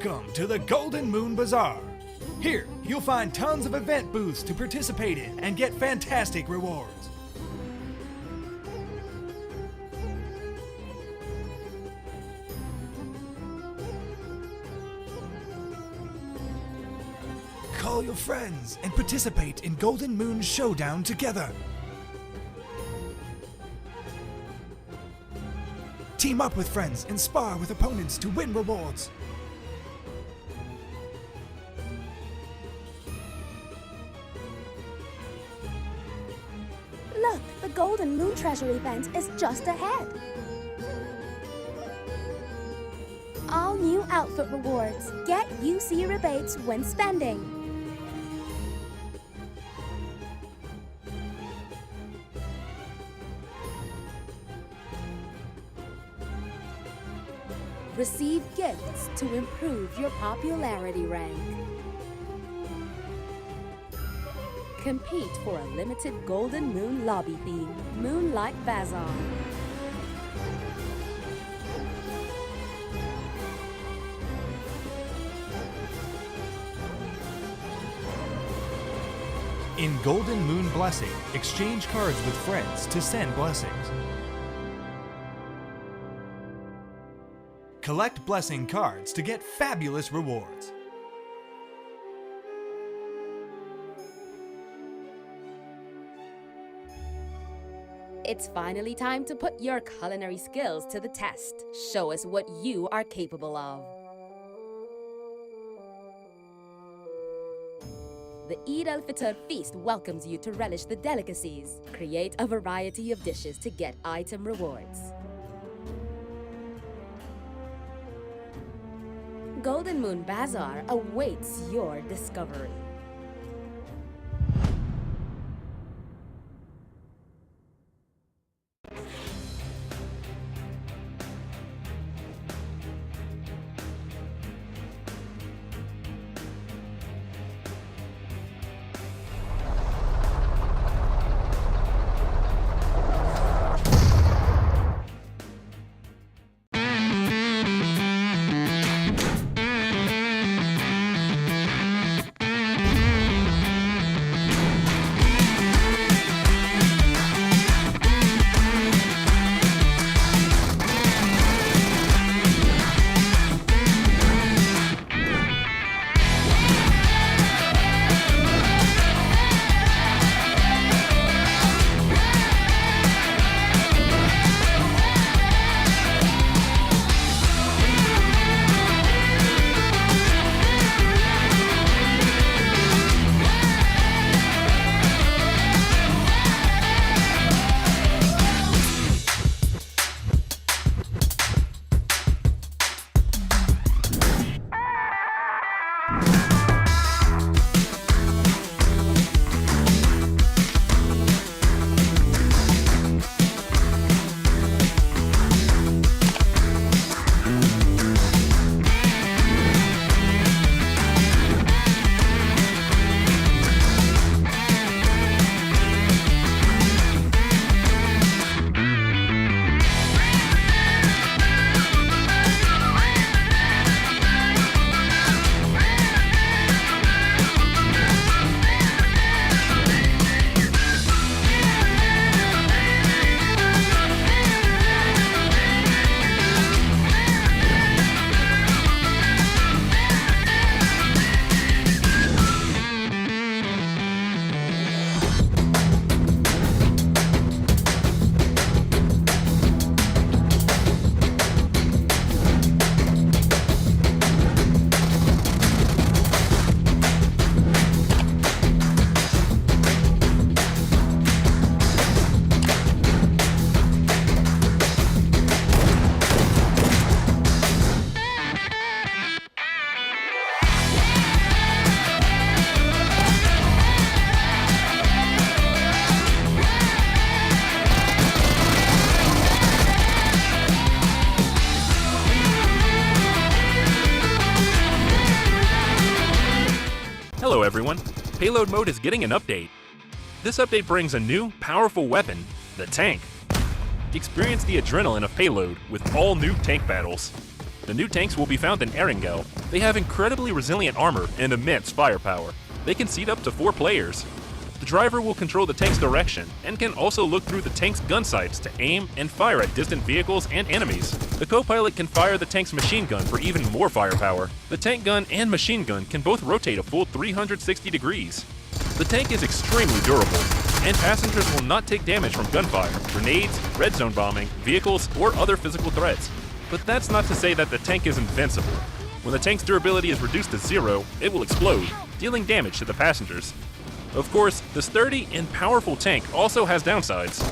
Welcome to the Golden Moon Bazaar. Here, you'll find tons of event booths to participate in and get fantastic rewards. Call your friends and participate in Golden Moon Showdown together. Team up with friends and spar with opponents to win rewards. Look, the Golden Moon Treasure event is just ahead. All new outfit rewards. Get UC rebates when spending. Receive gifts to improve your popularity rank. Compete for a limited Golden Moon lobby theme, Moonlight Bazaar. In Golden Moon Blessing, exchange cards with friends to send blessings. Collect blessing cards to get fabulous rewards. It's finally time to put your culinary skills to the test. Show us what you are capable of. The Eid al-Fitr feast welcomes you to relish the delicacies. Create a variety of dishes to get item rewards. Golden Moon Bazaar awaits your discovery. Hello everyone, Payload Mode is getting an update. This update brings a new, powerful weapon, the tank. Experience the adrenaline of Payload with all new tank battles. the new tanks will be found in Erangel. They have incredibly resilient armor and immense firepower. They can seat up to 4 players. The driver will control the tank's direction and can also look through the tank's gun sights to aim and fire at distant vehicles and enemies. The co-pilot can fire the tank's machine gun for even more firepower. The tank gun and machine gun can both rotate a full 360 degrees. The tank is extremely durable, and passengers will not take damage from gunfire, grenades, red zone bombing, vehicles, or other physical threats. But that's not to say that the tank is invincible. When the tank's durability is reduced to 0, it will explode, dealing damage to the passengers. Of course, the sturdy and powerful tank also has downsides.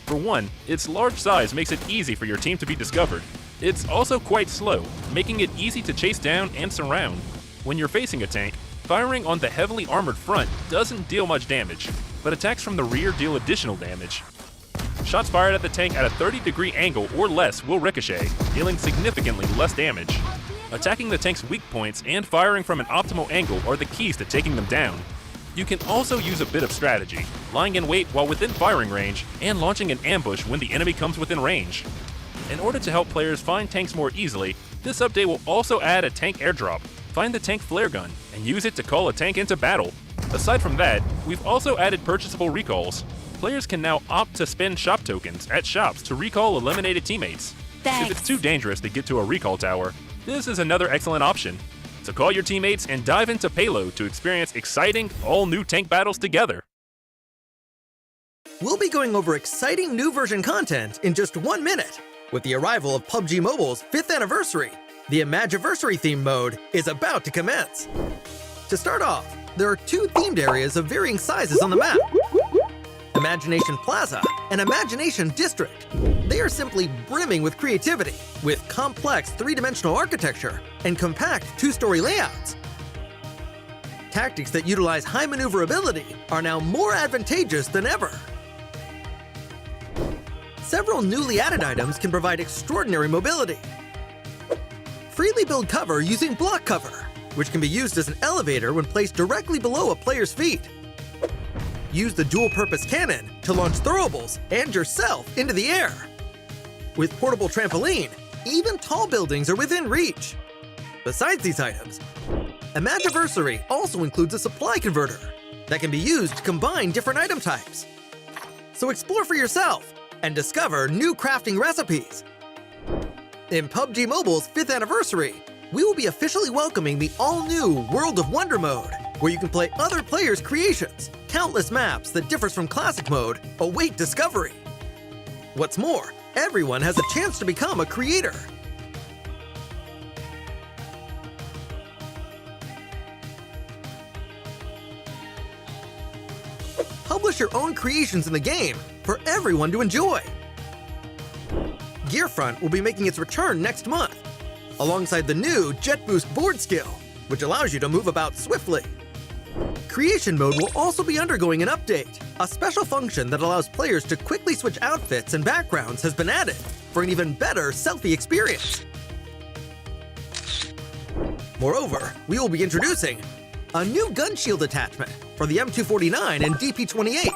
For one, its large size makes it easy for your team to be discovered. It's also quite slow, making it easy to chase down and surround. When you're facing a tank, firing on the heavily armored front doesn't deal much damage, but attacks from the rear deal additional damage. Shots fired at the tank at a 30-degree angle or less will ricochet, dealing significantly less damage. Attacking the tank's weak points and firing from an optimal angle are the keys to taking them down. You can also use a bit of strategy, lying in wait while within firing range, and launching an ambush when the enemy comes within range. In order to help players find tanks more easily, this update will also add a tank airdrop. Find the tank flare gun and use it to call a tank into battle. Aside from that, we've also added purchasable recalls. Players can now opt to spend shop tokens at shops to recall eliminated teammates. Thanks. If it's too dangerous to get to a recall tower, this is another excellent option. So call your teammates and dive into Payload to experience exciting, all-new tank battles together. We'll be going over exciting new version content in just 1 minute. With the arrival of PUBG Mobile's 5th anniversary, the Imagiversary theme mode is about to commence. To start off, there are 2 themed areas of varying sizes on the map: Imagination Plaza and Imagination District. They are simply brimming with creativity, with complex 3-dimensional architecture and compact 2-story layouts. Tactics that utilize high maneuverability are now more advantageous than ever. Several newly added items can provide extraordinary mobility. Freely build cover using block cover, which can be used as an elevator when placed directly below a player's feet. Use the dual-purpose cannon to launch throwables and yourself into the air. With portable trampoline, even tall buildings are within reach. Besides these items, Imagiversary also includes a supply converter that can be used to combine different item types. So explore for yourself and discover new crafting recipes. In PUBG Mobile's 5th anniversary, we will be officially welcoming the all-new World of Wonder mode, where you can play other players' creations. Countless maps that differs from classic mode await discovery. What's more, everyone has a chance to become a creator. Publish your own creations in the game for everyone to enjoy. Gearfront will be making its return next month, alongside the new Jet Boost board skill, which allows you to move about swiftly. Creation mode will also be undergoing an update. A special function that allows players to quickly switch outfits and backgrounds has been added for an even better selfie experience. Moreover, we will be introducing a new gun shield attachment for the M249 and DP28.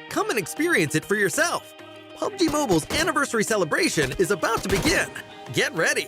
Come and experience it for yourself. PUBG Mobile's anniversary celebration is about to begin. Get ready!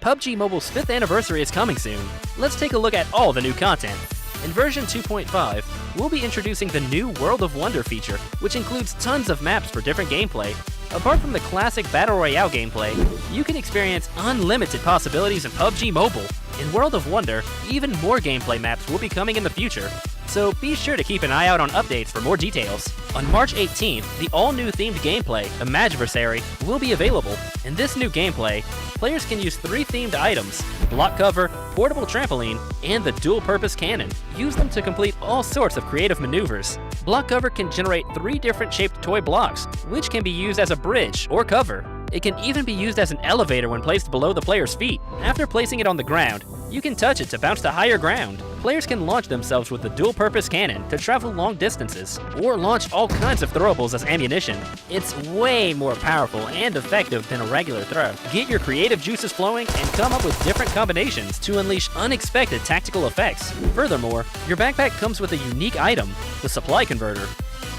PUBG Mobile's 5th anniversary is coming soon. Let's take a look at all the new content. In version 2.5, we'll be introducing the new World of Wonder feature, which includes tons of maps for different gameplay. Apart from the classic Battle Royale gameplay, you can experience unlimited possibilities in PUBG Mobile. In World of Wonder, even more gameplay maps will be coming in the future, so be sure to keep an eye out on updates for more details. On March 18th, the all-new themed gameplay, Imagiversary, will be available. In this new gameplay, players can use 3 themed items: block cover, portable trampoline, and the dual-purpose cannon. Use them to complete all sorts of creative maneuvers. Block cover can generate 3 different shaped toy blocks, which can be used as a bridge or cover. It can even be used as an elevator when placed below the player's feet. After placing it on the ground, you can touch it to bounce to higher ground. Players can launch themselves with the dual-purpose cannon to travel long distances, or launch all kinds of throwables as ammunition. It's way more powerful and effective than a regular throw. Get your creative juices flowing and come up with different combinations to unleash unexpected tactical effects. Furthermore, your backpack comes with a unique item, the supply converter.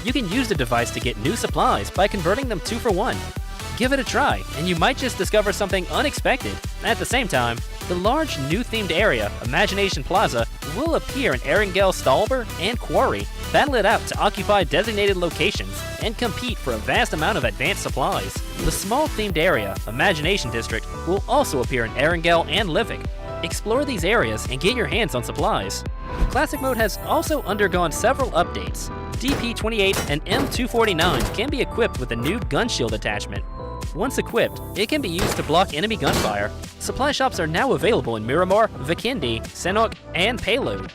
You can use the device to get new supplies by converting them 2 for 1. Give it a try, and you might just discover something unexpected. At the same time, the large new themed area, Imagination Plaza, will appear in Erangel, Stalber, and Quarry. Battle it out to occupy designated locations and compete for a vast amount of advanced supplies. The small themed area, Imagination District, will also appear in Erangel and Livik. Explore these areas and get your hands on supplies. Classic Mode has also undergone several updates. DP28 and M249 can be equipped with a new gun shield attachment. Once equipped, it can be used to block enemy gunfire. Supply shops are now available in Miramar, Vikindi, Senok, and Payload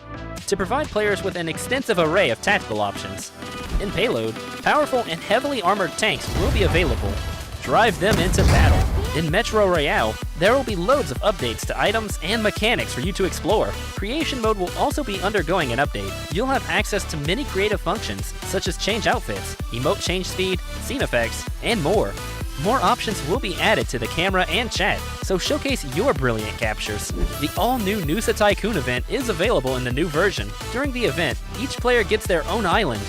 to provide players with an extensive array of tactical options. In Payload, powerful and heavily armored tanks will be available. Drive them into battle. In Metro Royale, there will be loads of updates to items and mechanics for you to explore. Creation Mode will also be undergoing an update. You'll have access to many creative functions, such as change outfits, emote change speed, scene effects, and more. More options will be added to the camera and chat, so showcase your brilliant captures. The all-new Nusa Tycoon event is available in the new version. During the event, each player gets their own island.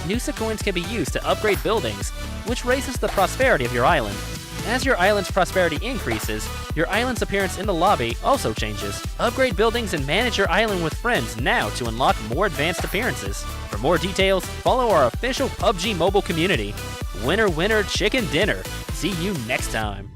Nusa coins can be used to upgrade buildings, which raises the prosperity of your island. As your island's prosperity increases, your island's appearance in the lobby also changes. Upgrade buildings and manage your island with friends now to unlock more advanced appearances. For more details, follow our official PUBG mobile community. Winner, winner, chicken dinner. See you next time.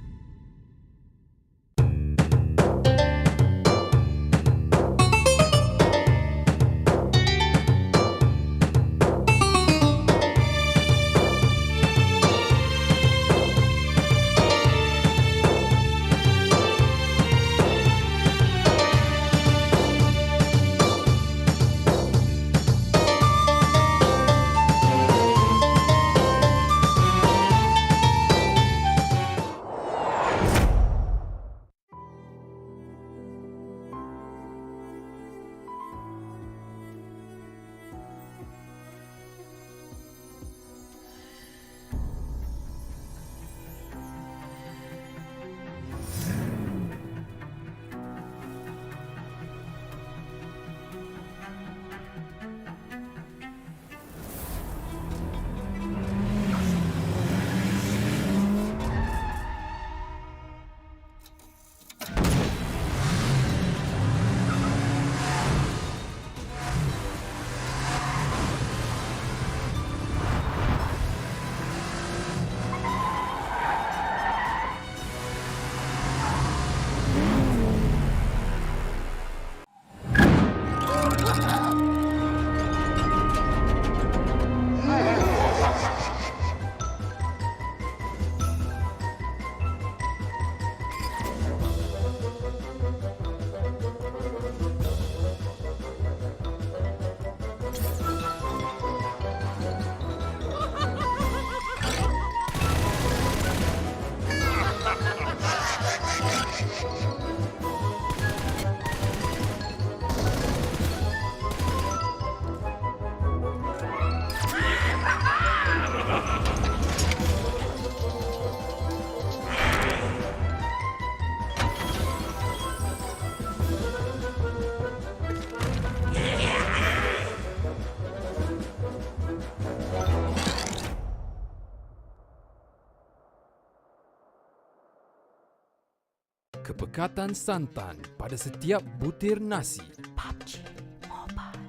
Kepekatan santan pada setiap butir nasi. PUBG Mobile.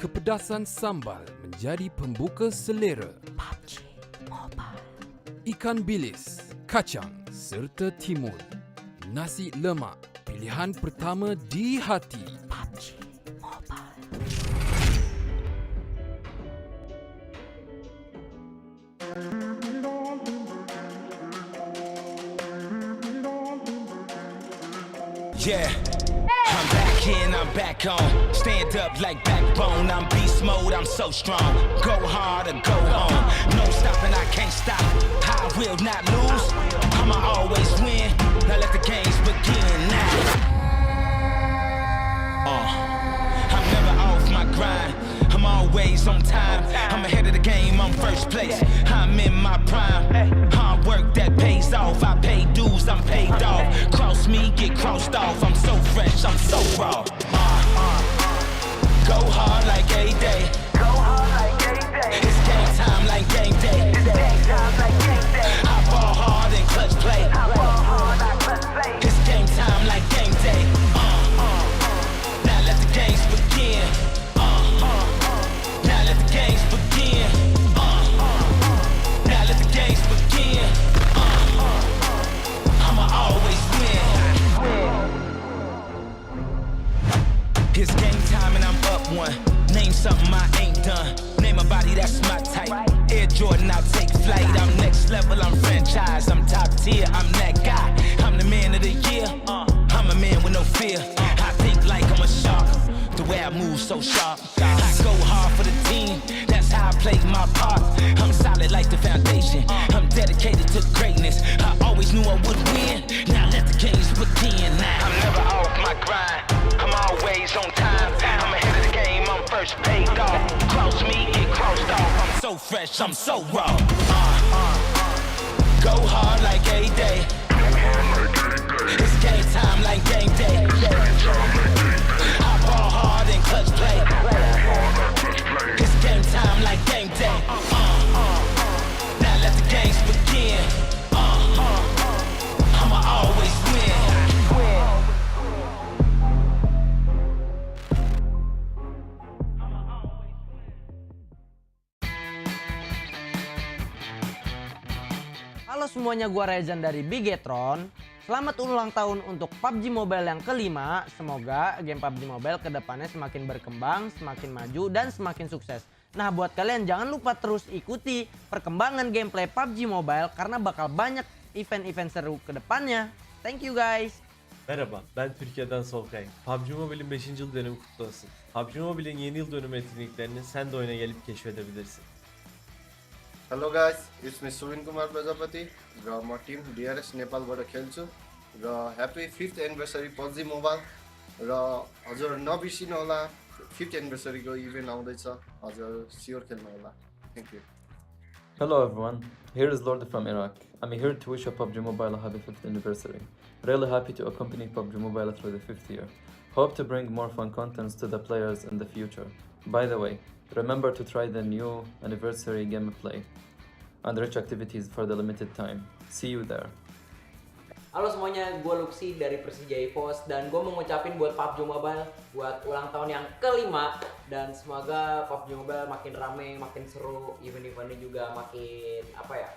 Kepedasan sambal menjadi pembuka selera. PUBG Mobile. Ikan bilis, kacang serta timun. Nasi lemak, pilihan pertama di hati. PUBG Mobile. Yeah, I'm back in, I'm back on. Stand up like backbone. I'm beast mode, I'm so strong. Go hard or go home. No stopping, I can't stop. I will not lose. I'ma always win. Now let the games begin now. I'm never off my grind. I'm always on time. I'm ahead of the game, I'm first place. I'm in my prime. Hard work that pays off. I pay dues, I'm paid off. Cross me, get crossed off. I'm so fresh, I'm so raw. Go hard like a day. It's game time like game day. I ball hard and clutch GF1. Name something I ain't done. Name a body that's my type. Air Jordan, I'll take flight. I'm next level, I'm franchise. I'm top tier, I'm that guy. I'm the man of the year. I'm a man with no fear. I think like I'm a shark. The way I move so sharp. I go hard for the team. That's how I play my part. I'm solid like the foundation. I'm dedicated to greatness. I always knew I would win. Now let the games begin. I'm never off my grind. I'm always on time. I'm ahead of the game. I'm first paid off. Cross me, get crossed off. I'm so fresh, I'm so raw. Go hard like a day. It's game time like game day. I ball hard and clutch play. It's game time like game day. Now let the games begin. I'ma always win. Halo semuanya, gua Rezan dari BIGETRON. Selamat ulang tahun untuk PUBG Mobile yang kelima. Semoga game PUBG Mobile kedepannya semakin berkembang, semakin maju, dan semakin sukses. Nah, buat kalian jangan lupa terus ikuti perkembangan gameplay PUBG Mobile karena bakal banyak event-event seru kedepannya. Thank you guys. Merhaba, ben Türkiye'den Solkay. PUBG Mobile'in 5. yıl dönümü kutlu olsun. PUBG Mobile'in yeni yıl dönümü etkinliklerini sen de oyuna gelip keşfedebilirsin. Hello guys, it's me Suvin Kumar Prajapati र म Tim DRS नेपालबाट खेल्छु र happy 5th anniversary PUBG mobile र हजुर नबिर्सिनु होला 5th एनिभर्सरीको event आउँदैछ हजुर स्योर खेल्नु होला thank you Hello everyone, here is Lord from Iraq. I'm here to wish PUBG Mobile a happy 5th anniversary. Really happy to accompany PUBG Mobile through the 5th year. Hope to bring more fun contents to the players in the future. By the way, remember to try the new anniversary gameplay and rich activities for the limited time. See you there. Halo semuanya, gue Luxi dari Persija EVOS dan gue mau ngucapin buat PUBG Mobile buat ulang tahun yang kelima dan semoga PUBG Mobile makin rame, makin seru, event-eventnya juga makin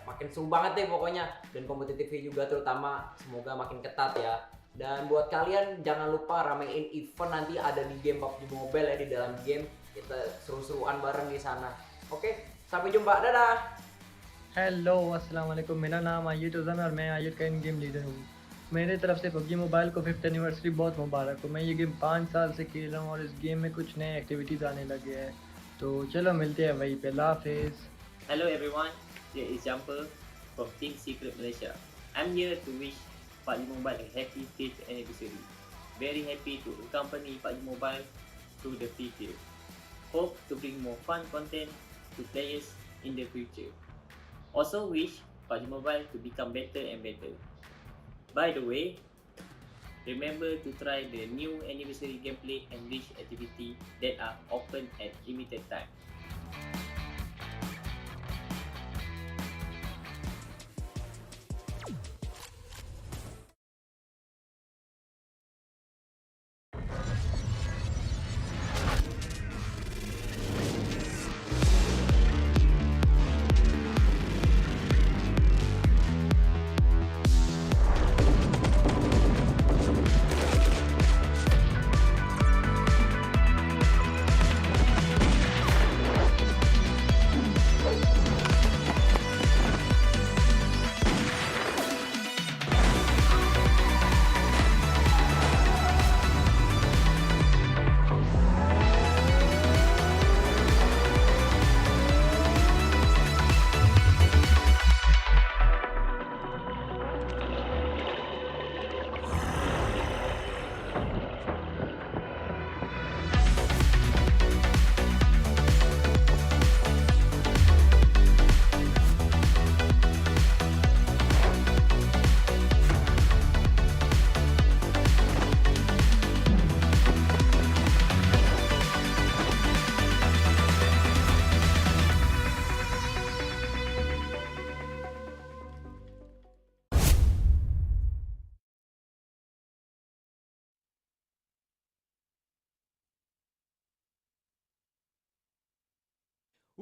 makin seru banget deh pokoknya, dan kompetitifnya juga terutama semoga makin ketat ya. Dan buat kalian jangan lupa ramein event nanti ada di game PUBG Mobile ya, di dalam game kita seru-seruan bareng di sana. Oke, sampai jumpa, dadah. Hello अस्सलाम वालेकुम, मेरा नाम आयुद उज़म है और मैं आयुद का इन game leader हूँ। मेरी तरफ से पबजी मोबाइल को 5th एनिवर्सरी बहुत मुबारक हो। मैं ये गेम 5 साल से खेल रहा हूँ और इस गेम में कुछ नए एक्टिविटीज़ आने लगे हैं, तो चलो मिलते हैं वहीं पे। हाफिज़। Hello everyone, here is Jumper from Team Secret Malaysia. I'm here to wish PUBG Mobile a happy 5th anniversary. Very happy to accompany PUBG Mobile through the 5th year. Hope to bring more fun content to players in the future. Also wish PUBG Mobile to become better and better. By the way, remember to try the new anniversary gameplay and rich activity that are open at limited time.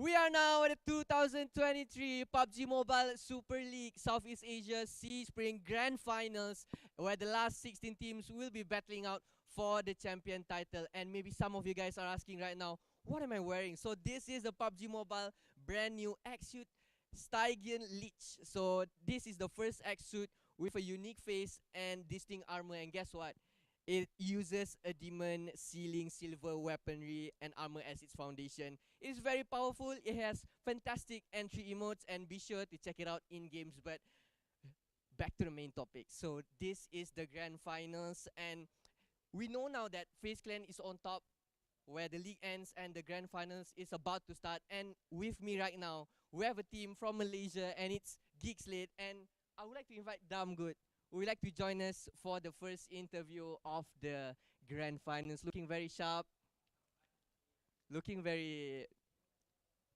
We are now at the 2023 PUBG Mobile Super League Southeast Asia SEA Spring Grand Finals, where the last 16 teams will be battling out for the champion title. And maybe some of you guys are asking right now, what am I wearing? So this is the PUBG Mobile brand new X-Suit Stygian Leech. So this is the first X-Suit with a unique face and distinct armor. And guess what? It uses a demon ceiling silver weaponry and armor as its foundation. It is very powerful. It has fantastic entry emotes, and be sure to check it out in games. But back to the main topic. So this is the grand finals, and we know now that FaZe Clan is on top, where the league ends and the grand finals is about to start. And with me right now, we have a team from Malaysia, and it's GEEK SLATE. And I would like to invite Damgood, who would like to join us for the first interview of the grand finals. Looking very sharp. Looking very...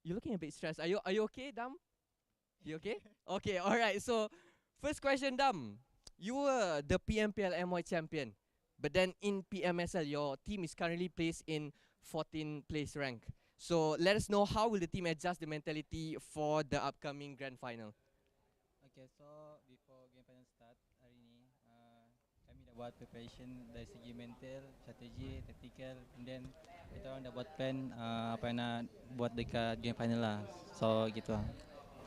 You're looking a bit stressed. Are you okay, Dam? You okay? Okay, alright. So, first question, Dam. You were the PMPL MY champion. But then in PMSL, your team is currently placed in 14th place rank. So, let us know how will the team adjust the mentality for the upcoming grand final. Okay, so before game final start hari ni, kami dah buat preparation dari segi mental, strategi, tactical, and then kita orang dah buat plan apa yang nak buat dekat game final lah. So gitu lah.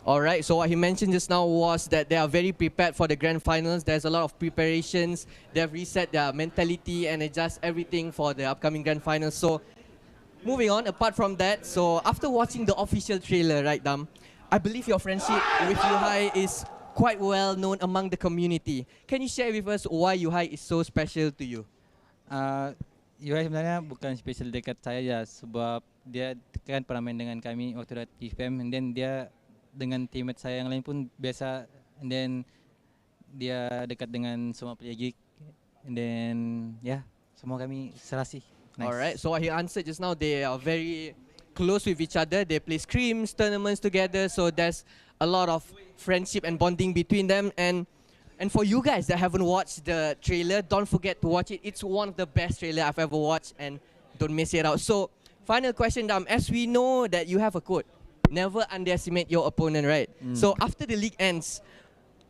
Alright, so what he mentioned just now was that they are very prepared for the grand finals. There's a lot of preparations. They have reset their mentality and adjust everything for the upcoming grand finals. So, moving on, apart from that, so after watching the official trailer, right, Dam, I believe your friendship with Yuhai is quite well known among the community. Can you share with us why Yuhai is so special to you? Yuhai sebenarnya bukan special dekat saya je, sebab dia kan pernah main dengan kami waktu dah TFM, and then dia dengan teammate saya yang lain pun biasa, and then dia dekat dengan semua player GEEK, and then yeah, semua kami serasi. Nice. Alright, so what he answered just now, they are very close with each other. They play scrims, tournaments together, so there's a lot of friendship and bonding between them. And for you guys that haven't watched the trailer, don't forget to watch it. It's one of the best trailer I've ever watched, and don't miss it out. So, final question, Dam. As we know that you have a quote, never underestimate your opponent, right? So after the league ends,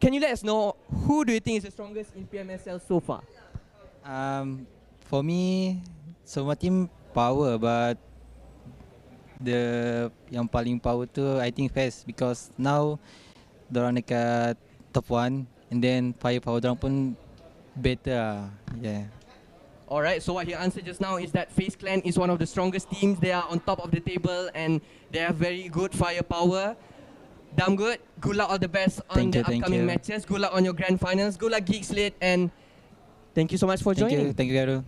can you let us know who do you think is the strongest in PMSL so far? For me, semua team power, but the yang paling power tu I think FaZe, because now dorang dekat top 1, and then firepower dorang pun better. Yeah. Alright, so what he answered just now is that FaZe Clan is one of the strongest teams. They are on top of the table and they have very good firepower. Damn good. Good luck, all the best on the upcoming matches. Good luck on your grand finals. Good luck, GEEK SLATE, and thank you so much for joining. Thank you, Garu.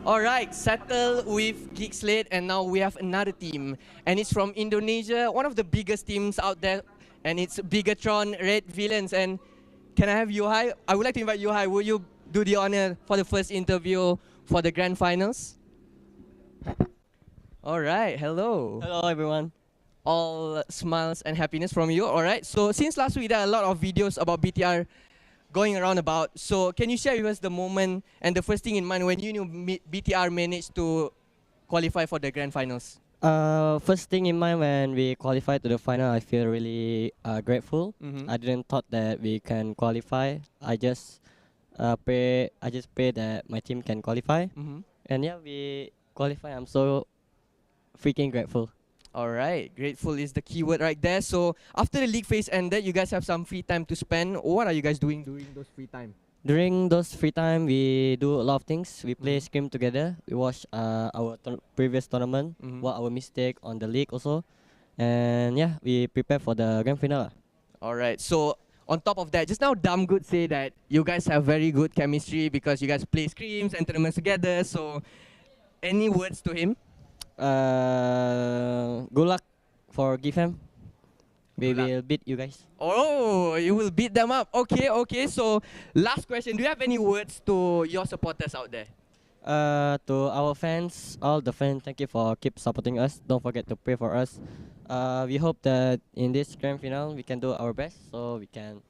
Alright, settle with GEEK SLATE, and now we have another team. And it's from Indonesia, one of the biggest teams out there. And it's BIGETRON Red Villains. And can I have Yuhai? I would like to invite Yuhai. Will you do the honor for the first interview for the grand finals? Alright, hello. Hello everyone. All smiles and happiness from you. Alright, so since last week there are a lot of videos about BTR going around about. So can you share with us the moment and the first thing in mind when you knew BTR managed to qualify for the grand finals? First thing in mind when we qualified to the final, I feel really grateful. I didn't thought that we can qualify. I just pray that my team can qualify. And yeah, we qualify. I'm so freaking grateful. Alright, grateful is the keyword right there. So after the league phase ended, you guys have some free time to spend. What are you guys doing during those free time? During those free time, we do a lot of things. We play scrim together. We watch our previous tournament, what our mistake on the league also. And yeah, we prepare for the grand final. Alright, so on top of that, just now Damgood say that you guys have very good chemistry because you guys play scrims and tournaments together. So any words to him? Good luck for GFM. We will beat you guys. Oh, you will beat them up. Okay, okay. So last question. Do you have any words to your supporters out there? To our fans, all the fans, thank you for keep supporting us. Don't forget to pray for us. We hope that in this grand final we can do our best, so we can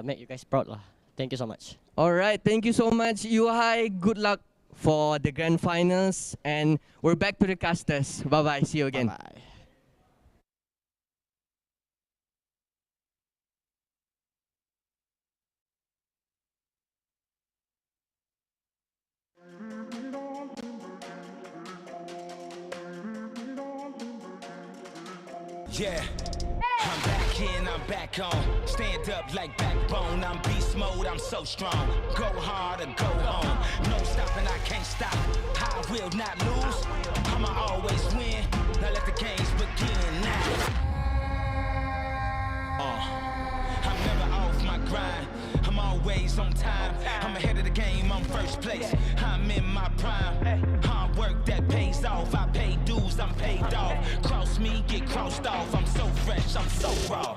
make you guys proud lah. Thank you so much. All right, thank you so much, Yuhai. Good luck for the grand finals, and we're back to the casters. Bye bye. See you again. Bye. Yeah, I'm back in, I'm back on. Stand up like backbone. I'm beast mode, I'm so strong. Go hard or go home. No stopping, I can't stop. I will not lose. I'ma always win. Now let the games begin now. I'm never off my grind. I'm always on time. I'm ahead of the game, I'm first place. I'm in my prime. Hard work that pays off. I pay dues, I'm paid off. Cross me, get crossed off. I'm so fresh, I'm so raw.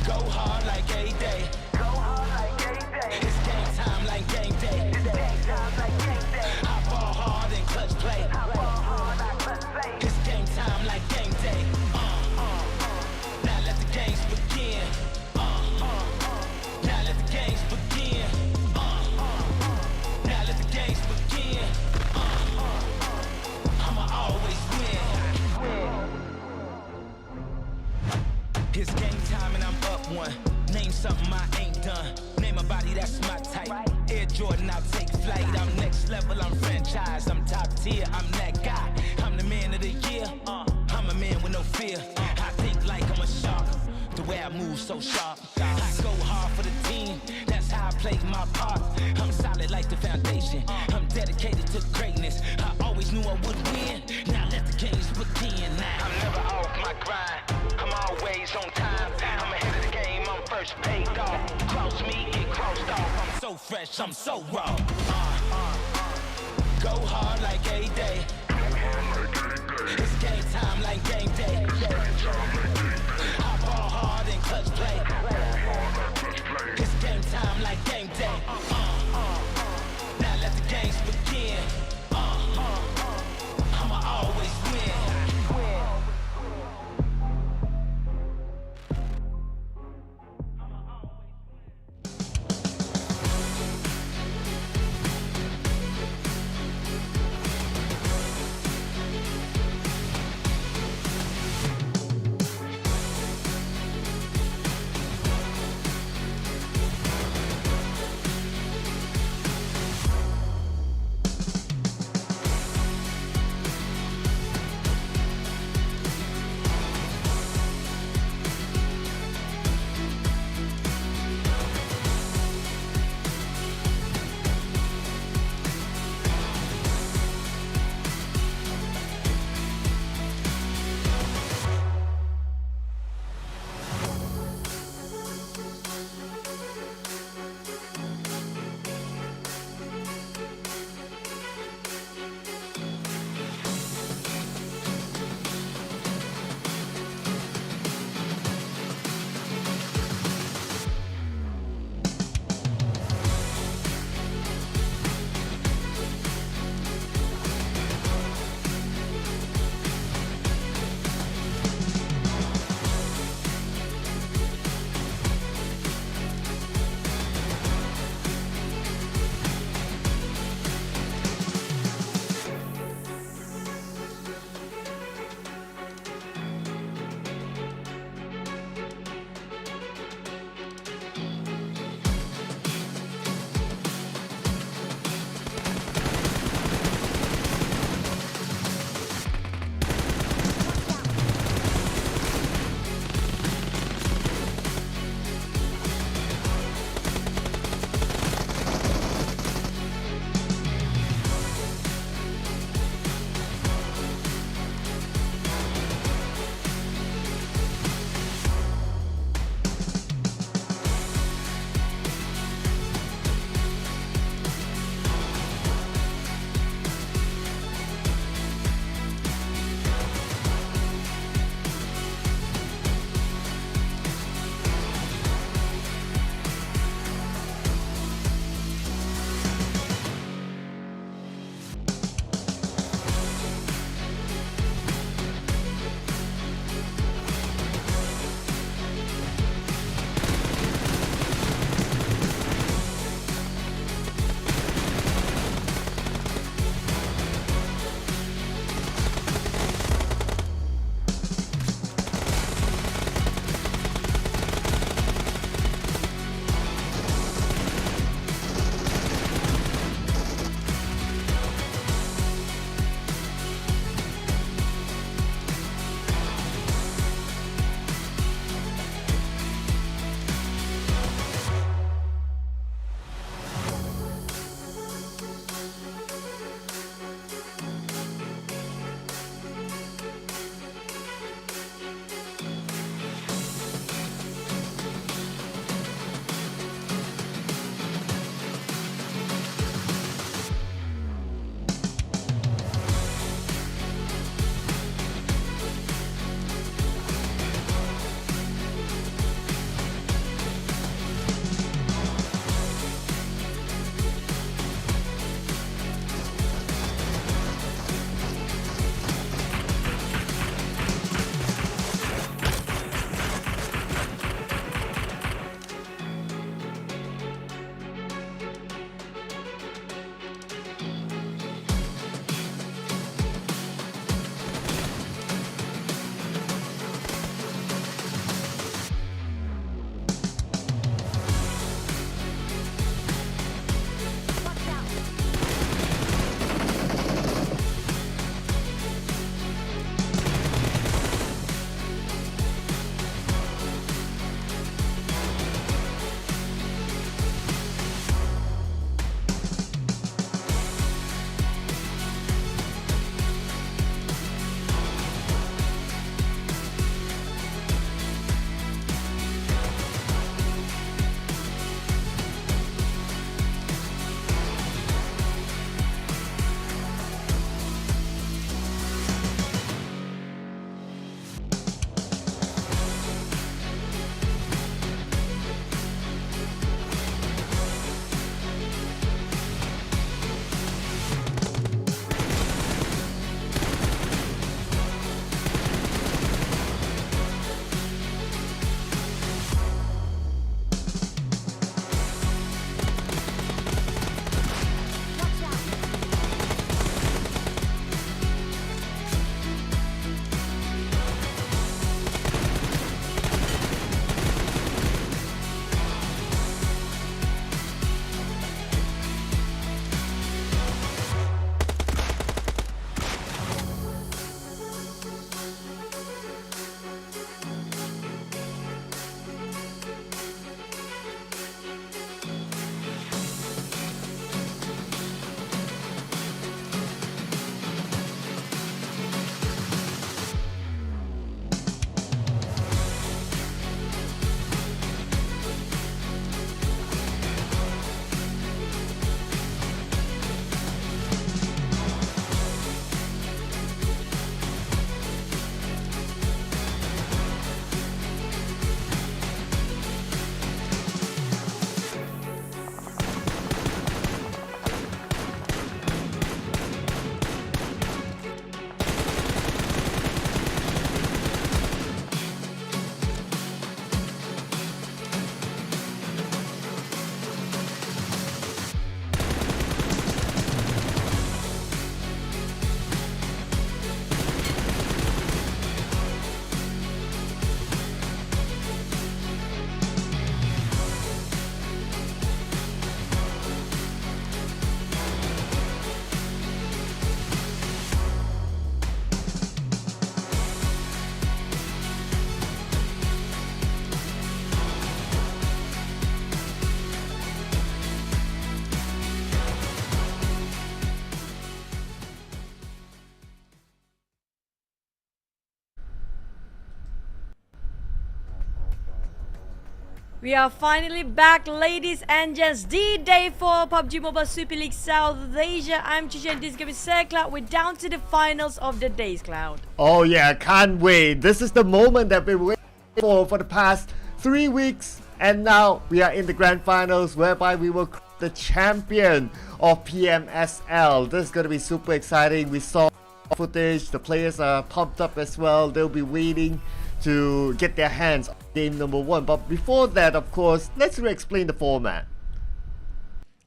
Go hard like a day. It's game time like game day. I ball hard and clutch play. It's game time like game day. Now let the games begin. Now let the games begin. Now let the games begin. I'ma always win. It's game time and I'm up one. Name something I ain't done. Name a body that's my type. Air Jordan, I'll take flight. I'm next level, I'm franchise. I'm top tier, I'm that guy. I'm the man of the year. I'm a man with no fear. I think like I'm a shark. The way I move so sharp. I go hard for the team. That's how I play my part. I'm solid like the foundation. I'm dedicated to greatness. I always knew I would win. Now let the games begin. Now I'm never off my grind. I'm always on time. I'm ahead of the game. I'm first paid off. Cross me, get crossed off. I'm so fresh. I'm so raw. Go hard like a day. It's game time like game day. I ball hard and clutch play. It's game time like game day. Now let the games begin. I'ma always win. We are finally back, ladies and gents. D-Day for PUBG Mobile Super League South Asia. I'm Chicha and this game is SLATE. We're down to the finals of the days, Cloud. Oh yeah, can't wait. This is the moment that we've been waiting for the past 3 weeks. And now we are in the grand finals whereby we will crown the champion of PMSL. This is going to be super exciting. We saw footage. The players are pumped up as well. They'll be waiting to get their hands on game number 1. But before that, of course, let's re-explain the format.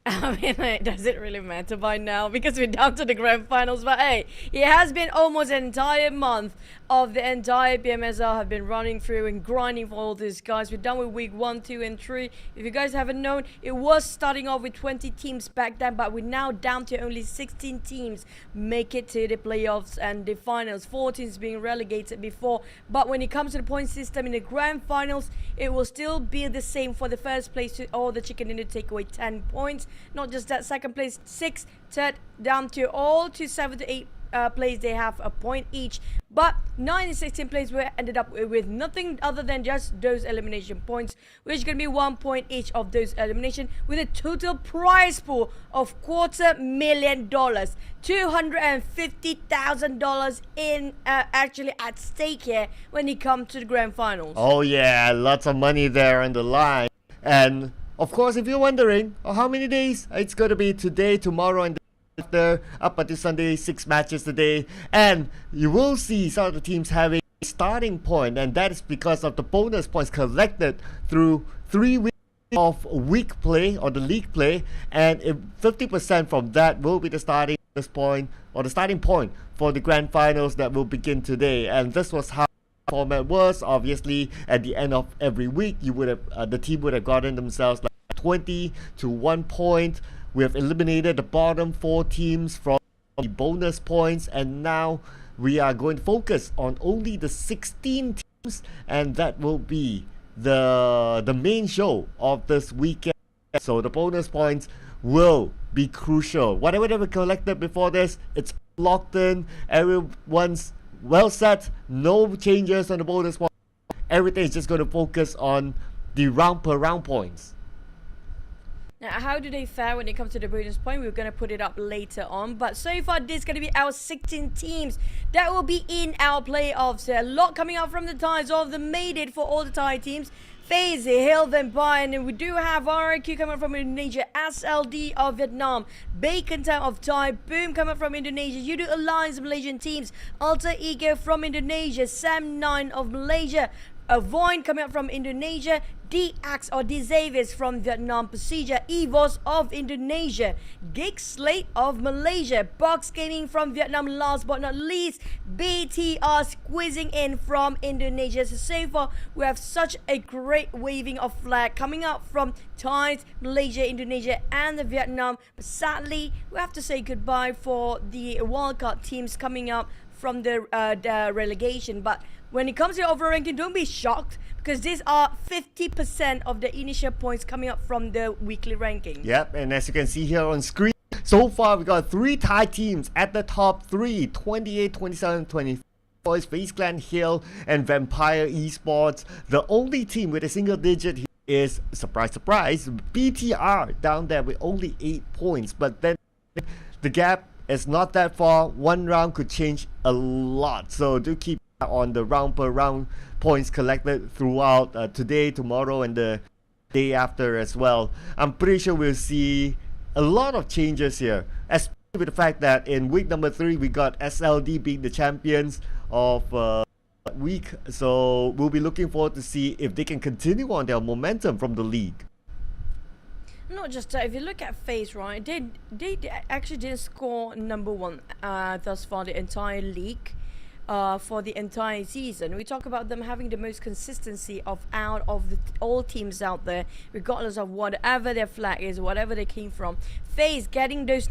I mean, does it really matter by now? Because we're down to the grand finals. But hey, it has been almost an entire month of the entire PMSL have been running through and grinding for all these guys. We're done with week 1, 2, and 3. If you guys haven't known, it was starting off with 20 teams back then, but we're now down to only 16 teams make it to the playoffs and the finals. 4 teams being relegated before. But when it comes to the point system in the grand finals, it will still be the same for the first place to all the chicken dinner take away 10 points. Not just that, second place 6, third down to all to 7 to 8 plays, they have a point each. But 9 and 16 plays we ended up with nothing other than just those elimination points, which is going to be 1 point each of those elimination, with a total prize pool of $250,000, $250,000 in actually at stake here when it comes to the grand finals. Oh yeah, lots of money there on the line. And of course, if you're wondering how many days, it's going to be today, tomorrow, and after, up until Sunday, 6 matches today. And you will see some of the teams having a starting point, and that is because of the bonus points collected through 3 weeks of week play or the league play, and 50% from that will be the starting point or the starting point for the grand finals that will begin today. And this was how the format was. Obviously, at the end of every week, you would have the team would have gotten themselves like 20 to 1 point. We have eliminated the bottom 4 teams from the bonus points, and now we are going to focus on only the 16 teams, and that will be the main show of this weekend. So the bonus points will be crucial. Whatever that we collected before this, it's locked in. Everyone's well set. No changes on the bonus points. Everything is just going to focus on the round per round points. Now, how do they fare when it comes to the bonus point? We're going to put it up later on. But so far, this is going to be our 16 teams that will be in our playoffs. A lot coming out from the ties. All of them made it for all the tie teams. FaZe, Hill, then Bayern, and we do have REGUM coming from Indonesia, SLD of Vietnam, Bacon Town of Thai, Boom coming from Indonesia, Yoodo Alliance Malaysian teams, Alter Ego from Indonesia, Sam9 of Malaysia, VOIN coming up from Indonesia, DX or Dizavis from Vietnam, PERSIJA, EVOS of Indonesia, GEEK SLATE of Malaysia, Box Gaming from Vietnam, last but not least, BTR squeezing in from Indonesia. So far, we have such a great waving of flag coming up from Thai, Malaysia, Indonesia, and Vietnam. But sadly, we have to say goodbye for the wildcard teams coming up from the relegation. But when it comes to overall ranking, don't be shocked, because these are 50% of the initial points coming up from the weekly ranking. Yep, and as you can see here on screen, so far we got 3 Thai teams at the top 3, 28, 27, 24. FaZe Clan, Hill, and Vampire Esports. The only team with a single digit here is, surprise, surprise, BTR down there with only 8 points. But then the gap is not that far. One round could change a lot. So do keep on the round per round points collected throughout today, tomorrow, and the day after as well. I'm pretty sure we'll see a lot of changes here, especially with the fact that in week number 3 we got SLD being the champions of week. So we'll be looking forward to see if they can continue on their momentum from the league. Not just that, if you look at FaZe, right, they actually didn't score number 1 thus far the entire league. For the entire season. We talk about them having the most consistency of out of all teams out there, regardless of whatever their flag is, whatever they came from. FaZe getting those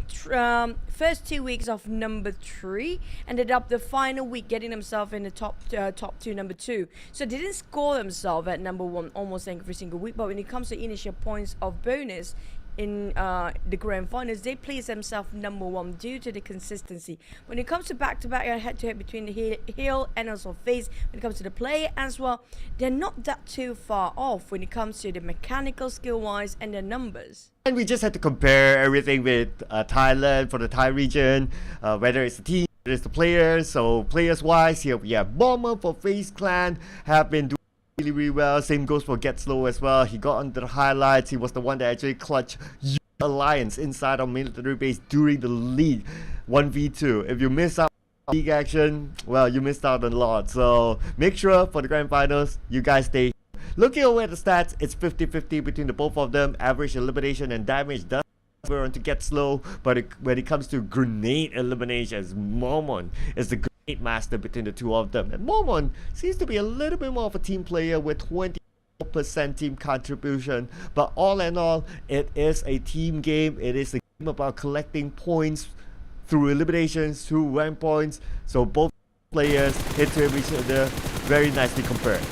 first 2 weeks of number 3, ended up the final week getting themselves in the top 2, number 2. So they didn't score themselves at number 1 almost every single week. But when it comes to initial points of bonus, in the grand finals, they place themselves number 1 due to the consistency. When it comes to back-to-back and head-to-head between the Hill and also FaZe, when it comes to the play as well, they're not that too far off when it comes to the mechanical skill-wise and the numbers. And we just had to compare everything with Thailand for the Thai region, whether it's the team, whether it's the players. So players-wise, here we have Bomber for FaZe Clan have been doing really well. Same goes for Getslow as well. He got under the highlights. He was the one that actually clutched Yoodo Alliance inside our military base during the league 1v2. If you miss out on league action, well, you missed out on a lot. So make sure for the grand finals, you guys stay. Looking over at the stats, it's 50-50 between the both of them. Average elimination and damage does on to Getslow, but when it comes to grenade eliminations, Momon is the great master between the two of them. And Momon seems to be a little bit more of a team player with 20% team contribution. But all in all, it is a team game. It is a game about collecting points through eliminations, through rank points. So both players hit to each other very nicely compared.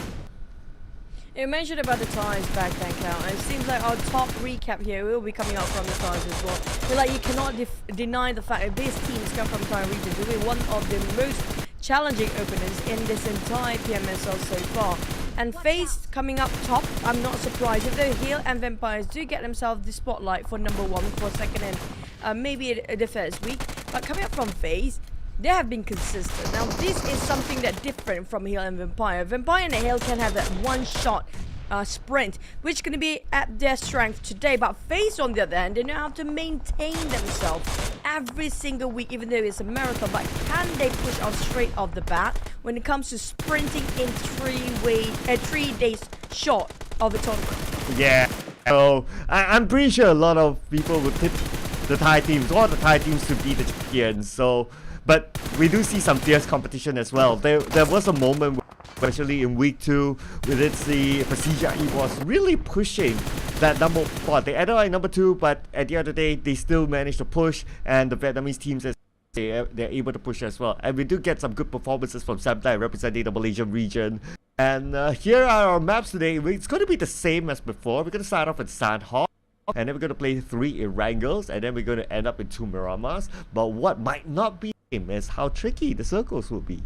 You mentioned about the ties back then, Cal, and it seems like our top recap here will be coming out from the ties as well. But like, you cannot deny the fact that these teams come from Thai region to be one of the most challenging openers in this entire PMSL so far. And FaZe coming up top, I'm not surprised if the Heal and Vampires do get themselves the spotlight for number 1 for second and maybe the first week. But coming up from FaZe, they have been consistent. Now, this is something that different from Hill and Vampire. Vampire and Hill can have that one-shot sprint, which is going to be at their strength today. But FaZe, on the other hand, they know how to maintain themselves every single week, even though it's a marathon. But can they push out straight off the bat when it comes to sprinting in 3 days short of a tournament? Yeah, so I'm pretty sure a lot of people would tip the Thai teams, or the Thai teams, to be the champions. So. But we do see some fierce competition as well. There was a moment, especially in week 2, we did see PERSIJA EVOS really pushing that number 4. They ended like number 2, but at the end of the day, they still managed to push, and the Vietnamese teams, they're able to push as well. And we do get some good performances from Samtai representing the Malaysian region. And here are our maps today. It's going to be the same as before. We're going to start off with Sandhawk. And then we're going to play 3 Erangels, and then we're going to end up in 2 Miramas. But what might not be is how tricky the circles will be.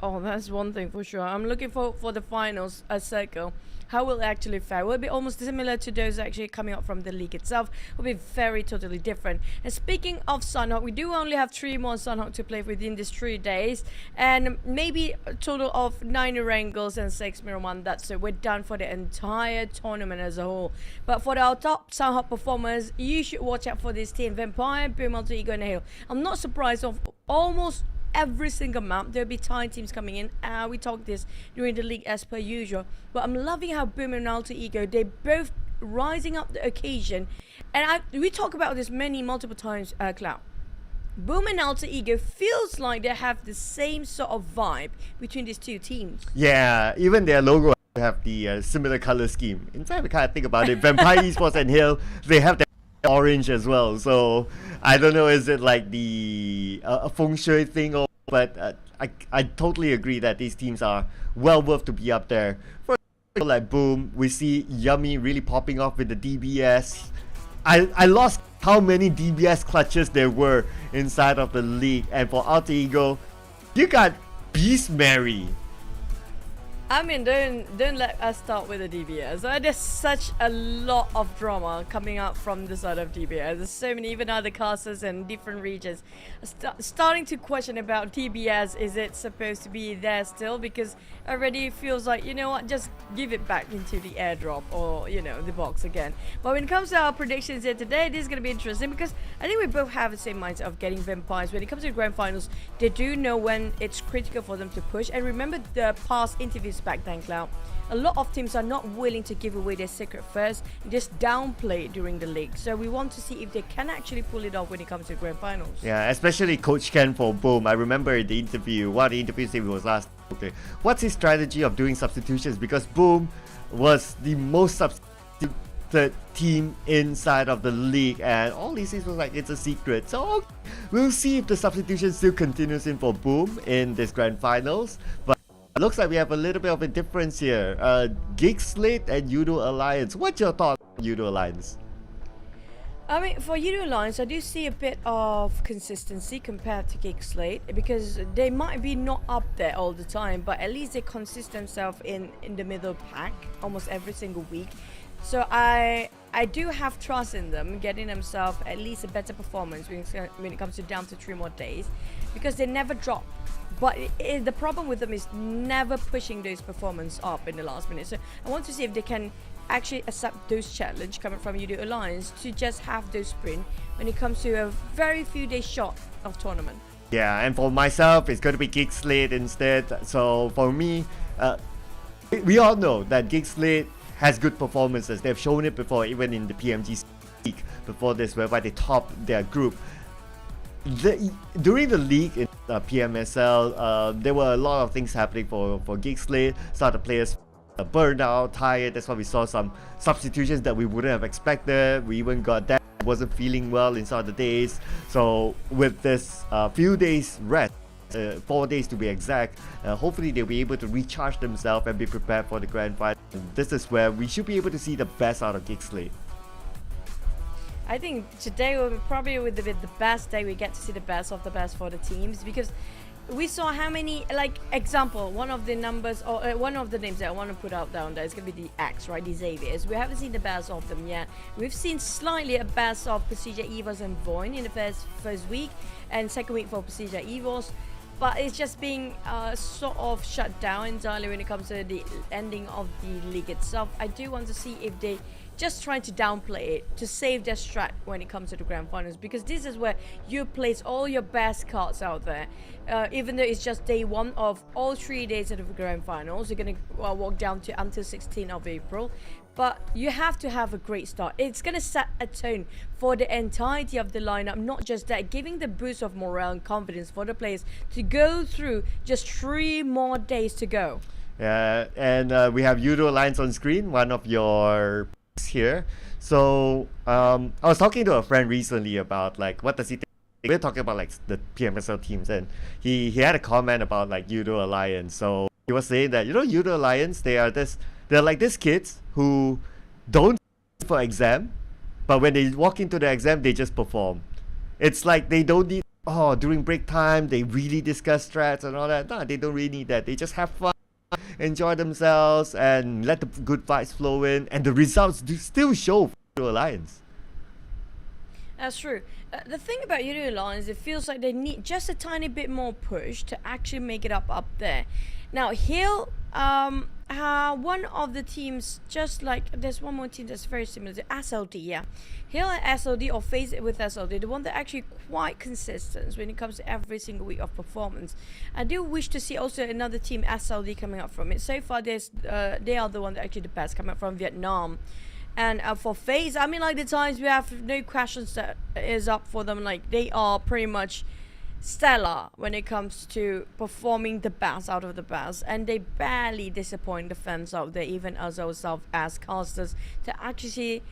Oh, that's one thing for sure. I'm looking for the finals circle. How will it actually fare? Will it be almost similar to those actually coming up from the league itself? Will be very totally different. And speaking of Sunhawk, we do only have 3 more Sunhawk to play within these 3 days, and maybe a total of 9 Erangels and 6 Miraman. That's it. We're done for the entire tournament as a whole. But for our top Sunhawk performers, you should watch out for this team: Vampire, Boom, Alter Ego, and Hill. I'm not surprised of almost every single map there'll be Thai teams coming in. We talked this during the league as per usual, but I'm loving how Boom and Alter Ego, they both rising up the occasion. And we talk about this multiple times, Cloud. Boom and Alter Ego feels like they have the same sort of vibe between these two teams. Yeah, even their logo have the similar color scheme. In fact, we kind of think about it, Vampire Esports and Hill, they have their orange as well. So I don't know, is it like the a feng shui thing, or but I totally agree that these teams are well worth to be up there. For example, like Boom, we see Yummy really popping off with the DBS. I lost how many DBS clutches there were inside of the league. And for Alter Ego, you got Beast Mary. I mean, don't let us start with the DBS. There's such a lot of drama coming out from the side of DBS. There's so many, even other casters in different regions, starting to question about DBS. Is it supposed to be there still? Because already feels like, you know what, just give it back into the airdrop, or, you know, the box again. But when it comes to our predictions here today, this is going to be interesting, because I think we both have the same mindset of getting Vampires. When it comes to the grand finals, they do know when it's critical for them to push. And remember the past interviews back then, Cloud, a lot of teams are not willing to give away their secret first, just downplay it during the league. So we want to see if they can actually pull it off when it comes to grand finals. Yeah, especially Coach Ken for Boom. I remember in the interview, one of the interviews he was asked, okay, what's his strategy of doing substitutions? Because Boom was the most substituted team inside of the league, and all he says was like, it's a secret. So we'll see if the substitution still continues in for Boom in this grand finals. But looks like we have a little bit of a difference here. GEEK, SLATE, and Yoodo Alliance. What's your thought Yoodo Alliance? I mean, for Yoodo Alliance, I do see a bit of consistency compared to GEEK SLATE because they might be not up there all the time, but at least they consist themselves in the middle pack almost every single week. So I do have trust in them getting themselves at least a better performance when it comes to down to 3 more days, because they never drop. But the problem with them is never pushing those performance up in the last minute. So I want to see if they can actually accept those challenge coming from Yoodo Alliance to just have those sprint when it comes to a very few days short of tournament. Yeah, and for myself, it's going to be GEEK SLATE instead. So for me, we all know that GEEK SLATE has good performances. They've shown it before, even in the PMG league before this, whereby they topped their group. During the league in PMSL, there were a lot of things happening for GEEK SLATE. Some of the players burned out, tired. That's why we saw some substitutions that we wouldn't have expected. We even got that wasn't feeling well in some of the days. So with this few days rest, 4 days to be exact, hopefully they'll be able to recharge themselves and be prepared for the grand final. This is where we should be able to see the best out of GEEK SLATE. I think today will be probably the best day we get to see the best of the best for the teams, because we saw how many, like, example, one of the numbers or one of the names that I want to put out down there is going to be the X, right? The Xaviers. We haven't seen the best of them yet. We've seen slightly a best of PERSIJA, EVOS and VOIN in the first week, and second week for PERSIJA, EVOS. But it's just being sort of shut down entirely when it comes to the ending of the league itself. I do want to see if they just trying to downplay it to save their strat when it comes to the grand finals, because this is where you place all your best cards out there. Even though it's just day 1 of all 3 days of the grand finals, you're gonna walk down to until 16th of April. But you have to have a great start. It's gonna set a tone for the entirety of the lineup, not just that, giving the boost of morale and confidence for the players to go through just 3 more days to go. Yeah, and we have Yoodo Alliance on screen, one of your here. So I was talking to a friend recently about like what does he think. We're talking about like the PMSL teams, and he had a comment about like Yoodo Alliance. So he was saying that, you know, Yoodo Alliance, they're like these kids who don't for exam, but when they walk into the exam they just perform. It's like they don't need during break time they really discuss strats and all that. No, they don't really need that. They just have fun, enjoy themselves, and let the good vibes flow in, and the results do still show for Yoodo Alliance. That's true. The thing about Yoodo Alliance, it feels like they need just a tiny bit more push to actually make it up there. Now, Hill, one of the teams, just like there's one more team that's very similar to SLD, yeah. Hill and SLD, or FaZe with SLD, the one that actually quite consistent when it comes to every single week of performance. I do wish to see also another team, SLD, coming up from it. So far, they are the one that actually the best coming up from Vietnam. And for FaZe, I mean, like, the times we have no questions that is up for them. Like, they are pretty much stellar when it comes to performing the best out of the best, and they barely disappoint the fans out there, even as ourselves as casters, to actually see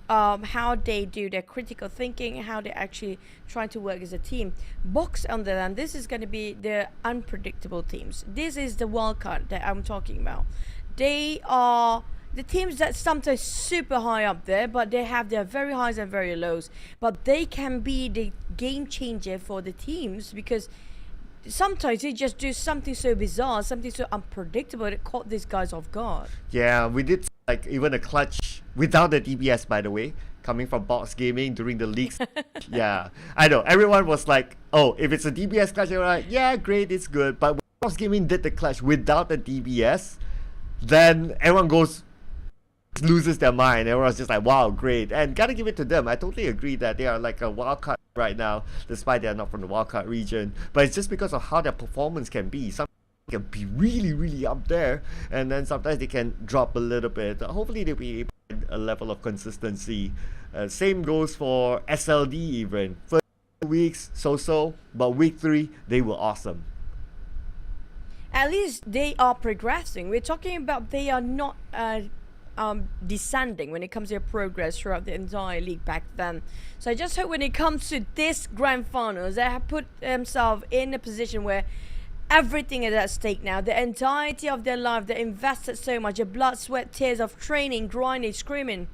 how they do their critical thinking, how they actually try to work as a team. Box, on the other hand, this is going to be the unpredictable teams. This is the wild card that I'm talking about. They are the teams that sometimes super high up there, but they have their very highs and very lows. But they can be the game changer for the teams, because sometimes they just do something so bizarre, something so unpredictable that caught these guys off guard. Yeah, we did like even a clutch without the DBS, by the way, coming from Box Gaming during the leagues. Yeah, I know everyone was like, oh, if it's a DBS clutch, they're like, yeah, great, it's good. But when Box Gaming did the clutch without the DBS, then everyone loses their mind. Everyone's just like, wow, great. And gotta give it to them. I totally agree that they are like a wildcard right now, despite they are not from the wildcard region. But it's just because of how their performance can be. Some can be really, really up there, and then sometimes they can drop a little bit. Hopefully they'll be able to a level of consistency. Same goes for SLD even. First 2 weeks, so, but week 3, they were awesome. At least they are progressing. We're talking about they are not descending when it comes to their progress throughout the entire league back then. So I just hope when it comes to this grand finals, they have put themselves in a position where everything is at stake now. The entirety of their life, they invested so much, the blood, sweat, tears of training, grinding, screaming.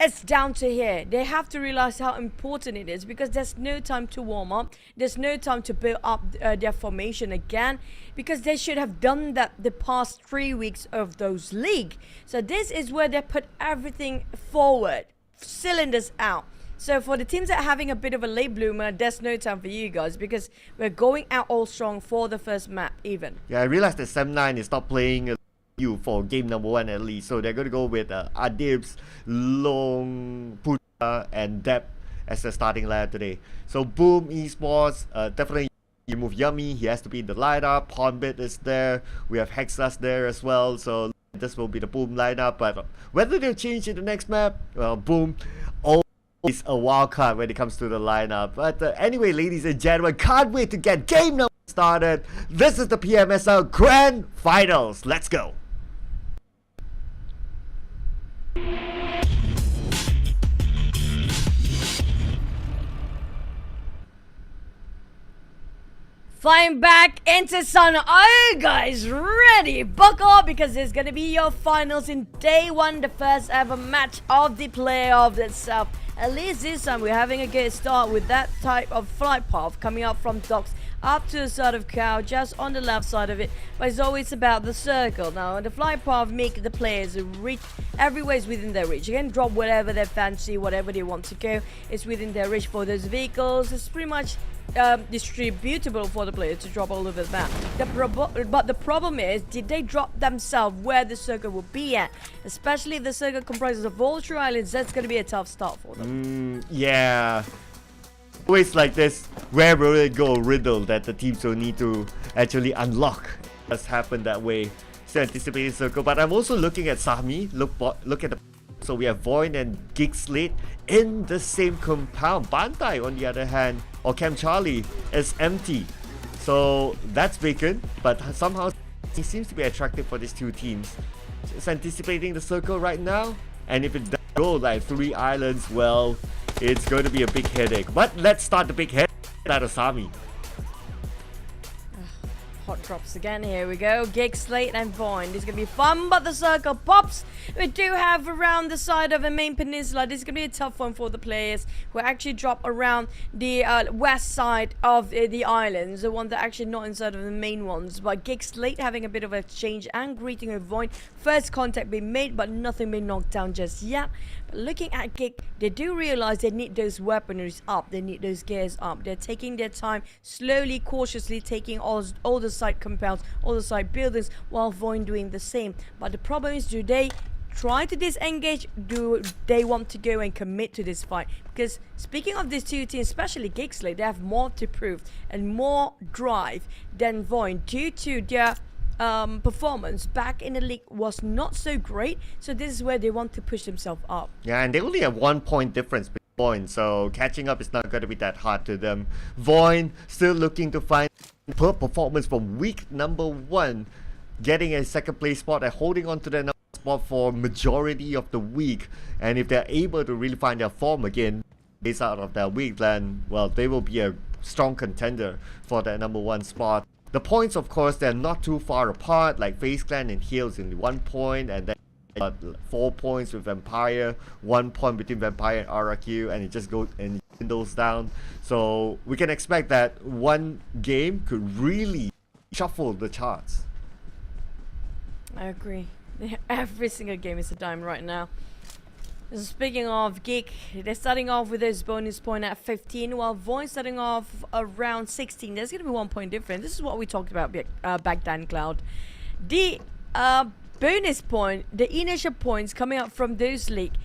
it's down to here. They have to realize how important it is, because there's no time to warm up. There's no time to build up their formation again, because they should have done that the past 3 weeks of those league. So this is where they put everything forward, cylinders out. So for the teams that are having a bit of a late bloomer, there's no time for you guys, because we're going out all strong for the first map even. Yeah, I realized that Sem9 is not playing you for game number 1 at least, so they're going to go with Adibs, Long, Puta, and Dep as the starting lineup today. So Boom, Esports, definitely you move Yummy, he has to be in the lineup. Pawnbit is there, we have Hexas there as well, so this will be the Boom lineup. But whether they'll change in the next map, well, Boom always a wild card when it comes to the lineup. But anyway, ladies and gentlemen, can't wait to get game number started. This is the PMSL Grand Finals. Let's go. Flying back into Sun. Are you guys ready? Buckle up, because there's gonna be your finals in day 1, the first ever match of the playoff itself. At least this time we're having a good start with that type of flight path coming up from docks up to the side of Cow, just on the left side of it. But it's always about the circle. Now the flight path make the players reach everywhere is within their reach. You can drop whatever they fancy, whatever they want to go. It's within their reach for those vehicles. It's pretty much distributable for the players to drop all over the map. But the problem is, did they drop themselves where the circle will be at? Especially if the circle comprises of all 3 islands, that's going to be a tough start for them. Yeah. Always like this, where will it go riddle that the teams will need to actually unlock. It has happened that way. So anticipating circle, but I'm also looking at Sami. Look at the. So we have VOIN and GEEK SLATE in the same compound. Bantai, on the other hand, or Cam Charlie, is empty. So that's vacant, but somehow he seems to be attractive for these 2 teams. Just anticipating the circle right now, and if it does go like 3 islands, well, it's going to be a big headache. But let's start the big headache out of Sami. Hot drops again. Here we go. GEEK SLATE and VOIN. This is going to be fun, but the circle pops. We do have around the side of the main peninsula. This is going to be a tough one for the players who actually drop around the west side of the islands, the one that actually not inside of the main ones. But GEEK SLATE having a bit of a exchange and greeting with VOIN. First contact being made, but nothing being knocked down just yet. But looking at GEEK, they do realize they need those weaponries up. They need those gears up. They're taking their time, slowly, cautiously taking all the side compounds, all the side buildings, while VOIN doing the same. But the problem is, do they try to disengage? Do they want to go and commit to this fight? Because speaking of these 2 teams, especially GEEK SLATE, they have more to prove and more drive than VOIN, due to their performance back in the league was not so great. So this is where they want to push themselves up. Yeah, and they only have 1 point difference between VOIN, so catching up is not going to be that hard to them. VOIN still looking to find per performance from week number 1, getting a 2nd place spot and holding on to their number spot for majority of the week. And if they're able to really find their form again days out of that week, then well, they will be a strong contender for that number 1 spot. The points, of course, they're not too far apart, like FaZe Clan and Heels in 1 point, and then 4 points with Vampire, 1 point between Vampire and RRQ, and it just goes and dwindles down. So we can expect that 1 game could really shuffle the charts. I agree. Every single game is a dime right now. Speaking of GEEK, they're starting off with this bonus point at 15, while VOIN starting off around 16. There's going to be 1 point difference. This is what we talked about back then, Cloud. The bonus point, the initial points coming out from those league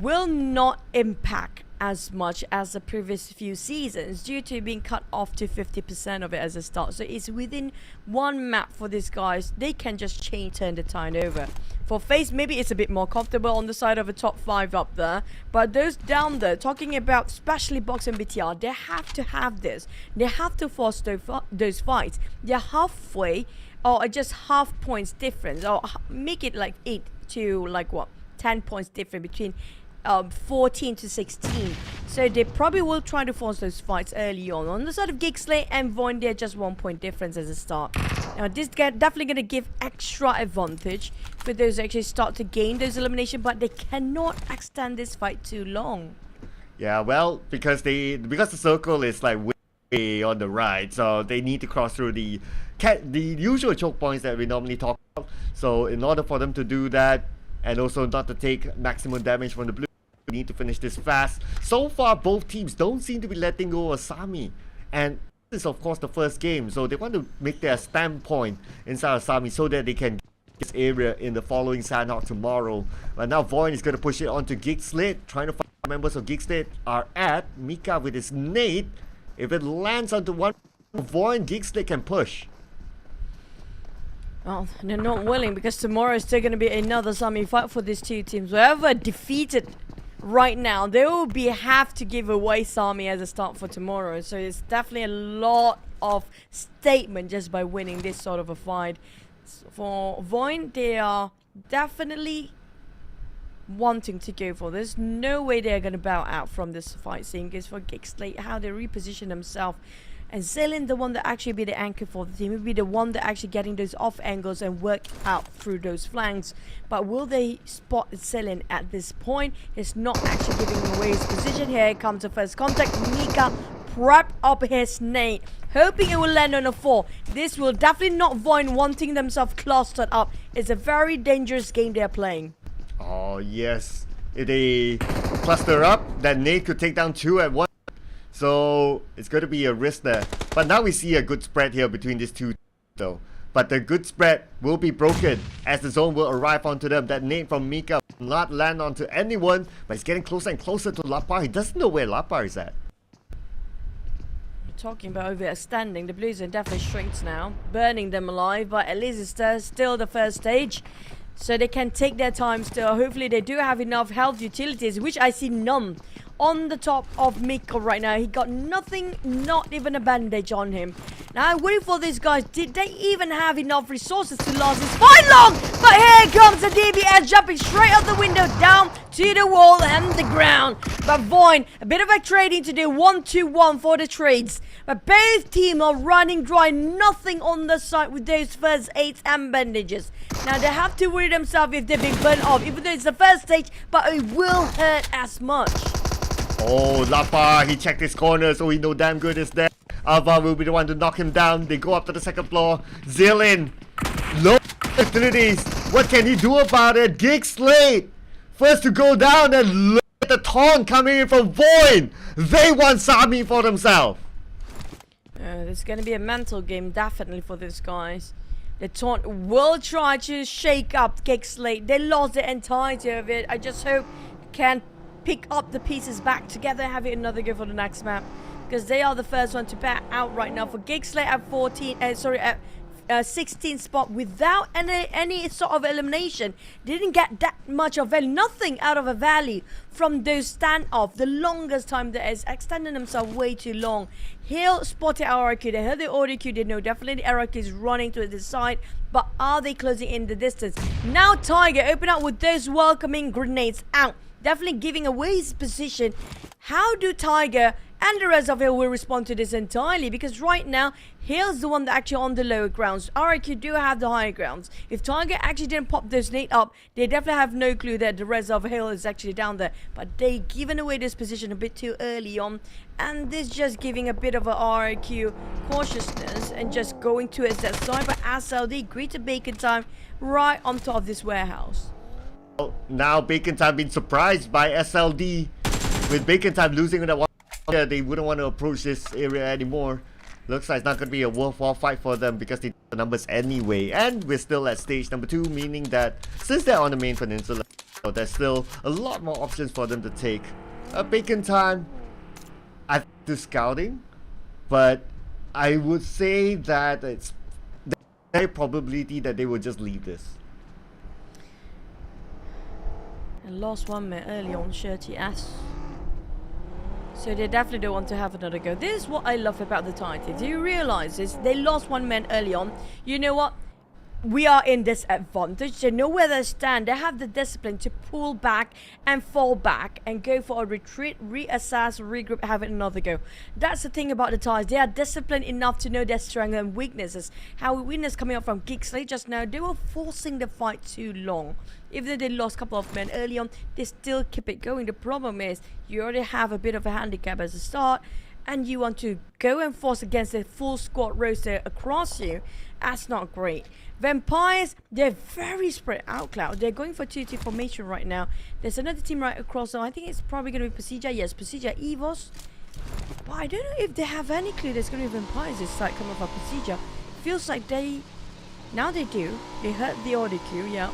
will not impact as much as the previous few seasons, due to being cut off to 50% of it as a start. So it's within 1 map for these guys. They can just turn the tide over. For FaZe, maybe it's a bit more comfortable on the side of a top 5 up there, but those down there, talking about especially Box and BTR, they have to have this. They have to force those fights. They're halfway, or just half points difference, or make it like 8 to like what, 10 points different between 14 to 16. So they probably will try to force those fights early on. On the side of GEEK, SLATE and VOIN, they're just 1 point difference as a start. Now this definitely going to give extra advantage for those who actually start to gain those elimination, but they cannot extend this fight too long. Yeah, well, because the circle is like way on the right, so they need to cross through the usual choke points that we normally talk about. So in order for them to do that, and also not to take maximum damage from the blue, we need to finish this fast. So far, both teams don't seem to be letting go of Sami, and this is of course the first game, so they want to make their standpoint inside of Sami so that they can get this area in the following Sandhawk tomorrow. But now VOIN is going to push it onto GEEK, SLATE, trying to find members of GEEK, SLATE are at Mika with his nade. If it lands onto one VOIN, GEEK, SLATE can push. Well, they're not willing, because tomorrow is still going to be another Sami fight for these two teams. Whoever defeated right now, they will have to give away Sami as a start for tomorrow. So it's definitely a lot of statement just by winning this sort of a fight. For VOIN, they are definitely wanting to go for this. No way they're going to bow out from this fight, seeing is for GEEK, SLATE, how they reposition themselves. And Zilin, the one that actually be the anchor for the team, will be the one that actually getting those off angles and work out through those flanks. But will they spot Zilin at this point? It's not actually giving away his position. Here comes the first contact. Mika prep up his nade, hoping it will land on a 4. This will definitely not VOIN wanting themselves clustered up. It's a very dangerous game they're playing. Oh yes, if they cluster up, that nade could take down 2 at once. So it's going to be a risk there. But now we see a good spread here between these two though. But the good spread will be broken as the zone will arrive onto them. That nade from Mika will not land onto anyone, but he's getting closer and closer to Lapar. He doesn't know where Lapar is at. Talking about overextending, the blue zone definitely shrinks now, burning them alive, but at least it's still the first stage. So they can take their time still. Hopefully they do have enough health utilities, which I see none on the top of Mika right now. He got nothing, not even a bandage on him. Now I'm waiting for these guys. Did they even have enough resources to last this fight long? But here comes the DBS jumping straight out the window, down to the wall and the ground. But VOIN, a bit of a trading to do, 1-2-1 for the trades. But both teams are running dry, nothing on the side with those first 8 and bandages. Now they have to worry themselves if they're being burnt off, even though it's the first stage, but it will hurt as much. Oh, Lapar, he checked his corner, so he know damn good is there. Alva will be the one to knock him down. They go up to the second floor. Zilin, low utilities. What can he do about it? GEEK, SLATE, first to go down, and look at the taunt coming in from VOIN. They want Sami for themselves. It's going to be a mental game, definitely, for these guys. The taunt will try to shake up GEEK, SLATE. They lost the entirety of it. I just hope can pick up the pieces back together, have it another go for the next map, because they are the first one to back out right now. For GEEK, SLATE at 14, at 16 spot without any sort of elimination. Didn't get that much of value, nothing out of a value from those standoff. The longest time that is extending themselves way too long. Hill spotted RRQ, they heard the audio queue, they know definitely RRQ is running to the side, but are they closing in the distance? Now Tiger open up with those welcoming grenades out, definitely giving away his position. How do Tiger and the rest of Hill will respond to this entirely? Because right now, Hill's the one that actually on the lower grounds. RRQ do have the higher grounds. If Tiger actually didn't pop those nade up, they definitely have no clue that the rest of Hill is actually down there. But they given away this position a bit too early on. And this just giving a bit of a RRQ cautiousness and just going towards that side. But SLD greeted Bacon Time right on top of this warehouse. Now Bacon Time been surprised by SLD. With Bacon Time losing that one, they wouldn't want to approach this area anymore. Looks like it's not going to be a worthwhile fight for them because they the numbers anyway. And we're still at stage number 2, meaning that since they're on the main peninsula, there's still a lot more options for them to take. Bacon Time, I do scouting, but I would say that it's the high probability that they will just leave this. And lost 1 minute early on, Shirty S. So they definitely don't want to have another go. This is what I love about the Titans. Do you realize this? They lost 1 man early on. You know what? we are in disadvantage. They know where they stand. They have the discipline to pull back and fall back and go for a retreat, reassess, regroup, have another go. That's the thing about the Thais. They are disciplined enough to know their strengths and weaknesses. How we witnessed coming up from GEEK SLATE just now, they were forcing the fight too long. Even though they lost a couple of men early on, they still keep it going. The problem is you already have a bit of a handicap as a start, and you want to go and force against a full squad roster across you. That's not great. Vampires, they're very spread out, Cloud. They're going for 2-2 formation right now. There's another team right across, so I think it's probably going to be PERSIJA. Yes, PERSIJA, EVOS. But I don't know if they have any clue there's going to be Vampires this side coming from PERSIJA. Feels like they... Now they do. They heard the audio queue, yeah.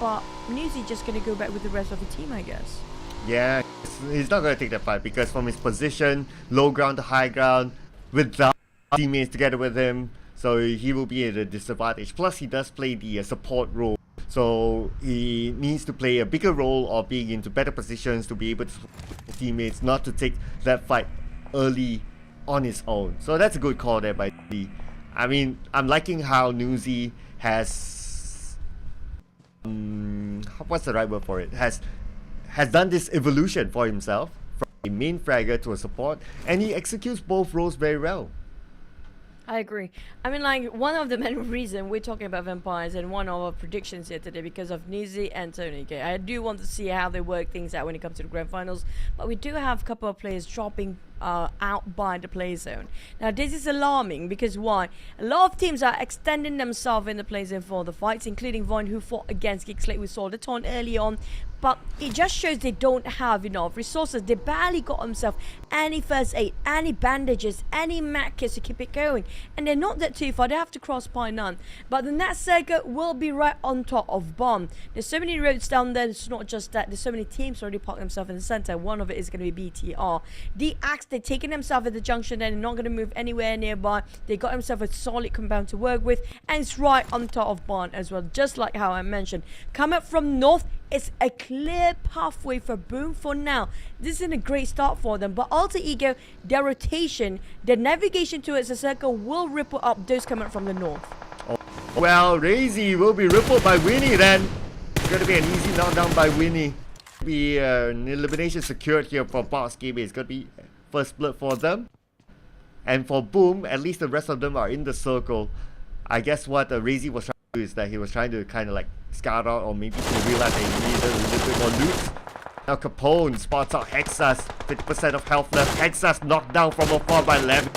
But Newsy just going to go back with the rest of the team, I guess. Yeah, he's not going to take that fight because from his position, low ground to high ground, without teammates together with him, so he will be at a disadvantage. Plus, he does play the support role, so he needs to play a bigger role of being into better positions to be able to support teammates, not to take that fight early on his own. So that's a good call there by D. I mean, I'm liking how Newsy has... what's the right word for it? Has done this evolution for himself from a main fragger to a support, and he executes both roles very well. I agree. I mean, like, one of the main reasons we're talking about Vampires and one of our predictions here today because of Nizi and Tony. Okay, I do want to see how they work things out when it comes to the grand finals, but we do have a couple of players dropping out by the play zone. Now, this is alarming because why? A lot of teams are extending themselves in the play zone for the fights, including VOIN, who fought against GEEK SLATE. We saw the taunt early on. But it just shows they don't have enough resources. They barely got themselves any first aid, any bandages, any med kits to keep it going. And they're not that too far. They have to cross by none. But the next circuit will be right on top of Bomb. There's so many roads down there. It's not just that. There's so many teams already parked themselves in the center. One of it is going to be BTR. The Axe, they're taking themselves at the junction. They're not going to move anywhere nearby. They got themselves a solid compound to work with. And it's right on top of Bomb as well. Just like how I mentioned. Coming from north, it's a clear pathway for Boom for now. This isn't a great start for them, but Alter Ego, their rotation, their navigation towards the circle will ripple up those coming from the north. Oh, well, Razy will be rippled by Winnie then. It's going to be an easy knockdown by Winnie. Be an elimination secured here for Box Gaming. It's going to be first blood for them. And for Boom, at least the rest of them are in the circle. I guess what Razy was trying to do is that he was trying to kind of like scout out, or maybe he realized that he needed a little bit more loot. Now Capone spots out Hexas, 50% of health left. Hexas knocked down from afar by Levy.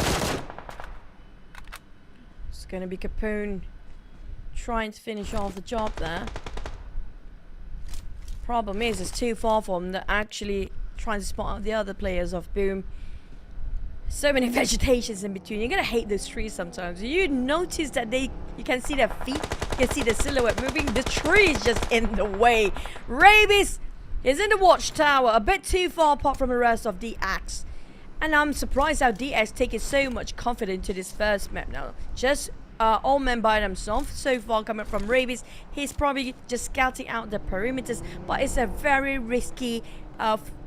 It's going to be Capone trying to finish off the job there. Problem is, it's too far from them. They're actually trying to spot out the other players of Boom. So many vegetations in between. You're gonna hate those trees sometimes. You notice that you can see their feet, you can see the silhouette moving. The tree is just in the way. Rabies is in the watchtower, a bit too far apart from the rest of the Axe. And I'm surprised how DX taking so much confidence to this first map now. Just all men by themselves so far coming from Rabies. He's probably just scouting out the perimeters, but it's a very risky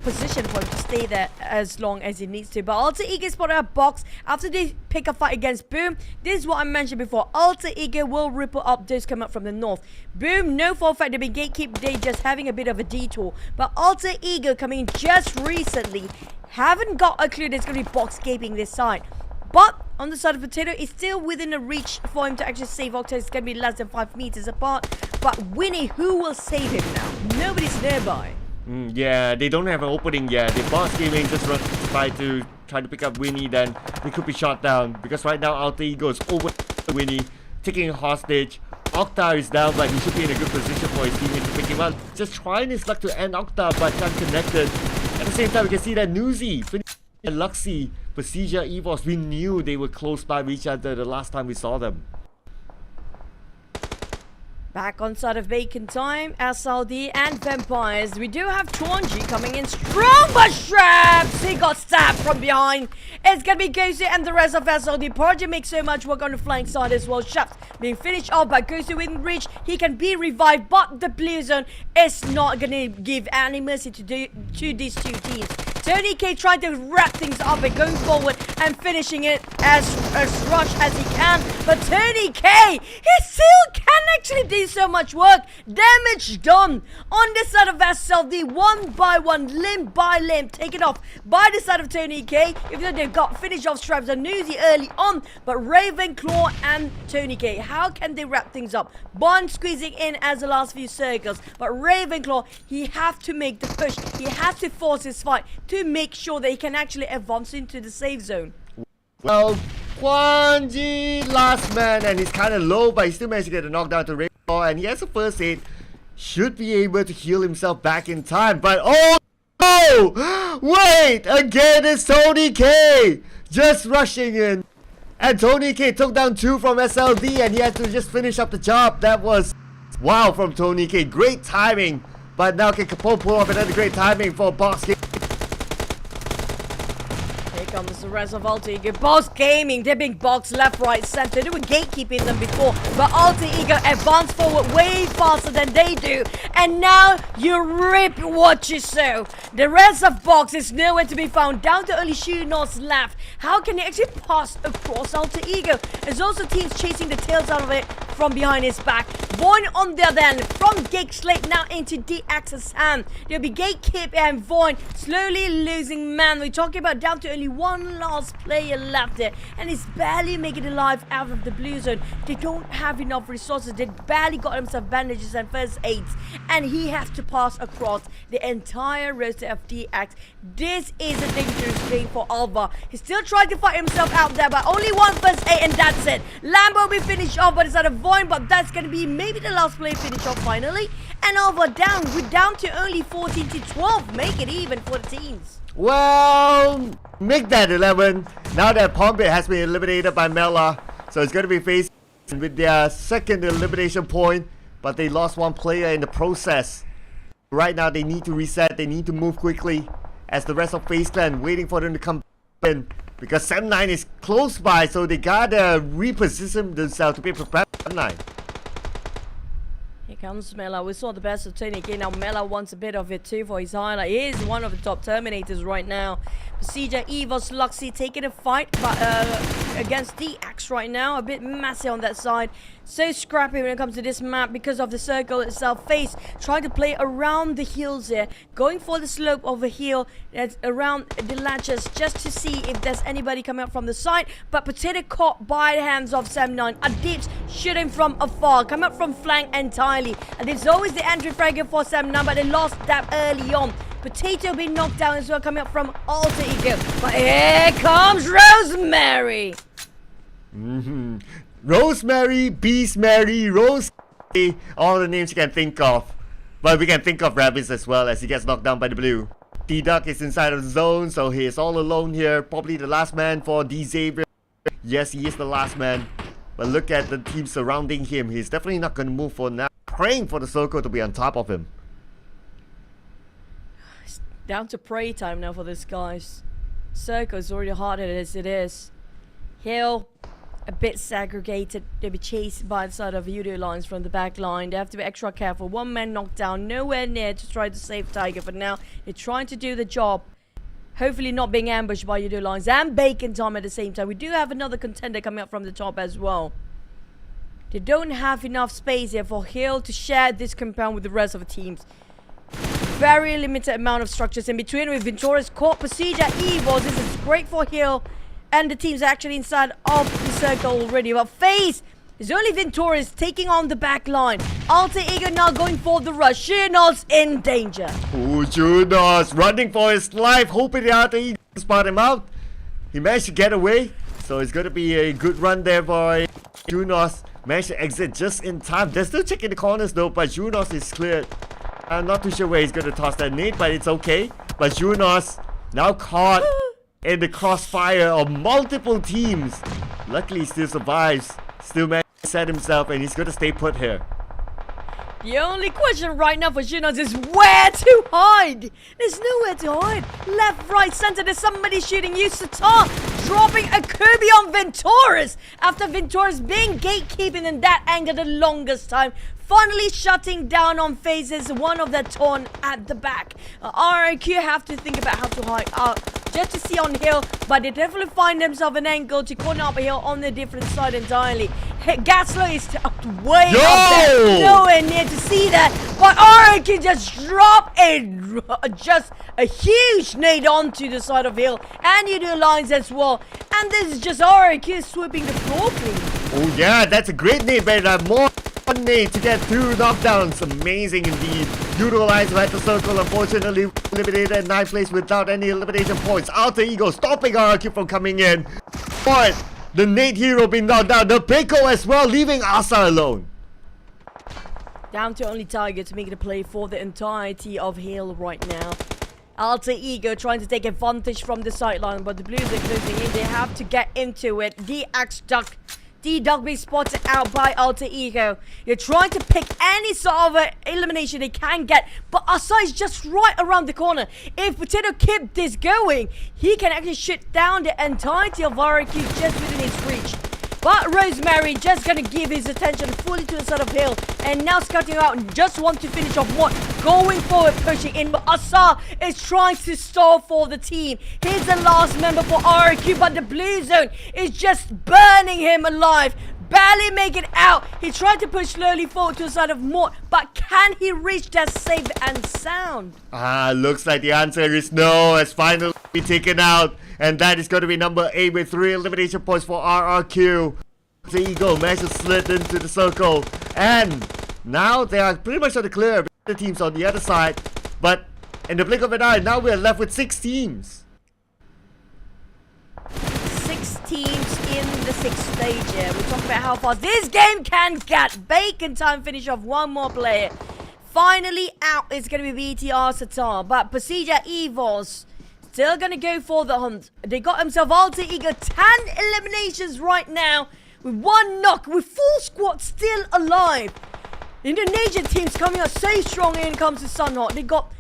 position for him to stay there as long as he needs to. But Alter Ego spotted a box after they pick a fight against Boom. This is what I mentioned before. Alter Ego will ripple up those coming up from the north. Boom, no for a fact they've been gatekeep. They just having a bit of a detour. But Alter Ego coming in just recently haven't got a clue there's going to be box gaping this side. But on the side of Potato, it's still within a reach for him to actually save Octa. It's going to be less than 5 meters apart. But Winnie, who will save him now? Nobody's nearby. Yeah, they don't have an opening yet. The Boss Gaming just try to pick up Winnie, then they could be shot down. Because right now, Alter Ego is over Winnie, taking a hostage. Octa is down, but he should be in a good position for his teammate to pick him up. Just trying his luck to end Octa, but unconnected. At the same time, we can see that Newsy and Luxy, PERSIJA, EVOS, we knew they were close by each other the last time we saw them. Back on side of Bacon time, SLD and Vampires. We do have Chuanji coming in strong, but Straps! He got stabbed from behind. It's gonna be Gosu and the rest of SLD. PERSIJA makes so much work on the flank side as well. Straps being finished off by Gosu within reach. He can be revived, but the blue zone is not gonna give any mercy to these two teams. Tony K tried to wrap things up and going forward. and finishing it as rush as he can. But Tony K, he still can actually do so much work. Damage done on the side of SLD, one by one, limb by limb, taken off by the side of Tony K. Even though they've got finish off Stripes and Newsy early on, but Ravenclaw and Tony K, how can they wrap things up? Bond squeezing in as the last few circles, but Ravenclaw, he has to make the push. He has to force his fight to make sure that he can actually advance into the safe zone. Well, Kwanji, last man, and he's kind of low, but he still managed to get a knockdown to Ravenclaw, and he has a first aid. Should be able to heal himself back in time, but oh no! Wait! Again, it's Tony K! Just rushing in. And Tony K took down 2 from SLD, and he had to just finish up the job. That was wow from Tony K. Great timing. But now can Capone pull off another great timing for Box Gaming. Here comes the rest of Alter Ego. Boss Gaming, they're being boxed left, right, center. They were gatekeeping them before, but Alter Ego advanced forward way faster than they do. And now you rip what you sow. The rest of Box is nowhere to be found. Down to only Shunos left. How can he actually pass across Alter Ego? There's also teams chasing the tails out of it from behind his back. VOIN on the other end, from GEEK SLATE now into DX's hand. There'll be Gatekeep and VOIN slowly losing man. We're talking about down to only one last player left there, and he's barely making it alive out of the blue zone. They don't have enough resources. They barely got himself bandages and first aids, and he has to pass across the entire roster of DX. This is a dangerous thing for Alva. He's still trying to fight himself out there, but only one first aid, and that's it. Lambo will be finished off by the side of VOIN, but that's going to be maybe the last player finish off finally. And Alva down. We're down to only 14 to 12. Make it even for the teams. Well, make that 11. Now that Pompey has been eliminated by Mela, so it's going to be facing with their second elimination point, but they lost one player in the process. Right now they need to reset, they need to move quickly as the rest of FaZe Clan waiting for them to come in, because Sam9 is close by, so they gotta reposition themselves to be prepared for Sam9. Here comes Mela. We saw the best of Tony K. Now Mela wants a bit of it too for his highlight. He is one of the top Terminators right now. PERSIJA, EVOS, Luxy taking a fight but against DX right now. A bit messy on that side. So scrappy when it comes to this map because of the circle itself. FaZe trying to play around the hills here. Going for the slope of a hill that's around the latches just to see if there's anybody coming up from the side. But Potato caught by the hands of Sam9. Adips shooting from afar. Come up from flank entirely. And there's always the entry fragger for Sam9, but they lost that early on. Potato being knocked down as well, coming up from Alter Ego. But here comes Rosemary. Rosemary, Beast Mary, Rose, all the names you can think of. But we can think of Rabbits as well as he gets knocked down by the blue. T-Duck is inside of the zone, so he is all alone here. Probably the last man for D Xavier. Yes, he is the last man. But look at the team surrounding him. He's definitely not going to move for now. Praying for the circle to be on top of him. It's down to pray time now for this guys. Circle is already harder as it is. Hill, a bit segregated. They'll be chased by the side of Yoodo Alliance from the back line. They have to be extra careful. One man knocked down, nowhere near to try to save Tiger. For now, they're trying to do the job. Hopefully not being ambushed by Yoodo Alliance and Bacon Time at the same time. We do have another contender coming up from the top as well. They don't have enough space here for Hill to share this compound with the rest of the teams. Very limited amount of structures in between with Venturas caught PERSIJA, EVOS. This is great for Hill. And the team's actually inside of the circle already. But FaZe is only Venturas taking on the back line. Alter Ego now going for the rush. Shunos in danger. Oh, Shunos running for his life, hoping the Alter Ego spot him out. He managed to get away. So it's going to be a good run there for Shunos. Managed to exit just in time. They're still checking the corners though, but Shunos is cleared. I'm not too sure where he's going to toss that nade, but it's okay. But Shunos now caught in the crossfire of multiple teams. Luckily he still survives. Still managed to set himself, and he's going to stay put here. The only question right now for Shunos is where to hide. There's nowhere to hide. Left, right, center. There's somebody shooting you. Satar dropping a Kirby on Venturas after Venturas being gatekeeping in that angle the longest time. finally shutting down on phases one of the taunt at the back. RRQ have to think about how to hide out just to see on hill, but they definitely find themselves an angle to corner up a hill on the different side entirely. Gaslow is way up there, nowhere near to see that, but RRQ just drop just a huge nade onto the side of hill, and Yoodo Alliance as well, and this is just RRQ sweeping the floor clean. Oh yeah, that's a great nade, but more nade to get 2 knockdowns. Amazing indeed. Yoodo Alliance at the circle, unfortunately eliminated at 9th place without any elimination points. Alter Ego stopping RRQ from coming in. But the nade hero being knocked down. The Pico as well, leaving Asa alone. Down to only Tiger to make the play for the entirety of Hill right now. Alter Ego trying to take advantage from the sideline, but the Blues are closing in. They have to get into it. D-Duck being spotted out by Alter Ego. You're trying to pick any sort of elimination they can get, but Asa is just right around the corner. If Potato keeps this going, he can actually shoot down the entirety of RRQ just within his reach. But Rosemary just gonna give his attention fully to the side of Hill, and now scouting out and just want to finish off one. Going forward, pushing in, but Asa is trying to stall for the team. He's the last member for RRQ, but the blue zone is just burning him alive. Barely make it out. He tried to push slowly forward to the side of Mort, but can he reach that safe and sound? Looks like the answer is no, as finally been taken out. And that is going to be number 8 with 3 elimination points for RRQ. The Eagle managed to slip into the circle. And now they are pretty much on the clear. The teams on the other side. But in the blink of an eye, now we are left with 6 teams. 6 teams in the 6th stage here. We're talking about how fast this game can get. Bacon time finish off one more player. Finally out is going to be BTR Satar. But PERSIJA EVOS still gonna go for the hunt. They got himself Alter Ego 10 eliminations right now with 1 knock, with full squad still alive. Indonesian teams coming out so strong when it comes to Sunhawk. They got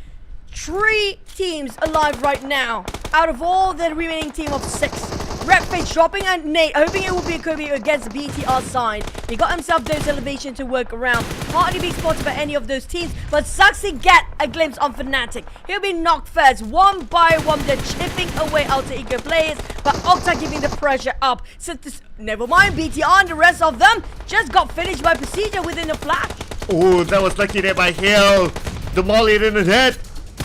3 teams alive right now out of all the remaining team of 6. Redface dropping a nade, hoping it will be a Kobe against the BTR side. He got himself those elevations to work around. Hardly being spotted by any of those teams, but Saxy get a glimpse on Fnatic. He'll be knocked first, one by one. They're chipping away Alter Ego players, but Octa giving the pressure up. So never mind, BTR and the rest of them just got finished by PERSIJA within a flash. Oh, that was lucky there by Hill. The molly in the head.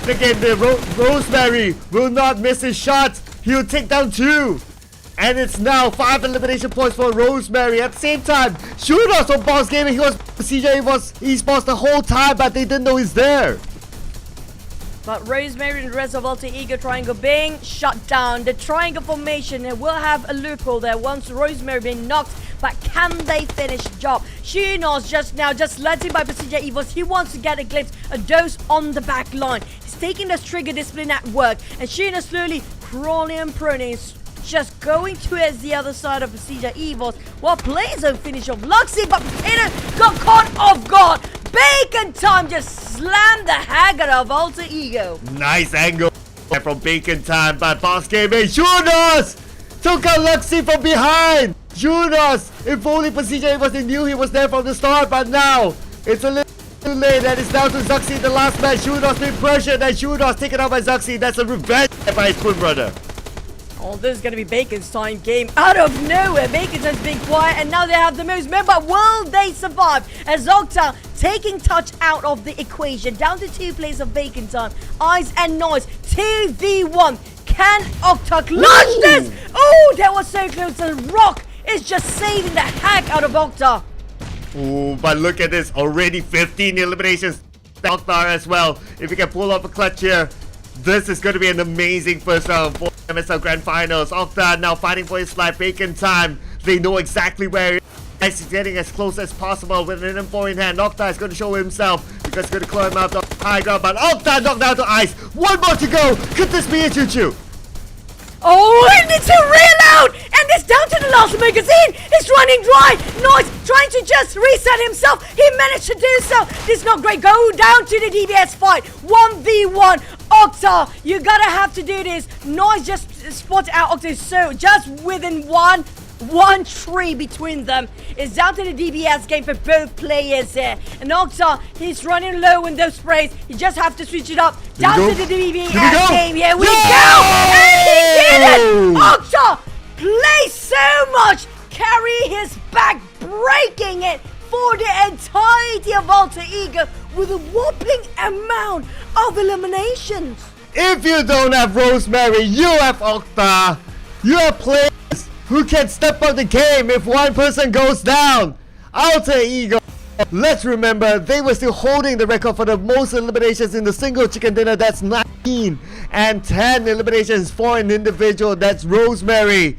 Again, the Rosemary will not miss his shot. He'll take down 2. And it's now 5 elimination points for Rosemary. At the same time, Shoodos on Boss Gaming. He was PERSIJA was Esports the whole time, but they didn't know he's there. But Rosemary and the rest of Alter Ego Triangle being shut down. The triangle formation will have a loophole there once Rosemary being knocked. But can they finish the job? Shoodos just led by PERSIJA EVOS. He wants to get a glimpse, a dose on the back line. He's taking this trigger discipline at work. And Shoodos slowly crawling and proning, just going towards the other side of PERSIJA EVOS while players don't finish off Luxy, but Potato got caught off guard. Bacon time just slammed the hag out of Alter Ego. Nice angle from Bacon time by Boss Gaming. Shoodos took out Luxy from behind. Shoodos, if only PERSIJA EVOS, they knew he was there from the start, but now it's a little too late, and it's down to Zuxi in the last match. Shoodos being pressured, and Shoodos taken out by Zuxi. That's a revenge by his twin brother. Oh, this is going to be Bacon's time game out of nowhere. Bacon's has been quiet, and now they have the most men, but will they survive? As Octa taking touch out of the equation. Down to 2 players of Bacon time. Eyes and Noise. 2v1. Can Octa clutch this? Oh, that was so close. The Rock is just saving the heck out of Octa. Oh, but look at this. Already 15 eliminations. Octa as well. If he can pull off a clutch here, this is going to be an amazing first round for PMSL Grand Finals. Octa now fighting for his life. Bacon time. They know exactly where he is. He's getting as close as possible with an M4 in hand. Octa is going to show himself because he's going to climb out the high ground. But Octa knocked down to ice. 1 more to go. Could this be a choo-choo? Oh, and it's a real out! And it's down to the last magazine! It's running dry! Noise trying to just reset himself! He managed to do so! This is not great! Go down to the DBS fight! 1v1! Octa, you gotta have to do this! Noise just spotted out Octa, so just within 1 1-3 between them. It's down to the DBS game for both players here. And Octa, he's running low in those sprays. You just have to switch it up. Down to the DBS game. Here we go! And he did it! Octa plays so much. Carry his back, breaking it for the entirety of Alter Ego with a whopping amount of eliminations. If you don't have Rosemary, you have Octa. You have players who can step up the game if one person goes down. Alter Ego, let's remember, they were still holding the record for the most eliminations in the single chicken dinner. That's 19. And 10 eliminations for an individual. That's Rosemary.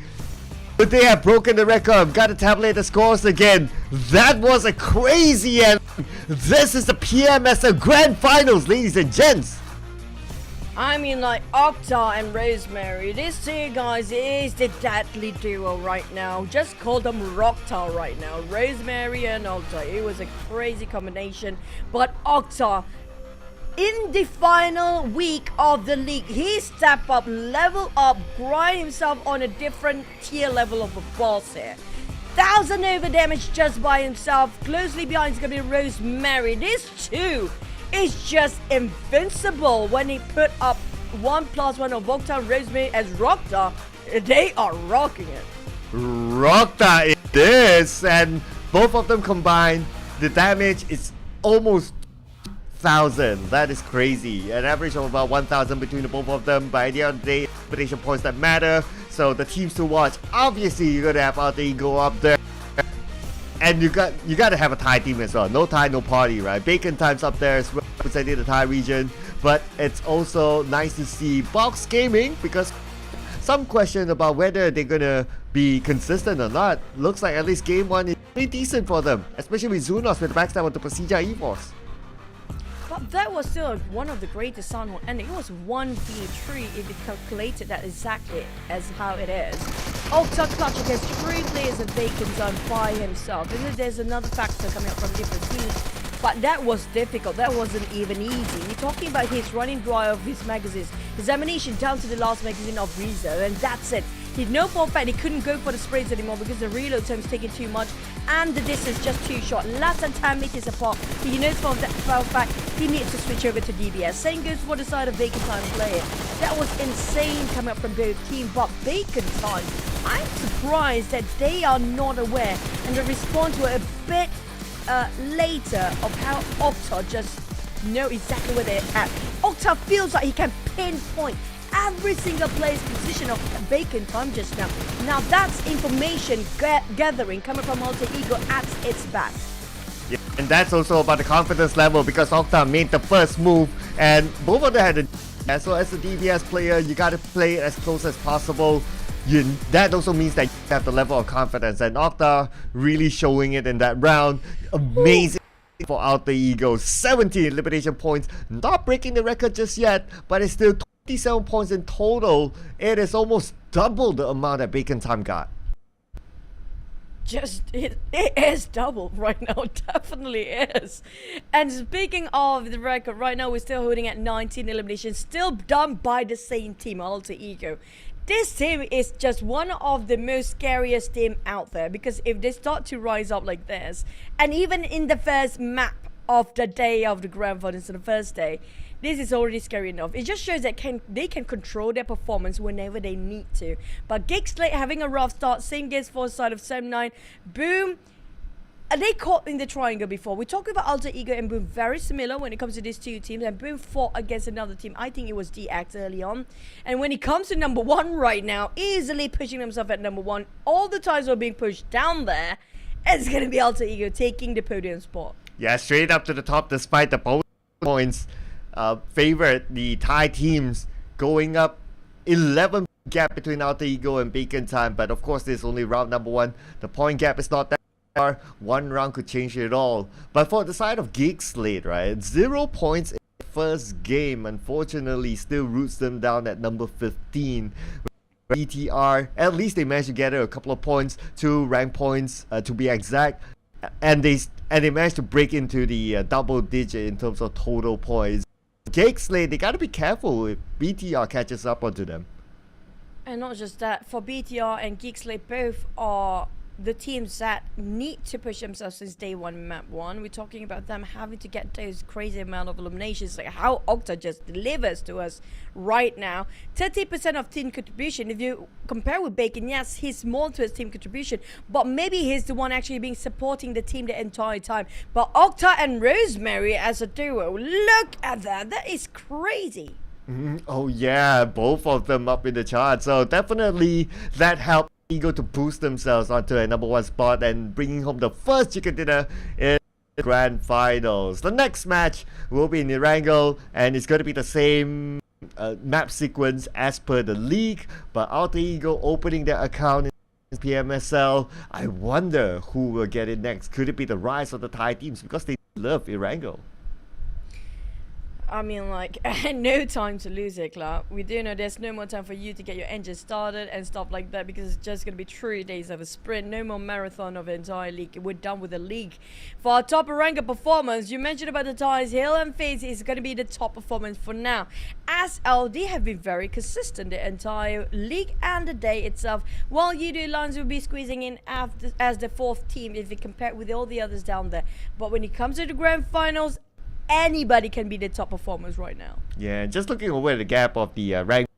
But they have broken the record. Got to tabulate the scores again. That was a crazy end. This is the PMSL Grand Finals, ladies and gents. I mean, like, Octa and Rosemary, this two guys is the deadly duo right now. Just call them Rockta right now. Rosemary and Octa. It was a crazy combination. But Octa, in the final week of the league, he stepped up, level up, grind himself on a different tier level of a boss here. 1,000 over damage just by himself. Closely behind is going to be Rosemary. This too is just invincible when he put up 1+1 of Octa and Rosemary as Rockta. They are rocking it. Rockta it is, and both of them combined, the damage is almost 1,000. That is crazy. An average of about 1,000 between the both of them. By the end of the day, elimination points that matter. So the teams to watch, obviously you're gonna have Alter Ego up there. And you gotta have a Thai team as well. No Thai, no party, right? Bacon Time's up there as well, representing the Thai region. But it's also nice to see Box Gaming, because some question about whether they're gonna be consistent or not. Looks like at least game 1 is pretty decent for them, especially with Zunos with the backstab of the PERSIJA EVOS. But that was still one of the greatest Sun and it was 1v3 if you calculated that exactly as how it is. Octa clutch against 3 players of Bacon Zone by himself. And then there's another factor coming up from different teams. But that was difficult. That wasn't even easy. You're talking about his running dry of his magazines. His ammunition down to the last magazine of Rizzo, and that's it. He'd know for a fact he couldn't go for the sprays anymore because the reload time's taking too much and the distance just too short. Less than 10 meters apart. But you know for a fact he needs to switch over to DBS. Same goes for the side of Bacon Time player. That was insane coming up from both teams. But Bacon Time, I'm surprised that they are not aware and they respond to it a bit later of how Octa just know exactly where they're at. Octa feels like he can pinpoint every single player's position of Bacon Time just now. Now that's information gathering coming from Alter Ego at its best. Yeah, and that's also about the confidence level, because Octa made the first move and both of them had a so as a DBS player, you gotta play it as close as possible. That also means that you have the level of confidence, and Octa really showing it in that round. Amazing for Alter Ego. 17 elimination points, not breaking the record just yet, but it's still 27 points in total. It is almost double the amount that Bacon Time got. It is double right now, definitely is. And speaking of the record, right now we're still holding at 19 eliminations, still done by the same team, Alter Ego. This team is just one of the most scariest team out there, because if they start to rise up like this, and even in the first map of the day of the Grand Finals on the first day, this is already scary enough. It just shows that they can control their performance whenever they need to. But SLATE having a rough start. Same goes for the side of 7-9. Boom. They caught in the triangle before. We're talking about Alter Ego and Boom, very similar when it comes to these two teams. And Boom fought against another team. I think it was DX early on. And when it comes to number 1 right now, easily pushing himself at number 1. All the times are being pushed down there. It's going to be Alter Ego taking the podium spot. Yeah, straight up to the top despite the bonus points. Favorite the Thai teams, going up 11 gap between Alter Ego and Bacon Time, but of course this is only round number 1. The point gap is not that far. One round could change it all. But for the side of GEEK SLATE, right, 0 points in the first game, unfortunately still roots them down at number 15. BTR, at least they managed to gather a couple of points, 2 rank points to be exact, and they managed to break into the double digit in terms of total points. GEEK SLATE, they gotta be careful if BTR catches up onto them. And not just that, for BTR and GEEK SLATE, both are the teams that need to push themselves since day one, map one. We're talking about them having to get those crazy amount of eliminations, like how Octa just delivers to us right now. 30% of team contribution. If you compare with Bacon, yes, he's more to his team contribution, but maybe he's the one actually being supporting the team the entire time. But Octa and Rosemary as a duo, look at that. That is crazy. Oh yeah, both of them up in the chart. So definitely that helped Ego to boost themselves onto a #1 spot and bringing home the first chicken dinner in the grand finals. The next match will be in Erangel, and it's going to be the same map sequence as per the league, but Alter Ego opening their account in PMSL. I wonder who will get it next. Could it be the Rise of the Thai teams, because they love Erangel? I mean, like, no time to lose it, Clark. We do know there's no more time for you to get your engine started and stuff like that, because it's just going to be 3 days of a sprint. No more marathon of the entire league. We're done with the league. For our top ranker performance, you mentioned about the ties. Hill and FaZe is going to be the top performance for now, as LD have been very consistent the entire league and the day itself, while Yoodo Alliance will be squeezing in as the 4th team if we compare with all the others down there. But when it comes to the grand finals, anybody can be the top performers right now. Yeah, just looking over the gap of the rank,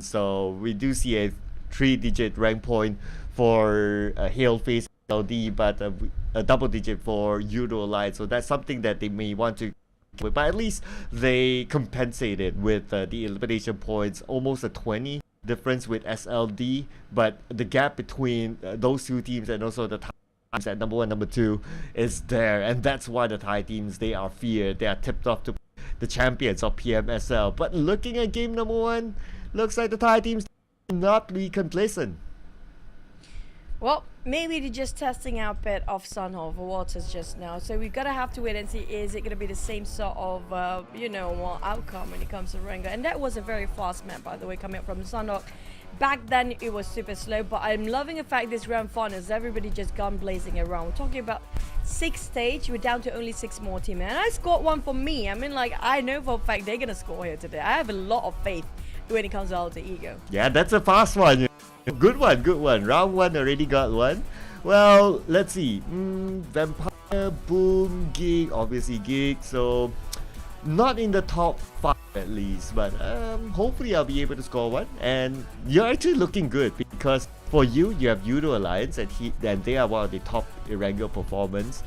so we do see a 3-digit rank point for Hale, FaZe, LD, but a double digit for Yoodo Alliance. So that's something that they may want to, but at least they compensated with the elimination points, almost a 20 difference with SLD, but the gap between those two teams and also the at #1, #2 is there, and that's why the Thai teams, they are feared. They are tipped off to the champions of PMSL. But looking at game #1, looks like the Thai teams not be complacent. Well, maybe they're just testing out a bit of Sunhole for Waters just now. So we've got to have to wait and see, is it going to be the same sort of, outcome when it comes to Renga. And that was a very fast map, by the way, coming up from Sunhawk. Back then, it was super slow, but I'm loving the fact this grand finals, everybody just gone blazing around. We're talking about 6th stage, we're down to only 6 more team. And I scored one for me. I mean, like, I know for a fact they're going to score here today. I have a lot of faith when it comes to Alter Ego. Yeah, that's a fast one. Good one, good one. Round 1 already got one. Well, let's see. Vampire, Boom, GEEK, obviously GEEK. So, not in the top 5 at least, but hopefully I'll be able to score one. And you're actually looking good, because for you have Yoodo Alliance, and they are one of the top Erangel performance.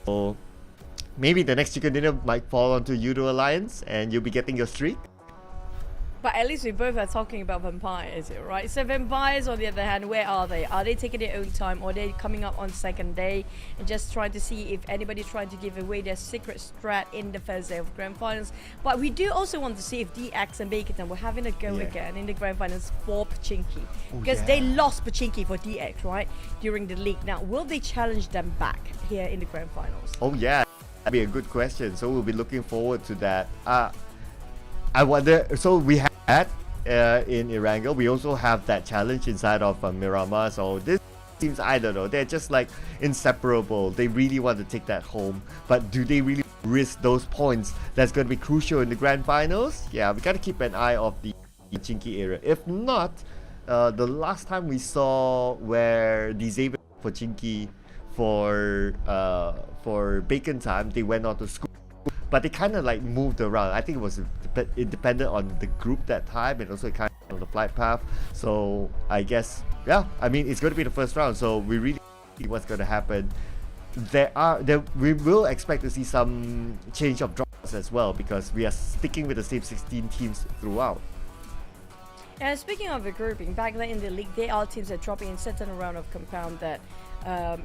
So maybe the next chicken dinner might fall onto Yoodo Alliance, and you'll be getting your streak. But at least we both are talking about vampires, right? So vampires, on the other hand, where are they? Are they taking their own time, or are they coming up on 2nd day and just trying to see if anybody's trying to give away their secret strat in the first day of grand finals? But we do also want to see if DX and BIGETRON were having a go again in the grand finals for Pachinki, because they lost Pachinki for DX, right, during the league. Now, will they challenge them back here in the grand finals? Oh yeah, that'd be a good question. So we'll be looking forward to that. I wonder, so we had in Erangel, we also have that challenge inside of Miramar, so this seems, I don't know, they're just like inseparable. They really want to take that home, but do they really risk those points? That's going to be crucial in the grand finals. Yeah, we got to keep an eye of the Chinky area. If not, the last time we saw where disabled for Chinky for Bacon time, they went on to school, but they kind of like moved around. I think it depended on the group that time, and also kind of on the flight path. So I guess, yeah, I mean, it's going to be the first round, so we really see what's going to happen. We will expect to see some change of drops as well, because we are sticking with the same 16 teams throughout. And speaking of the grouping, back then in the league, there are teams that drop in certain round of compound that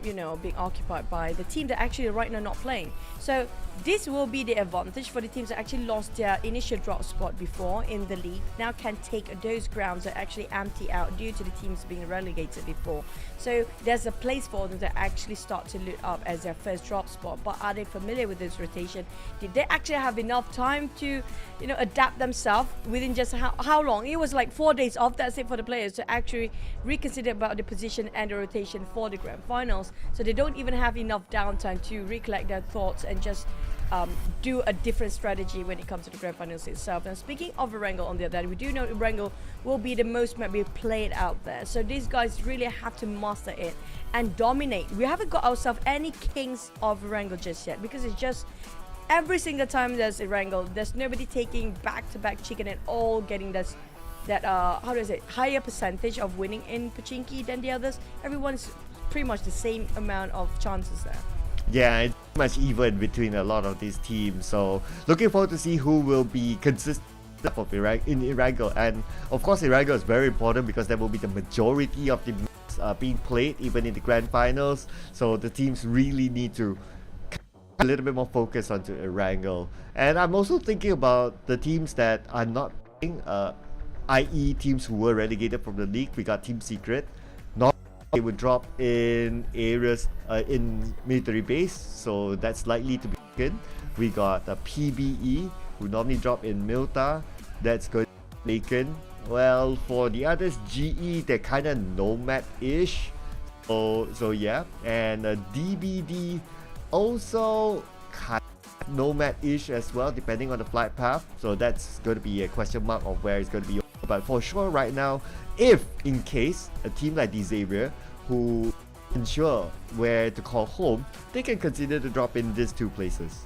being occupied by the team that actually right now not playing. So this will be the advantage for the teams that actually lost their initial drop spot before in the league, now can take those grounds that actually empty out due to the teams being relegated before. So there's a place for them to actually start to loot up as their first drop spot. But are they familiar with this rotation? Did they actually have enough time to adapt themselves within just how long? It was like 4 days off, that's it for the players to actually reconsider about the position and the rotation for the grand finals. So they don't even have enough downtime to recollect their thoughts and just do a different strategy when it comes to the grand finals itself. And speaking of Erangel, on the other hand, we do know Erangel will be the most maybe played out there. So these guys really have to master it and dominate. We haven't got ourselves any kings of Erangel just yet, because it's just every single time there's Erangel, there's nobody taking back-to-back chicken and all getting that how do I say, higher percentage of winning in Pachinki than the others. Everyone's pretty much the same amount of chances there. Yeah, it's much even between a lot of these teams. So looking forward to see who will be consistent of in Erangel. And of course, Erangel is very important because that will be the majority of the matches being played even in the grand finals. So the teams really need to a little bit more focus onto Erangel. And I'm also thinking about the teams that are not playing, i.e. teams who were relegated from the league. We got Team Secret. They would drop in areas in military base, so that's likely to be taken. We got PBE, who normally drop in Milta. That's going to be taken. Well, for the others, GE, they're kind of nomad-ish. So yeah, and DBD also kind of nomad-ish as well, depending on the flight path. So that's going to be a question mark of where it's going to be. But for sure right now, if in case a team like Xavier, who ensure where to call home, they can consider to drop in these two places.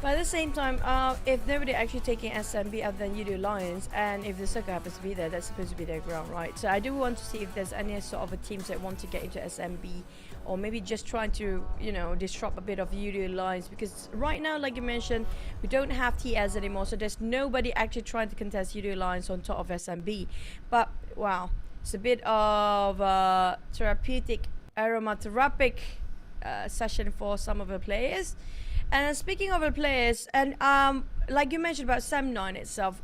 But at the same time, if nobody actually taking SMB other than Yoodo Alliance, and if the circle happens to be there, that's supposed to be their ground, right? So I do want to see if there's any sort of a teams that want to get into SMB, or maybe just trying to, you know, disrupt a bit of Yoodo Alliance, because right now, like you mentioned, we don't have TS anymore, so there's nobody actually trying to contest Yoodo Alliance on top of SMB. But wow, it's a bit of a therapeutic, aromatherapeutic session for some of the players. And speaking of the players, and like you mentioned about Sam9 itself,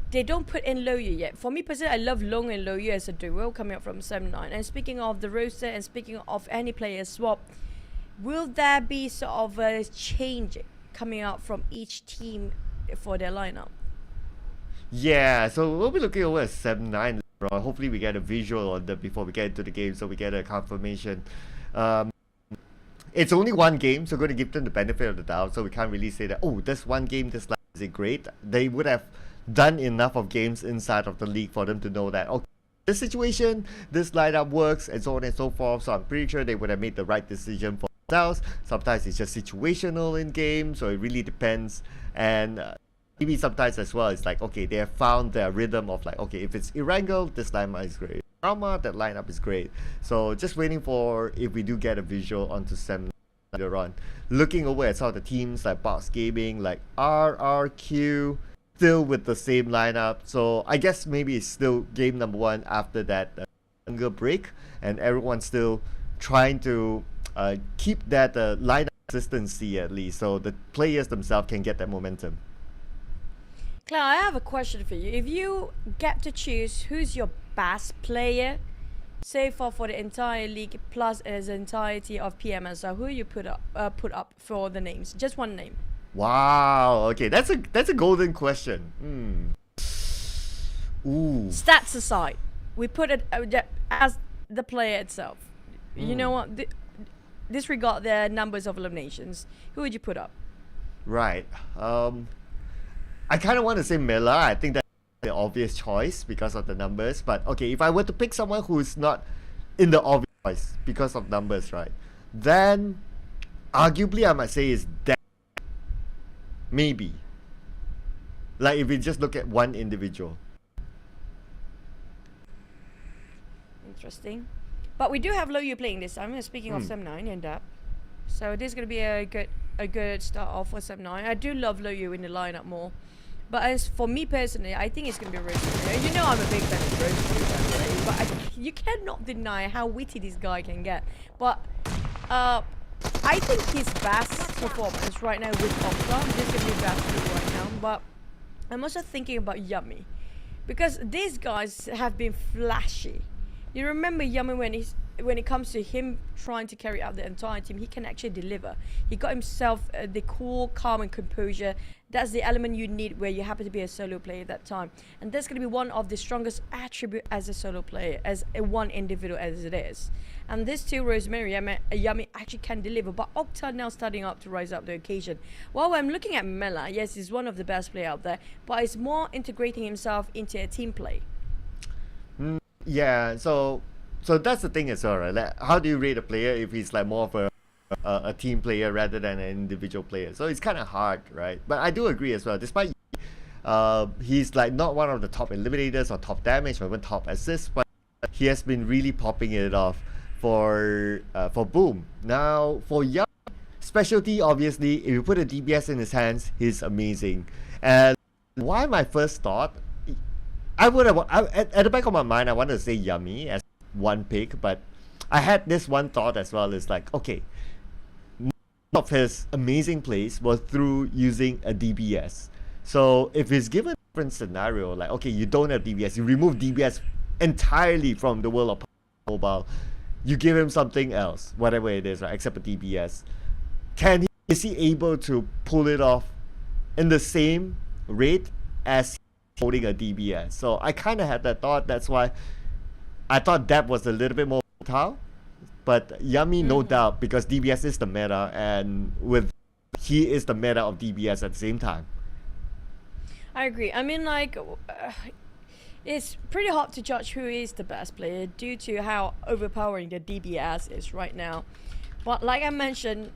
they don't put in Loyu yet. For me personally, I love Long and Loyu as a duo coming up from Sam9. And speaking of the roster and speaking of any player swap, will there be sort of a change coming out from each team for their lineup? Yeah, so we'll be looking over at Sam9. Hopefully we get a visual on that before we get into the game, so we get a confirmation. It's only one game, so we're going to give them the benefit of the doubt, so we can't really say that, oh, this one game, this lineup is great. They would have done enough of games inside of the league for them to know that, okay, this situation, this lineup works, and so on and so forth. So I'm pretty sure they would have made the right decision for themselves. Sometimes it's just situational in game, so it really depends. And maybe sometimes as well, it's like, okay, they have found their rhythm of like, okay, if it's Erangel, this lineup is great. Trauma, that lineup is great. So just waiting for if we do get a visual onto Sam later on. Looking over at some of the teams like Box Gaming, like RRQ, still with the same lineup. So I guess maybe it's still game number one after that longer break, and everyone's still trying to keep that lineup consistency at least, so the players themselves can get that momentum. Claire, I have a question for you. If you get to choose who's your best player so far for the entire league plus as entirety of PMSL, who you put up for the names? Just one name. Wow. Okay, that's a golden question. Ooh. Stats aside, we put it as the player itself. You know what? Disregard the numbers of eliminations. Who would you put up? Right. I kind of want to say Miller. I think that's the obvious choice because of the numbers. But okay, if I were to pick someone who's not in the obvious choice because of numbers, right, then arguably I might say is Dan. Maybe. Like if we just look at one individual. Interesting. But we do have Loyu playing this time. Speaking of Sam9 and that, so this is going to be a good start off for Sam9. I do love Loyu in the lineup more. But as for me personally, I think it's going to be Rosemary. You know I'm a big fan of Rosemary, but you cannot deny how witty this guy can get. But I think his best performance right now with Opera, this is going to be best right now. But I'm also thinking about Yummy, because these guys have been flashy. You remember Yummy when when it comes to him trying to carry out the entire team, he can actually deliver. He got himself the cool, calm, and composure. That's the element you need where you happen to be a solo player at that time. And that's going to be one of the strongest attributes as a solo player, as a one individual as it is. And this too, Rosemary, Yami actually can deliver. But Octa now starting up to rise up the occasion. While I'm looking at Mela, yes, he's one of the best players out there, but he's more integrating himself into a team play. Yeah, so that's the thing as well, right? Like, how do you rate a player if he's like more of a team player rather than an individual player? So it's kind of hard, right? But I do agree as well. Despite he's like not one of the top eliminators or top damage or even top assists, but he has been really popping it off for Boom. Now for Young, specialty obviously, if you put a DBS in his hands, he's amazing. And why my first thought, at the back of my mind, I wanted to say Yummy as one pick, but I had this one thought as well. Is like, okay, most of his amazing plays was through using a DBS. So if he's given a different scenario, like, okay, you don't have DBS, you remove DBS entirely from the world of mobile, you give him something else, whatever it is, right, except a DBS. Is he able to pull it off in the same rate as holding a DBS? So I kind of had that thought. That's why I thought that was a little bit more volatile. But Yummy, no doubt, because DBS is the meta, and he is the meta of DBS at the same time. I agree. I mean, like, it's pretty hard to judge who is the best player due to how overpowering the DBS is right now. But like I mentioned,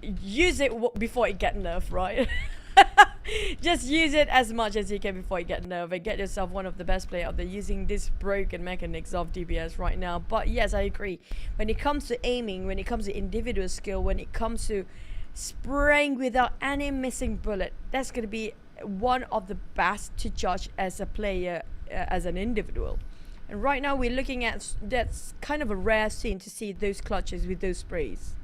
use it before it get nerfed, right? Just use it as much as you can before you get nerfed and get yourself one of the best players out there using this broken mechanics of DBS right now. But yes, I agree. When it comes to aiming, when it comes to individual skill, when it comes to spraying without any missing bullet, that's going to be one of the best to judge as a player, as an individual. And right now we're looking at, that's kind of a rare scene to see those clutches with those sprays.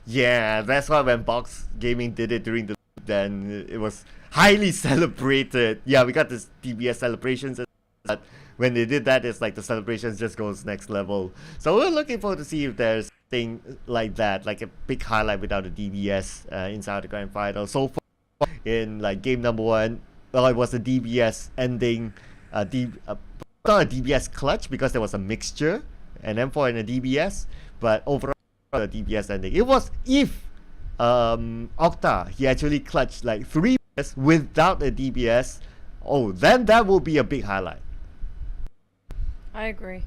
Yeah, that's why when Box Gaming did it during the then it was highly celebrated. Yeah, we got this DBS celebrations, but when they did that, it's like the celebrations just goes next level. So we're looking forward to see if there's thing like that, like a big highlight without a DBS inside the grand final. So far in like game number 1, well, it was a DBS ending, not a DBS clutch because there was a mixture, and M4 and a DBS, but overall a DBS ending. It was if Octa, he actually clutched like 3 without a DBS, oh, then that will be a big highlight. I agree.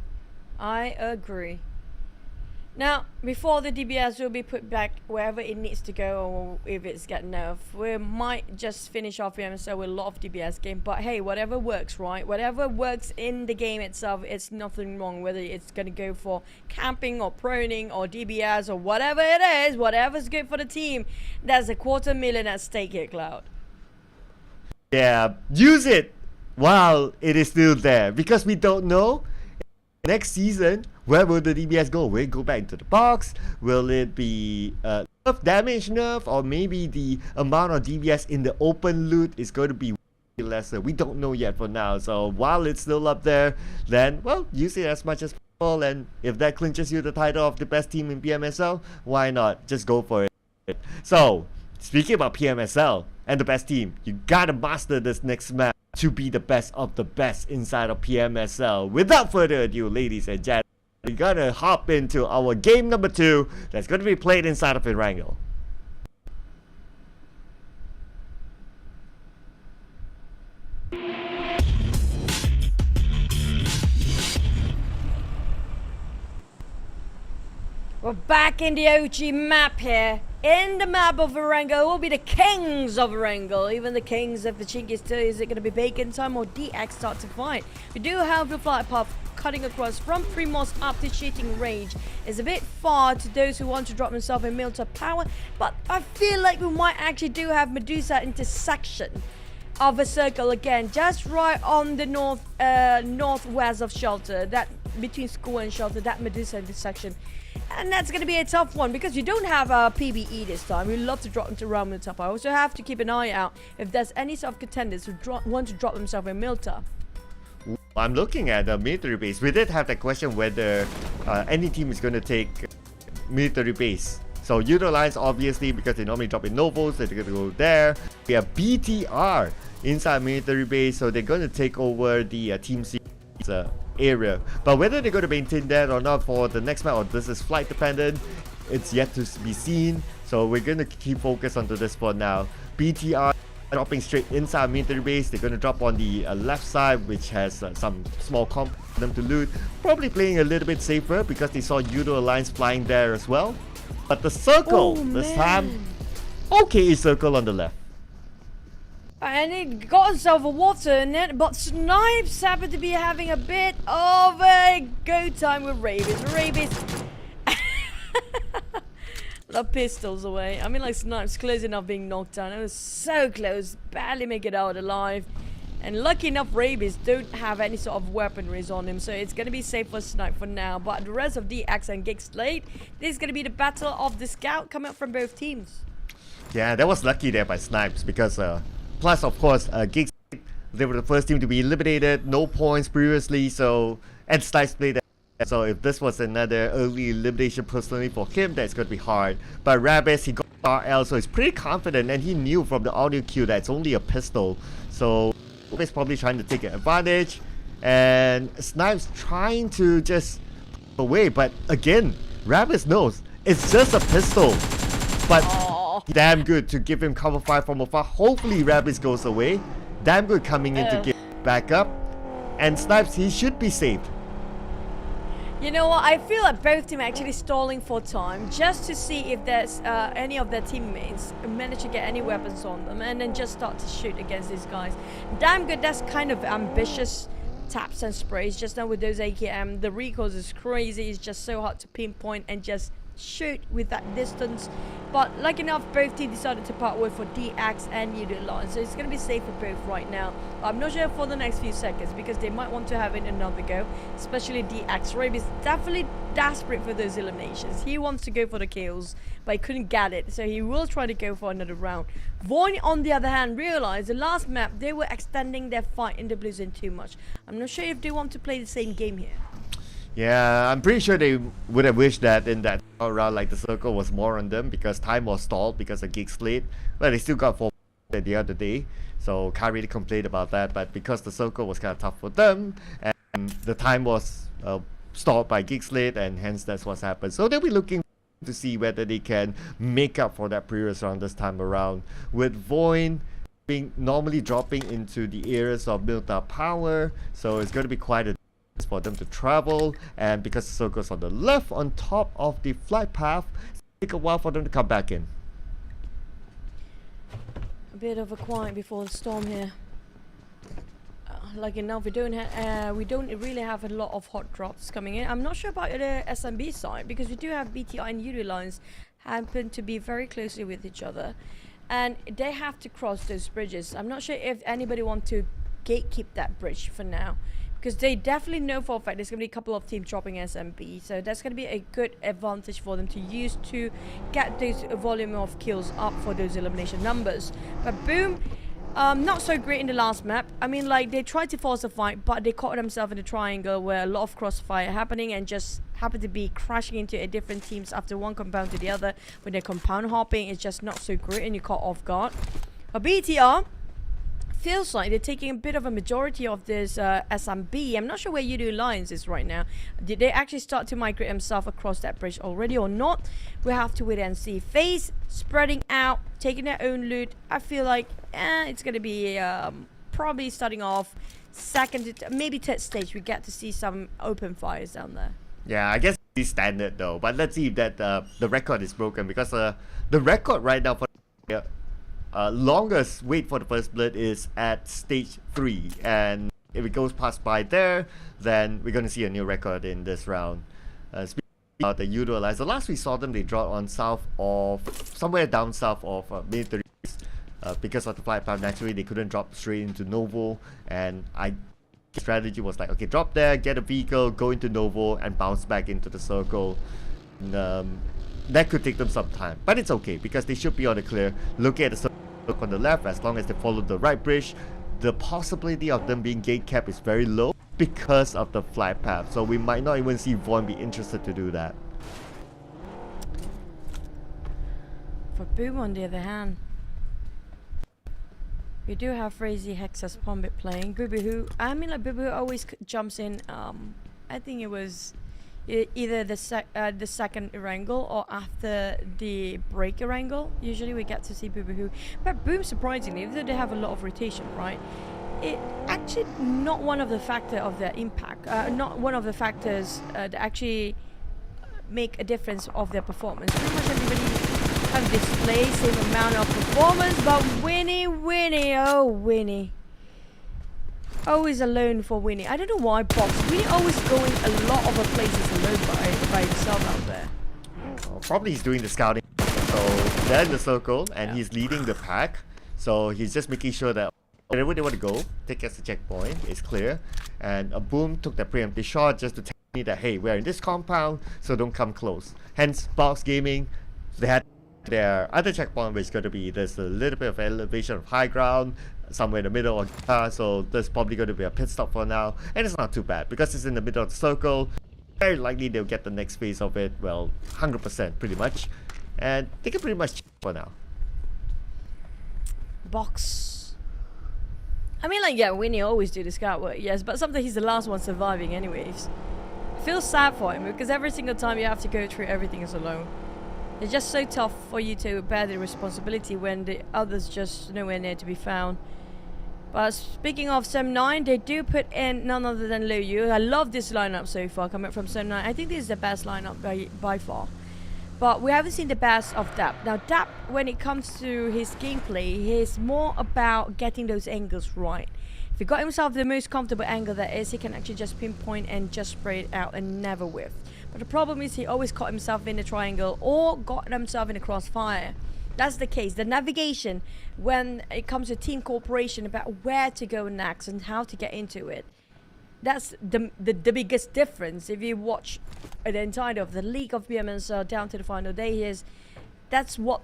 Now, before the DBS will be put back wherever it needs to go, or if it's getting nerfed, we might just finish off PMSL with a lot of DBS game. But hey, whatever works, right? Whatever works in the game itself, it's nothing wrong. Whether it's going to go for camping or proning or DBS or whatever it is, whatever's good for the team, there's a $250,000 at stake here, Cloud. Yeah, use it while it is still there, because we don't know next season where will the DBS go. Will it go back into the box? Will it be nerf, damage nerf, or maybe the amount of DBS in the open loot is going to be lesser? We don't know yet for now. So while it's still up there, then well, use it as much as possible, and if that clinches you the title of the best team in PMSL, why not? Just go for it. So speaking about PMSL and the best team, you gotta master this next map to be the best of the best inside of PMSL. Without further ado, ladies and gentlemen, we're gonna hop into our game number 2 that's gonna be played inside of Erangel. We're back in the OG map here. In the map of Erangel will be the kings of Erangel. Even the kings of the Chinkies too. Is it going to be Bacon time or DX start to fight? We do have the flight path cutting across from Primos up to cheating range. It's a bit far to those who want to drop themselves in Milta power, but I feel like we might actually do have Medusa intersection of a circle again, just right on the northwest of Shelter, that between school and Shelter, that Medusa intersection. And that's going to be a tough one because you don't have a PBE this time. We love to drop them to around the top. I also have to keep an eye out if there's any sort of contenders who want to drop themselves in Milta. I'm looking at the military base. We did have that question whether any team is going to take military base. So Yoodo Alliance, obviously, because they normally drop in Novos, they're going to go there. We have BTR inside military base, so they're going to take over the Team C area. But whether they're going to maintain that or not for the next match, or this is flight dependent, it's yet to be seen. So we're going to keep focus onto this for now. BTR dropping straight inside military base. They're going to drop on the left side, which has some small comp for them to loot. Probably playing a little bit safer because they saw Yoodo Alliance flying there as well. But the circle this time, okay, circle on the left. And he got himself a water in it, but Snipes happened to be having a bit of a go time with Rabies. Rabies the pistols away. I mean, like, Snipes close enough being knocked down. It was so close, barely make it out alive. And lucky enough, Rabies don't have any sort of weaponries on him, so it's going to be safe for Snipe for now. But the rest of DX and GEEK SLATE, this is going to be the battle of the scout coming up from both teams. Yeah, that was lucky there by Snipes because, plus of course, GEEK SLATE, they were the first team to be eliminated, no points previously, so, and Snipes played that. So if this was another early elimination personally for him, that's going to be hard. But Rabis, he got RL, so he's pretty confident, and he knew from the audio cue that it's only a pistol. So he's probably trying to take advantage, and Snipes trying to just away. But again, Rabis knows it's just a pistol. But damn good to give him cover fire from afar. Hopefully Rabis goes away. Damn good coming in to get back up. And Snipes, he should be saved. You know what, I feel like both teams are actually stalling for time just to see if there's any of their teammates manage to get any weapons on them and then just start to shoot against these guys. Damn good, that's kind of ambitious taps and sprays just now with those AKM. The recoils is crazy, it's just so hard to pinpoint and just shoot with that distance. But lucky enough, both teams decided to part way for DX and Yoodo Alliance, so it's going to be safe for both right now. But I'm not sure for the next few seconds because they might want to have in another go, especially DX. Rabies definitely desperate for those eliminations. He wants to go for the kills, but he couldn't get it, so he will try to go for another round. VOIN, on the other hand, realized the last map they were extending their fight in the blue zone too much. I'm not sure if they want to play the same game here. Yeah, I'm pretty sure they would have wished that in that round, like the circle was more on them because time was stalled because of GEEK SLATE. But they still got 4 the other day, so can't really complain about that. But because the circle was kind of tough for them, and the time was stalled by GEEK SLATE, and hence that's what's happened. So they'll be looking to see whether they can make up for that previous round this time around. With VOIN being normally dropping into the areas of built-up power, so it's going to be quite a for them to travel, and because the circle's on the left on top of the flight path, it'll take a while for them to come back in. A bit of a quiet before the storm here. Like enough, we don't really have a lot of hot drops coming in. I'm not sure about the SMB side because we do have BTI and Yoodo Alliance happen to be very closely with each other, and they have to cross those bridges. I'm not sure if anybody wants to gatekeep that bridge for now, because they definitely know for a fact there's going to be a couple of teams dropping SMB, so that's going to be a good advantage for them to use to get this volume of kills up for those elimination numbers. But Boom, not so great in the last map. I mean, like, they tried to force a fight, but they caught themselves in a triangle where a lot of crossfire happening and just happened to be crashing into a different teams after one compound to the other. When they're compound hopping, it's just not so great and you caught off guard. But BTR feels like they're taking a bit of a majority of this SMB. I'm not sure where Yoodo Alliance is right now. Did they actually start to migrate themselves across that bridge already or not? We have to wait and see. FaZe spreading out, taking their own loot. I feel like it's going to be probably starting off second, maybe third stage. We get to see some open fires down there. Yeah, I guess it's standard though. But let's see if that the record is broken, because the record right now for longest wait for the first blood is at stage 3, and if it goes past by there, then we're going to see a new record in this round. Speaking about the Yoodo Alliance, the last we saw them, they dropped on somewhere down south of military because of the flight path. Naturally, they couldn't drop straight into Novo, and strategy was like, okay, drop there, get a vehicle, go into Novo, and bounce back into the circle. And, that could take them some time, but it's okay because they should be on the clear. Look at the circle on the left. As long as they follow the right bridge, the possibility of them being gate capped is very low. because of the flight path. So we might not even see VOIN be interested to do that. For Boom, on the other hand, we do have Crazy Hexas Pombit playing. Boo always jumps in. I think it was either the second wrangle or after the break wrangle. Usually we get to see Boo. But Boom, surprisingly, even though they have a lot of rotation, right? It actually not one of the factor of their impact. Not one of the factors that actually make a difference of their performance. Pretty much everybody have displayed same amount of performance, but Winnie, oh Winnie. Always alone for Winnie. I don't know why Box. Winnie always going a lot of places alone by himself out there. Probably he's doing the scouting. So they're in the circle and he's leading the pack. So he's just making sure that wherever they want to go, take as a checkpoint, it's clear. And a Boom took that preemptive shot just to tell me that, hey, we're in this compound, so don't come close. Hence, Box Gaming, they had their other checkpoint, which is going to be, there's a little bit of elevation of high ground, somewhere in the middle of the car, so there's probably going to be a pit stop for now. And it's not too bad, because it's in the middle of the circle. Very likely they'll get the next phase of it, well, 100% pretty much. And they can pretty much check for now. Box. I mean, like, yeah, Winnie always do the scout work, yes, but sometimes he's the last one surviving anyways. I feel sad for him, because every single time you have to go through everything is alone. It's just so tough for you to bear the responsibility when the others just nowhere near to be found. But speaking of Sem9, they do put in none other than Liu Yu. I love this lineup so far coming from Sem9. I think this is the best lineup by far. But we haven't seen the best of Dap. Now Dap, when it comes to his gameplay, he's more about getting those angles right. If he got himself the most comfortable angle that is, he can actually just pinpoint and just spray it out and never whiff. But the problem is he always caught himself in a triangle or got himself in a crossfire. That's the case. The navigation, when it comes to team cooperation about where to go next and how to get into it, that's the biggest difference. If you watch the entirety of the league of PMSL down to the final day, that's what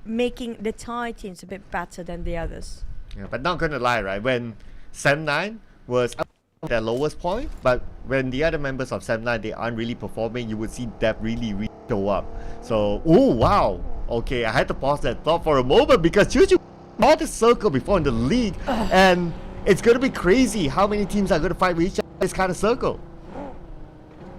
making the Thai teams a bit better than the others. Yeah, but not gonna lie, right? When Sem9 was up at their lowest point, but when the other members of Sem9 they aren't really performing, you would see that really show up. So, oh wow, okay, I had to pause that thought for a moment because Chuchu saw this circle before in the league, and it's gonna be crazy how many teams are gonna fight with each other in this kind of circle.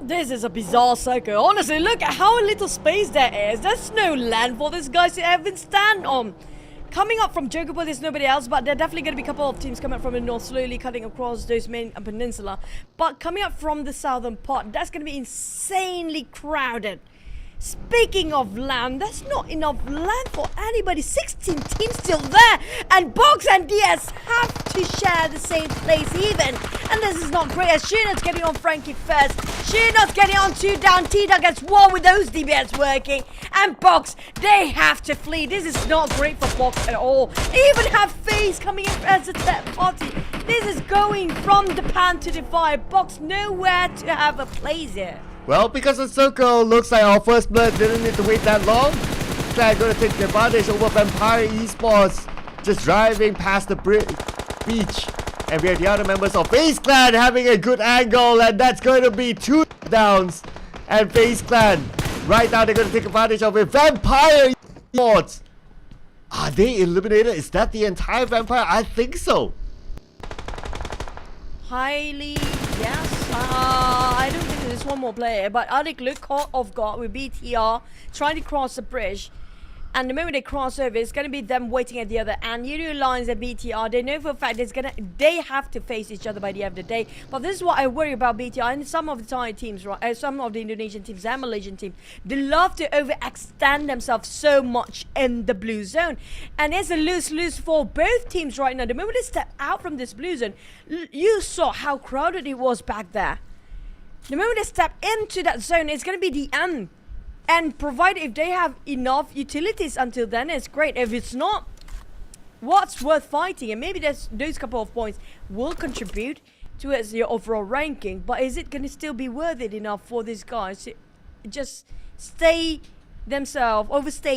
This is a bizarre circle. Honestly, look at how little space there is. There's no land for these guys to even stand on. Coming up from Jogopo, there's nobody else, but there are definitely going to be a couple of teams coming up from the north, slowly cutting across those main peninsula. But coming up from the southern part, that's going to be insanely crowded. Speaking of land, there's not enough land for anybody. 16 teams still there, and Box and DS have to share the same place even. And this is not great, as Sheenot's getting on Frankie first. Sheenot's getting on 2 down. T-Dog gets 1 with those DBS working. And Box, they have to flee. This is not great for Box at all. They even have FaZe coming in as a third party. This is going from the pan to the fire. Box nowhere to have a place here. Well, because the circle looks like our first blood didn't need to wait that long. They're going to take the advantage over Vampire Esports. Just driving past the beach. And we have the other members of FaZe Clan having a good angle. And that's going to be 2 downs. And FaZe Clan, right now they're going to take advantage of it. Vampire Esports. Are they eliminated? Is that the entire Vampire? I think so. Highly, yes. I don't think there's one more player, but Adik look caught off guard with BTR trying to cross the bridge. And the moment they cross over, it's going to be them waiting at the other end. Yoodo Alliance and BTR, they know for a fact they have to face each other by the end of the day. But this is what I worry about BTR and some of the Thai teams, right? Some of the Indonesian teams and Malaysian teams. They love to overextend themselves so much in the blue zone. And it's a lose-lose for both teams right now. The moment they step out from this blue zone, you saw how crowded it was back there. The moment they step into that zone, it's going to be the end. And provided if they have enough utilities until then, it's great. If it's not, what's worth fighting? And maybe those couple of points will contribute towards your overall ranking. But is it going to still be worth it enough for these guys to just overstay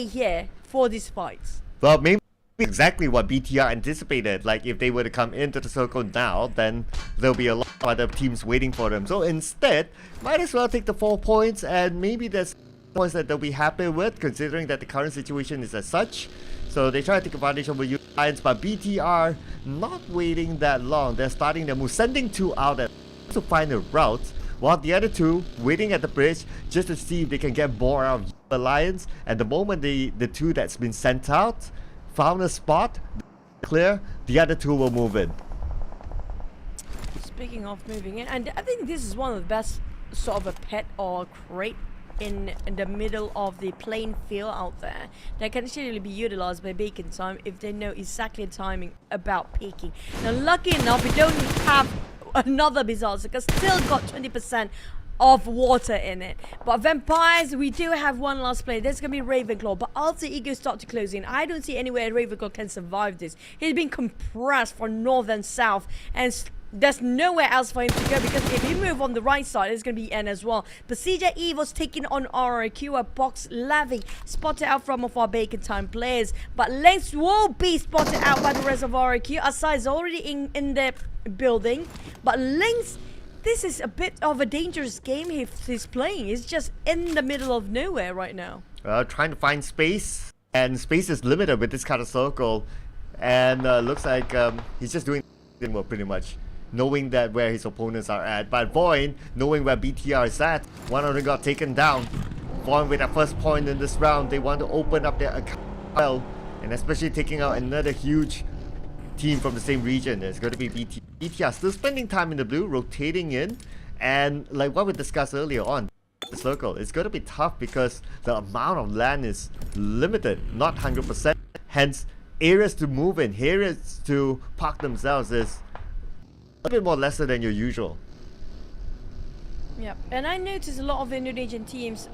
here for these fights? Well, maybe exactly what BTR anticipated. Like, if they were to come into the circle now, then there'll be a lot of other teams waiting for them. So instead, might as well take the 4 points, and maybe there's points that they'll be happy with, considering that the current situation is as such. So they try to take advantage of the Yoodo Alliance, but BTR not waiting that long. They're starting their move, sending 2 out to find a route, while the other 2 waiting at the bridge just to see if they can get more out of Yoodo Alliance. And the moment the 2 that's been sent out found a spot, clear, the other 2 will move in. Speaking of moving in, and I think this is one of the best sort of a pet or crate in the middle of the playing field out there that can actually be utilized by Beacon Time if they know exactly the timing about peaking. Now, lucky enough, we don't have another Bizarre because still got 20% of water in it. But Vampires, we do have one last play. There's gonna be Ravenclaw, but after Ego start to close in, I don't see anywhere Ravenclaw can survive this. He's been compressed from north and south, and there's nowhere else for him to go, because if you move on the right side, it's going to be N as well. PERSIJA EVOS taking on RRQ, a box Lavi spotted out from of our Bacon Time players. But Lynx will be spotted out by the rest of RRQ. Asai is already in the building. But Lynx, this is a bit of a dangerous game he's playing. He's just in the middle of nowhere right now. Trying to find space, and space is limited with this kind of circle. And looks like he's just doing well, pretty much, knowing that where his opponents are at. But VOIN, knowing where BTR is at, one of them got taken down. VOIN with their first point in this round, they want to open up their account well, and especially taking out another huge team from the same region. It's going to be BTR. BTR still spending time in the blue, rotating in, and like what we discussed earlier on, the circle, it's going to be tough because the amount of land is limited, not 100%. Hence, areas to move in, areas to park themselves is a bit more lesser than your usual. Yeah, and I noticed a lot of Indonesian teams,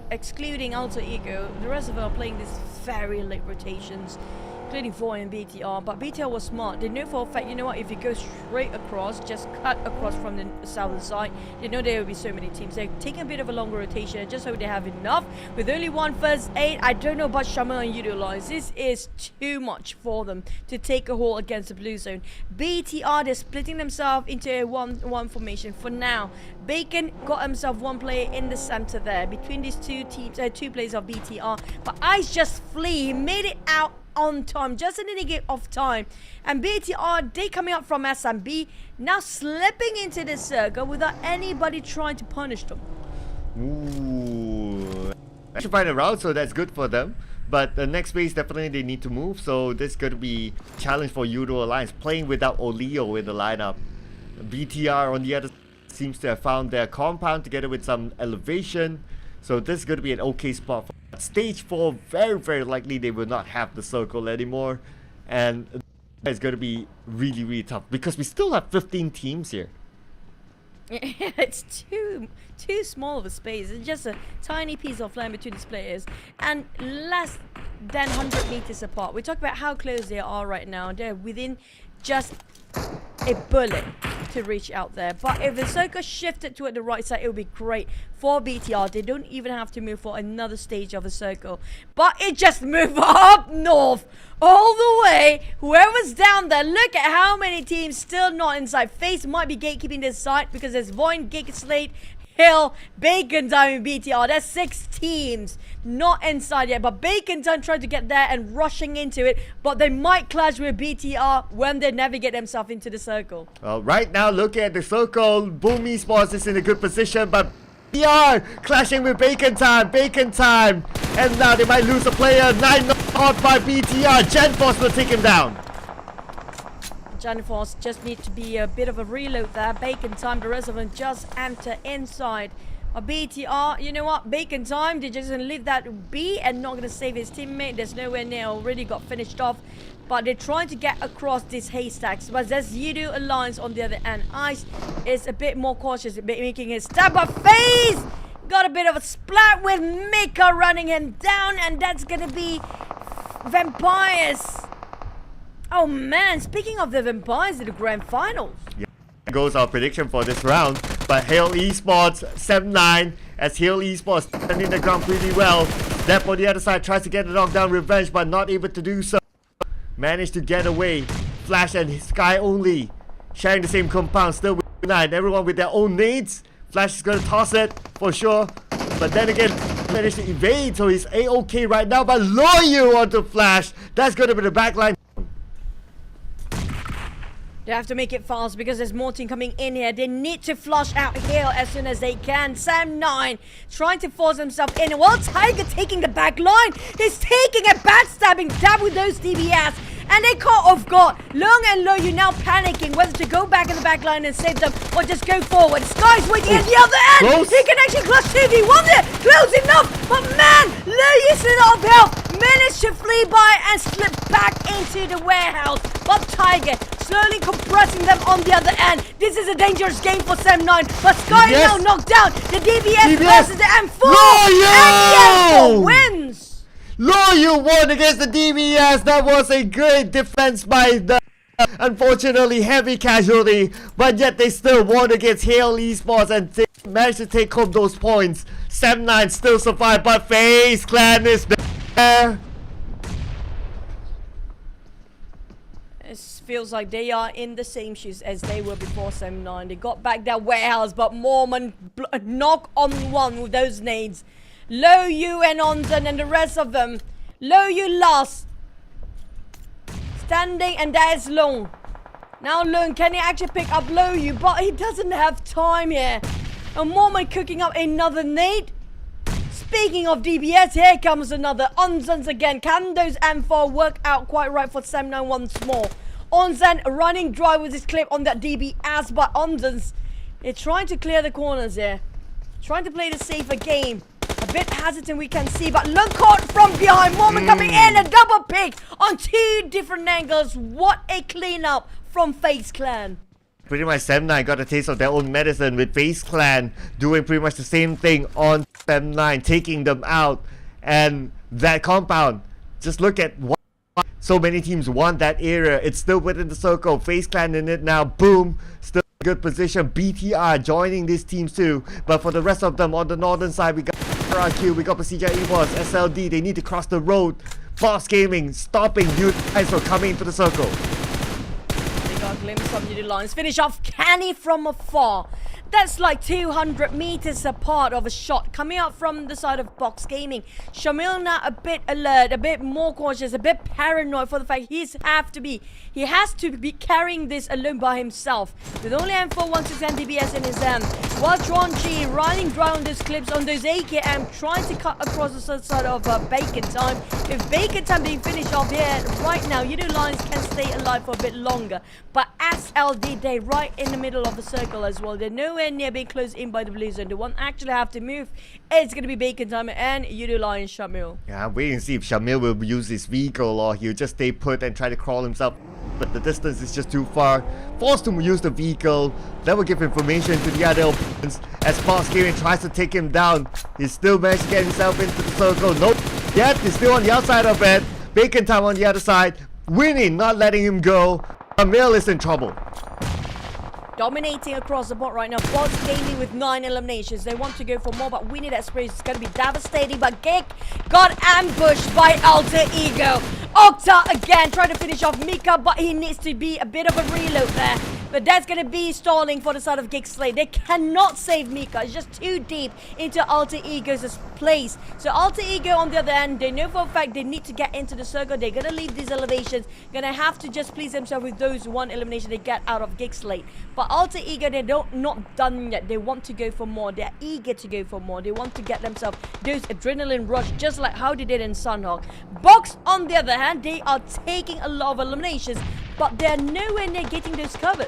excluding Alter Ego, the rest of them are playing these very late rotations, including VOIN and BTR. But BTR was smart. They know for a fact, you know what, if you go straight across, just cut across from the southern side, they know there will be so many teams. They're taking a bit of a longer rotation just so they have enough. With only one first aid, I don't know about Shaman and Yoodo Alliance. This is too much for them to take a hold against the blue zone. BTR, they're splitting themselves into a 1-1 formation for now. Bacon got himself one player in the center there between these two teams, 2 players of BTR. But Ice just flee. He made it out on time, just in the nick of time. And BTR, they coming up from SMB, now slipping into the circle without anybody trying to punish them. Ooh, I should find a route, so that's good for them. But the next phase, definitely they need to move, so this is going to be a challenge for Yoodo Alliance, playing without Olio in the lineup. BTR on the other seems to have found their compound together with some elevation, so this is going to be an okay spot. Stage 4, very, very likely they will not have the circle anymore, and it's going to be really, really tough because we still have 15 teams here. It's too small of a space. It's just a tiny piece of land between these players, and less than 100 meters apart. We talk about how close they are right now. They're within just a bullet to reach out there. But if the circle shifted toward the right side, it would be great for BTR. They don't even have to move for another stage of the circle, but it just moved up north all the way. Whoever's down there, look at how many teams still not inside. FaZe might be gatekeeping this side because there's VOIN, GEEK, SLATE, Hill, Bacon Time, and BTR. There's 6 teams not inside yet, but Bacon Time trying to get there and rushing into it, but they might clash with BTR when they navigate themselves into the circle. Well, right now, look at the circle. Boom Esports is in a good position, but BTR clashing with Bacon Time, and now they might lose a player. 9 out by BTR. GenForce will take him down. GenForce just need to be a bit of a reload there. Bacon Time, the rest of them just enter inside. BTR, you know what? Bacon Time, they're just gonna leave that be and not gonna save his teammate. There's nowhere near, already got finished off. But they're trying to get across these haystacks. But there's Yoodo Alliance on the other end. Ice is a bit more cautious, making his stab. But FaZe got a bit of a splat with Mika running him down, and that's gonna be Vampires. Oh man, speaking of the Vampires in the grand finals. Yeah, goes our prediction for this round. But Hail Esports 7-9 as Hail Esports standing the ground pretty well. Dep on the other side tries to get the knockdown revenge, but not able to do so. managed to get away. Flash and Sky only sharing the same compound, still with 9. Everyone with their own nades. Flash is gonna toss it for sure, but then again managed to evade, so he's A-OK right now. But Loyu onto Flash. That's gonna be the backline. They have to make it fast because there's more team coming in here. They need to flush out here as soon as they can. Sam9 trying to force himself in. While Tiger taking the back line, he's taking a backstabbing dab with those DBS. And they caught off guard. Lung and Loyu now panicking whether to go back in the back line and save them or just go forward. Sky's waiting at the other end. Close. He can actually clutch 2v1 there. Close enough. But man, Loyu's out of health. Managed to flee by and slip back into the warehouse. But Tiger slowly compressing them on the other end. This is a dangerous game for Sam9. But Sky is now knocked down. The DBS versus the M4. And the M4 wins. Loyu won against the DBS. That was a great defense by the unfortunately heavy casualty, but yet they still won against Hale Esports and they managed to take home those points. Sam9 still survived, but FaZe Clan is there. It feels like they are in the same shoes as they were before Sam9. They got back their warehouse, but Mormon knock on one with those nades. Loyu and Onzen and the rest of them. Loyu last. Standing, and that is Lung. Now Lung, can he actually pick up Loyu? But he doesn't have time here. And Mormon cooking up another nade. Speaking of DBS, here comes another. Onzen's again. Can those M4 work out quite right for Sam9 once more? Onzen running dry with his clip on that DBS, but Onzen's trying to clear the corners here. Trying to play the safer game. A bit hesitant we can see, but Lung caught from behind. Mormon coming in, a double pick on 2 different angles. What a cleanup from FaZe Clan. Pretty much Sam9 got a taste of their own medicine with FaZe Clan doing pretty much the same thing on Sam9, taking them out. And that compound, just look at what so many teams want that area. It's still within the circle. FaZe Clan in it now. Boom. Still in good position. BTR joining these teams too. But for the rest of them on the northern side, we got RQ, we got PERSIJA, EVOS, SLD. They need to cross the road. Boss Gaming stopping Yoodo Alliance from coming into the circle. They got a glimpse of Yoodo Alliance. Finish off Canny from afar. That's like 200 meters apart of a shot coming out from the side of Box Gaming. Shamil now a bit alert, a bit more cautious, a bit paranoid for the fact he has to be carrying this alone by himself. With only M4 160 DBS in his hand. While Tron G riding dry on those clips on those AKM, trying to cut across the side of Bacon Time. If Bacon Time being finished off here right now, Yoodo Alliance can stay alive for a bit longer. But SLD, they right in the middle of the circle as well. They're nowhere near being closed in by the blue zone. The one actually have to move. It's going to be Bacon Time and Yoodo Alliance Shamil. Yeah, I'm waiting to see if Shamil will use his vehicle or he'll just stay put and try to crawl himself. But the distance is just too far. Forced to use the vehicle. That will give information to the other opponents. As Boss Gaming tries to take him down, he still managed to get himself into the circle. Nope. Yet he's still on the outside of it. Bacon Time on the other side. Winning, not letting him go. Shamil is in trouble. Dominating across the board right now. Boss Gaming with 9 eliminations. They want to go for more, but winning that space is going to be devastating. But GEEK got ambushed by Alter Ego. Octa again trying to finish off Mika, but he needs to be a bit of a reload there. But that's going to be stalling for the side of GEEK SLATE. They cannot save Mika. It's just too deep into Alter Ego's place. So Alter Ego on the other end, they know for a fact they need to get into the circle. They're going to leave these elevations. Going to have to just please themselves with those 1 elimination they get out of GEEK SLATE. But Alter Ego, they're not done yet. They want to go for more. They're eager to go for more. They want to get themselves those adrenaline rush, just like how they did in Sunhawk. Box, on the other hand, they are taking a lot of eliminations, but they're nowhere near getting those covers.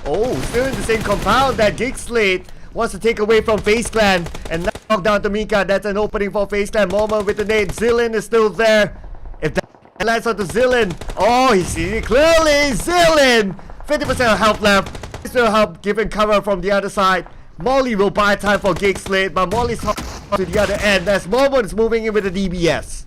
Oh, still in the same compound that GEEK SLATE wants to take away from FaZe Clan. And now knock down to Mika. That's an opening for FaZe Clan. Moment with the nade. Zillin is still there. If that lands onto Zillin. Oh, he's seeing it clearly. Zillin. 50% health left. Still help giving cover from the other side. Molly will buy time for GEEK SLATE, but Molly's to the other end as Momon is moving in with the DBS.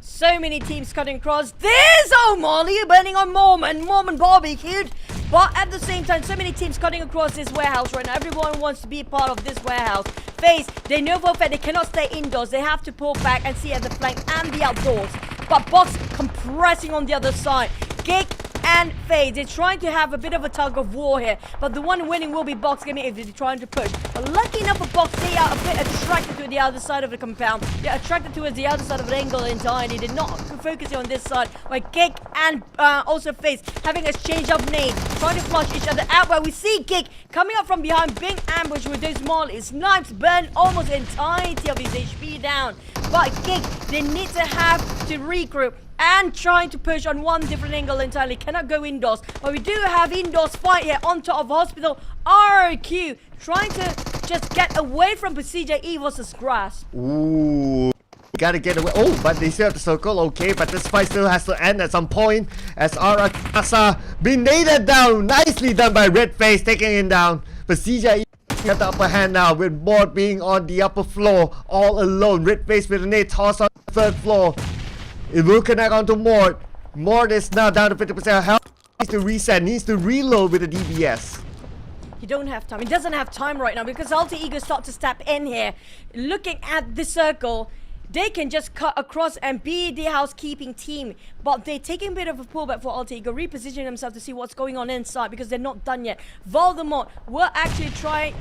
So many teams cutting across. There's Molly burning on Mormon. Mormon barbecued. But at the same time, so many teams cutting across this warehouse right now. Everyone wants to be part of this warehouse. FaZe, they know for a fact they cannot stay indoors. They have to pull back and see at the flank and the outdoors. But Box compressing on the other side. GEEK and FaZe, they're trying to have a bit of a tug of war here. But the one winning will be Box Gaming if they're trying to push. But lucky enough for Box, they are a bit attracted to the other side of the compound. They're attracted towards the other side of the angle entirely. They're not focusing on this side. Where GEEK and also FaZe having a change of name, trying to flush each other out. Where we see GEEK coming up from behind, being ambushed with those mollies. Snipes burn almost the entirety of his HP down. But GEEK, they need to have to regroup and trying to push on one different angle entirely. Cannot go indoors. But we do have indoors fight here on top of Hospital. RQ trying to just get away from PERSIJA EVOS' grasp. Ooh. Gotta get away. Oh, but they still have the circle. Okay, but this fight still has to end at some point. As Arakasa being nailed down. Nicely done by Red FaZe, taking him down. PERSIJA got the upper hand now with Mort being on the upper floor all alone. Red FaZe with a nade toss on the third floor. It will connect onto Mort. Mort is now down to 50% health. Needs to reset, needs to reload with the DBS. He don't have time. He doesn't have time right now because Alter Ego start to step in here. Looking at the circle, they can just cut across and be the housekeeping team. But they're taking a bit of a pullback for Alter Ego, repositioning themselves to see what's going on inside because they're not done yet. Voldemort will actually try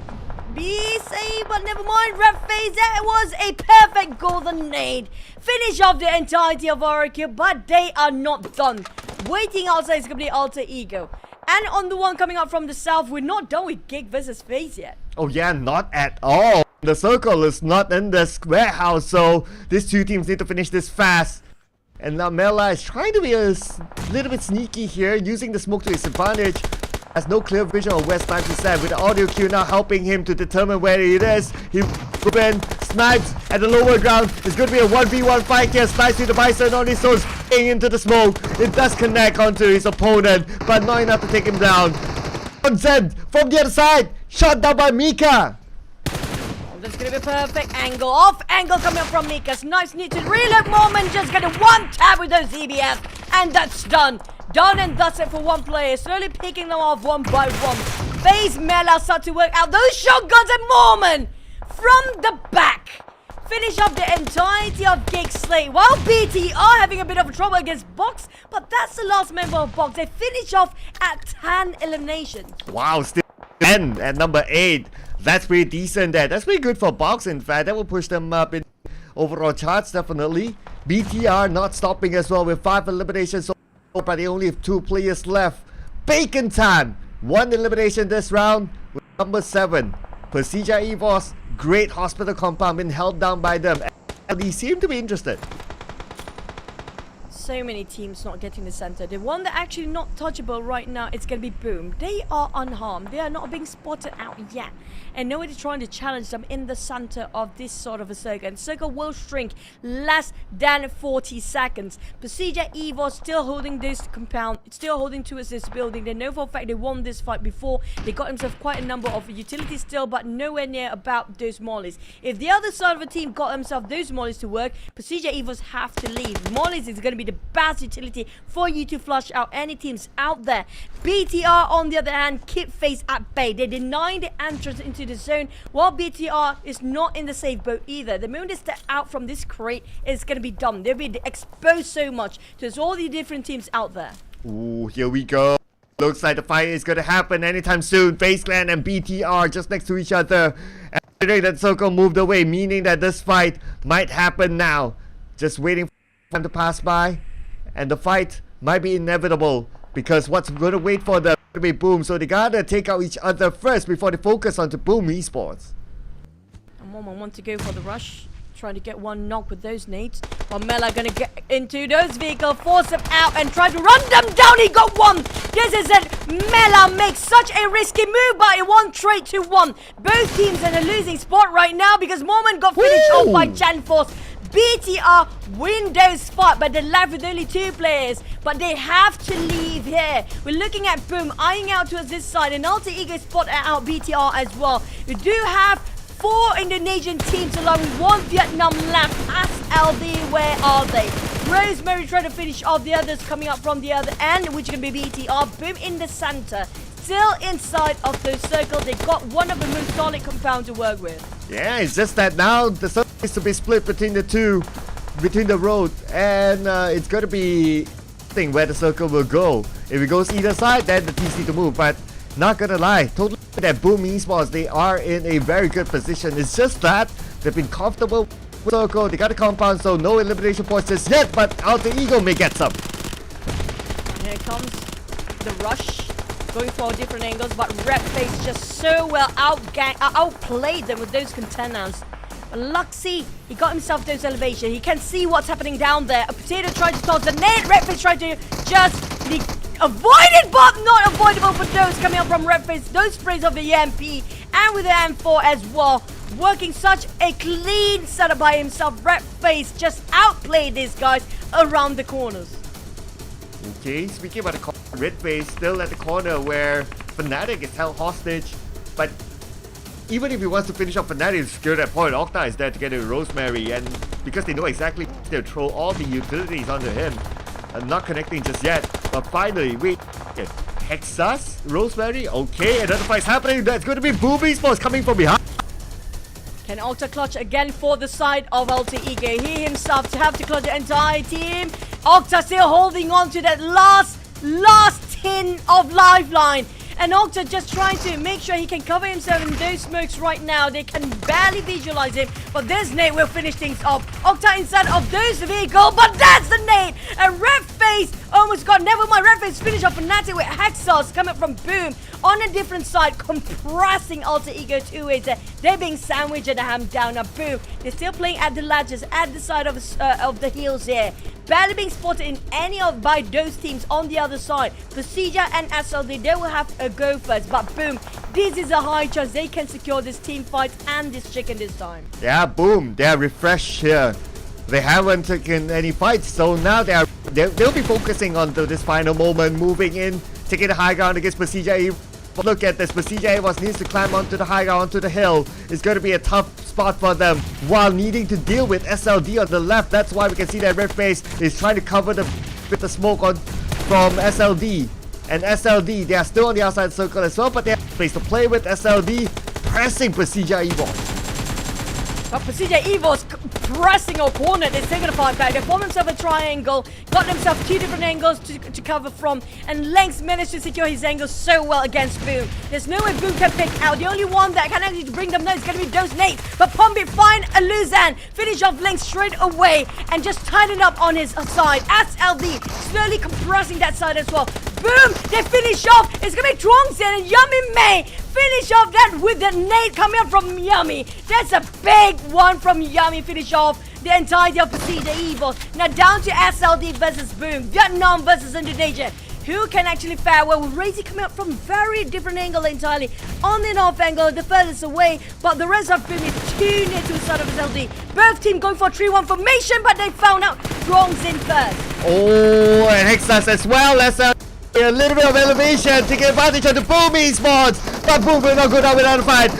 be safe, but never mind. Red FaZe, that was a perfect golden nade. Finish off the entirety of RQ, but they are not done. Waiting outside is going to be Alter Ego. And on the one coming up from the south, we're not done with GEEK versus FaZe yet. Oh yeah, not at all. The circle is not in the warehouse, so these two teams need to finish this fast. And now Mela is trying to be a little bit sneaky here, using the smoke to his advantage. Has no clear vision of where Snipes is at, with the audio cue now helping him to determine where it is. He open, Snipes at the lower ground. It's going to be a 1v1 fight here. Snipes with the Bison on his own, spraying into the smoke. It does connect onto his opponent, but not enough to take him down. Consent from the other side, shot down by Mika. That's going to be a perfect angle. Off angle coming up from Mika. Snipes need to reload moment. Just get a one tap with those EBF. And that's done. Done and that's it for one player. Slowly picking them off one by one. FaZe Mela start to work out those shotguns and Mormon from the back. Finish up the entirety of GEEK SLATE. While BT are having a bit of trouble against Box, but that's the last member of Box. They finish off at 10 eliminations. Wow, still 10 at number 8. That's pretty decent there. That's pretty good for Box, in fact. That will push them up in overall charts, definitely. BTR not stopping as well with 5 eliminations, but they only have 2 players left. Bacon time! 1 elimination this round with number 7. PERSIJA EVOS, great hospital compound, been held down by them. And they seem to be interested. So many teams not getting the center. The one that actually not touchable right now, it's going to be Boom. They are unharmed. They are not being spotted out yet. And nobody trying to challenge them in the center of this sort of a circle. And circle will shrink less than 40 seconds. PERSIJA EVOS still holding this compound, still holding towards this building. They know for a fact they won this fight before. They got themselves quite a number of utilities still, but nowhere near about those mollies. If the other side of the team got themselves those mollies to work, PERSIJA EVOS have to leave. Mollies is going to be the best utility for you to flush out any teams out there. BTR on the other hand keep FaZe at bay. They deny the entrance into the zone, while BTR is not in the safe boat either. The moment they step out from this crate, it's going to be done. They'll be exposed so much to all the different teams out there. Ooh, here we go. Looks like the fight is going to happen anytime soon. FaZe Clan and BTR just next to each other. And that circle moved away, meaning that this fight might happen now. Just waiting for time to pass by. And the fight might be inevitable, because what's going to wait for them to be Boom, so they gotta take out each other first before they focus on to Boom Esports. And Momo want to go for the rush, trying to get one knock with those nades. While Mela gonna get into those vehicles, force them out and try to run them down. He got one. This is it. Mela makes such a risky move, but it won straight to 1. Both teams in a losing spot right now because Moment got finished off by Chanforce. BTR win those fight, but they're left with only 2 players. But they have to leave here. We're looking at Boom eyeing out towards this side, and Alter Ego spot out BTR as well. We do have 4 Indonesian teams along with 1 Vietnam left. SLD, where are they? Rosemary trying to finish off the others coming up from the other end, which can be BTR. Boom in the center. Still inside of the circle. They got one of the most solid compound to work with. Yeah, it's just that now the circle is to be split between the two, between the road, and it's going to be thing where the circle will go. If it goes either side, then the teams need to move. But not gonna lie, totally that Boom Esports, they are in a very good position. It's just that they've been comfortable with circle. They got a compound, so no elimination points just yet. But Alter Ego may get some. Here comes the rush. Going for different angles, but Redface just so well outplayed them with those containers. Luxy, he got himself those elevation. He can see what's happening down there. A potato tried to toss the nade. Redface tried to just avoid it, but not avoidable for those coming up from Redface. Those sprays of the EMP and with the M4 as well. Working such a clean setup by himself. Redface just outplayed these guys around the corners. Okay, speaking about the corner, Redface still at the corner where Fnatic is held hostage. But even if he wants to finish off Fnatic to secure that point, Octa is there together with Rosemary, and because they know exactly they'll throw all the utilities onto him. Not connecting just yet, but finally, wait, okay. Hexas, Rosemary, okay, another fight's happening. That's going to be Boom Esports coming from behind. Can Octa clutch again for the side of Alter Ego? He himself to have to clutch the entire team. Octa still holding on to that last tin of lifeline. And Octa just trying to make sure he can cover himself in those smokes right now. They can barely visualize him. But this nade will finish things off. Octa inside of those vehicle, but that's the nade. And Redface almost got, never mind, Redface finish off Fnatic with Hexos coming from Boom on a different side, compressing Alter Ego two ways there. They're being sandwiched at the ham down at Boom. They're still playing at the ledges, at the side of the hills here. Barely being spotted in any of by those teams on the other side. PERSIJA and SLD, they will have a go first. But Boom, this is a high chance they can secure this team fight and this chicken this time. Yeah, Boom, they are refreshed here. They haven't taken any fights, so now they'll be focusing on this final moment, moving in, taking the high ground against PERSIJA. Look at this, PERSIJA EVOS needs to climb onto the high ground, onto the hill. It's going to be a tough spot for them while needing to deal with SLD on the left. That's why we can see that Redface is trying to cover with the smoke from SLD. And SLD, they are still on the outside circle as well, but they have space to play with. SLD pressing PERSIJA EVOS. But PERSIJA EVOS pressing opponent. They're taking a fight back. They form themselves a triangle, got themselves two different angles to cover from, and Length managed to secure his angle so well against Boom. There's no way Boom can pick out. The only one that can actually bring them down is going to be those nades. But Pombit find a Luzan, finish off Length straight away, and just tighten up on his side. SLD slowly compressing that side as well. Boom! They finish off. It's going to be Truongsen and Yummy May finish off that with the nade coming up from Yummy. That's a big one from Yummy. Finish off the entirety of PERSIJA EVOS. Now down to SLD versus Boom. Vietnam versus Indonesia. Who can actually fare well with Razy coming up from very different angle entirely. On the north angle, the furthest away. But the rest of Boom is too near to the side of SLD. Both teams going for 3-1 formation, but they found out Truongsen first. Oh, and Hexas as well as a little bit of elevation, taking advantage of the Boom Esports. But Boom will not go down without a fight.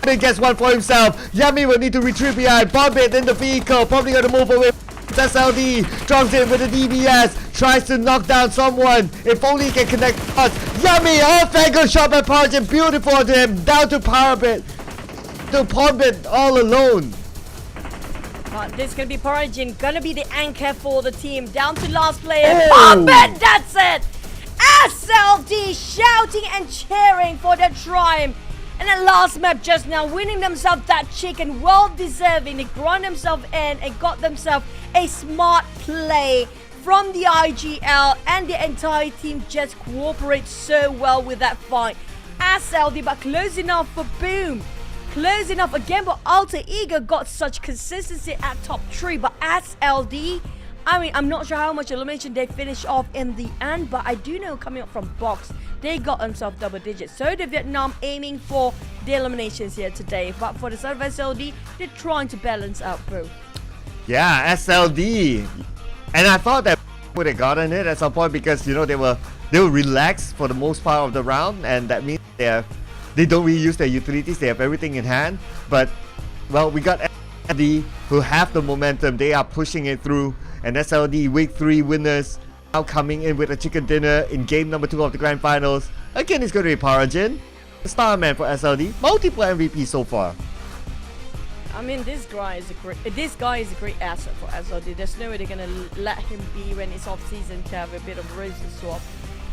He gets one for himself. Yummy will need to retreat behind. Bombit in the vehicle, probably going to move away. SLD drops in with the DBS, tries to knock down someone. If only he can connect us. Yummy, off angle shot by Parjin, beautiful to him. Down to Parabit, to Bombit all alone. This is going to be Parjin, going to be the anchor for the team. Down to last player, Bombit, that's it. SLD shouting and cheering for the triumph. And the last map just now, winning themselves that chicken, well deserving. They grind themselves in and got themselves a smart play from the IGL, and the entire team just cooperates so well with that fight. SLD, but close enough for Boom. Close enough again, but Alter Ego got such consistency at top 3, but SLD, I mean, I'm not sure how much elimination they finished off in the end, but I do know coming up from box, they got themselves double digits. So the Vietnam aiming for the eliminations here today. But for the side of SLD, they're trying to balance out both. Yeah, SLD. And I thought that would have gotten it at some point because, you know, they were relaxed for the most part of the round, and that means they don't really use their utilities. They have everything in hand. But, well, we got SLD who have the momentum. They are pushing it through. and SLD Week 3 winners now coming in with a chicken dinner in game number 2 of the Grand Finals. Again, it's going to be PERSIJA, the star man for SLD, multiple MVP so far. I mean, this guy is a great asset for SLD. There's no way they're gonna let him be when it's off season to have a bit of roses swap.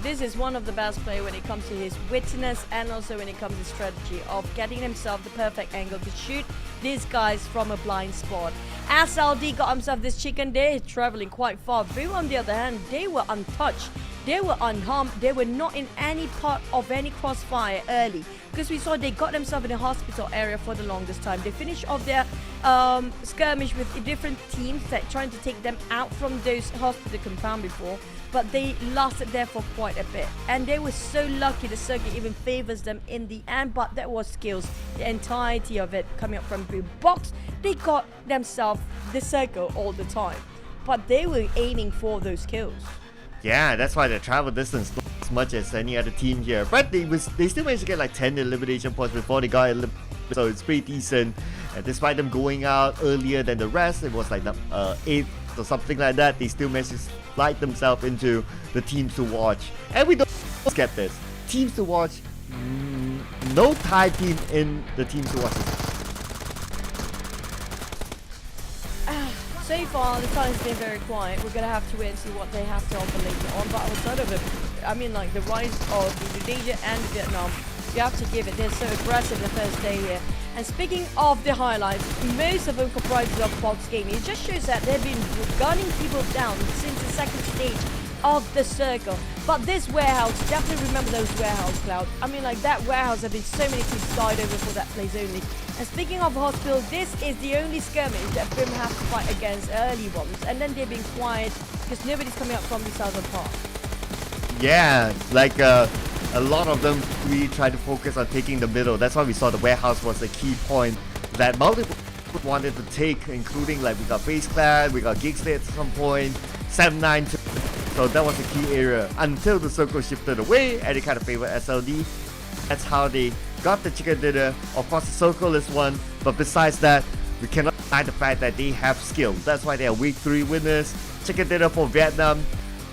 This is one of the best players when it comes to his witness and also when it comes to strategy of getting himself the perfect angle to shoot these guys from a blind spot. SLD got himself this chicken. They're traveling quite far. VOIN, on the other hand, they were untouched. They were unharmed. They were not in any part of any crossfire early because we saw they got themselves in a hospital area for the longest time. They finished off their skirmish with different teams that trying to take them out from those hospital compound before, but they lasted there for quite a bit. And they were so lucky the circuit even favors them in the end, but that was skills. The entirety of it coming up from blue box, they got themselves the circle all the time, but they were aiming for those kills. Yeah, that's why the travel distance not as much as any other team here. But they still managed to get like 10 elimination points before they got eliminated, so it's pretty decent. And despite them going out earlier than the rest, it was like 8th or something like that, they still managed to slide themselves into the teams to watch. And we don't get this. Teams to watch, no Thai team in the teams to watch. So far, the time has been very quiet. We're gonna have to wait and see what they have to offer later on. But outside of it, I mean, like the rise of Indonesia and Vietnam, you have to give it. They're so aggressive the first day here. And speaking of the highlights, most of them comprises of box gaming. It just shows that they've been gunning people down since the second stage of the circle. But this warehouse, definitely remember those warehouse, Cloud. I mean, like that warehouse have been so many teams died over for that place only. And speaking of hospital, this is the only skirmish that BIM have to fight against early ones, and then they've been quiet because nobody's coming up from the southern part. Yeah, like a lot of them really try to focus on taking the middle. That's why we saw the warehouse was a key point that multiple wanted to take, including like we got FaZe Clan, we got GEEK at some point, 7-9. So that was a key area until the circle shifted away and it kind of favored SLD. That's how they got the chicken dinner. Of course, the circle is one, but besides that, we cannot deny the fact that they have skill. That's why they are Week 3 winners. Chicken dinner for Vietnam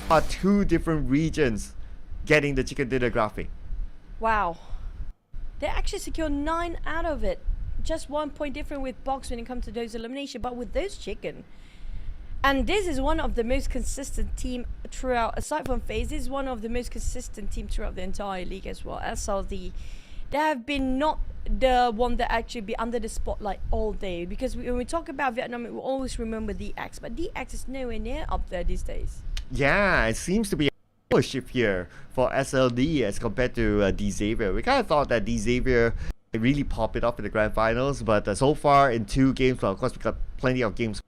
are 2 different regions getting the chicken dinner graphic. Wow. They actually secured 9 out of it. Just 1 point different with box when it comes to those elimination, but with those chicken. And this is one of the most consistent team throughout, aside from FaZe, this is one of the most consistent team throughout the entire league as well. SLD, they have been not the one that actually be under the spotlight all day, because when we talk about Vietnam, we always remember DX, but DX is nowhere near up there these days. Yeah, it seems to be a shift here for SLD as compared to Xavier. We kind of thought that Xavier really popped it off in the Grand Finals, but so far in 2 games, well, of course we got plenty of games.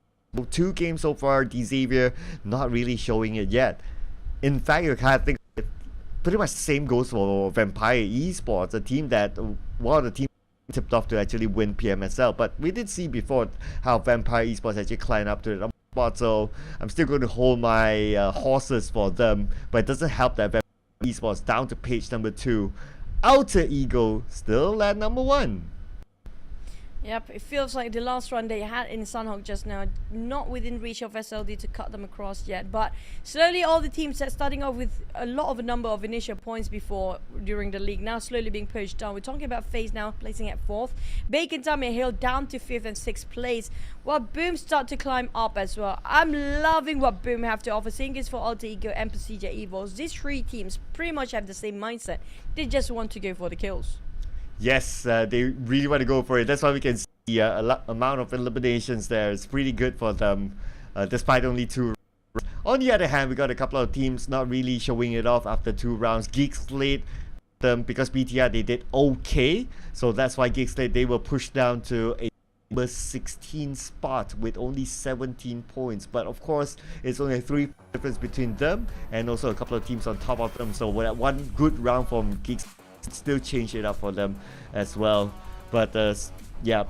2 games so far, Xavier not really showing it yet. In fact, you kind of think pretty much the same goes for Vampire Esports, a team that one of the teams tipped off to actually win PMSL. But we did see before how Vampire Esports actually climbed up to the spot, so I'm still going to hold my horses for them. But it doesn't help that Vampire Esports down to page number 2. Alter Ego still at number 1. Yep, it feels like the last run they had in Sunhawk just now, not within reach of SLD to cut them across yet. But slowly all the teams that starting off with a number of initial points before during the league, now slowly being pushed down. We're talking about FaZe now placing at 4th. Bacon Time and Hill down to 5th and 6th place, while Boom start to climb up as well. I'm loving what Boom have to offer. Same is for Alter Ego and PERSIJA EVOS. These 3 teams pretty much have the same mindset. They just want to go for the kills. Yes, they really want to go for it. That's why we can see a amount of eliminations there. It's pretty good for them, despite only 2 rounds. On the other hand, we got a couple of teams not really showing it off after 2 rounds. GEEK SLATE, because BTR, they did okay. So that's why GEEK SLATE, they were pushed down to a number 16 spot with only 17 points. But of course, it's only a 3 difference between them and also a couple of teams on top of them. So with that one good round from GEEK SLATE, still change it up for them as well. But yeah,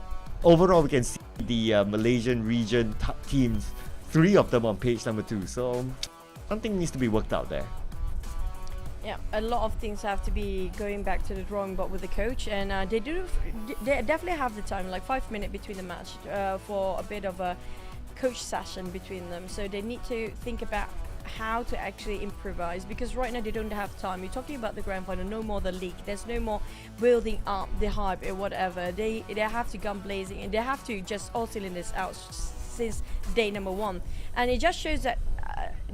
overall we can see the Malaysian region teams, 3 of them on page number 2, so something needs to be worked out there. Yeah, a lot of things have to be going back to the drawing board with the coach, and they definitely have the time, like 5 minutes between the match, for a bit of a coach session between them, so they need to think about how to actually improvise, because right now they don't have time. You're talking about the grand final, no more the league, there's no more building up the hype or whatever. They have to gun blazing, and they have to just all cylinders out since day number 1, and it just shows that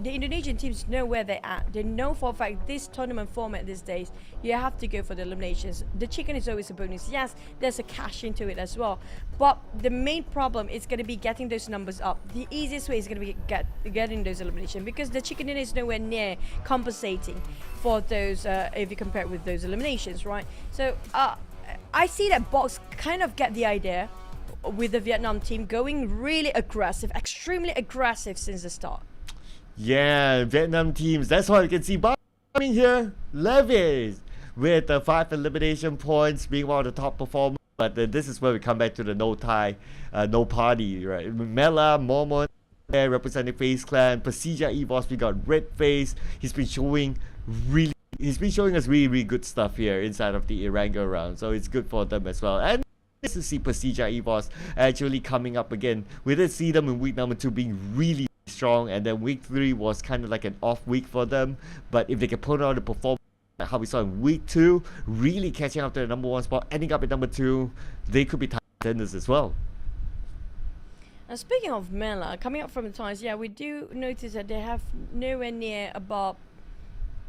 the Indonesian teams know where they're at. They know for a fact this tournament format these days, you have to go for the eliminations. The chicken is always a bonus. Yes, there's a cash into it as well, but the main problem is going to be getting those numbers up. The easiest way is going to be getting those eliminations, because the chicken dinner is nowhere near compensating for those if you compare it with those eliminations, right? So I see that Box kind of get the idea with the Vietnam team going really aggressive, extremely aggressive since the start. Yeah, Vietnam teams. That's why you can see coming here, Levis, with the 5 elimination points, being one of the top performers. But this is where we come back to the no tie, no party, right? Mela, Momon, representing FaZe Clan, PERSIJA, EVOS. We got Red Face. He's been showing us really good stuff here inside of the Erangel round. So it's good for them as well. And nice to see PERSIJA, EVOS actually coming up again. We did see them in week number 2 being really strong, and then week 3 was kind of like an off week for them. But if they can put on the performance like how we saw in week 2, really catching up to the number 1 spot, ending up at number 2, they could be contenders as well. And speaking of Mela, coming up from the ties, yeah, we do notice that they have nowhere near above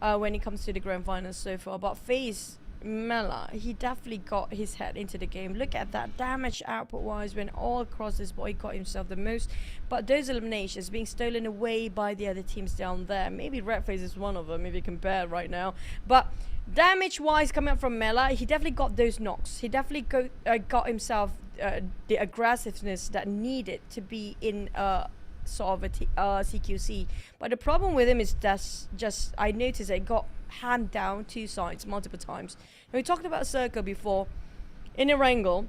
when it comes to the grand finals so far. But FaZe Mela, he definitely got his head into the game. Look at that damage output wise, went all across this boy, got himself the most. But those eliminations being stolen away by the other teams down there. Maybe Redface is one of them if you compare right now. But damage wise, coming up from Mela, he definitely got those knocks. He definitely got himself the aggressiveness that needed to be in sort of a CQC. But the problem with him is that's just, I noticed it got hand down 2 sides multiple times. And we talked about Circle before in Erangel,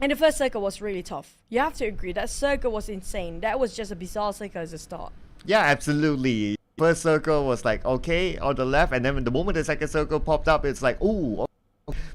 and the first circle was really tough. You have to agree that circle was insane. That was just a bizarre circle as a start. Yeah, absolutely. First circle was like okay on the left, and then the moment the second circle popped up, it's like ooh,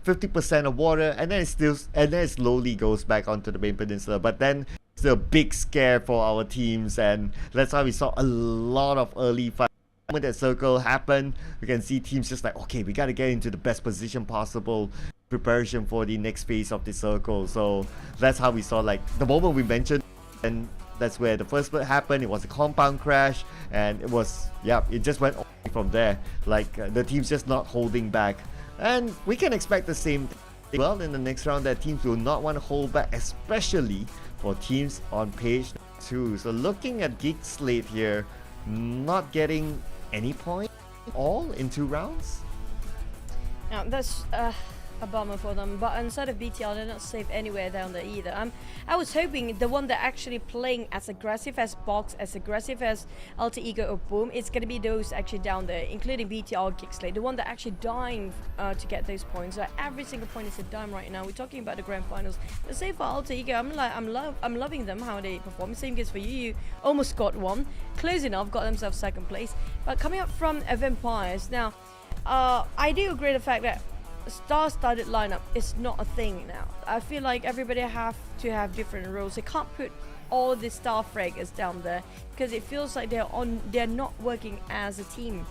50% of water, and then it slowly goes back onto the main peninsula. But then it's a big scare for our teams, and that's why we saw a lot of early fights. When that circle happened, we can see teams just like, okay, we gotta get into the best position possible, preparation for the next phase of the circle. So that's how we saw, like, the moment we mentioned, and that's where the first split happened. It was a compound crash, and it was, yeah, it just went on from there. Like, the team's just not holding back. And we can expect the same thing well in the next round, that teams will not want to hold back, especially for teams on page 2. So looking at GEEK SLATE here, not getting any point all in 2 rounds. Now that's a bummer for them, but inside of BTR they're not safe anywhere down there either. I was hoping the one that actually playing as aggressive as Box, as aggressive as Alter Ego or Boom, it's gonna be those actually down there, including BTR, GEEK SLATE, the one that actually dying to get those points. So every single point is a dime right now. We're talking about the grand finals. But say for Alter Ego, I'm loving them how they perform. Same goes for you. You almost got one, close enough, got themselves second place. But coming up from Vampires now, I do agree with the fact that star-studded lineup is not a thing now. I feel like everybody have to have different roles. They can't put all the star fraggers down there because it feels like they're not working as a team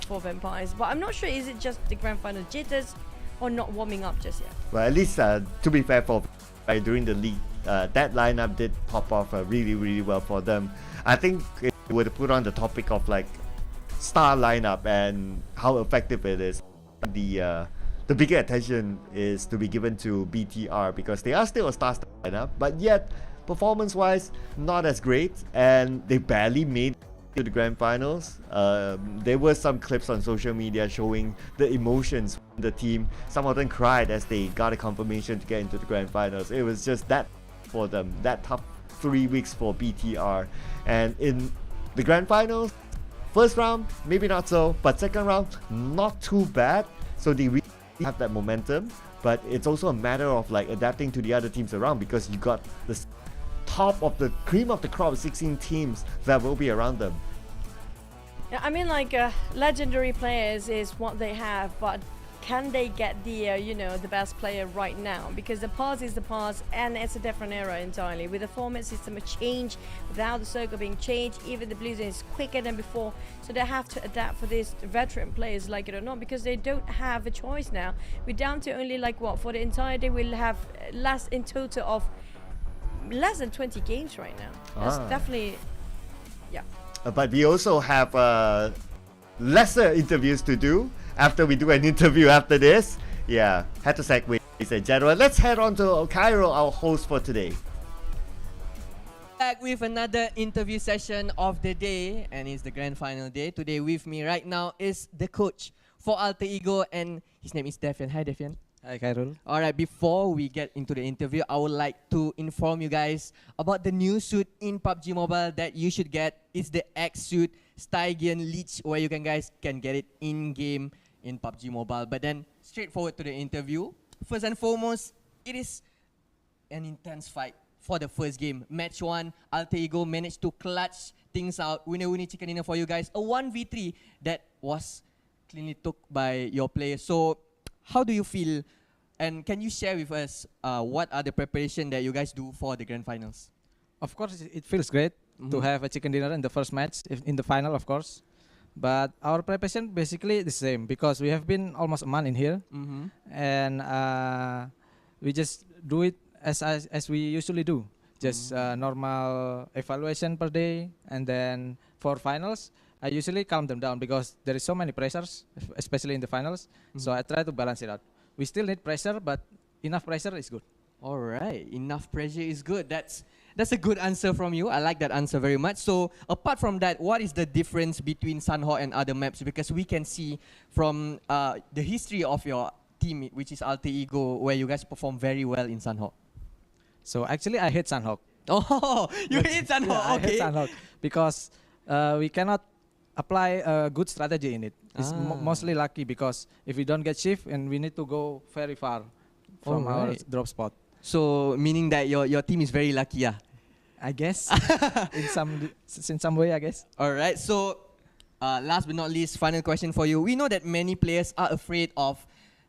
for Vampires. But I'm not sure, is it just the grand final jitters or not warming up just yet? Well, at least to be fair, for during the league, that lineup did pop off really well for them. I think if we were to put on the topic of like star lineup and how effective it is, the bigger attention is to be given to BTR, because they are still a star lineup, but yet performance-wise not as great, and they barely made it to the grand finals. There were some clips on social media showing the emotions from the team. Some of them cried as they got a confirmation to get into the grand finals. It was just that for them, that tough 3 weeks for BTR. And in the grand finals, first round maybe not so, but second round not too bad. So they really have that momentum, but it's also a matter of like adapting to the other teams around, because you got the top of the cream of the crop, 16 teams that will be around them. Yeah, I mean, like legendary players is what they have, but can they get the the best player right now? Because the past is the past, and it's a different era entirely. With the format system a change, without the circle being changed, even the blue zone is quicker than before. So they have to adapt for these veteran players, like it or not, because they don't have a choice now. We're down to only like what for the entire day we'll have in total of less than 20 games right now. That's definitely, yeah. But we also have lesser interviews to do after we do an interview after this. Yeah, had to segue, ladies and gentlemen. Let's head on to Cairo, our host for today. Back with another interview session of the day, and it's the grand final day. Today with me right now is the coach for Alter Ego, and his name is Defian. Hi, Defian. Hi, Khairul. Alright, before we get into the interview, I would like to inform you guys about the new suit in PUBG Mobile that you should get. It's the X suit Stygian Leech, where you guys can get it in-game in PUBG Mobile. But then, straightforward to the interview. First and foremost, it is an intense fight for the first game. Match 1, Alter Ego managed to clutch things out. Winner chicken dinner for you guys. A 1v3 that was cleanly took by your players. So, how do you feel? And can you share with us what are the preparation that you guys do for the grand finals? Of course, it feels great to have a chicken dinner in the first match, in the final, of course. But our preparation basically the same, because we have been almost a month in here, and we just do it as we usually do. Just normal evaluation per day, and then for finals, I usually calm them down because there is so many pressures, especially in the finals. So I try to balance it out. We still need pressure, but enough pressure is good. All right, enough pressure is good. That's a good answer from you. I like that answer very much. So apart from that, what is the difference between Sanhok and other maps? Because we can see from the history of your team, which is Alter Ego, where you guys perform very well in Sanhok. So actually, I hate Sanhok. Oh, you hate Sanhok? Yeah, Okay. I hate Sanhok because we cannot apply a good strategy in it. It's mostly lucky, because if we don't get shift, and we need to go very far from our drop spot. So meaning that your team is very lucky, yeah? I guess in some way, I guess. All right. So last but not least, final question for you. We know that many players are afraid of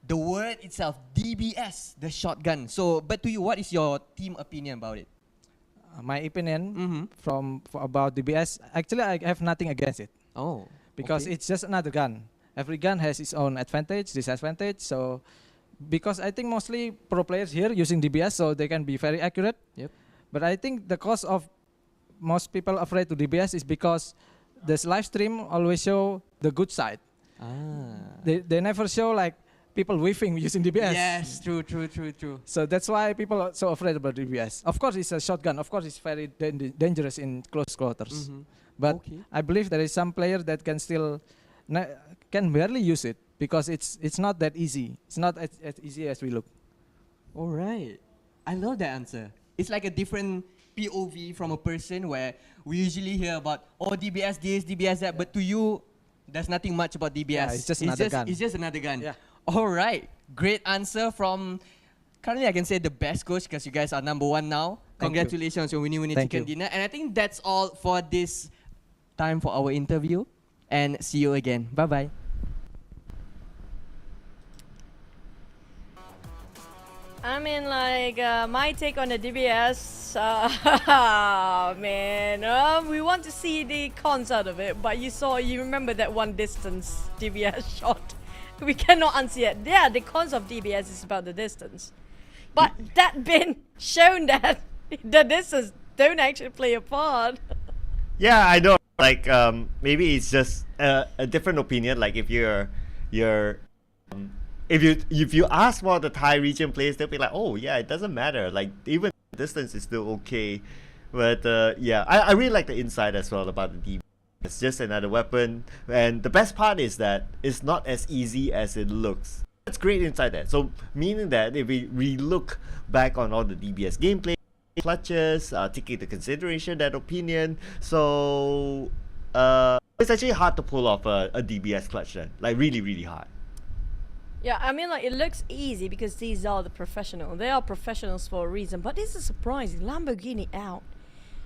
the word itself, DBS, the shotgun. So, but to you, what is your team opinion about it? My opinion about DBS, actually, I have nothing against it. Oh, because it's just another gun. Every gun has its own advantage, disadvantage. So, because I think mostly pro players here using DBS, so they can be very accurate. Yep. But I think the cause of most people afraid to DBS is because this live stream always show the good side. They never show like people whiffing using DBS. Yes, true. So that's why people are so afraid about DBS. Of course, it's a shotgun. Of course, it's very dangerous in close quarters. But I believe there is some player that can still can barely use it, because it's not that easy. It's not as easy as we look. All right, I love that answer. It's like a different POV from a person, where we usually hear about DBS this, DBS that, but to you, there's nothing much about DBS. Yeah, it's just another gun. It's just another gun. Yeah. All right, great answer from, currently I can say the best coach, because you guys are #1 now. Congratulations on winning chicken dinner. And I think that's all for this time for our interview. And see you again. Bye-bye. I mean, like, my take on the DBS, man, we want to see the cons out of it, but you remember that one distance DBS shot. We cannot unsee it. Yeah, the cons of DBS is about the distance. But that been shown that the distance don't actually play a part. Yeah, I know. Like, maybe it's just a different opinion. Like, if you ask more the Thai region players, they'll be like, oh yeah, it doesn't matter. Like, even distance is still okay. But yeah, I really like the insight as well about the DB. It's just another weapon, and the best part is that it's not as easy as it looks. That's great inside that. So meaning that if we look back on all the DBS gameplay, clutches, taking into consideration that opinion, so it's actually hard to pull off a DBS clutch then. Like, really hard. Yeah, I mean, like, it looks easy because these are the professionals. They are professionals for a reason. But this is surprising. Lamborghini out.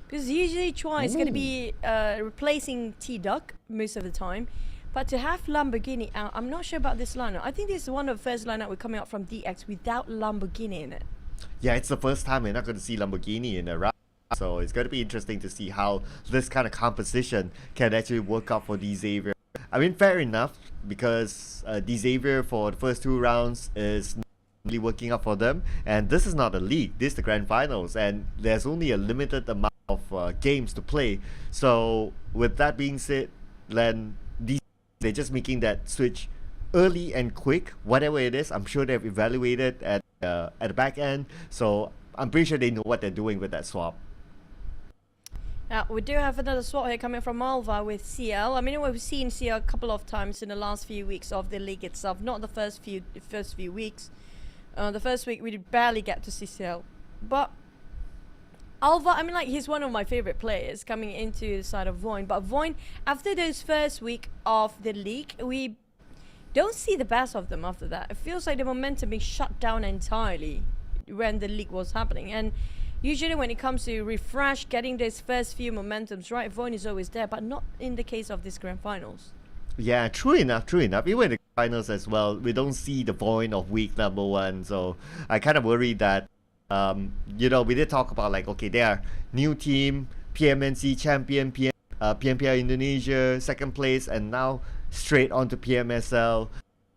Because usually try it's going to be replacing T-Duck most of the time. But to have Lamborghini out, I'm not sure about this lineup. I think this is one of the first lineup we're coming out from DX without Lamborghini in it. Yeah, it's the first time we're not going to see Lamborghini in a round. So it's going to be interesting to see how this kind of composition can actually work out for Xavier. I mean, fair enough, because Xavier for the first 2 rounds is not really working out for them. And this is not a league, this is the grand finals. And there's only a limited amount of games to play. So with that being said, then they're just making that switch early and quick. Whatever it is, I'm sure they've evaluated at the back end. So I'm pretty sure they know what they're doing with that swap. We do have another swap here coming from Alva with CL. I mean, we've seen CL a couple of times in the last few weeks of the league itself. Not the first few weeks. The first week we did barely get to see CL. But Alva, I mean, like, he's one of my favorite players coming into the side of VOIN. But VOIN, after those first week of the league, we don't see the best of them after that. It feels like the momentum being shut down entirely when the league was happening. And usually when it comes to refresh, getting those first few momentums right, VOIN is always there, but not in the case of this grand finals. Yeah, true enough. Even in the finals as well, we don't see the VOIN of week number 1. So I kind of worry that, we did talk about, like, okay, they are new team, PMNC champion, PMPL Indonesia, second place, and now straight on to PMSL.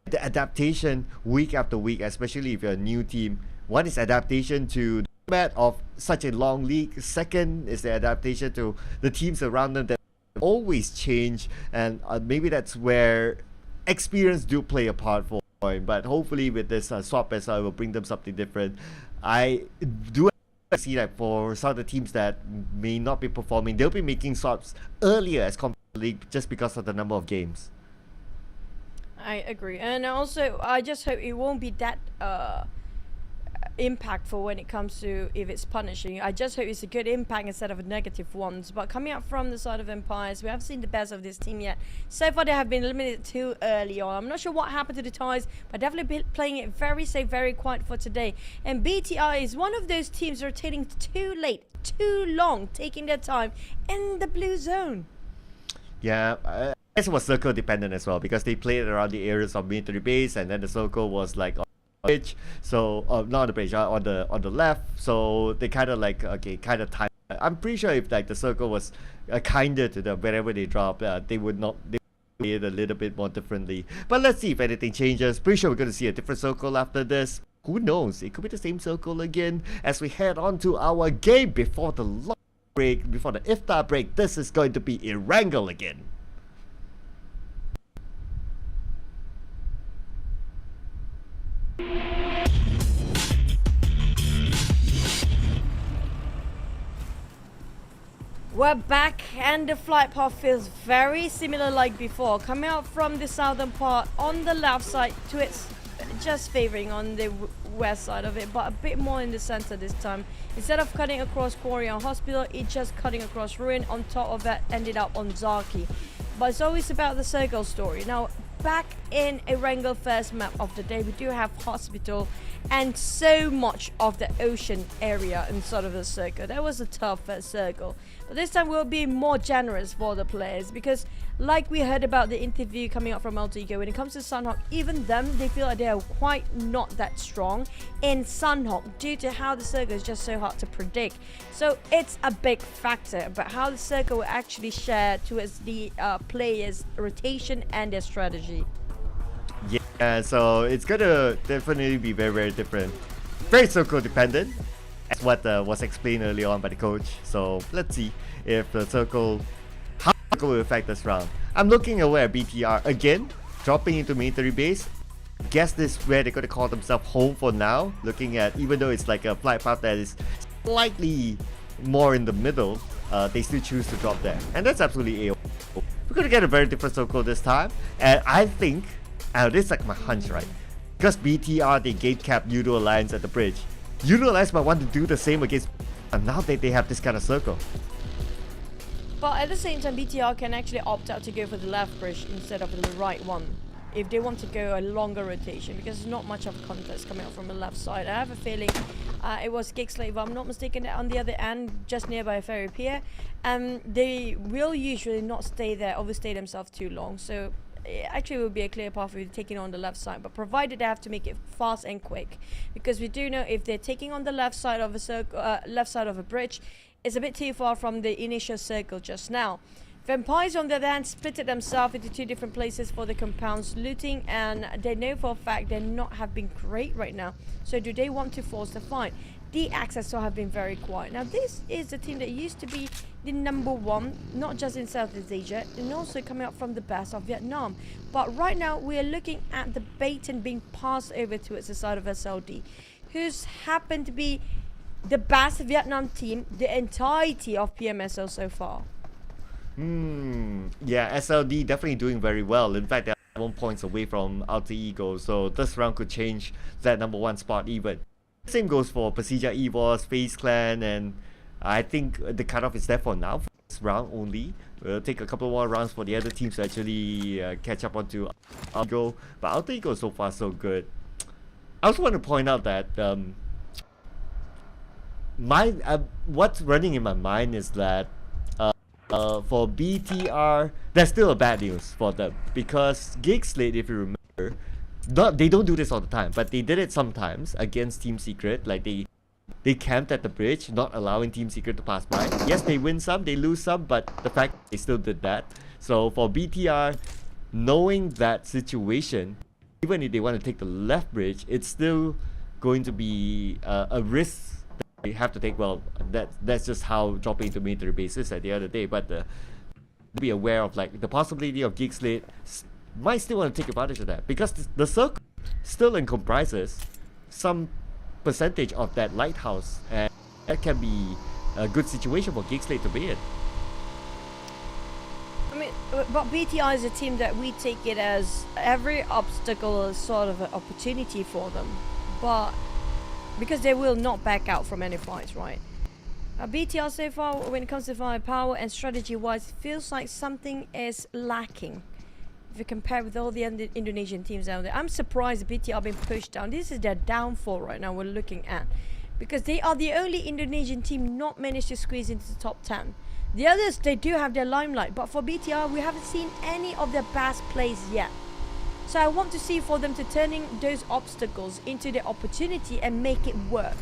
The adaptation week after week, especially if you're a new team. One is adaptation to the format of such a long league. Second is the adaptation to the teams around them that always change, and maybe that's where experience do play a part for VOIN. But hopefully with this swap as well, it will bring them something different. I do see that for some of the teams that may not be performing, they'll be making swaps earlier as compared to the league just because of the number of games. I agree, and also I just hope it won't be that impactful when it comes to if it's punishing. I just hope it's a good impact instead of a negative ones. But coming out from the side of Empires, we haven't seen the best of this team yet. So far they have been eliminated too early on. I'm not sure what happened to the Ties, but definitely playing it very safe, very quiet for today. And BTI is one of those teams rotating too late, too long, taking their time in the blue zone. Yeah, I guess it was circle dependent as well, because they played around the areas of military base, and then the circle was like bridge, so not on the bridge, on the left, so they kind of like time. I'm pretty sure if like the circle was kinder to them wherever they drop, they would play it a little bit more differently. But let's see if anything changes. Pretty sure we're going to see a different circle after this. Who knows, it could be the same circle again as we head on to our game before the long break, before the iftar break. This is going to be a wrangle again. We're back, and the flight path feels very similar like before. Coming out from the southern part on the left side to its just favoring on the west side of it, but a bit more in the center this time. Instead of cutting across Quarry and Hospital, it just cutting across Ruin. On top of that, ended up on Zaki. But it's always about the circle story. Now, back in a Wrangle first map of the day, we do have Hospital and so much of the ocean area inside of the circle. That was a tough first circle. But this time we'll be more generous for the players, because like we heard about the interview coming up from Alter Ego, when it comes to Sunhawk, even them, they feel like they are quite not that strong in Sunhawk due to how the circle is just so hard to predict. So it's a big factor, but how the circle will actually share towards the players' rotation and their strategy. Yeah, so it's gonna definitely be very, very different. Very circle dependent, as what was explained earlier on by the coach. So let's see if how the circle will affect this round. I'm looking away at BTR again, dropping into military base. Guess this is where they're gonna call themselves home for now. Looking at, even though it's like a flight path that is slightly more in the middle, they still choose to drop there, and that's absolutely AO. We're gonna get a very different circle this time, and I think, this is like my hunch, right? Because BTR, they gate capped Yoodo Alliance at the bridge. Yoodo Alliance might want to do the same against, and now that they have this kind of circle. But at the same time, BTR can actually opt out to go for the left bridge instead of the right one, if they want to go a longer rotation, because there's not much of a contest coming out from the left side. I have a feeling it was GEEK, if I'm not mistaken, on the other end, just nearby Ferry Pier. They will usually not stay there, overstay themselves too long. So it actually will be a clear path with taking on the left side, but provided they have to make it fast and quick, because we do know if they're taking on the left side of a circle, left side of a bridge, it's a bit too far from the initial circle just now. Vampires on the other hand split themselves into two different places for the compounds looting, and they know for a fact they're not have been great right now. So do they want to force the fight? The Access have been very quiet. Now this is a team that used to be the #1, not just in Southeast Asia, and also coming up from the best of Vietnam. But right now we are looking at the baton being passed over towards the side of SLD, who's happened to be the best Vietnam team the entirety of PMSL so far. Yeah, SLD definitely doing very well. In fact, they're 1 points away from Alter Ego, so this round could change that #1 spot even. Same goes for PERSIJA, EVOS, FaZe Clan, and I think the cutoff is there for now, for this round only. We'll take a couple more rounds for the other teams to actually catch up onto Alter Ego, but Alter Ego so far so good. I also want to point out that what's running in my mind is that for BTR, there's still a bad news for them, because GEEK SLATE, if you remember, they don't do this all the time, but they did it sometimes against Team Secret. Like they camped at the bridge, not allowing Team Secret to pass by. Yes, they win some, they lose some, but the fact they still did that. So for BTR, knowing that situation, even if they want to take the left bridge, it's still going to be a risk they have to take. Well, that's just how dropping into military bases at the end of the day, but be aware of like the possibility of GEEK SLATE might still want to take advantage of that, because the circle still comprises some percentage of that lighthouse, and that can be a good situation for GEEK SLATE to be in. I mean, but BTI is a team that we take it as every obstacle is sort of an opportunity for them, but because they will not back out from any fights, right? BTR so far, when it comes to firepower and strategy-wise, feels like something is lacking. If you compare with all the Indonesian teams out there, I'm surprised BTR being pushed down. This is their downfall right now we're looking at, because they are the only Indonesian team not managed to squeeze into the top 10. The others, they do have their limelight, but for BTR, we haven't seen any of their best plays yet. So I want to see for them to turning those obstacles into the opportunity and make it work.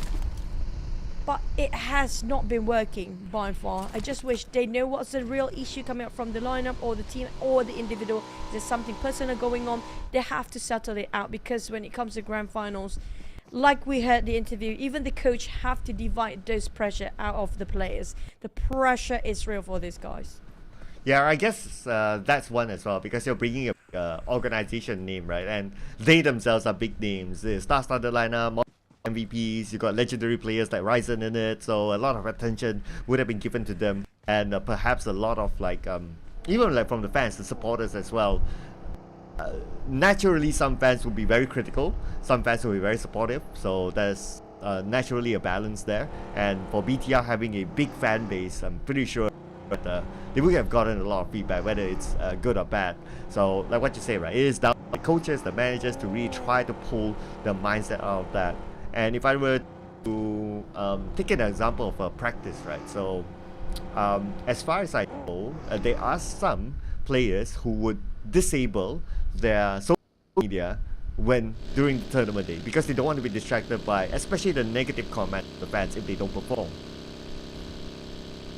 But it has not been working by far. I just wish they know what's the real issue coming up from the lineup or the team or the individual. If there's something personal going on, they have to settle it out, because when it comes to grand finals, like we heard the interview, even the coach have to divide those pressure out of the players. The pressure is real for these guys. Yeah, I guess that's one as well, because you're bringing a organization name, right? And they themselves are big names. The star-studded lineup, MVPs, you got legendary players like Ryzen in it, so a lot of attention would have been given to them, and perhaps a lot of like even like from the fans, the supporters as well. Naturally, some fans will be very critical, some fans will be very supportive, so there's naturally a balance there. And for BTR having a big fan base, I'm pretty sure they would have gotten a lot of feedback, whether it's good or bad. So like what you say, right, it is down to the coaches, the managers to really try to pull the mindset out of that. And if I were to take an example of a practice, right? So as far as I know, there are some players who would disable their social media during the tournament day, because they don't want to be distracted by, especially the negative comment of the fans if they don't perform.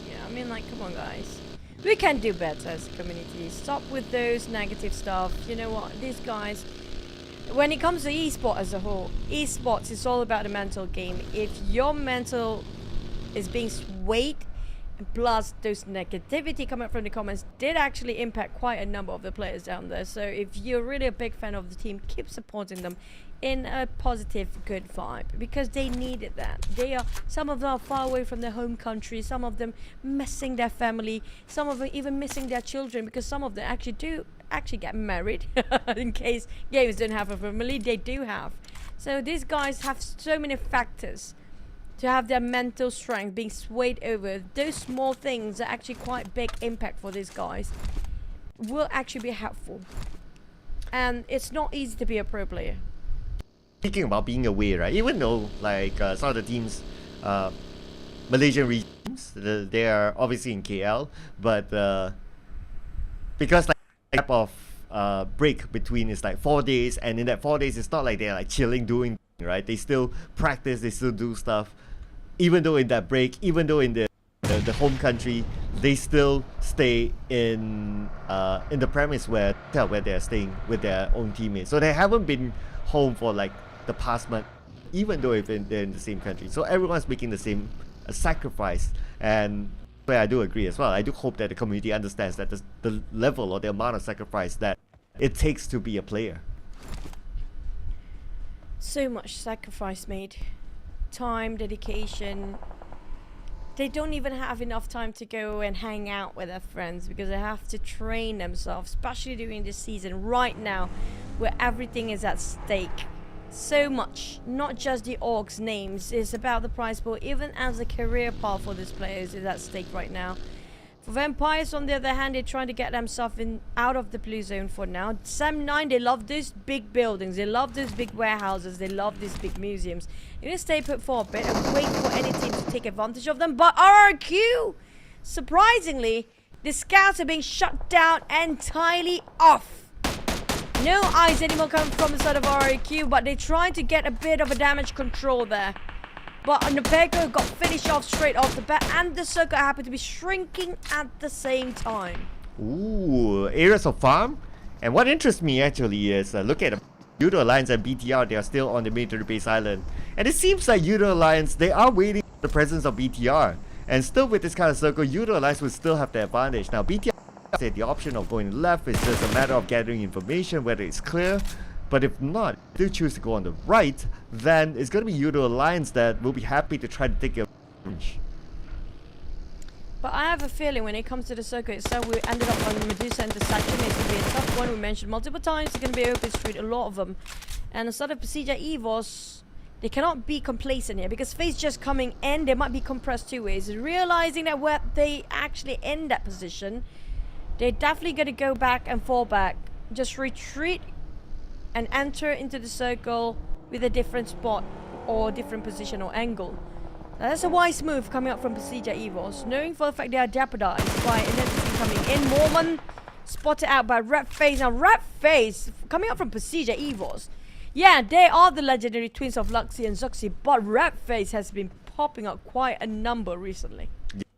Yeah, I mean, like, come on, guys. We can do better as a community. Stop with those negative stuff. You know what? These guys, when it comes to esports as a whole, esports is all about the mental game. If your mental is being swayed, plus those negativity coming from the comments did actually impact quite a number of the players down there. So if you're really a big fan of the team, keep supporting them in a positive, good vibe, because they needed that. Some of them are far away from their home country, some of them missing their family, some of them even missing their children, because some of them actually get married in case gamers don't have a family. They do have. So these guys have so many factors to have their mental strength being swayed over. Those small things are actually quite big impact for these guys, will actually be helpful. And it's not easy to be a pro player. Speaking about being away, right, even though like some of the teams, Malaysian regions, they are obviously in KL, but because like type of break between is like 4 days, and in that 4 days it's not like they're like chilling doing, right? They still practice, they still do stuff, even though in that break, even though in the home country, they still stay in the premise where they're staying with their own teammates. So they haven't been home for like the past month, even though they're in the same country. So everyone's making the same sacrifice, and I do agree as well. I do hope that the community understands that the level or the amount of sacrifice that it takes to be a player. So much sacrifice made. Time, dedication. They don't even have enough time to go and hang out with their friends because they have to train themselves, especially during this season right now where everything is at stake. So much, not just the orgs names, it's about the prize pool, even as a career path for these players is at stake right now. For Vampires, on the other hand, they're trying to get themselves out of the blue zone for now. Sam9, they love these big buildings, they love these big warehouses, they love these big museums. They're going to stay put for a bit and wait for any team to take advantage of them. But RRQ, surprisingly, the scouts are being shut down entirely off. No eyes anymore coming from the side of RRQ, but they're trying to get a bit of a damage control there. But Nopeko got finished off straight off the bat, and the circle happened to be shrinking at the same time. Ooh, areas of farm. And what interests me actually is look at Yoodo Alliance and BTR. They are still on the military base island, and it seems like Yoodo Alliance, they are waiting for the presence of BTR. And still with this kind of circle, Yoodo Alliance will still have the advantage. Now BTR said the option of going left is just a matter of gathering information, whether it's clear. But if not, if they choose to go on the right, then it's going to be Yoodo Alliance that will be happy to try to take a advantage. But I have a feeling when it comes to the circuit itself, we ended up on Medusa intersection. It's going to be a tough one. We mentioned multiple times. It's going to be open street, a lot of them. And instead of PERSIJA EVOS, they cannot be complacent here because FaZe just coming in, they might be compressed two ways. Realizing that where they actually in that position, they're definitely going to go back and fall back. Just retreat and enter into the circle with a different spot or different position or angle. Now, that's a wise move coming up from PERSIJA EVOS, knowing for the fact they are jeopardized by an entity coming in. Mormon spotted out by Red FaZe. Now Red FaZe coming up from PERSIJA EVOS. Yeah, they are the legendary twins of Luxy and Zoxy, but Red FaZe has been popping up quite a number recently.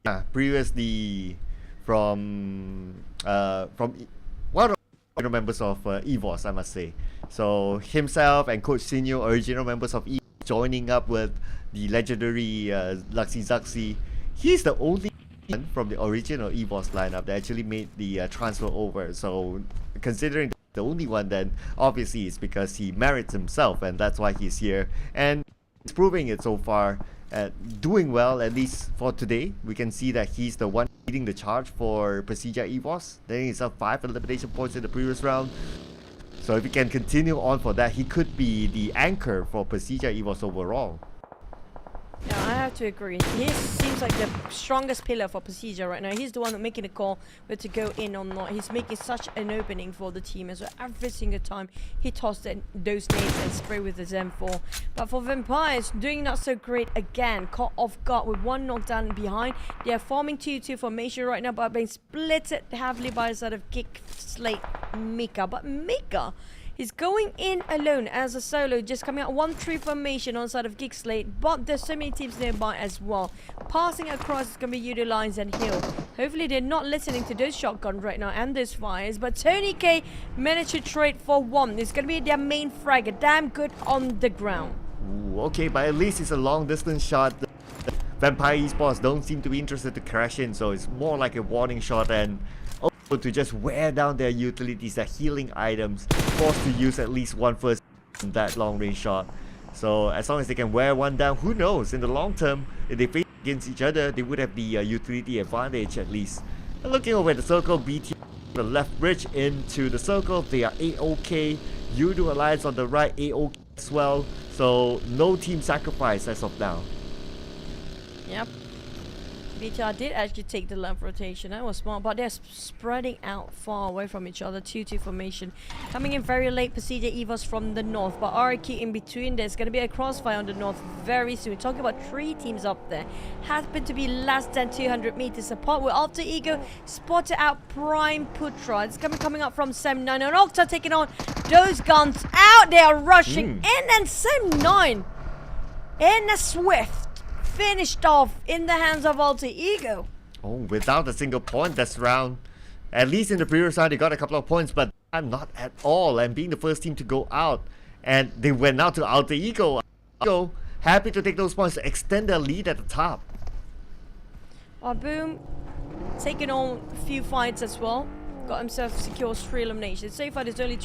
Yeah, previously from one of the members of EVOS, I must say. So himself and Coach Sinyo, original members of EVOS, joining up with the legendary Luxy Zuxi. He's the only one from the original EVOS lineup that actually made the transfer over. So considering the only one, then obviously it's because he merits himself, and that's why he's here. And he's proving it so far. Doing well, at least for today. We can see that he's the one leading the charge for PERSIJA EVOS. Then he's up 5 elimination points in the previous round. So if he can continue on for that, he could be the anchor for PERSIJA EVOS overall. Yeah, I have to agree. He seems like the strongest pillar for PERSIJA right now. He's the one making the call whether to go in or not. He's making such an opening for the team as well. Every single time he tossed those nades and spray with his M4. But for Vampires, doing not so great again. Caught off guard with one knockdown behind. They are forming 2-2 formation right now, but being split heavily by the side of GEEK, SLATE, Mika. But Mika, he's going in alone as a solo, just coming out 1-3 formation on the side of GEEK, SLATE, but there's so many teams nearby as well. Passing across is going to be Yoodo Alliance and Hill. Hopefully they're not listening to those shotguns right now and those fires, but Tony K managed to trade for one. It's going to be their main fragger, damn good on the ground. Ooh, okay, but at least it's a long distance shot. The Vampire Esports don't seem to be interested to crash in, so it's more like a warning shot, and to just wear down their utilities, their healing items, forced to use at least one first in that long range shot. So as long as they can wear one down, who knows, in the long term, if they face against each other, they would have the utility advantage at least. And looking over at the circle, BT the left bridge into the circle, they are A-OK. Yoodo Alliance on the right, A-OK as well. So no team sacrifice as of now. Yep. BTR did actually take the left rotation. That was smart, but they're spreading out far away from each other. 2-2 formation. Coming in very late, PERSIJA EVOS from the north, but REGUM in between. There's going to be a crossfire on the north very soon. Talking about 3 teams up there. Happen to be less than 200 meters apart. With Alter Ego spotted out Prime Putra. It's coming up from Sem9. And Octa taking on those guns out. They are rushing in, and Sem9 in a swift finished off in the hands of Alter Ego. Oh, without a single point this round. At least in the previous round, they got a couple of points, but I'm not at all. And being the first team to go out, and they went out to Alter Ego. Happy to take those points to extend their lead at the top. Boom taking on a few fights as well. Got himself secures 3 eliminations. So far, there's only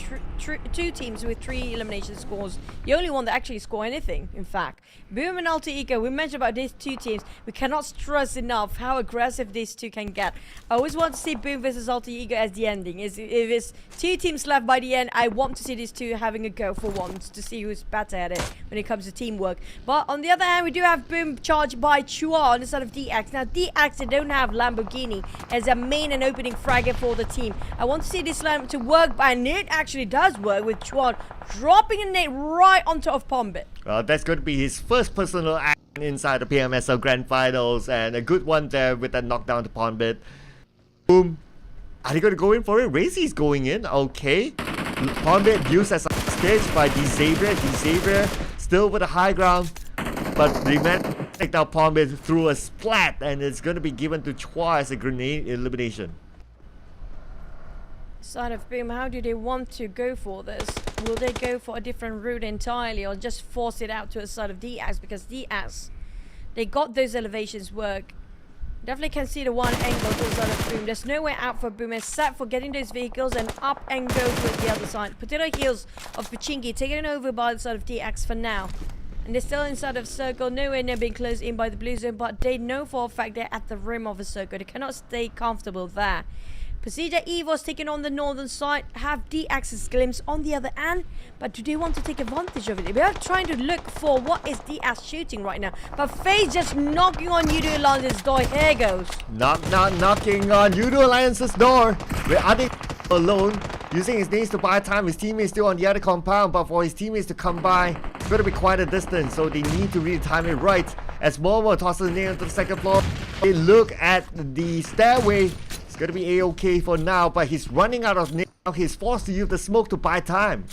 2 teams with 3 elimination scores. The only one that actually score anything, in fact. Boom and Alter Ego, we mentioned about these 2 teams. We cannot stress enough how aggressive these 2 can get. I always want to see Boom versus Alter Ego as the ending. If it's 2 teams left by the end, I want to see these 2 having a go for once to see who's better at it when it comes to teamwork. But on the other hand, we do have Boom charged by QEON instead of DX. Now, DX, they don't have Lamborghini as a main and opening fragger for the team. I want to see this line to work, and it actually does work with QEON dropping a nade right on top of Pombit. Well, that's going to be his first personal action inside the PMSL Grand Finals, and a good one there with that knockdown to Pombit. Boom. Are they going to go in for it? Razy's going in. Okay. Pombit used as a stage by Xavier. Xavier still with a high ground, but remember to take down Pombit through a splat, and it's going to be given to Chua as a grenade elimination. Side of Boom, how do they want to go for this? Will they go for a different route entirely, or just force it out to a side of DX? Because DX, they got those elevations work. Definitely can see the one angle to the side of Boom. There's no way out for Boom except for getting those vehicles and up and go to the other side. Potato heels of Pachinki taken over by the side of DX for now. And they're still inside of circle, nowhere near being closed in by the blue zone, but they know for a fact they're at the rim of a circle. They cannot stay comfortable there. PERSIJA EVOS taking on the northern side, have DX's glimpse on the other end, but do they want to take advantage of it? We are trying to look for what is DX shooting right now, but FaZe just knocking on Yoodo Alliance's door. Here goes. Knocking on Yoodo Alliance's door. With Adi alone, using his nades to buy time. His teammates still on the other compound, but for his teammates to come by, it's going to be quite a distance, so they need to really time it right. As Momo tosses the nade onto the second floor, they look at the stairway. It's going to be A-okay for now, but he's running out of nades. Now he's forced to use the smoke to buy time.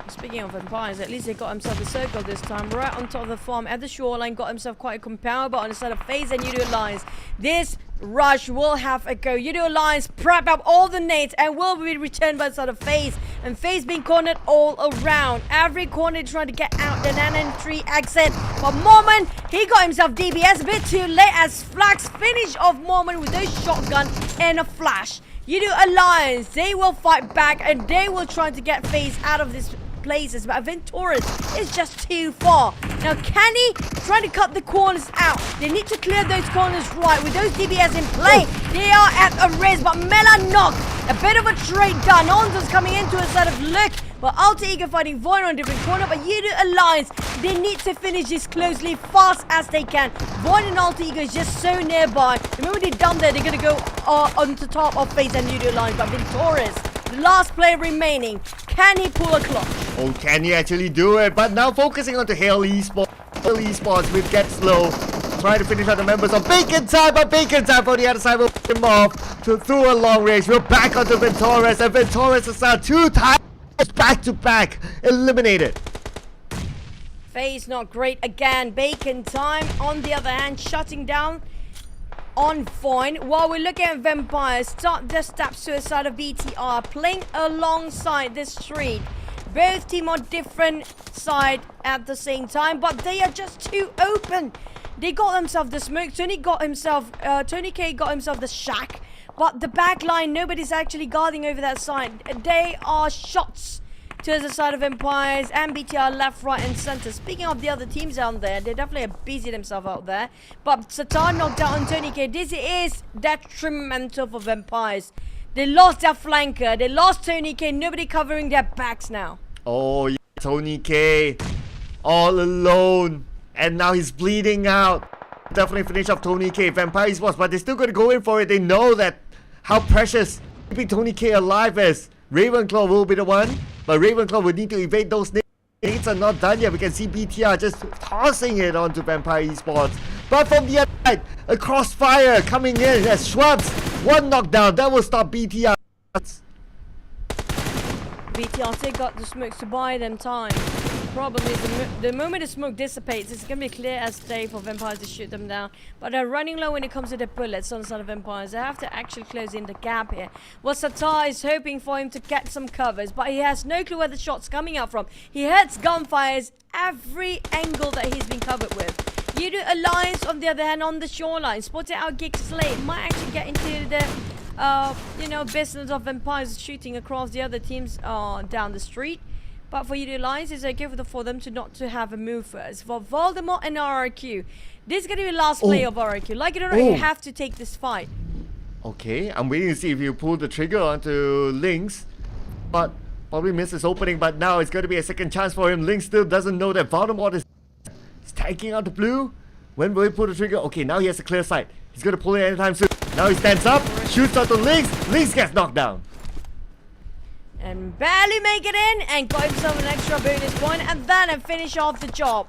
Speaking of Empires, at least they got himself a circle this time, right on top of the farm at the shoreline, got himself quite a compound, but on the side of FaZe and Yoodo Alliance, this rush will have a go. Yoodo Alliance prep up all the nades and will be returned by the side of FaZe, and FaZe being cornered all around. Every corner trying to get out the 993 exit, but Mormon, he got himself DBS a bit too late as Flax finish off Mormon with those shotgun and a flash. Yoodo Alliance, they will fight back and they will try to get FaZe out of this places, but Venturas is just too far. Now Kenny trying to cut the corners out. They need to clear those corners right with those DBS in play. They are at a risk, but Mela knock. A bit of a trade done. Onzo's coming into a sort of look, but Alter Ego fighting VOIN on a different corner, but Yoodo Alliance, they need to finish this closely, fast as they can. VOIN and Alter Ego is just so nearby. The moment they're done there, they're going to go on the top of FaZe and Yoodo Alliance, but Venturas, the last player remaining, can he pull a clutch? Oh, can he actually do it? But now focusing on to Hail Esports. Hail Esports with Get Slow. Trying to finish out the members of Bacon Time, but Bacon Time for the other side will put him off through a long range. We're back onto Venturas, and Venturas is now 2 times back to back eliminated. FaZe not great again. Bacon Time on the other hand shutting down on VOIN, while we're looking at Vampires start their steps to the side of BTR, playing alongside the street. Both team on different side at the same time, but they are just too open. They got themselves the smoke. Tony K got himself the shack, but the back line, nobody's actually guarding over that side. They are shots to the side of Empires and BTR left, right and center. Speaking of the other teams out there, they definitely are busy themselves out there. But Satan knocked out on Tony K. This is detrimental for Vampires. They lost their flanker. They lost Tony K. Nobody covering their backs now. Oh, yeah, Tony K. All alone. And now he's bleeding out. definitely finish off Tony K. Vampire Esports, but they're still going to go in for it. They know that how precious keeping Tony K alive is. Ravenclaw will be the one, but Ravenclaw will need to evade those nades are not done yet. We can see BTR just tossing it onto Vampire Esports. But from the other side, a crossfire coming in as Schwabs. One knockdown, that will stop BTR. BTR got the smokes to buy them time. The problem is the moment the smoke dissipates, it's going to be clear as day for Vampires to shoot them down. But they're running low when it comes to the bullets on the side of Vampires. They have to actually close in the gap here. Well, Satar is hoping for him to get some covers, but he has no clue where the shot's coming out from. He hits gunfires every angle that he's been covered with. Yoodo Alliance, on the other hand, on the shoreline, spotted out GEEK SLATE, might actually get into the business of Vampires shooting across the other teams down the street. But for Yoodo Alliance, it's okay for them to have a move first. For Voldemort and RRQ, this is going to be the last play of RRQ. Like it or not, you have to take this fight. Okay, I'm waiting to see if you pull the trigger onto Lynx, but probably missed his opening. But now it's going to be a second chance for him. Lynx still doesn't know that Voldemort is taking out the blue. When will he pull the trigger? Okay, now he has a clear sight. He's going to pull it anytime soon. Now he stands up, shoots onto Lynx. Lynx gets knocked down. And barely make it in and got himself an extra bonus point and then finish off the job.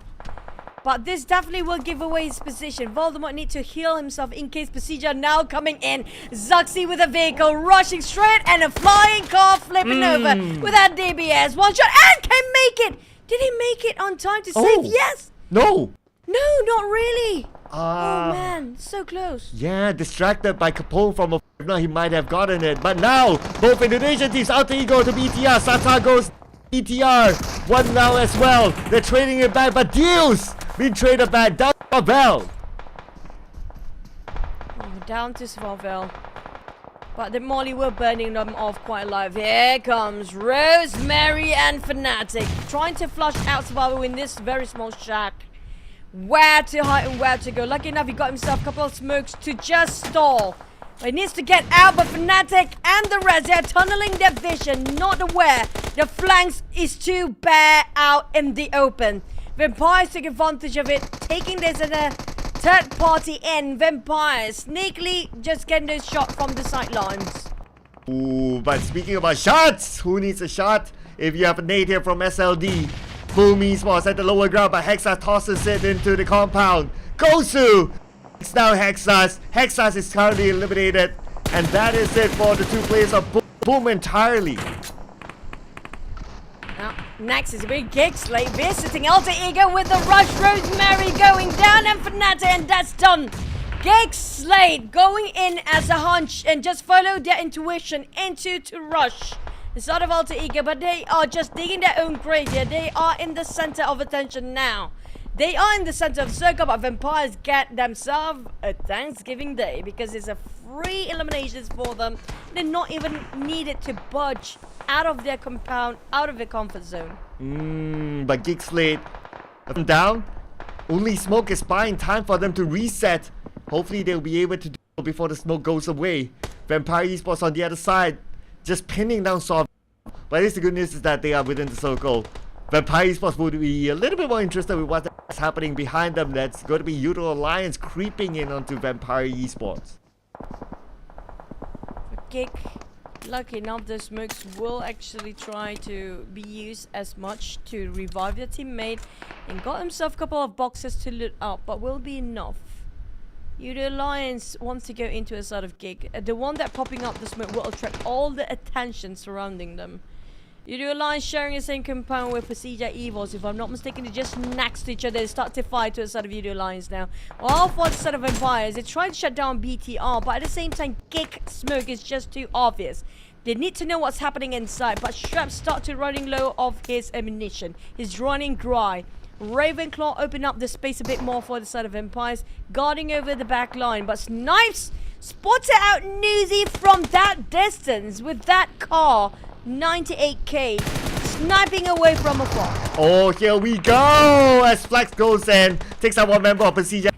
But this definitely will give away his position. Voldemort needs to heal himself in case PERSIJA now coming in. Zuxi with a vehicle rushing straight and a flying car flipping over with that DBS. One shot and can make it. Did he make it on time to save? Yes. No. No, not really. Oh man, so close. Yeah, distracted by Capone from a now he might have gotten it. But now, both Indonesian teams, Alter Ego to BTR. Sata goes BTR. One now as well. They're trading it back, but Deals being traded back. Down to Swavel. Down to Swavel. But the Molly were burning them off quite alive. Here comes Rosemary and Fnatic. Trying to flush out Swavel in this very small shack. Where to hide and where to go. Lucky enough, he got himself a couple of smokes to just stall. But he needs to get out, but Fnatic and the rest, they're tunneling their vision, not aware the flanks is too bare out in the open. Vampires took advantage of it, taking this as a third party in. Vampires sneakily just getting those shot from the sidelines. Ooh, but speaking about shots, who needs a shot? If you have a nade here from SLD, Boom Esports at the lower ground, but Hexas tosses it into the compound. Gosu! It's now Hexas. Hexas is currently eliminated. And that is it for the two players of Boom entirely. Now, next is a big GEEK SLATE visiting Alter Ego with the rush. Rosemary going down and Fnatic, and that's done. GEEK SLATE going in as a hunch and just follow their intuition into to rush. It's not of Alter Ego, but they are just digging their own grave here. They are in the center of attention now. They are in the center of the circle, but Vampires get themselves a Thanksgiving Day because it's a free eliminations for them. They're not even needed to budge out of their compound, out of their comfort zone. But GEEK SLATE up and down. Only smoke is buying time for them to reset. Hopefully they'll be able to do it before the smoke goes away. Vampire Esports on the other side, just pinning down Soft. But at least the good news is that they are within the circle. Vampire Esports would be a little bit more interested with what's happening behind them. That's going to be Yoodo Alliance creeping in onto Vampire Esports. GEEK, lucky enough, the smokes will actually try to be used as much to revive their teammate and got himself a couple of boxes to loot up, but will be enough. Yoodo Alliance wants to go into a sort of GEEK. The one that popping up the smoke will attract all the attention surrounding them. Yoodo Alliance sharing the same compound with PERSIJA EVOS. If I'm not mistaken, they just next to each other. They start to fight to a side of Yoodo Alliance now. Well, for the side of Vampires, they try to shut down BTR, but at the same time, GEEK smoke is just too obvious. They need to know what's happening inside, but Shrap started running low of his ammunition. He's running dry. Ravenclaw opened up the space a bit more for the side of Empires, guarding over the back line. But Snipes spotted out Newsy from that distance with that car, 98k, sniping away from afar. Oh, here we go! As Flex goes in, takes out one member of PERSIJA,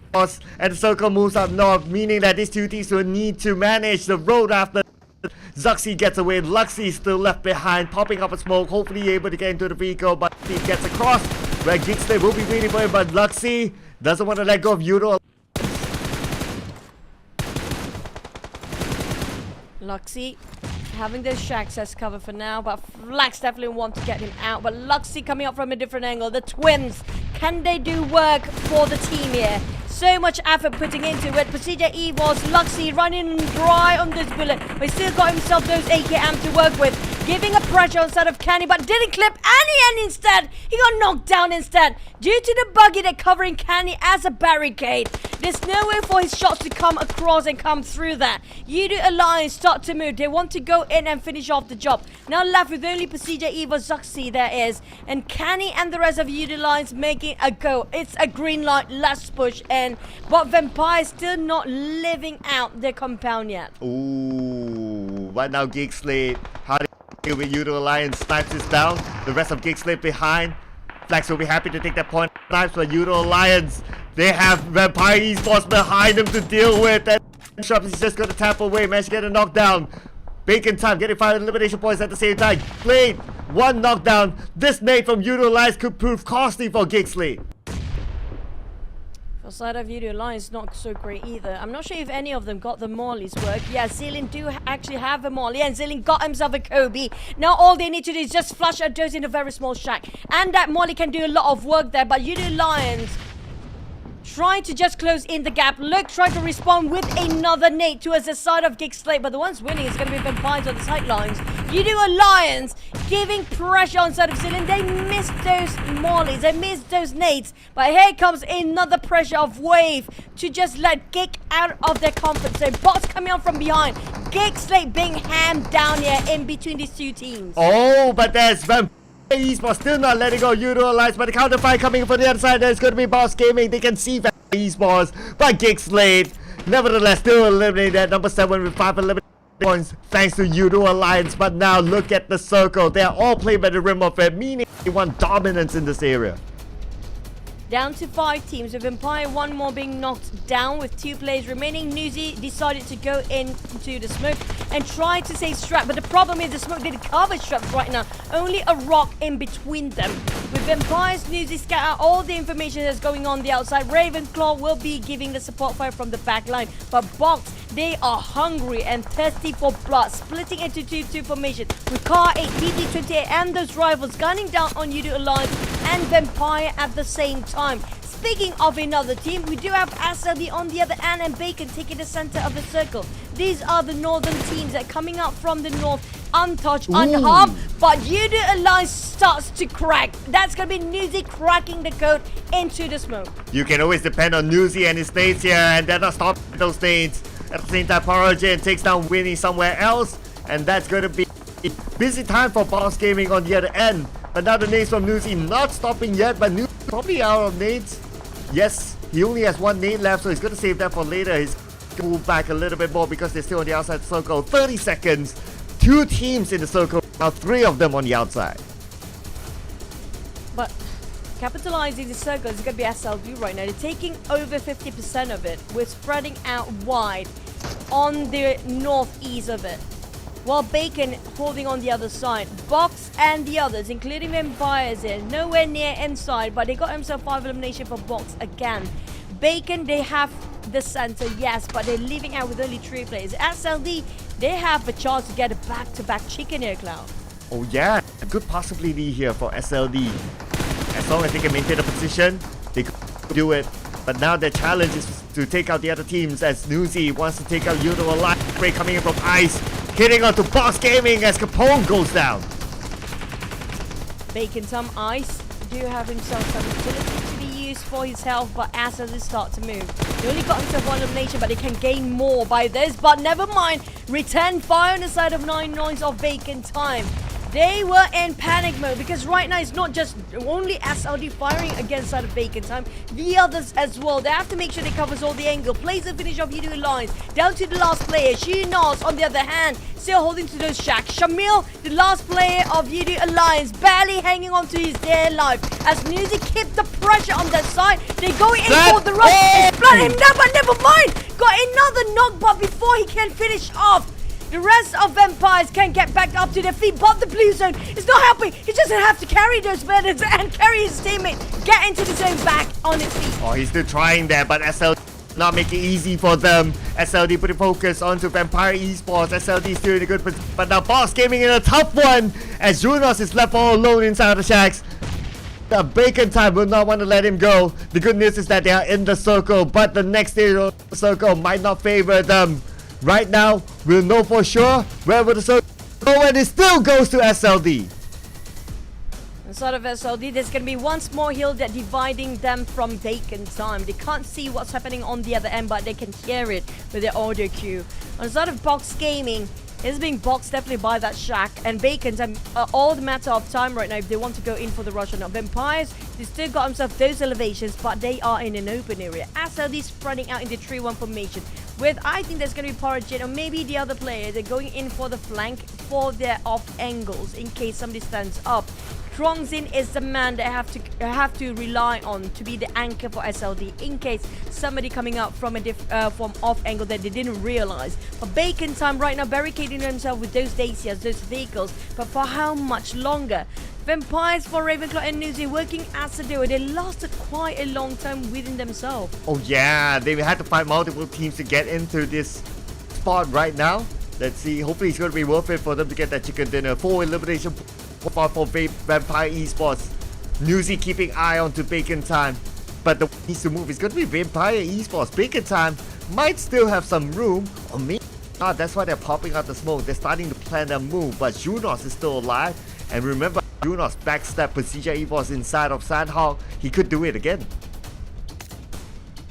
and the circle moves up north, meaning that these two teams will need to manage the road after. Zuxi gets away, Luxi still left behind, popping up a smoke, hopefully able to get into the vehicle, but he gets across where GEEK SLATE will be waiting for him, but Luxi doesn't want to let go of Yoodo. Luxy having those shacks as cover for now, but Flax definitely want to get him out. But Luxy coming up from a different angle. The twins, can they do work for the team here? So much effort putting into it. PERSIJA, EVOS, Luxy running dry on this bullet, but he still got himself those AKM to work with. Giving a pressure instead of Canny, but didn't clip Annie, and instead he got knocked down instead due to the buggy that covering Canny as a barricade. There's no way for his shots to come across and come through that. Yoodo Alliance start to move. They want to go in and finish off the job. Now left with only PERSIJA, EVOS, Zuxi there is, and Canny and the rest of Yoodo Alliance making a go. It's a green light. Let's push in, but Vampire still not living out their compound yet. Ooh, right now GEEK SLATE. How do you with Yoodo Alliance? Snipes is down. The rest of GEEK SLATE behind. Flax will be happy to take that point. Snipes for Yoodo Alliance. They have Vampire Esports behind them to deal with. And Shops is just going to tap away. Managed to get a knockdown. Bacon time getting 5 elimination points at the same time. SLATE, 1 knockdown. This nade from Yoodo Alliance could prove costly for GEEK SLATE. For side of Yoodo Alliance, not so great either. I'm not sure if any of them got the Molly's work. Yeah, Zilin do actually have a Molly, and Zilin got himself a Kobe. Now all they need to do is just flush out those in a very small shack, and that Molly can do a lot of work there. But Yoodo Alliance trying to just close in the gap. Look, trying to respond with another nade towards the side of GEEK SLATE, but the ones winning is going to be Vampires on the sidelines. Yoodo Alliance giving pressure on side of Zilin. They missed those mollies, they missed those nades, but here comes another pressure of Wave to just let GEEK out of their comfort zone. Bots coming out from behind. GEEK SLATE being hammed down here in between these two teams. Oh, but there's Vampire Esports still not letting go Yoodo Alliance, but the counter fight coming from the other side. There's going to be Boss Gaming. They can see Vampire Esports, but GEEK SLATE nevertheless still eliminated at number 7 with 5 eliminated points thanks to Yoodo Alliance. But now look at the circle. They are all playing by the rim of it, meaning they want dominance in this area. Down to 5 teams, with Empire 1 more being knocked down with 2 players remaining. Newsy decided to go into the smoke and try to save Strap, but the problem is the smoke didn't cover Strap right now. Only a rock in between them. With Empires, Newsy scatter all the information that's going on the outside. Ravenclaw will be giving the support fire from the back line, but Box, they are hungry and thirsty for blood, splitting into 2-2 formation with Car 8, BD28 and those rivals gunning down on Yoodo Alliance and Vampire at the same time. Speaking of another team, we do have SLD on the other end and Bacon taking the center of the circle. These are the northern teams that are coming out from the north, untouched, unharmed, but Yoodo Alliance starts to crack. That's going to be Newsy cracking the code into the smoke. You can always depend on Newsy and his nades here, and they're not stopping those nades. At the same time, PERSIJA takes down Winnie somewhere else, and that's going to be busy time for Boss Gaming on the other end. But now the nades from Newsy not stopping yet, but Newsy probably out of nades. Yes, he only has 1 nade left, so he's going to save that for later. He's going to move back a little bit more because they're still on the outside circle. 30 seconds, 2 teams in the circle, now 3 of them on the outside. But capitalizing the circle is going to be SLD right now. They're taking over 50% of it. We're spreading out wide on the northeast of it, while Bacon holding on the other side. Box and the others, including Vampires, here, nowhere near inside, but they got himself 5 elimination for Box again. Bacon, they have the center, yes, but they're leaving out with only 3 players. SLD, they have a chance to get a back-to-back chicken here, Cloud. Oh yeah, a good possibility here for SLD. As long as they can maintain the position, they could do it. But now their challenge is to take out the other teams, as Newsy wants to take out Yoodo Alliance. Spray coming in from Ice, hitting onto Boss Gaming as Capone goes down. Bacon, some Ice do have himself some utility to be used for his health, but as they start to move, they only got himself 1 elimination, but they can gain more by this. But never mind, return fire on the side of 9 noise of Bacon time. They were in panic mode because right now it's not just only SLD firing against side of Bacon time, the others as well. They have to make sure they covers all the angle. Plays the finish of Yoodo Alliance down to the last player. She-Nos on the other hand still holding to those shacks. Shamil, the last player of Yoodo Alliance, barely hanging on to his dear life as Newsy keep the pressure on that side. They go in for the rush. It's blood him down, but never mind. Got another knockback before he can finish off. The rest of Vampires can get back up to their feet, but the blue zone is not helping. He doesn't have to carry those burdens and carry his teammate. Get into the zone back on his feet. Oh, he's still trying there, but SL not make it easy for them. SLD putting focus onto Vampire Esports. SLD is still in a good position, but now Box Gaming in a tough one as Junos is left all alone inside the shacks. The Bacon Time will not want to let him go. The good news is that they are in the circle, but the next circle might not favor them. Right now, we'll know for sure where will the circle go, and it still goes to SLD. Inside of SLD, there's going to be one small hill that dividing them from Bacon Time. They can't see what's happening on the other end, but they can hear it with their audio cue. On the side of Box Gaming, it's being boxed definitely by that shack, and Bacon Time, all the matter of time right now if they want to go in for the rush or not. Vampires, they still got themselves those elevations, but they are in an open area. SLD spreading out into 3-1 formation with, I think there's going to be PERSIJA or maybe the other player. They're going in for the flank for their off angles in case somebody stands up. Trongzin is the man that have to rely on to be the anchor for SLD in case somebody coming up from a from off angle that they didn't realize. But Bacon Time right now barricading themselves with those Dacias, those vehicles. But for how much longer? Vampires for Ravenclaw and Nuzi working as a duo. They lasted quite a long time within themselves. Oh yeah, they had to fight multiple teams to get into this spot right now. Let's see, hopefully it's going to be worth it for them to get that chicken dinner. 4 elimination for Vampire Esports. Nuzi keeping eye on to Bacon Time, but the needs to move is going to be Vampire Esports. Bacon Time might still have some room, or maybe not. That's why they're popping out the smoke. They're starting to plan their move, but Junos is still alive. And remember, Junos backstep PERSIJA EVOS inside of Sandhawk. He could do it again.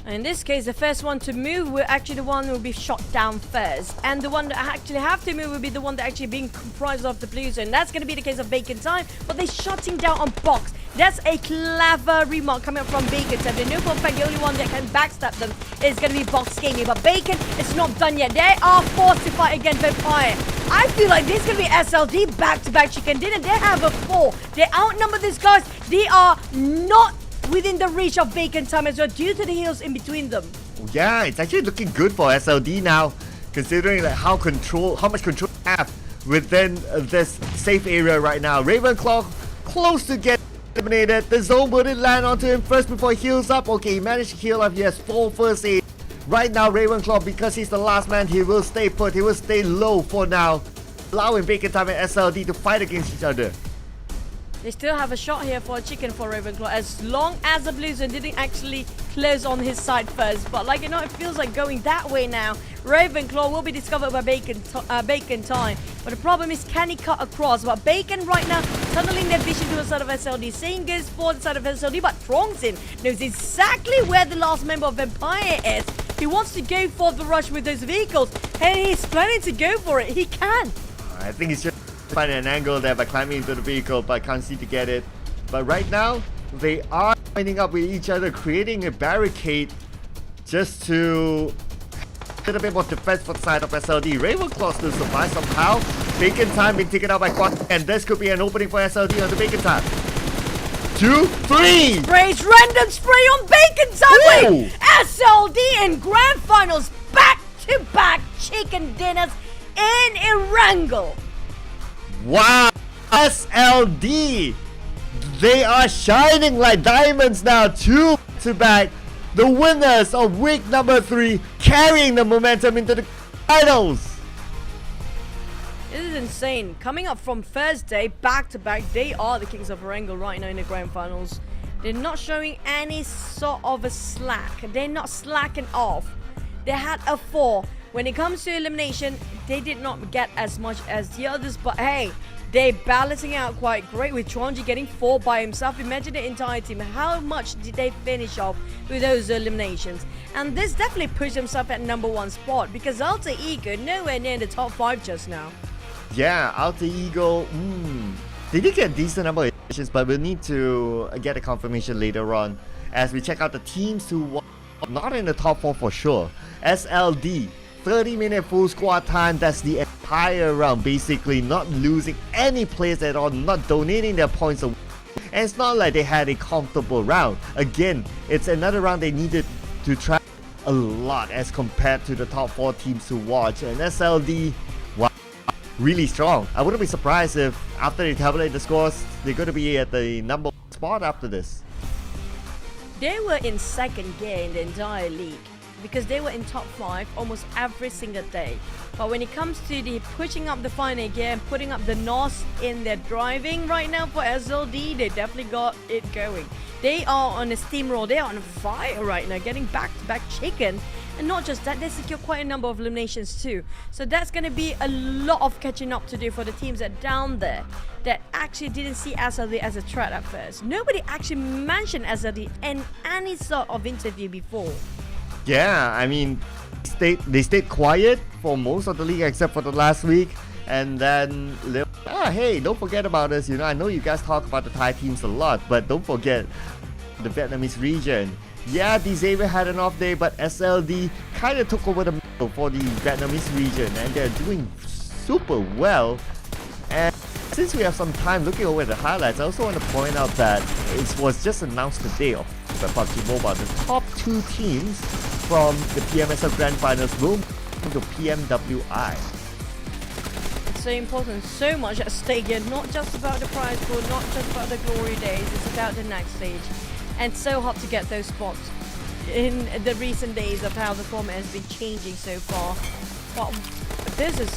In this case, the first one to move will actually the one who will be shot down first. And the one that actually have to move will be the one that actually being comprised of the blue zone. That's going to be the case of Bacon Time, but they're shutting down on Box. That's a clever remark coming up from Bacon Time. They know for a fact the only one that can backstab them is going to be Box Gaming. But Bacon is not done yet. They are forced to fight against Vampire. I feel like this is going to be SLD back-to-back chicken dinner. They have a 4. They outnumber these guys. They are not within the reach of Bacon Time as well due to the hills in between them. Yeah, it's actually looking good for SLD now, considering like how much control they have within this safe area right now. Ravenclaw close to get eliminated. The zone wouldn't land onto him first before he heals up. Okay, he managed to heal up. He has 4 first aid. Right now, Ravenclaw, because he's the last man, he will stay put. He will stay low for now, allowing Bacon Time and SLD to fight against each other. They still have a shot here for a chicken for Ravenclaw as long as the blue zone didn't actually close on his side first. But like, you know, it feels like going that way now. Ravenclaw will be discovered by Bacon Time. But the problem is, can he cut across? But Bacon right now tunneling their vision to the side of SLD. Same goes for the side of SLD, but Trongzin knows exactly where the last member of Vampire is. He wants to go for the rush with those vehicles, and he's planning to go for it. He can. I think he's just finding an angle there by climbing into the vehicle, but can't seem to get it. But right now, they are lining up with each other, creating a barricade just to a little bit more defense for the side of SLD. Ravenclaw still survives somehow. Bacon Time being taken out by Quad, and this could be an opening for SLD on the Bacon Time. 2, 3! Sprays, random spray on Bacon Time! Wait! SLD in Grand Finals, back-to-back chicken dinners in Erangel. Wow! SLD! They are shining like diamonds now, 2 to back. The winners of week number 3, carrying the momentum into the finals. This is insane. Coming up from Thursday, back-to-back, they are the Kings of Erangel right now in the Grand Finals. They're not showing any sort of a slack. They're not slacking off. They had a 4. When it comes to elimination, they did not get as much as the others, but hey, they're balancing out quite great with Tronji getting 4 by himself. Imagine the entire team. How much did they finish off with those eliminations? And this definitely pushed himself at #1 spot because Alter Ego nowhere near the top 5 just now. Yeah, Alter Ego, they did get a decent number of eliminations, but we'll need to get a confirmation later on as we check out the teams who were not in the top 4 for sure. SLD, 30-minute full squad time. That's the entire round, basically not losing any players at all, not donating their points away. And it's not like they had a comfortable round. Again, it's another round they needed to try a lot as compared to the top 4 teams to watch. And SLD, wow, really strong. I wouldn't be surprised if after they tabulate the scores, they're going to be at the #1 spot after this. They were in second gear in the entire league. because they were in top 5 almost every single day. But when it comes to the pushing up the final gear and putting up the NOS in their driving right now for SLD, they definitely got it going. They are on a steamroll. They are on fire right now, getting back-to-back chicken. And not just that, they secure quite a number of eliminations too. So that's going to be a lot of catching up to do for the teams that are down there that actually didn't see SLD as a threat at first. Nobody actually mentioned SLD in any sort of interview before. Yeah, I mean, they stayed quiet for most of the league except for the last week. And then, hey, don't forget about us. You know, I know you guys talk about the Thai teams a lot, but don't forget the Vietnamese region. Yeah, D Xavier had an off day, but SLD kind of took over the middle for the Vietnamese region, and they're doing super well. And since we have some time looking over the highlights, I also want to point out that it was just announced today of the PUBG Mobile. The top 2 teams from the PMSL Grand Finals will move to PMWI. It's so important, so much at stake here, not just about the prize pool, not just about the glory days, it's about the next stage. And so hard to get those spots in the recent days of how the format has been changing so far. But this is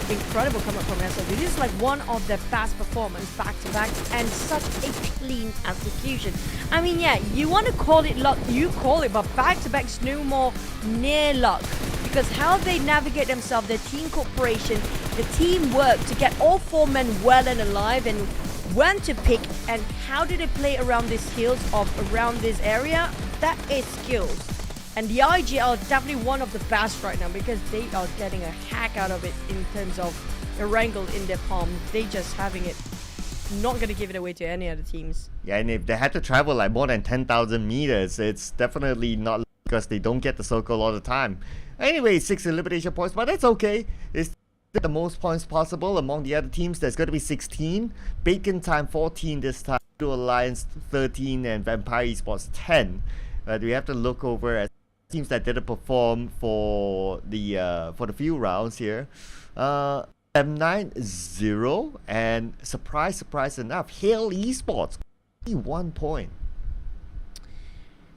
incredible coming from SLB. This is like one of their best performance back to back and such a clean execution. I mean, yeah, you want to call it luck, you call it, but back to back is no more near luck. Because how they navigate themselves, their team cooperation, the teamwork to get all 4 men well and alive, and when to pick and how do they play around these hills of around this area, that is skills. And the IG are definitely one of the best right now because they are getting a hack out of it in terms of a wrangle in their palm. They just having it, not going to give it away to any other teams. Yeah, and if they had to travel like more than 10,000 meters, it's definitely not because they don't get the circle all the time. Anyway, 6 elimination points, but that's okay. It's the most points possible among the other teams. There's going to be 16. Bacon Time 14 this time. Yoodo Alliance 13 and Vampire Esports 10. But we have to look over at teams that didn't perform for the few rounds here. M9-0 and surprise enough, Hail Esports 1 point.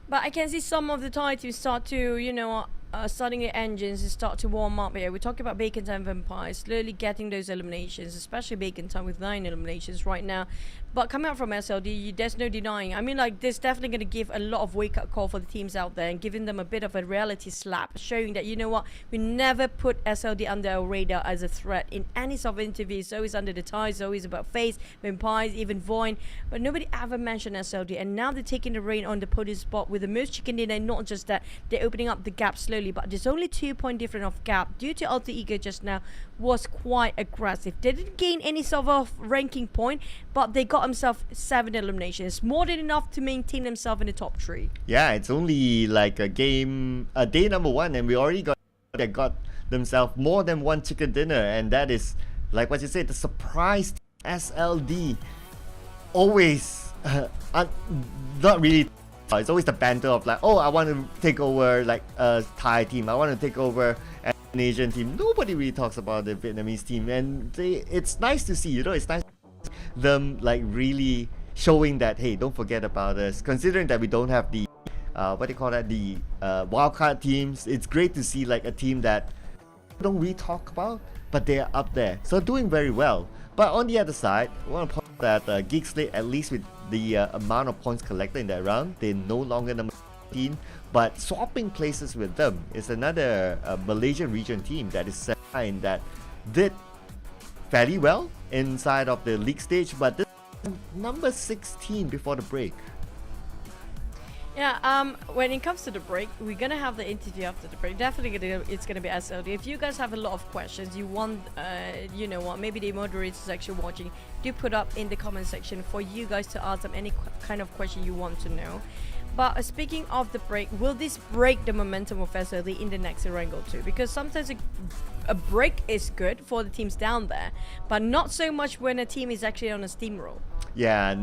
But I can see some of the Thai teams start to, you know, starting the engines and start to warm up here. We're talking about Bacon Time Vampires slowly getting those eliminations, especially Bacon Time with 9 eliminations right now. But coming out from SLD, there's no denying. I mean, like, this definitely going to give a lot of wake-up call for the teams out there and giving them a bit of a reality slap, showing that, you know what, we never put SLD under our radar as a threat in any sort of interviews. It's always under the ties, it's always about FaZe, Vampires, even VOIN. But nobody ever mentioned SLD. And now they're taking the reign on the podium spot with the most chicken dinner. And not just that, they're opening up the gap slowly. But there's only 2-point difference of gap due to Alter Ego just now was quite aggressive. They didn't gain any sort of ranking point, but they got themselves 7 eliminations, more than enough to maintain themselves in the top 3. Yeah, it's only like a day number 1, and we already got themselves more than 1 chicken dinner, and that is like what you said, the surprise SLD. Always not really. It's always the banter of like, oh, I want to take over like a Thai team, I want to take over an Asian team. Nobody really talks about the Vietnamese team, and it's nice to see, you know, it's nice to see them like really showing that, hey, don't forget about us. Considering that we don't have the what do you call that, the wildcard teams, it's great to see like a team that we don't really talk about, but they're up there, so doing very well. But on the other side, I want to point out that GEEK SLATE, at least with the amount of points collected in that round, they're no longer number 15, but swapping places with them is another Malaysian region team that is signed that did fairly well inside of the league stage, but this is number 16 before the break. Yeah, when it comes to the break, we're gonna have the interview after the break. Definitely it's gonna be SLD. If you guys have a lot of questions, you want, you know what, maybe the moderators actually watching, do put up in the comment section for you guys to ask them any kind of question you want to know. But speaking of the break, will this break the momentum of SLD in the next wrangle too? Because sometimes a break is good for the teams down there, but not so much when a team is actually on a steamroll. Yeah.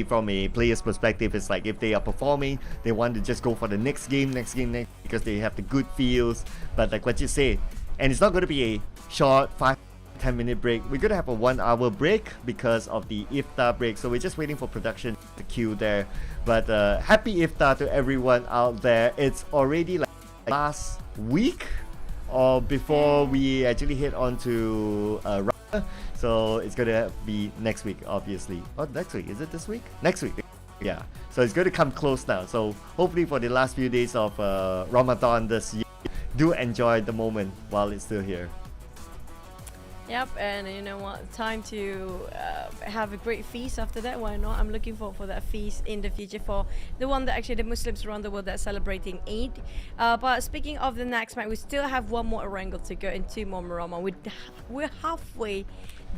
From a player's perspective, it's like if they are performing, they want to just go for the next game, because they have the good feels. But like what you say, and it's not going to be a short 5-10 minute break. We're going to have a 1 hour break because of the iftar break, so we're just waiting for production to queue there. But happy iftar to everyone out there. It's already like last week or before we actually head on to Russia. So it's gonna be next week, obviously. Oh, next week? Is it this week? Next week. Yeah. So it's going to come close now. So hopefully for the last few days of Ramadan this year, do enjoy the moment while it's still here. Yep, and you know what? Time to have a great feast after that. Why not? I'm looking forward for that feast in the future for the one that actually the Muslims around the world that are celebrating Eid. But speaking of the next match, we still have one more wrangle to go and two more Marama. We're halfway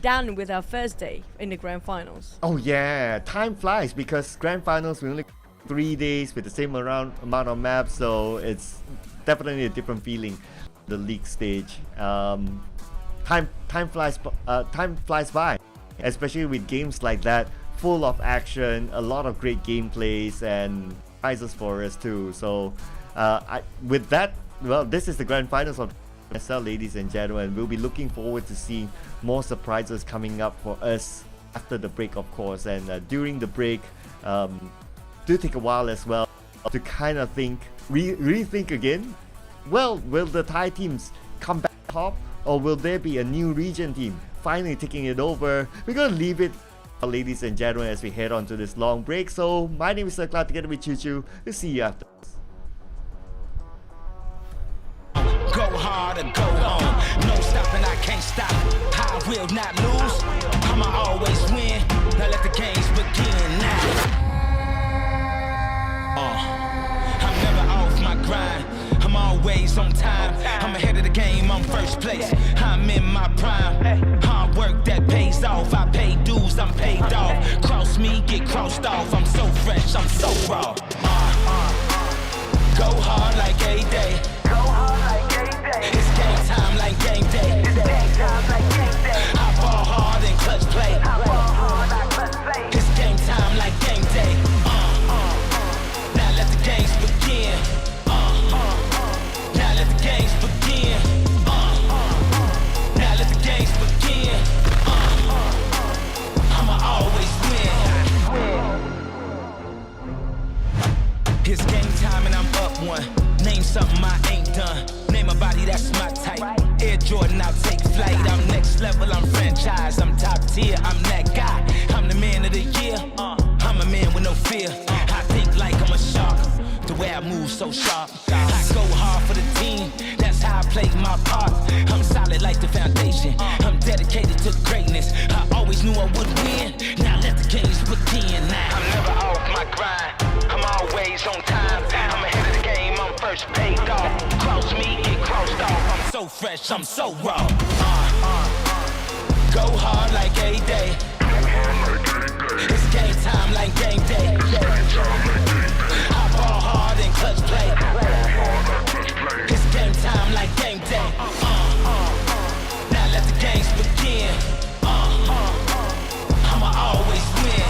done with our first day in the grand finals. Oh yeah, time flies because grand finals we only 3 days with the same amount of maps, so it's definitely a different feeling. The league stage. Time flies by, especially with games like that, full of action, a lot of great gameplays and prizes for us too. So with that, well, this is the grand finals of PMSL, ladies and gentlemen. We'll be looking forward to seeing more surprises coming up for us after the break, of course, and during the break, do take a while as well to kind of think, rethink again. Well, will the Thai teams come back top? Or will there be a new region team finally taking it over? We're going to leave it, ladies and gentlemen, as we head on to this long break. So my name is Cloud, together with Choo Choo. We'll see you after this. Go hard or go home. No stopping, I can't stop. I will not lose. I'ma always win. Now let the games begin now. I'm never off my grind. I'm always on time. I'm ahead of the game, I'm first place. I'm in my prime. Hard work that pays off. I pay dues, I'm paid off. Cross me, get crossed off. I'm so fresh, I'm so raw. Go hard like a day. It's game time like game day. I ball hard and clutch play. It's game time like game day. Now let the games begin. Now let the games begin. Now let the games begin. I'ma always win. It's game time and I'm up one. Name something I ain't done. Name a body that's my type. Air Jordan, I'll take flight. I'm next level, I'm franchise. I'm top tier, I'm that guy. I'm the man of the year. I'm a man with no fear. I think like I'm a shark. The way I move so sharp. I go hard for the team. That's how I play my part. I'm solid like the foundation. I'm dedicated to greatness. I always knew I would win. Now let the games begin. Now I'm never off my grind. I'm always on time. I'm ahead of the game. I'm first paid off. Cross me, get crossed off. I'm so fresh. I'm so raw. Go hard like a day. It's game time like game day. I ball hard and clutch play. It's game time like game day. Now let the games begin. I'ma always win.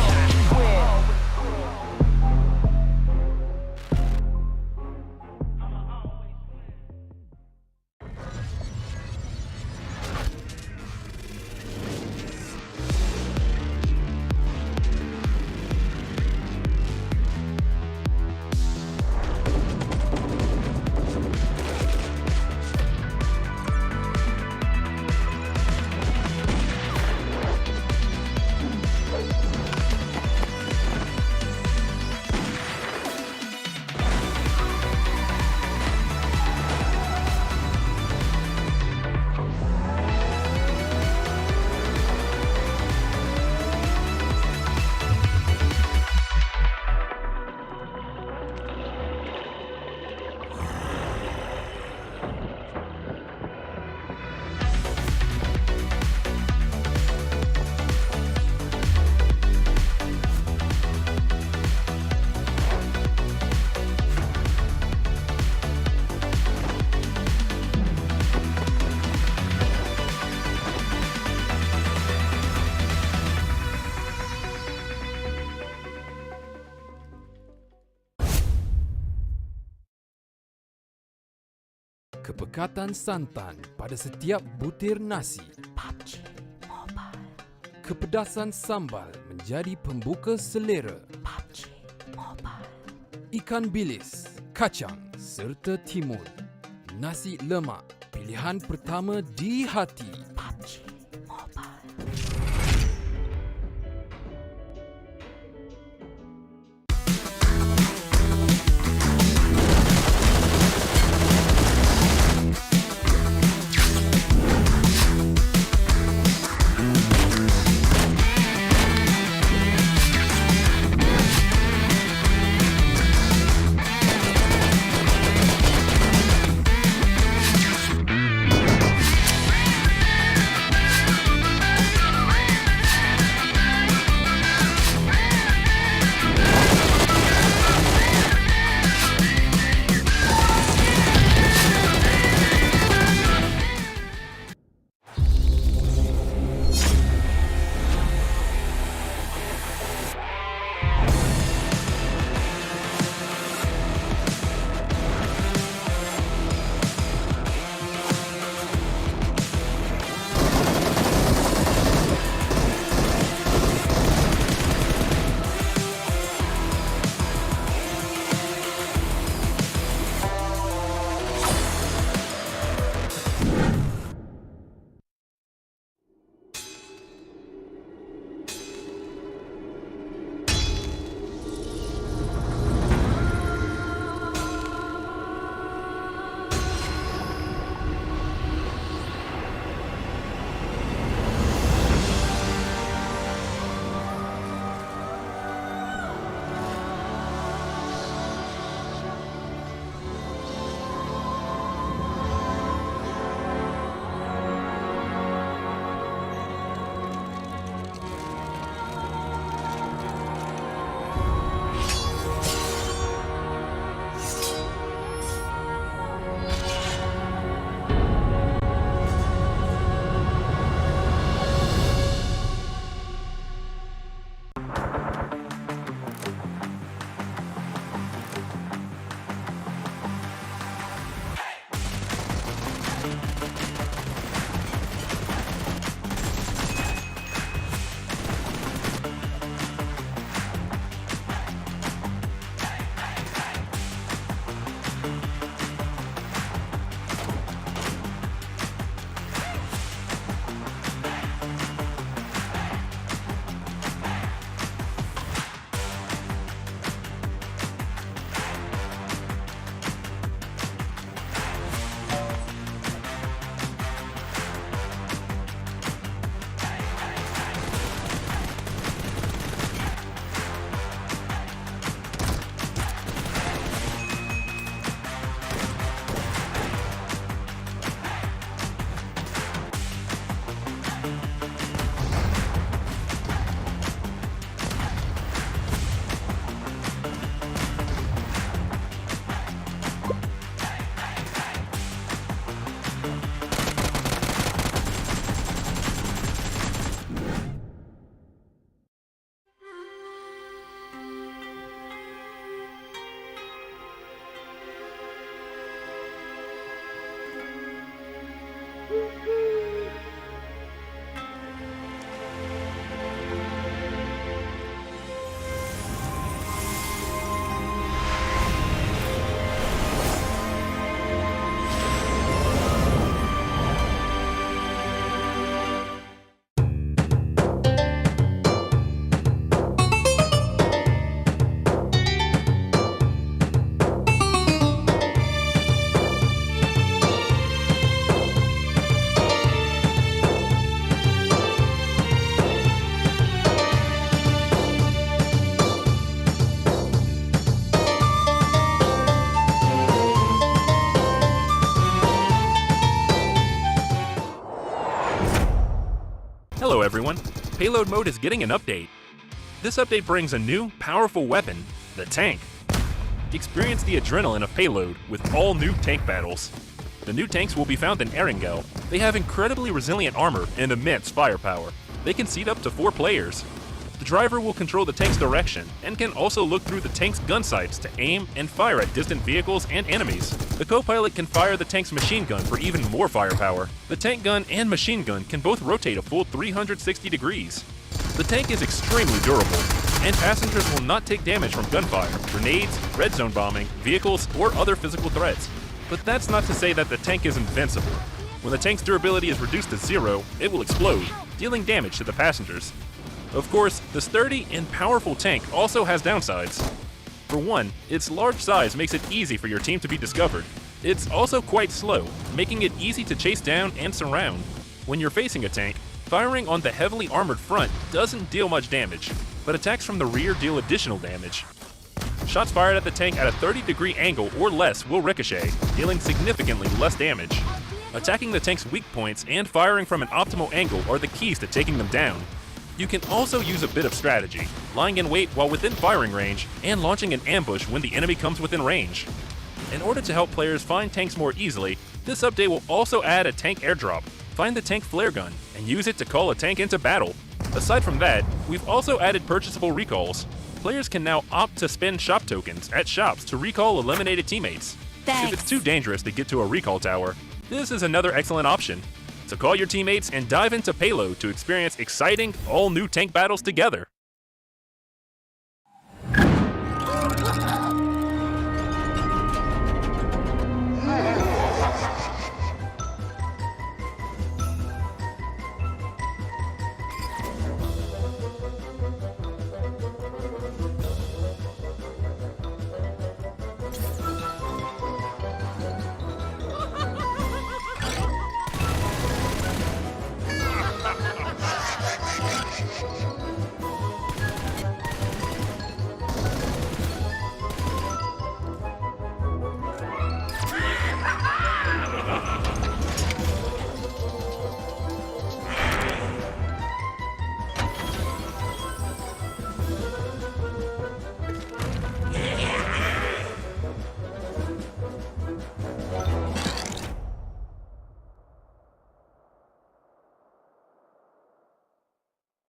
Kepekatan santan pada setiap butir nasi. PUBG Mobile. Kepedasan sambal menjadi pembuka selera. PUBG Mobile. Ikan bilis, kacang serta timun. nasi lemak, pilihan pertama di hati. Hello everyone, Payload Mode is getting an update. This update brings a new, powerful weapon, the tank. Experience the adrenaline of Payload with all new tank battles. The new tanks will be found in Erengel. They have incredibly resilient armor and immense firepower. They can seat up to 4 players. The driver will control the tank's direction and can also look through the tank's gun sights to aim and fire at distant vehicles and enemies. The co-pilot can fire the tank's machine gun for even more firepower. The tank gun and machine gun can both rotate a full 360 degrees. The tank is extremely durable, and passengers will not take damage from gunfire, grenades, red zone bombing, vehicles, or other physical threats. But that's not to say that the tank is invincible. When the tank's durability is reduced to 0, it will explode, dealing damage to the passengers. Of course, the sturdy and powerful tank also has downsides. For one, its large size makes it easy for your team to be discovered. It's also quite slow, making it easy to chase down and surround. When you're facing a tank, firing on the heavily armored front doesn't deal much damage, but attacks from the rear deal additional damage. Shots fired at the tank at a 30-degree angle or less will ricochet, dealing significantly less damage. Attacking the tank's weak points and firing from an optimal angle are the keys to taking them down. You can also use a bit of strategy, lying in wait while within firing range and launching an ambush when the enemy comes within range. In order to help players find tanks more easily, this update will also add a tank airdrop. Find the tank flare gun and use it to call a tank into battle. Aside from that, we've also added purchasable recalls. Players can now opt to spend shop tokens at shops to recall eliminated teammates. If it's too dangerous to get to a recall tower, this is another excellent option. So call your teammates and dive into Payload to experience exciting, all-new tank battles together.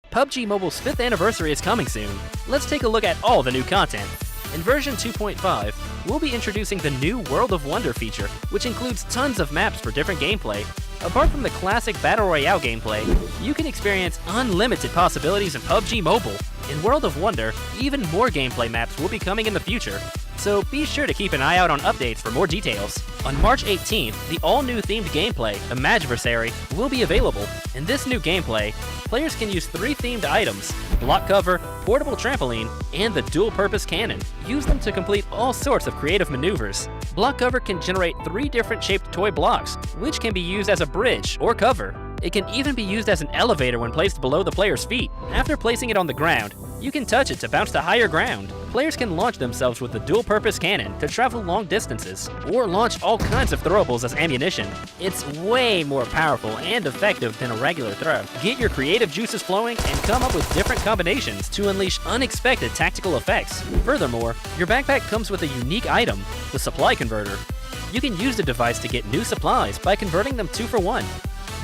PUBG Mobile's 5th anniversary is coming soon. Let's take a look at all the new content. In version 2.5, we'll be introducing the new World of Wonder feature, which includes tons of maps for different gameplay. Apart from the classic Battle Royale gameplay, you can experience unlimited possibilities in PUBG Mobile. In World of Wonder, even more gameplay maps will be coming in the future, so be sure to keep an eye out on updates for more details. On March 18th, the all-new themed gameplay, Imagiversary, will be available. In this new gameplay, players can use 3 themed items: block cover, portable trampoline, and the dual-purpose cannon. Use them to complete all sorts of creative maneuvers. Block cover can generate 3 different shaped toy blocks, which can be used as a bridge or cover. It can even be used as an elevator when placed below the player's feet. After placing it on the ground, you can touch it to bounce to higher ground. Players can launch themselves with the dual-purpose cannon to travel long distances, or launch all kinds of throwables as ammunition. It's way more powerful and effective than a regular throw. Get your creative juices flowing and come up with different combinations to unleash unexpected tactical effects. Furthermore, your backpack comes with a unique item, the supply converter. You can use the device to get new supplies by converting them 2 for 1.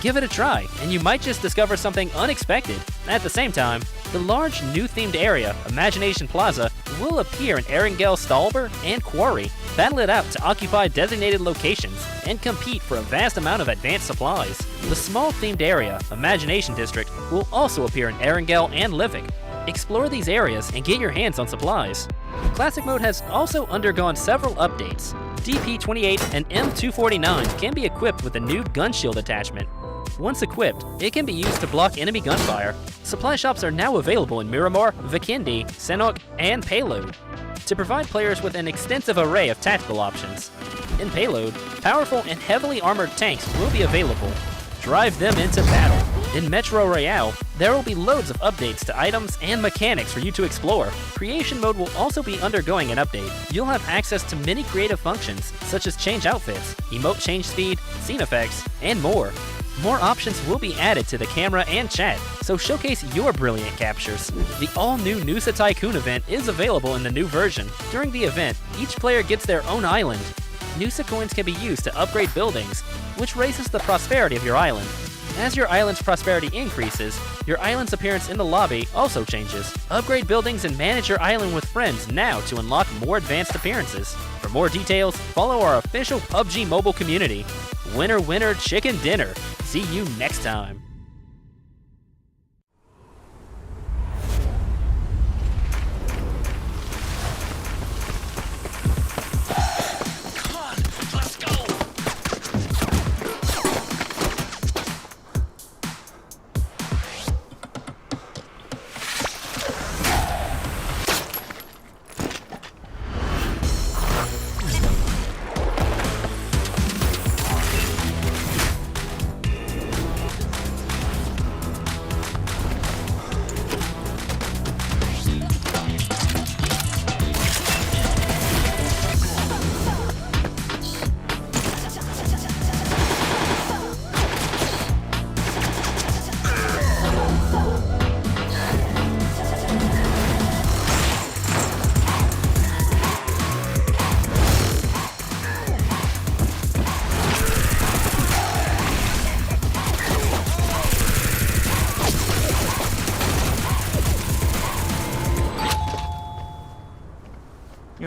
Give it a try, and you might just discover something unexpected. At the same time, the large new themed area, Imagination Plaza, will appear in Erangel, Stalber, and Quarry. Battle it out to occupy designated locations and compete for a vast amount of advanced supplies. The small themed area, Imagination District, will also appear in Erangel and Livik. Explore these areas and get your hands on supplies. Classic Mode has also undergone several updates. DP28 and M249 can be equipped with a new gun shield attachment. Once equipped, it can be used to block enemy gunfire. Supply shops are now available in Miramar, Vikindi, Senok, and Payload to provide players with an extensive array of tactical options. In Payload, powerful and heavily armored tanks will be available. Drive them into battle. In Metro Royale, there will be loads of updates to items and mechanics for you to explore. Creation Mode will also be undergoing an update. You'll have access to many creative functions, such as change outfits, emote change speed, scene effects, and more. More options will be added to the camera and chat, so showcase your brilliant captures. The all-new Nusa Tycoon event is available in the new version. During the event, each player gets their own island. Nusa coins can be used to upgrade buildings, which raises the prosperity of your island. As your island's prosperity increases, your island's appearance in the lobby also changes. Upgrade buildings and manage your island with friends now to unlock more advanced appearances. For more details, follow our official PUBG Mobile community. Winner, winner, chicken dinner. See you next time. Let's go.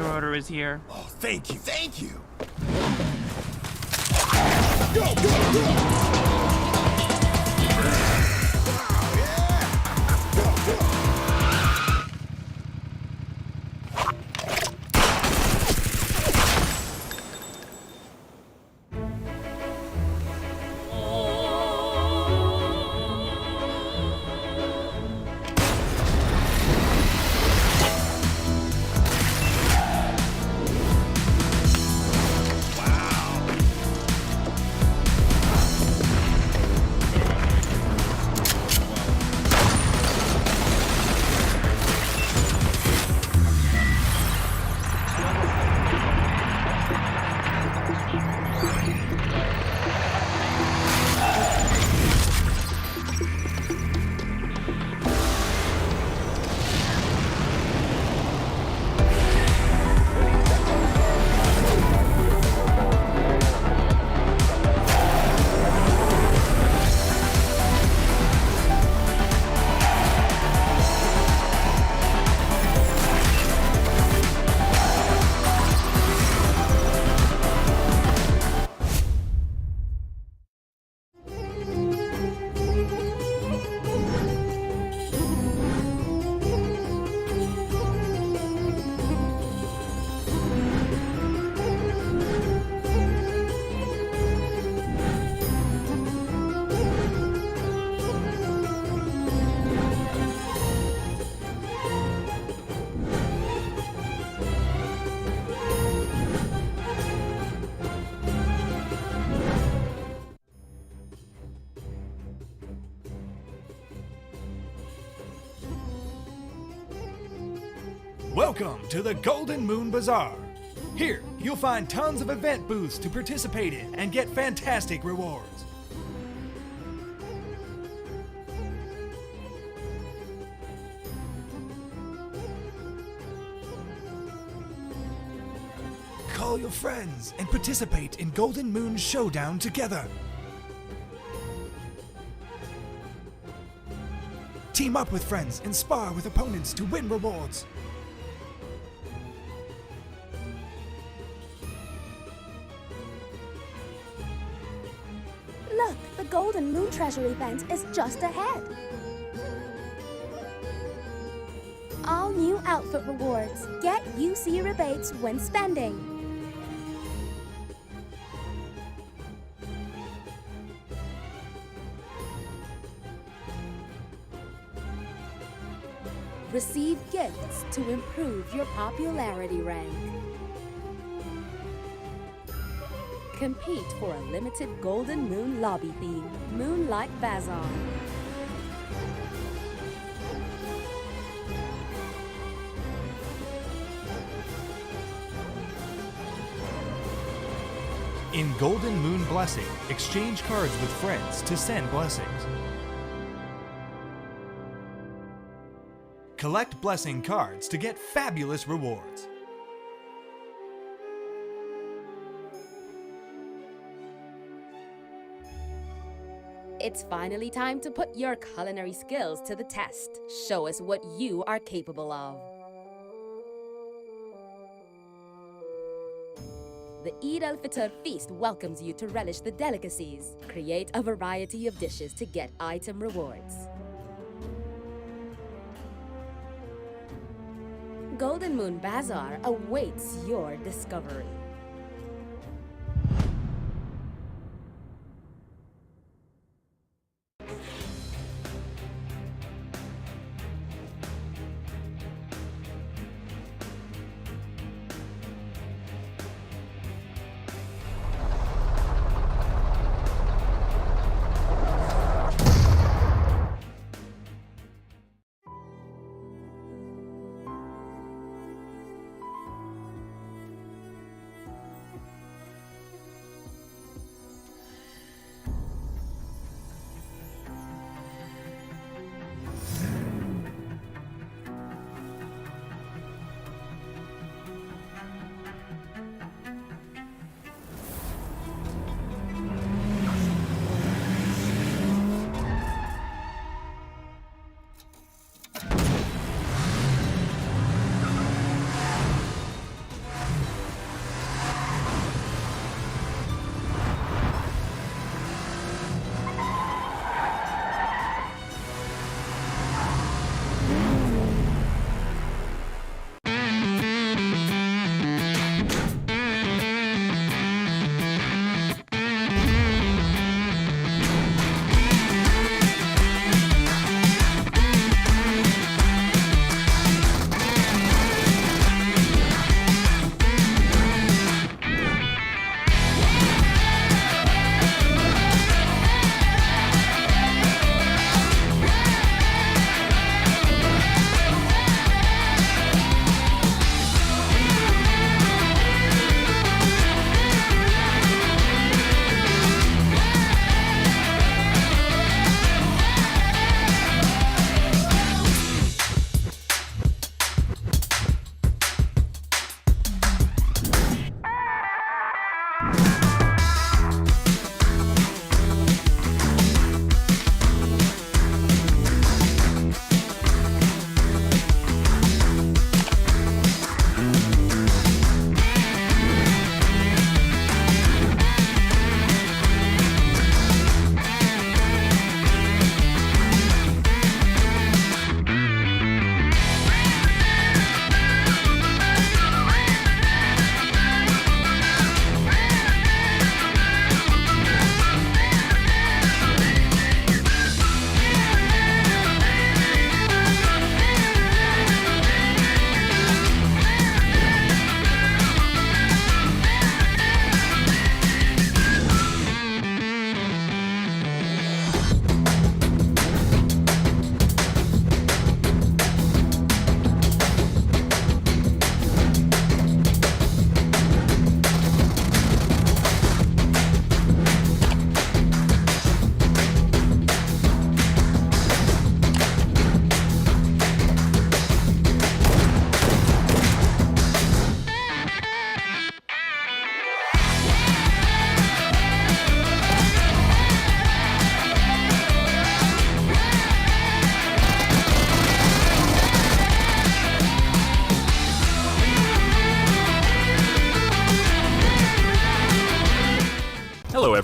Your order is here. Oh, thank you. Thank you. Welcome to the Golden Moon Bazaar. Here, you'll find tons of event booths to participate in and get fantastic rewards. Call your friends and participate in Golden Moon Showdown together. Team up with friends and spar with opponents to win rewards. Look, the Golden Moon Treasure event is just ahead. All new outfit rewards. Get UC rebates when spending. Receive gifts to improve your popularity rank. Compete for a limited Golden Moon lobby theme, Moonlight Bazaar. In Golden Moon Blessing, exchange cards with friends to send blessings. Collect blessing cards to get fabulous rewards. It's finally time to put your culinary skills to the test. Show us what you are capable of. The Eid al-Fitr feast welcomes you to relish the delicacies. Create a variety of dishes to get item rewards. Golden Moon Bazaar awaits your discovery.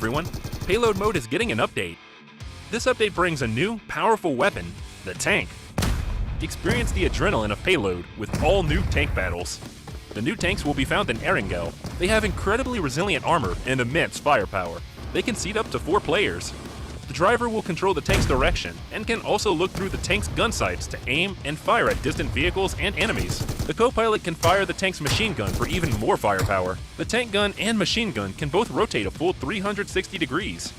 everyone! Payload mode is getting an update. This update brings a new, powerful weapon, the tank. Experience the adrenaline of Payload with all new tank battles. The new tanks will be found in Erengel. They have incredibly resilient armor and immense firepower. They can seat up to 4 players. The driver will control the tank's direction and can also look through the tank's gun sights to aim and fire at distant vehicles and enemies. The co-pilot can fire the tank's machine gun for even more firepower. The tank gun and machine gun can both rotate a full 360 degrees.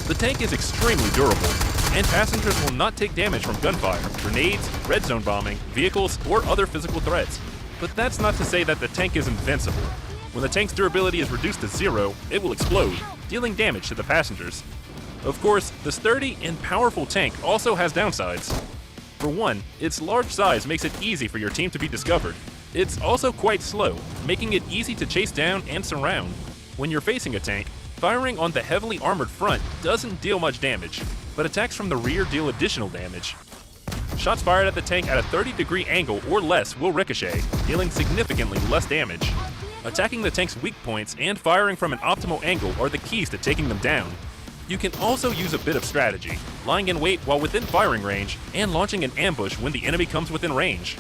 The tank is extremely durable, and passengers will not take damage from gunfire, grenades, red zone bombing, vehicles, or other physical threats. But that's not to say that the tank is invincible. When the tank's durability is reduced to 0, it will explode, dealing damage to the passengers. Of course, the sturdy and powerful tank also has downsides. For one, its large size makes it easy for your team to be discovered. It's also quite slow, making it easy to chase down and surround. When you're facing a tank, firing on the heavily armored front doesn't deal much damage, but attacks from the rear deal additional damage. Shots fired at the tank at a 30-degree angle or less will ricochet, dealing significantly less damage. Attacking the tank's weak points and firing from an optimal angle are the keys to taking them down. You can also use a bit of strategy, lying in wait while within firing range, and launching an ambush when the enemy comes within range.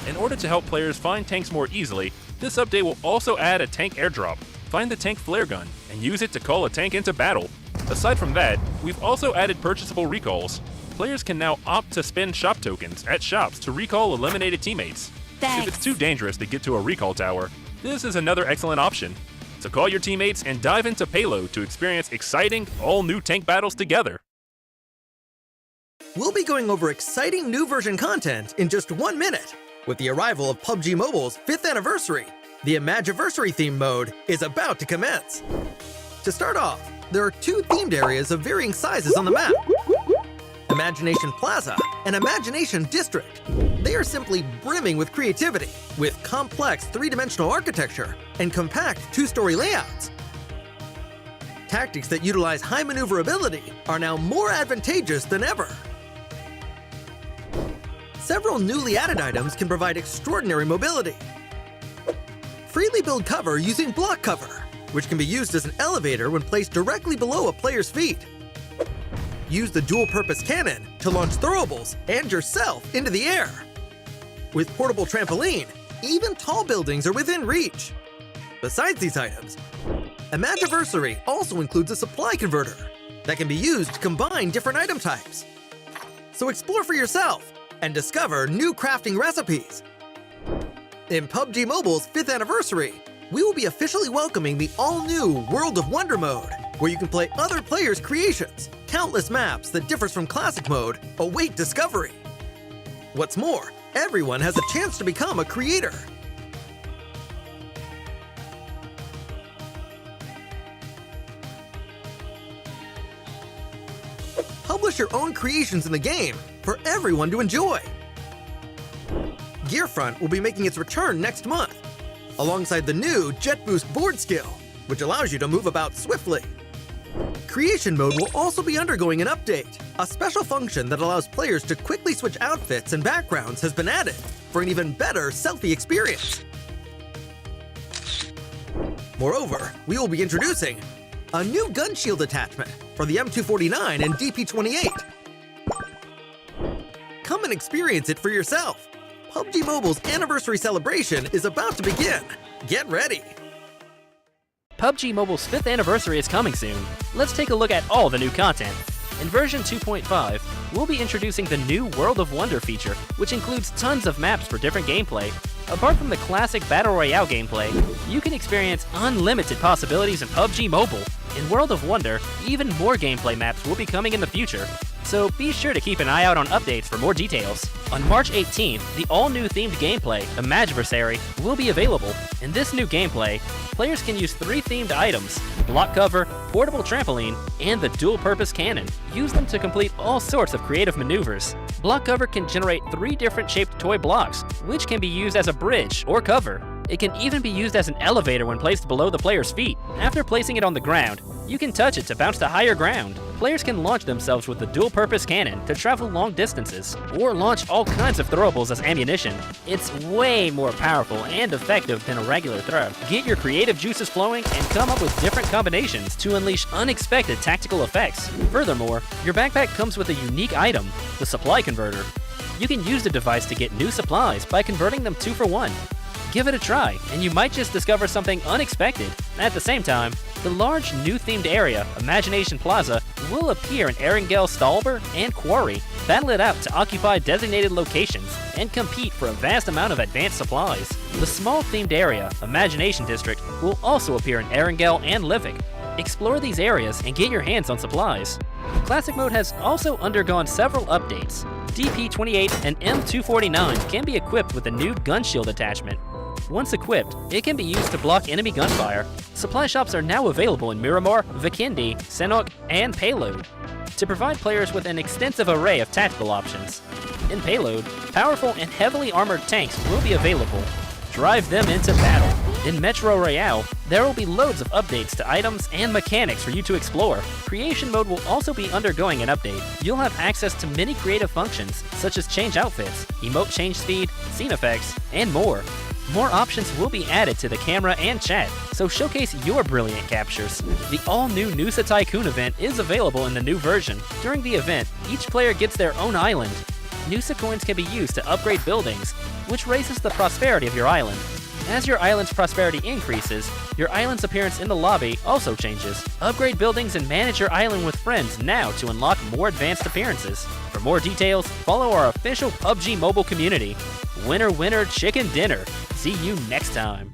In order to help players find tanks more easily, this update will also add a tank airdrop. Find the tank flare gun, and use it to call a tank into battle. Aside from that, we've also added purchasable recalls. Players can now opt to spend shop tokens at shops to recall eliminated teammates. Thanks. If it's too dangerous to get to a recall tower, this is another excellent option. So call your teammates and dive into Payload to experience exciting, all-new tank battles together. We'll be going over exciting new version content in just 1 minute. With the arrival of PUBG Mobile's 5th anniversary, the Imagiversary theme mode is about to commence. To start off, there are 2 themed areas of varying sizes on the map: Imagination Plaza and Imagination District. They are simply brimming with creativity, with complex 3-dimensional architecture and compact 2-story layouts. Tactics that utilize high maneuverability are now more advantageous than ever. Several newly added items can provide extraordinary mobility. Freely build cover using block cover, which can be used as an elevator when placed directly below a player's feet. Use the dual-purpose cannon to launch throwables and yourself into the air. With portable trampoline, even tall buildings are within reach. Besides these items, Imagiversary also includes a supply converter that can be used to combine different item types. So explore for yourself and discover new crafting recipes. In PUBG Mobile's 5th anniversary, we will be officially welcoming the all-new World of Wonder mode, where you can play other players' creations. Countless maps that differs from classic mode await discovery. What's more, everyone has a chance to become a creator. Publish your own creations in the game for everyone to enjoy. Gearfront will be making its return next month, alongside the new Jet Boost board skill, which allows you to move about swiftly. Creation mode will also be undergoing an update. A special function that allows players to quickly switch outfits and backgrounds has been added for an even better selfie experience. Moreover, we will be introducing a new gun shield attachment for the M249 and DP28. Come and experience it for yourself. PUBG Mobile's anniversary celebration is about to begin. Get ready. PUBG Mobile's 5th anniversary is coming soon. Let's take a look at all the new content. In version 2.5, we'll be introducing the new World of Wonder feature, which includes tons of maps for different gameplay. Apart from the classic Battle Royale gameplay, you can experience unlimited possibilities in PUBG Mobile. In World of Wonder, even more gameplay maps will be coming in the future, so be sure to keep an eye out on updates for more details. On March 18th, the all-new themed gameplay, Imagiversary, will be available. In this new gameplay, players can use 3 themed items: block cover, portable trampoline, and the dual-purpose cannon. Use them to complete all sorts of creative maneuvers. Block cover can generate 3 different shaped toy blocks, which can be used as a bridge or cover. It can even be used as an elevator when placed below the player's feet. After placing it on the ground, you can touch it to bounce to higher ground. Players can launch themselves with the dual-purpose cannon to travel long distances, or launch all kinds of throwables as ammunition. It's way more powerful and effective than a regular throw. Get your creative juices flowing and come up with different combinations to unleash unexpected tactical effects. Furthermore, your backpack comes with a unique item, the supply converter. You can use the device to get new supplies by converting them 2 for 1. Give it a try, and you might just discover something unexpected. At the same time, the large new themed area, Imagination Plaza, will appear in Erangel, Stalber, and Quarry. Battle it out to occupy designated locations and compete for a vast amount of advanced supplies. The small themed area, Imagination District, will also appear in Erangel and Livik. Explore these areas and get your hands on supplies. Classic Mode has also undergone several updates. DP28 and M249 can be equipped with a new gun shield attachment. Once equipped, it can be used to block enemy gunfire. Supply shops are now available in Miramar, Vikindi, Senok, and Payload to provide players with an extensive array of tactical options. In Payload, powerful and heavily armored tanks will be available. Drive them into battle. In Metro Royale, there will be loads of updates to items and mechanics for you to explore. Creation Mode will also be undergoing an update. You'll have access to many creative functions, such as change outfits, emote change speed, scene effects, and more. More options will be added to the camera and chat, so showcase your brilliant captures. The all-new Nusa Tycoon event is available in the new version. During the event, each player gets their own island. Nusa coins can be used to upgrade buildings, which raises the prosperity of your island. As your island's prosperity increases, your island's appearance in the lobby also changes. Upgrade buildings and manage your island with friends now to unlock more advanced appearances. For more details, follow our official PUBG mobile community. Winner, winner, chicken dinner. See you next time.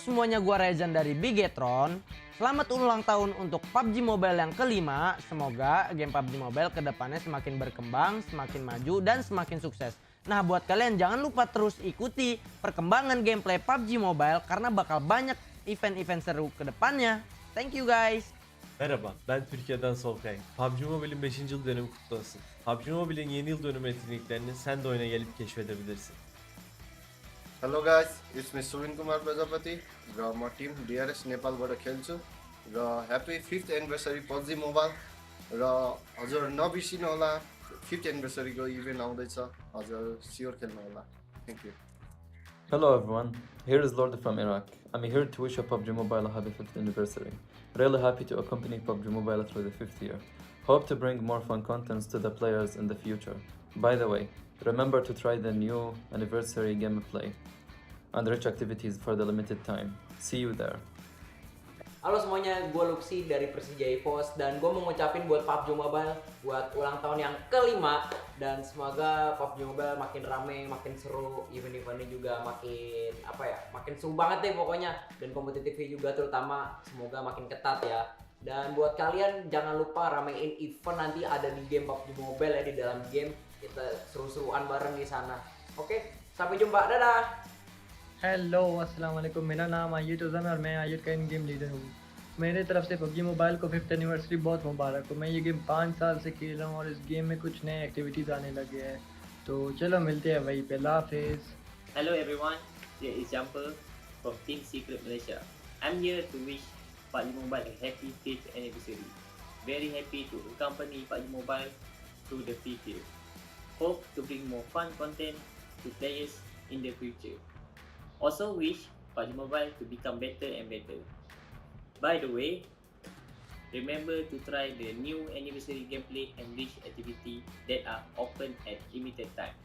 semuanya, gua Rezan dari BIGETRON. Selamat ulang tahun untuk PUBG Mobile yang kelima. Semoga game PUBG Mobile kedepannya semakin berkembang, semakin maju, dan semakin sukses. Nah, buat kalian jangan lupa terus ikuti perkembangan gameplay PUBG Mobile karena bakal banyak event-event seru kedepannya. Thank you guys. Merhaba, ben Türkiye'den Solkay. PUBG Mobile'in 5. yıl dönümü kutlu olsun. PUBG Mobile'in yeni yıl dönümü etkinliklerini sen de oyuna gelip keşfedebilirsin. Hello guys, it's me Suvin Kumar Prajapati र म team DRS नेपालबाट खेल्छु र happy 5th anniversary PUBG mobile र हजुर नबिर्सिनु होला 5th एनिभर्सरीको event आउँदैछ हजुर स्योर खेल्नु होला thank you Hello everyone, here is Lord from Iraq. I'm here to wish PUBG Mobile a happy 5th anniversary. Really happy to accompany PUBG Mobile through the 5th year. Hope to bring more fun contents to the players in the future. By the way, remember to try the new anniversary gameplay and rich activities for the limited time. See you there. Halo semuanya, gue Luxi dari Persija EVOS dan gue mau ngucapin buat PUBG Mobile buat ulang tahun yang kelima dan semoga PUBG Mobile makin rame, makin seru, event-eventnya juga makin makin seru banget deh pokoknya, dan kompetitifnya juga terutama semoga makin ketat ya. Dan buat kalian jangan lupa ramein event nanti ada di game PUBG Mobile ya, di dalam game kita seru-seruan bareng di sana. Oke, sampai jumpa, dadah. Hello अस्सलाम वालेकुम, मेरा नाम यूडो अलियंस और मैं आयुट का इन game leader हूँ। मेरे तरफ से पबजी मोबाइल को 5th एनिवर्सरी बहुत मुबारक हो। मैं ये गेम 5 साल से खेल रहा हूँ और इस गेम में कुछ नए एक्टिविटीज़ आने लगे हैं, तो चलो मिलते हैं वहीं पे। हाफिज़। Hello everyone, here is Jumper from Team Secret Malaysia. I'm here to wish PUBG Mobile a happy 5th anniversary. Very happy to accompany PUBG Mobile through the 5th year. Hope to bring more fun content to players in the future. Also wish PUBG Mobile to become better and better. By the way, remember to try the new anniversary gameplay and rich activity that are open at limited time.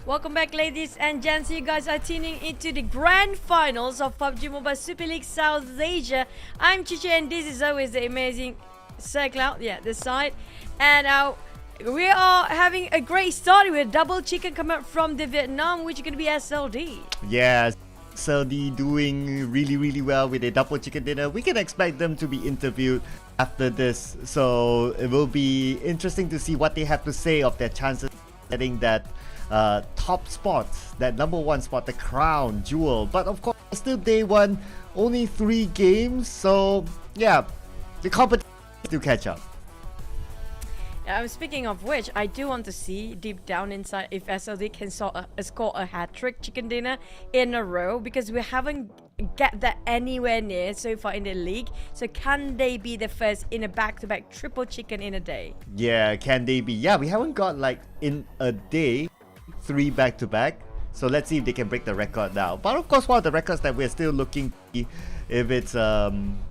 Welcome back, ladies and gents. You guys are tuning into the grand finals of PUBG Mobile Super League South Asia. I'm Chiche, and this is always the amazing SoundCloud, this side. And we are having a great start with double chicken coming from the Vietnam, which is going to be SLD. Yeah, SLD doing really well with a double chicken dinner. We can expect them to be interviewed after this, so it will be interesting to see what they have to say of their chances of getting that top spot, that number one spot, the crown jewel. But of course, still day one, only 3 games, so yeah, the competition to catch up. Speaking of which, I do want to see deep down inside if SLD can score a hat-trick chicken dinner in a row, because we haven't get that anywhere near so far in the league. So can they be the first in a back-to-back triple chicken in a day? Yeah, can they be? Yeah, we haven't got like in a day 3 back-to-back. So let's see if they can break the record now. But of course, one of the records that we're still looking to see if it's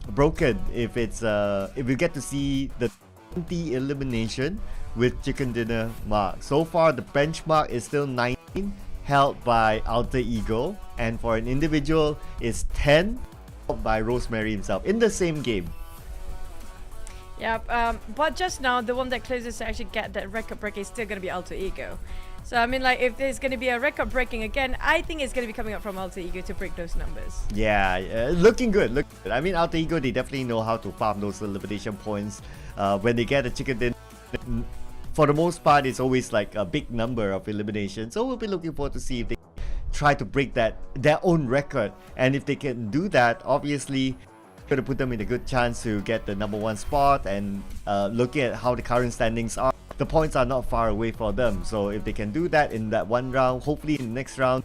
broken, if we get to see the elimination with chicken dinner mark. So far the benchmark is still 19, held by Alter Ego, and for an individual is 10, held by Rosemary himself in the same game. Yeah, but just now the one that closest to actually get that record break is still going to be Alter Ego. So I mean, like, if there's going to be a record breaking again, I think it's going to be coming up from Alter Ego to break those numbers. Yeah, looking good. I mean, Alter Ego, they definitely know how to farm those elimination points. When they get a chicken dinner, for the most part, it's always like a big number of eliminations. So we'll be looking forward to see if they try to break their own record. And if they can do that, obviously, going to put them in a good chance to get the number one spot. And looking at how the current standings are, the points are not far away for them. So if they can do that in that one round, hopefully in the next round,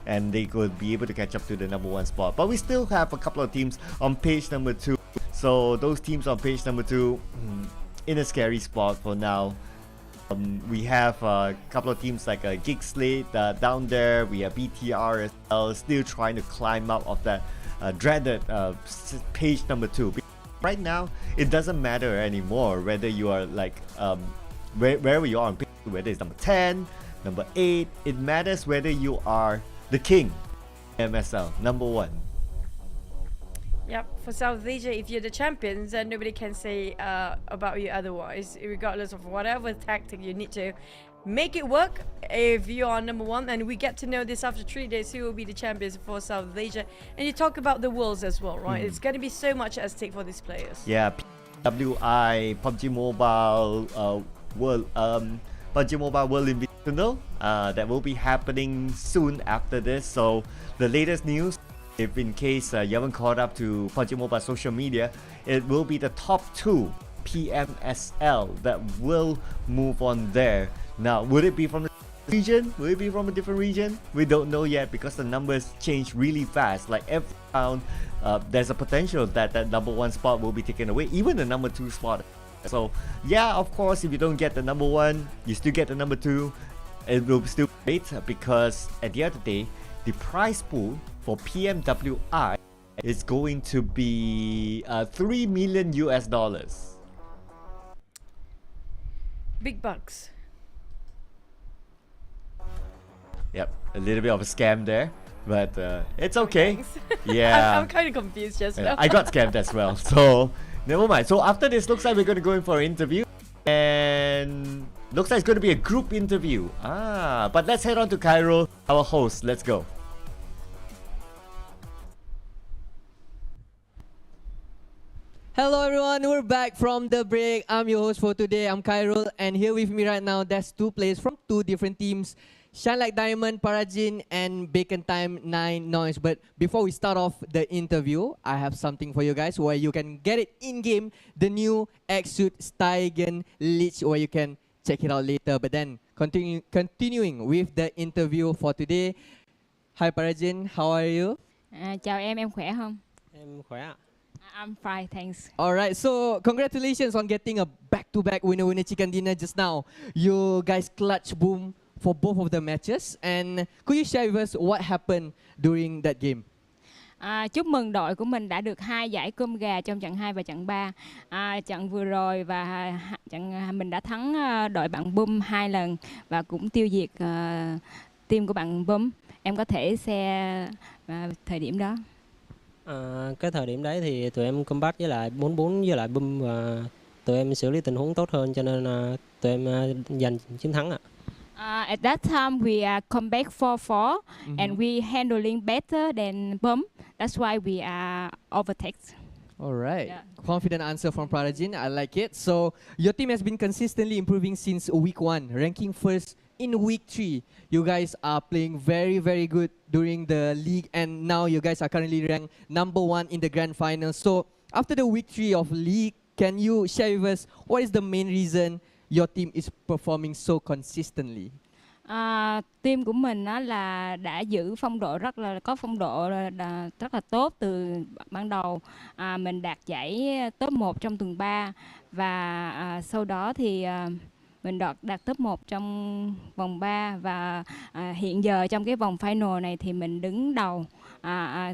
and they could be able to catch up to the number one spot. But we still have a couple of teams on page number 2. So those teams on page number 2 in a scary spot for now. We have a couple of teams like GEEK SLATE down there. We have BTR as well, still trying to climb up of that dreaded page number 2. Right now, it doesn't matter anymore whether you are like wherever you are on page 2, whether it's number 10, number 8. It matters whether you are the king, PMSL, number 1. Yep, for South Asia, if you're the champions, then nobody can say about you otherwise, regardless of whatever tactic you need to make it work. If you are number 1, and we get to know this after 3 days, who will be the champions for South Asia. And you talk about the worlds as well, right? It's going to be so much at stake for these players. Yeah, WI, PUBG Mobile, PUBG Mobile World Invitational that will be happening soon after this. So the latest news, if in case you haven't caught up to PUBG Mobile social media, it will be the top 2 PMSL that will move on there. Now, would it be from the region? Will it be from a different region? We don't know yet, because the numbers change really fast. Like every round, there's a potential that that number 1 spot will be taken away, even the number 2 spot. So yeah, of course, if you don't get the number 1, you still get the number 2. It will still be great, because at the end of the day, the prize pool for PMWI is going to be $3 million. Big bucks. Yep, a little bit of a scam there, but it's okay. Yeah, I'm kind of confused just now. I got scammed as well, so never mind. So after this, looks like we're going to go in for an interview, and looks like it's going to be a group interview. But let's head on to Cairo, our host. Let's go. Hello everyone, we're back from the break. I'm your host for today, I'm Khairul, and here with me right now, there's 2 players from 2 different teams, Shine Like Diamond, Parajin, and Bacon Time 9 Noise. But before we start off the interview, I have something for you guys where you can get it in-game, the new X-Suit Steigen Leech, where you can check it out later. But then, continuing with the interview for today. Hi Parajin, how are you? Chào em khỏe không? Em khỏe ạ. I'm fine, thanks. Alright, so congratulations on getting a back-to-back winner chicken dinner just now. You guys clutch boom for both of the matches. And could you share with us what happened during that game? Chúc mừng đội của mình đã được 2 giải cơm gà trong trận 2 và trận 3. Trận vừa rồi và trận mình đã thắng đội bạn Boom 2 lần và cũng tiêu diệt team của bạn Bum. Em có thể share thời điểm đó. Cái thời điểm đấy thì tụi em combat với lại 44 với lại Bum và tụi em xử lý tình huống tốt hơn cho nên tụi em giành chiến thắng ạ. At that time we are comeback 4-4 and we handling better than Bum. That's why we are overtakes. All right. Confident answer from Parajin. I like it. So your team has been consistently improving since week 1, ranking first in week 3. You guys are playing very, very good during the league, and now you guys are currently ranked number 1 in the grand final. So after the week 3 of league, can you share with us what is the main reason your team is performing so consistently? Team của mình á là đã giữ phong độ có phong độ rất là tốt từ ban đầu. Mình đạt giải top 1 trong tuần 3 và sau đó thì mình đạt top 1 trong vòng 3 và hiện giờ trong cái vòng final này thì mình đứng đầu.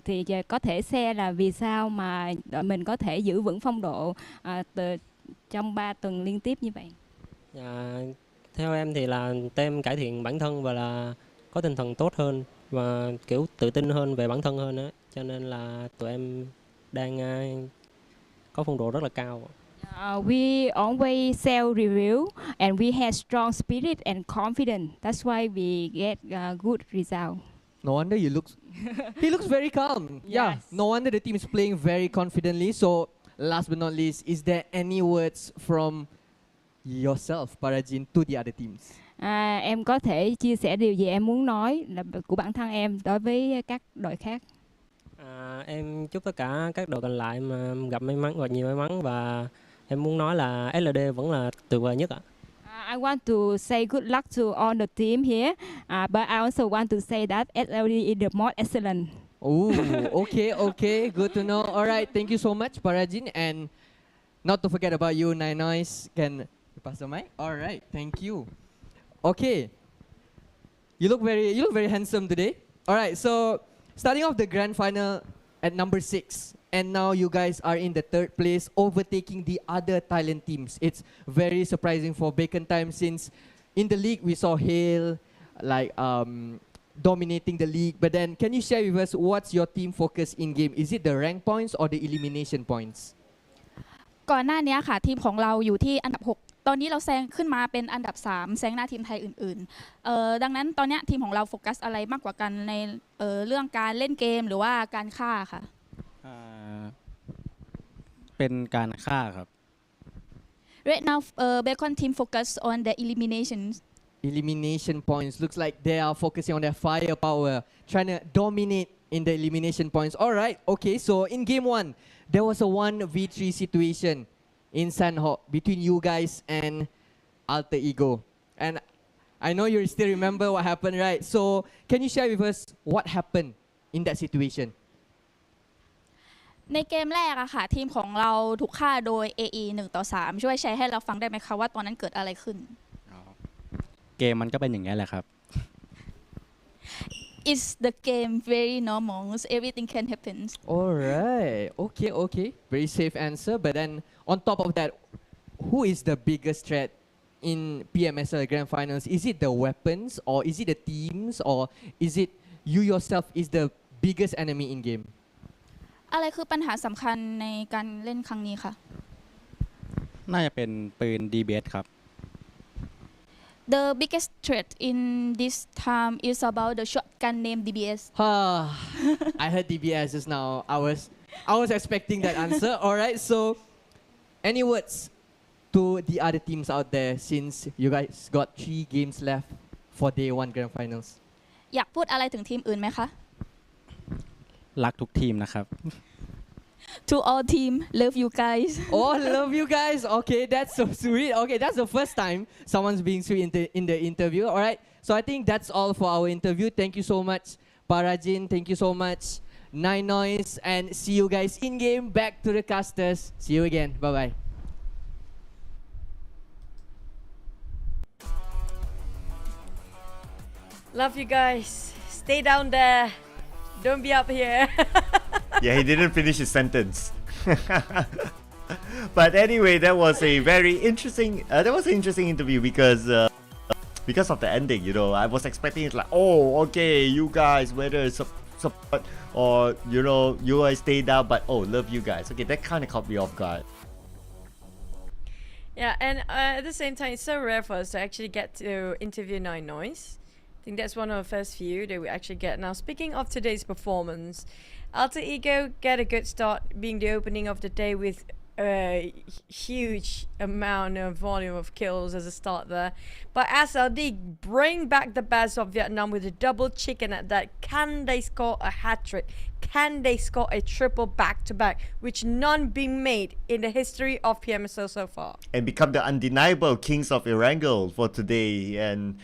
Thì có thể share là vì sao mà đội mình có thể giữ vững phong độ trong 3 tuần liên tiếp như vậy. Theo em thì là tụi em cải thiện bản thân và là có tinh thần tốt hơn và kiểu tự tin hơn về bản thân hơn á, cho nên là tụi em đang có phong độ rất là cao. We always sell review and we have strong spirit and confidence. That's why we get good result. No wonder he looks very calm. Yeah, no wonder the team is playing very confidently. So last but not least, is there any words from yourself, Parajin, to the other teams? Em có thể chia sẻ điều gì em muốn nói là của bản thân em đối với các đội khác. Em chúc tất cả các đội còn lại mà gặp may mắn và nhiều may mắn, và em muốn nói là SLD vẫn là tuyệt vời nhất ạ. I want to say good luck to all the team here, but I also want to say that SLD is the most excellent. Oh, okay, good to know. All right, thank you so much, Parajin, and not to forget about you, Nine Noise. Can you pass the mic? All right, thank you. Okay, you look very handsome today. All right, so starting off the grand final at number 6, and now you guys are in the 3rd place, overtaking the other Thailand teams. It's very surprising for Bacon Time, since in the league we saw Hale dominating the league. But then, can you share with us what's your team focus in game? Is it the rank points or the elimination points? ก่อนหน้านี้ค่ะทีมของเราอยู่ที่อันดับ 6 ตอนนี้เราแซงขึ้นมาเป็นอันดับ 3 แซงหน้าทีมไทยอื่นๆดังนั้นตอนนี้ทีมของเราโฟกัสอะไรมากกว่ากันในเรื่องการเล่นเกมหรือว่าการฆ่าค่ะเป็นการฆ่าครับ Right now Bacon team focus on the elimination points. Looks like they are focusing on their firepower, trying to dominate in the elimination points. All right, okay, so in game 1 there was a 1v3 situation in Sanho between you guys and Alter Ego, and I know you still remember what happened, right? So can you share with us what happened in that situation? ในเกมแรกอะค่ะทีมของเราถูกฆ่าโดย AE 1-3 ช่วยแชร์ให้เราฟังได้ไหมคะว่าตอนนั้นเกิดอะไรขึ้นเกมมันก็เป็นอย่างนี้แหละครับ It's the game very normal, everything can happen. Alright, okay, very safe answer. But then on top of that, who is the biggest threat in PMSL Grand Finals? Is it the weapons, or is it the teams, or is it you yourself is the biggest enemy in game? อะไรคือปัญหาสำคัญในการเล่นครั้งนี้คะน่าจะเป็นปืน DBS ครับ The biggest threat in this time is about the shotgun named DBS. I heard DBS just now. I was expecting that answer. All right, so any words to the other teams out there, since you guys got 3 games left for day 1 grand finals? อยากพูดอะไรถึงทีมอื่นไหมคะรักทุกทีมนะครับ To all team, love you guys. Oh, love you guys. Okay, that's so sweet. Okay, that's the first time someone's being sweet in the interview. All right, so I think that's all for our interview. Thank you so much, Parajin. Thank you so much, Nine Noise, and see you guys in game. Back to the casters. See you again. Bye bye. Love you guys. Stay down there. Don't be up here. Yeah, he didn't finish his sentence. But anyway, that was a very interesting. That was an interesting interview because because of the ending, you know. I was expecting it like, oh, okay, you guys, whether support or, you know, you guys stay down, but oh, love you guys. Okay, that kind of caught me off guard. Yeah, and at the same time, it's so rare for us to actually get to interview Nine Noise. I think that's one of the first few that we actually get. Now, speaking of today's performance, Alter Ego get a good start, being the opening of the day with a huge amount of volume of kills as a start there. But SLD bring back the best of Vietnam with a double chicken at that. Can they score a hat-trick? Can they score a triple back-to-back, which none been made in the history of PMSL so far? And become the undeniable kings of Erangel for today. And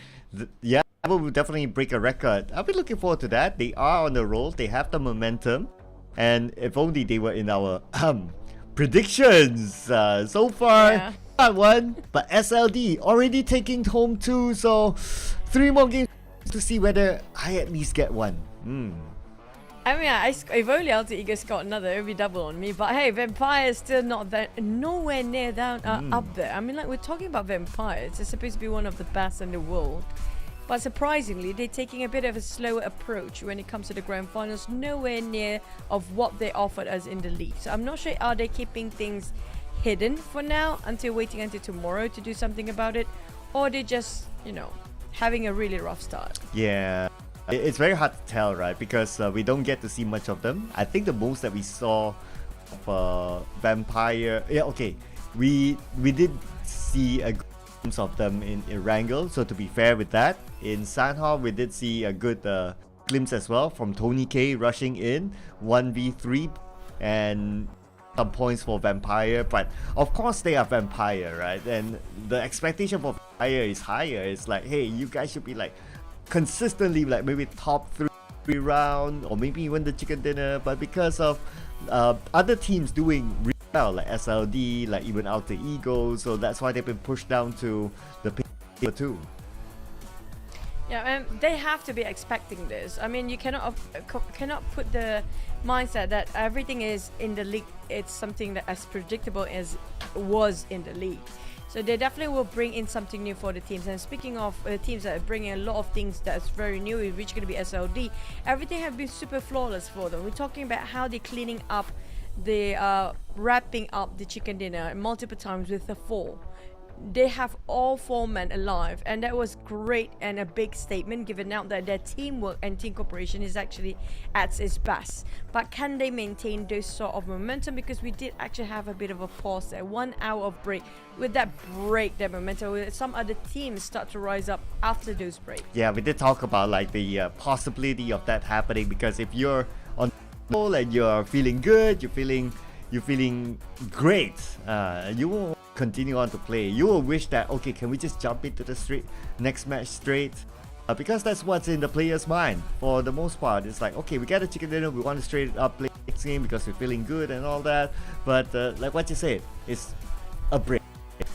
yeah, will definitely break a record. I'll be looking forward to that. They are on the roll. They have the momentum. And if only they were in our predictions. So far, not one, but SLD already taking home 2. So 3 more games to see whether I at least get one. I mean, if only Alter Ego got another, it would be double on me. But hey, Vampire is still not there, nowhere near down up there. I mean, like, we're talking about Vampires. It's supposed to be one of the best in the world. But surprisingly, they're taking a bit of a slower approach when it comes to the grand finals, nowhere near of what they offered us in the league. So I'm not sure, are they keeping things hidden for now until waiting until tomorrow to do something about it, or they just, you know, having a really rough start? Yeah, it's very hard to tell, right? Because we don't get to see much of them. I think the most that we saw of Vampire, yeah, okay, we did see a glimpse of them in Erangel, so to be fair with that, in Sanhao we did see a good glimpse as well from Tony K rushing in 1v3 and some points for Vampire. But of course they are Vampire, right? And the expectation for Vampire is higher. It's like, hey, you guys should be like consistently like maybe top 3 round or maybe even the chicken dinner. But because of other teams doing really well, like SLD, like even Alter Ego, so that's why they've been pushed down to the P too. Yeah, and they have to be expecting this. I mean, you cannot put the mindset that everything is in the league. It's something that as predictable as was in the league. So they definitely will bring in something new for the teams. And speaking of teams that are bringing a lot of things that's very new, which is going to be SLD, everything has been super flawless for them. We're talking about how they're cleaning up, the wrapping up the chicken dinner multiple times with the 4. They have all 4 men alive, and that was great and a big statement given out that their teamwork and team cooperation is actually at its best. But can they maintain those sort of momentum? Because we did actually have a bit of a pause there, 1 hour of break. With that break, that momentum, with some other teams start to rise up after those breaks. Yeah, we did talk about like the possibility of that happening, because if you're on roll and you're feeling good, you're feeling great, you will continue on to play. You will wish that, okay, can we just jump into the next match straight? Because that's what's in the player's mind for the most part. It's like, okay, we got a chicken dinner, we want to straight up play next game because we're feeling good and all that. But like what you said, it's a break.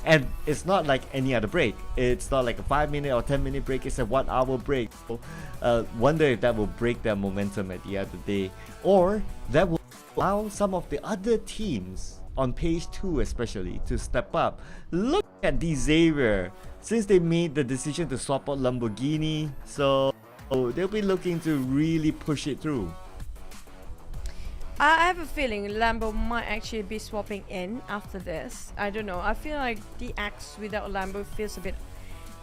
And it's not like any other break. It's not like a 5-minute or 10-minute break. It's a 1 hour break. So, wonder if that will break their momentum at the end of the day, or that will allow some of the other teams on page 2 especially to step up. Look at the Xavier, since they made the decision to swap out Lamborghini, so they'll be looking to really push it through. I have a feeling Lambo might actually be swapping in after this. I don't know. I feel like the Axe without Lambo feels a bit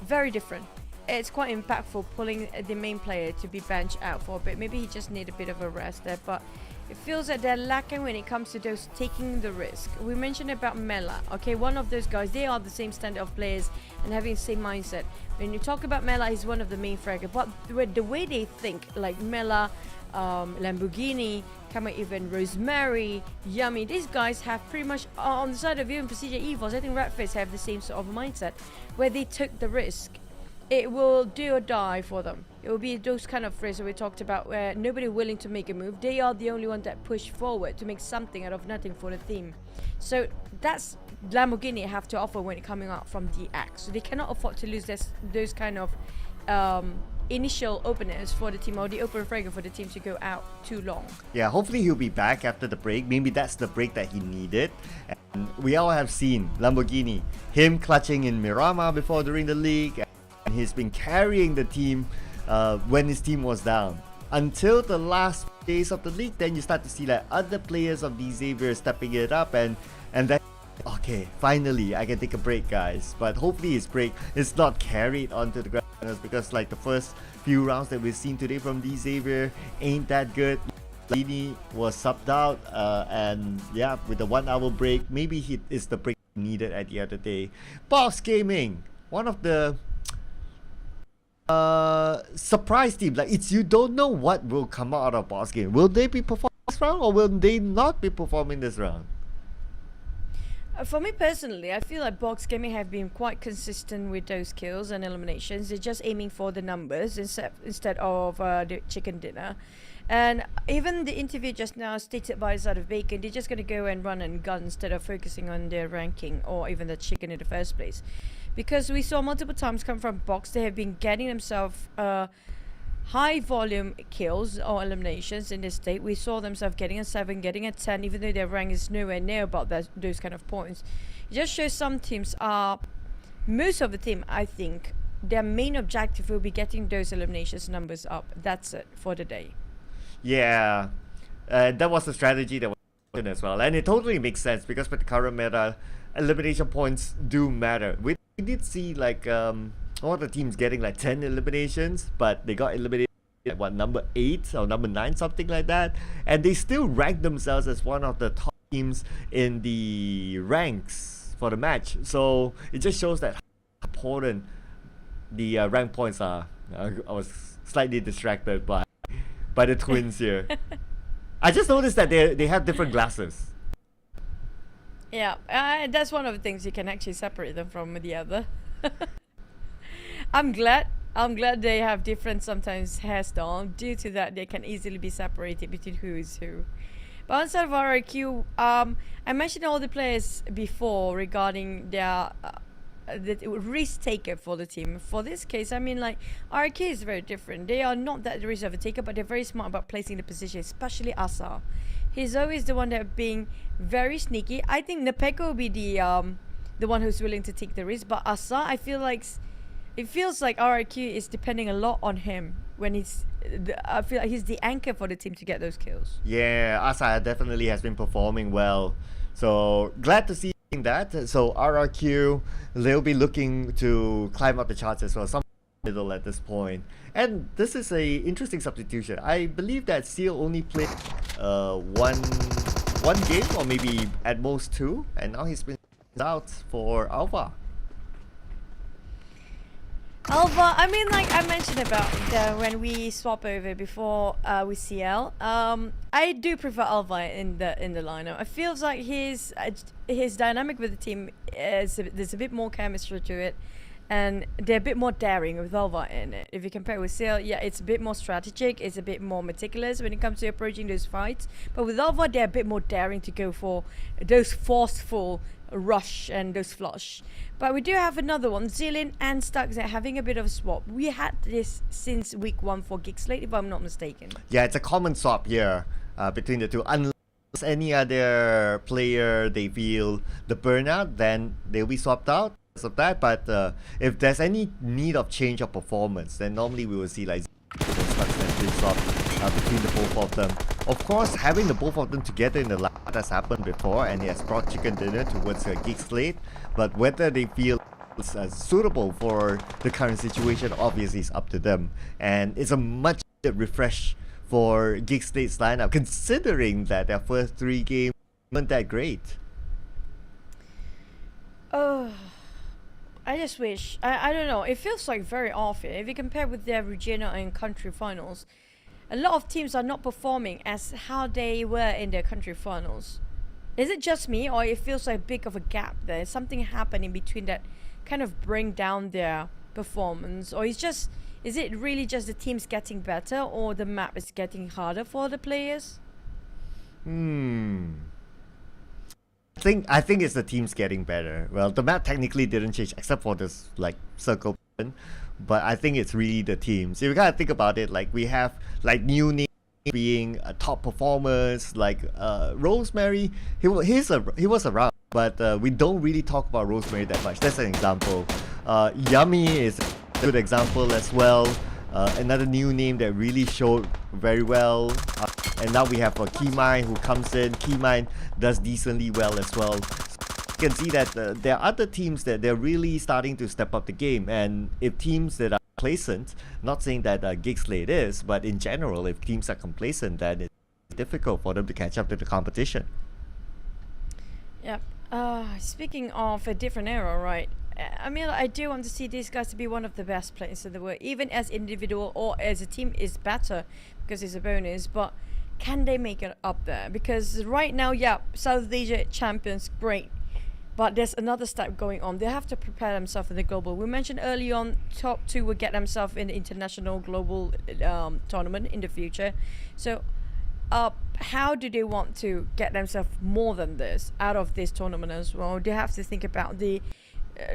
very different. It's quite impactful pulling the main player to be benched out for a bit. Maybe he just need a bit of a rest there, but it feels that they're lacking when it comes to those taking the risk. We mentioned about Mela, okay, one of those guys. They are the same standard of players and having the same mindset. When you talk about Mela, he's one of the main fraggers, but the way they think, like Mela, Lamborghini, come on, even Rosemary, Yummy, these guys have pretty much on the side of even PERSIJA EVOS. I think Ratface have the same sort of mindset where they took the risk. It will do or die for them. It will be those kind of risks that we talked about where nobody willing to make a move. They are the only one that push forward to make something out of nothing for the team. So that's Lamborghini have to offer when it coming out from the Axe. So they cannot afford to lose those kind of initial openers for the team, or the open fragger for the team to go out too long. Yeah, hopefully he'll be back after the break. Maybe that's the break that he needed. And we all have seen Lamborghini, him clutching in Miramar before during the league, and He's been carrying the team when his team was down. Until the last days of the league, then you start to see like other players of the Xavier stepping it up, and then okay, finally I can take a break, guys. But hopefully his break is not carried onto the grand finals, because like the first few rounds that we've seen today from the Xavier ain't that good. Lini was subbed out, and yeah, with the 1 hour break, maybe he is the break needed at the end of the day. Box Gaming, one of the surprise team. Like, it's, you don't know what will come out of Boss Game. Will they be performing this round, or will they not be performing this round? For me personally, I feel like Box Gaming have been quite consistent with those kills and eliminations. They're just aiming for the numbers instead of the chicken dinner. And even the interview just now stated by side of Bacon, they're just going to go and run and gun instead of focusing on their ranking or even the chicken in the first place. Because we saw multiple times come from Box, they have been getting themselves high volume kills or eliminations in this state. We saw themselves getting a 7, getting a 10, even though their rank is nowhere near about those kind of points. It just shows some teams are, most of the team, I think, their main objective will be getting those eliminations numbers up. That's it for the day. Yeah, that was the strategy that was taken as well, and it totally makes sense because with the current meta, elimination points do matter. We did see like all the teams getting like 10 eliminations, but they got eliminated at what, number 8 or number 9, something like that, and they still rank themselves as one of the top teams in the ranks for the match. So it just shows that how important the rank points are. I was slightly distracted by the twins here. I just noticed that they have different glasses. Yeah, that's one of the things you can actually separate them from the other. I'm glad they have different sometimes hairstyle. Due to that, they can easily be separated between who is who. But outside of RRQ, I mentioned all the players before regarding their the risk taker for the team. For this case, I mean, like, RRQ is very different. They are not that risk of a taker, but they're very smart about placing the position, especially Asa. He's always the one that being very sneaky. I think Nepeko will be the one who's willing to take the risk, but Asa, I feel like it feels like RRQ is depending a lot on him when I feel like he's the anchor for the team to get those kills. Yeah, Asa definitely has been performing well. So glad to see that. So RRQ, they'll be looking to climb up the charts as well. Some middle at this point. And this is a interesting substitution. I believe that Seal only played one game or maybe at most 2, and now he's been out for Alpha. Alpha, I mean, like I mentioned about when we swap over before with CL, I do prefer Alpha in the lineup. It feels like his dynamic with the team there's a bit more chemistry to it, and they're a bit more daring with Alpha in it. If you compare with CL, yeah, it's a bit more strategic, it's a bit more meticulous when it comes to approaching those fights. But with Alpha, they're a bit more daring to go for those forceful rush and those flush. But we do have another one. Zilin and Stuxnet having a bit of a swap. We had this since week 1 for GEEK SLATE, if I'm not mistaken. Yeah, it's a common swap here between the two. Unless any other player they feel the burnout, then they'll be swapped out of that. But if there's any need of change of performance, then normally we will see like Stuxnet being swapped between the both of them. Of course, having the both of them together in the lab has happened before, and it has brought chicken dinner towards GEEK SLATE. But whether they feel it's suitable for the current situation, obviously is up to them. And it's a much refresh for GEEK SLATE's lineup, considering that their first 3 games weren't that great. Oh, I just wish. I don't know. It feels like very off here. If you compare with their regional and country finals, a lot of teams are not performing as how they were in their country finals. Is it just me, or it feels like a big of a gap there? Something happened in between that kind of bring down their performance, or is it really just the teams getting better, or the map is getting harder for the players? I think it's the teams getting better. Well, the map technically didn't change except for this like circle, but I think it's really the teams. If you gotta think about it, like we have like new names being top performers, like Rosemary. He was around, but we don't really talk about Rosemary that much. That's an example. Yummy is good example as well. Another new name that really showed very well. And now we have Keymind who comes in. Keymind does decently well as well. You can see that there are other teams that they're really starting to step up the game. And if teams that are complacent, not saying that SLATE is, but in general, if teams are complacent, then it's difficult for them to catch up to the competition. Yep. Speaking of a different era, right? I mean, I do want to see these guys to be one of the best players in the world, even as individual or as a team is better because it's a bonus. But can they make it up there? Because right now, yeah, South Asia champions, great. But there's another step going on. They have to prepare themselves for the global. We mentioned early on, top 2 will get themselves in the international global tournament in the future. So how do they want to get themselves more than this out of this tournament as well? They have to think about the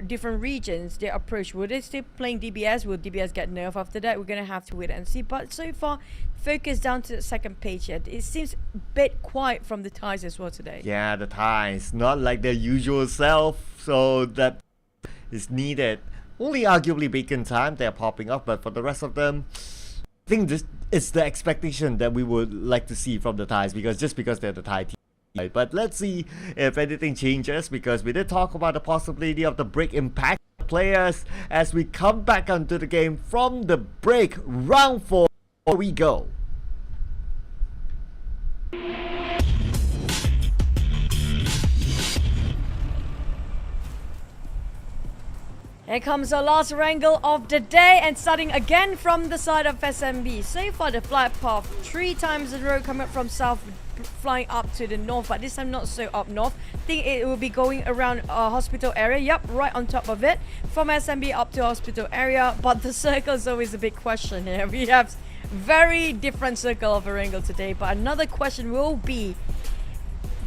different regions, their approach. Will they still playing DBS? Will DBS get nerfed after that? We're going to have to wait and see. But so far, focus down to the second page yet. It seems a bit quiet from the Thais as well today. Yeah, the Thais, not like their usual self, so that is needed. Only arguably Bacon Time, they're popping up, but for the rest of them, I think this is the expectation that we would like to see from the Thais, because they're the Thai team. But let's see if anything changes, because we did talk about the possibility of the break impact players as we come back onto the game from the break. Round 4, here we go. Here comes the last wrangle of the day, and starting again from the side of SMB. So far the flight path 3 times in a row coming from south, flying up to the north, but this time not so up north. I think it will be going around hospital area. Yep, right on top of it, from SMB up to hospital area. But the circle is always a big question here. We have very different circle of a wrangle today, but another question will be,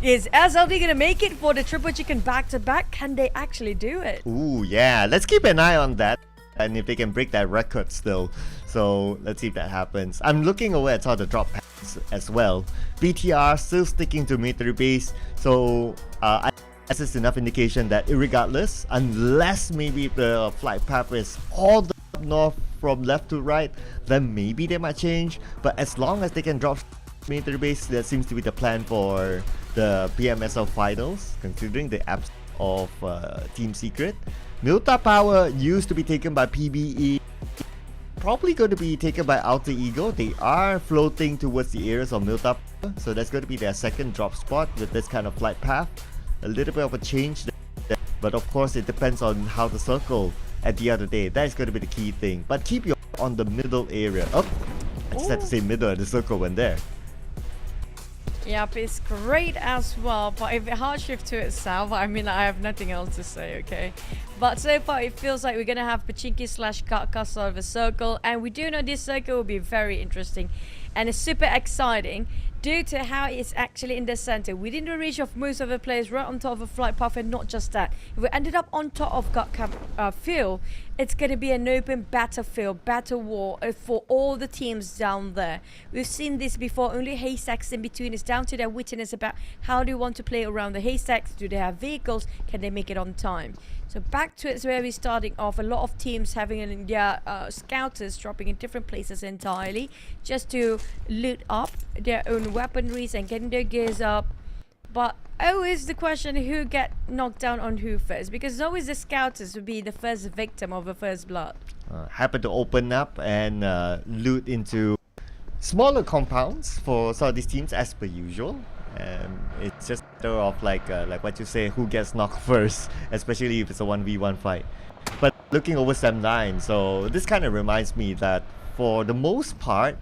is SLD gonna make it for the triple chicken back-to-back? Can they actually do it? Ooh, yeah, let's keep an eye on that, and if they can break that record still. So let's see if that happens. I'm looking over at all the drop packs as well. BTR still sticking to military base, so I guess it's enough indication that irregardless, unless maybe the flight path is all the north from left to right, then maybe they might change. But as long as they can drop military base, that seems to be the plan for the PMSL Finals, considering the absence of Team Secret. Milta Power used to be taken by PBE, probably going to be taken by Alter Ego. They are floating towards the areas of Milta Power, so that's going to be their second drop spot with this kind of flight path. A little bit of a change there, but of course it depends on how the circle at the other day. That is going to be the key thing. But keep your eye on the middle area. Oh, I just had to say middle, and the circle went there. Yep, it's great as well, but if it hard shift to itself, I mean, I have nothing else to say, okay? But so far, it feels like we're gonna have Pachinki / Katka sort of a circle, and we do know this circle will be very interesting, and it's super exciting due to how it's actually in the center, within the reach of most of the players, right on top of a flight path. And not just that, if we ended up on top of Katka field, it's going to be an open battlefield, battle war for all the teams down there. We've seen this before, only haystacks in between. It's down to their witness about how do you want to play around the haystacks. Do they have vehicles? Can they make it on time? So back to it's where we're starting off. A lot of teams having their scouters dropping in different places entirely, just to loot up their own weaponries and getting their gears up. But always the question, who get knocked down on who first? Because it's always the scouters would be the first victim of the first blood. Happen to open up and loot into smaller compounds for some of these teams as per usual. It's just a matter of like what you say, who gets knocked first, especially if it's a 1v1 fight. But looking over Sem9, so this kind of reminds me that for the most part,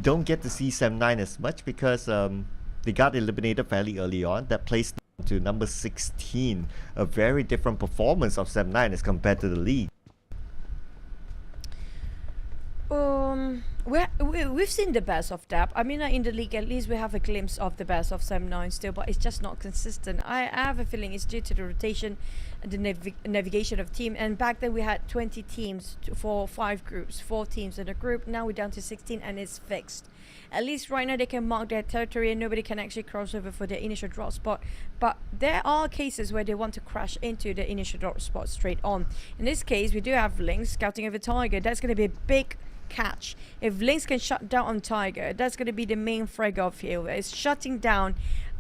don't get to see Sem9 as much because they got eliminated fairly early on. That placed them to number 16, a very different performance of Sem9 as compared to the league. We've seen the best of that. I mean, in the league, at least we have a glimpse of the best of Sam9 still, but it's just not consistent. I have a feeling it's due to the rotation and the navigation of team. And back then we had 20 teams for 5 groups, 4 teams in a group. Now we're down to 16 and it's fixed. At least right now they can mark their territory and nobody can actually cross over for their initial drop spot. But there are cases where they want to crash into the initial drop spot straight on. In this case, we do have Lynx scouting over Tiger. That's going to be a big catch. If Lynx can shut down on Tiger, that's going to be the main frag of Heal. It's shutting down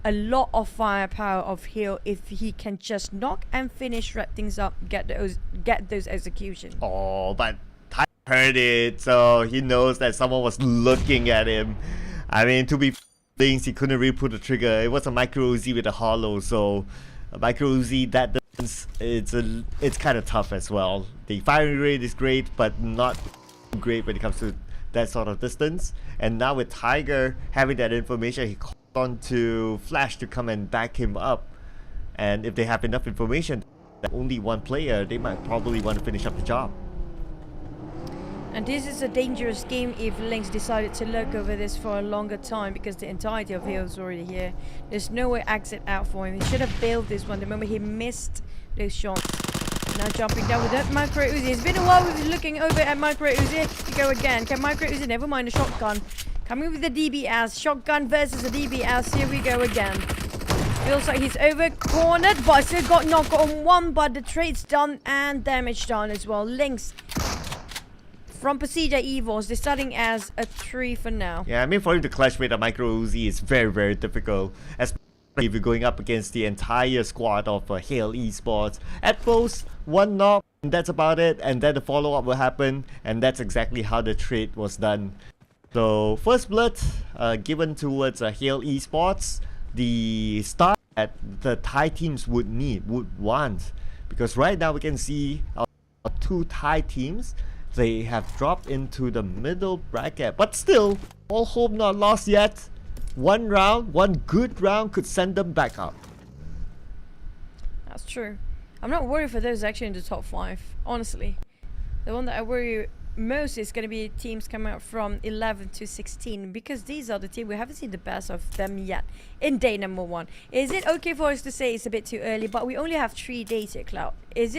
a lot of firepower of Heal if he can just knock and finish, wrap things up, get those executions. Oh, but Ty heard it, so he knows that someone was looking at him. I mean, to be Lynx, he couldn't really pull the trigger. It was a micro Uzi with a hollow, so a micro Uzi that distance, it's kind of tough as well. The firing rate is great, but not great when it comes to that sort of distance. And now with Tiger having that information, he called on to Flash to come and back him up. And if they have enough information that only one player, they might probably want to finish up the job. And this is a dangerous game if Lynx decided to lurk over this for a longer time, because the entirety of Hill is already here. There's no way exit out for him. He should have bailed this one the moment he missed those shots. Now jumping down with that Micro Uzi. It's been a while we've been looking over at Micro Uzi. To go again. Can Micro Uzi, never mind the shotgun. Coming with the DBS. Shotgun versus the DBS. Here we go again. Feels like he's over cornered, but still got knocked on one, but the trade's done and damage done as well. Lynx from PERSIJA EVOS, they're starting as a 3 for now. Yeah, I mean, for him to clash with a Micro Uzi is very, very difficult. Especially if you're going up against the entire squad of Hale Esports. At most, 1 knock, and that's about it. And then the follow-up will happen. And that's exactly how the trade was done. So, first blood given towards Hale Esports. The start that the Thai teams would want. Because right now we can see our 2 Thai teams, they have dropped into the middle bracket. But still, all hope not lost yet. 1 round, 1 good round could send them back up. That's true. I'm not worried for those actually in the top 5, honestly. The one that I worry most is going to be teams coming out from 11 to 16, because these are the teams we haven't seen the best of them yet in day number 1. Is it okay for us to say it's a bit too early, but we only have 3 days here, Cloud? Is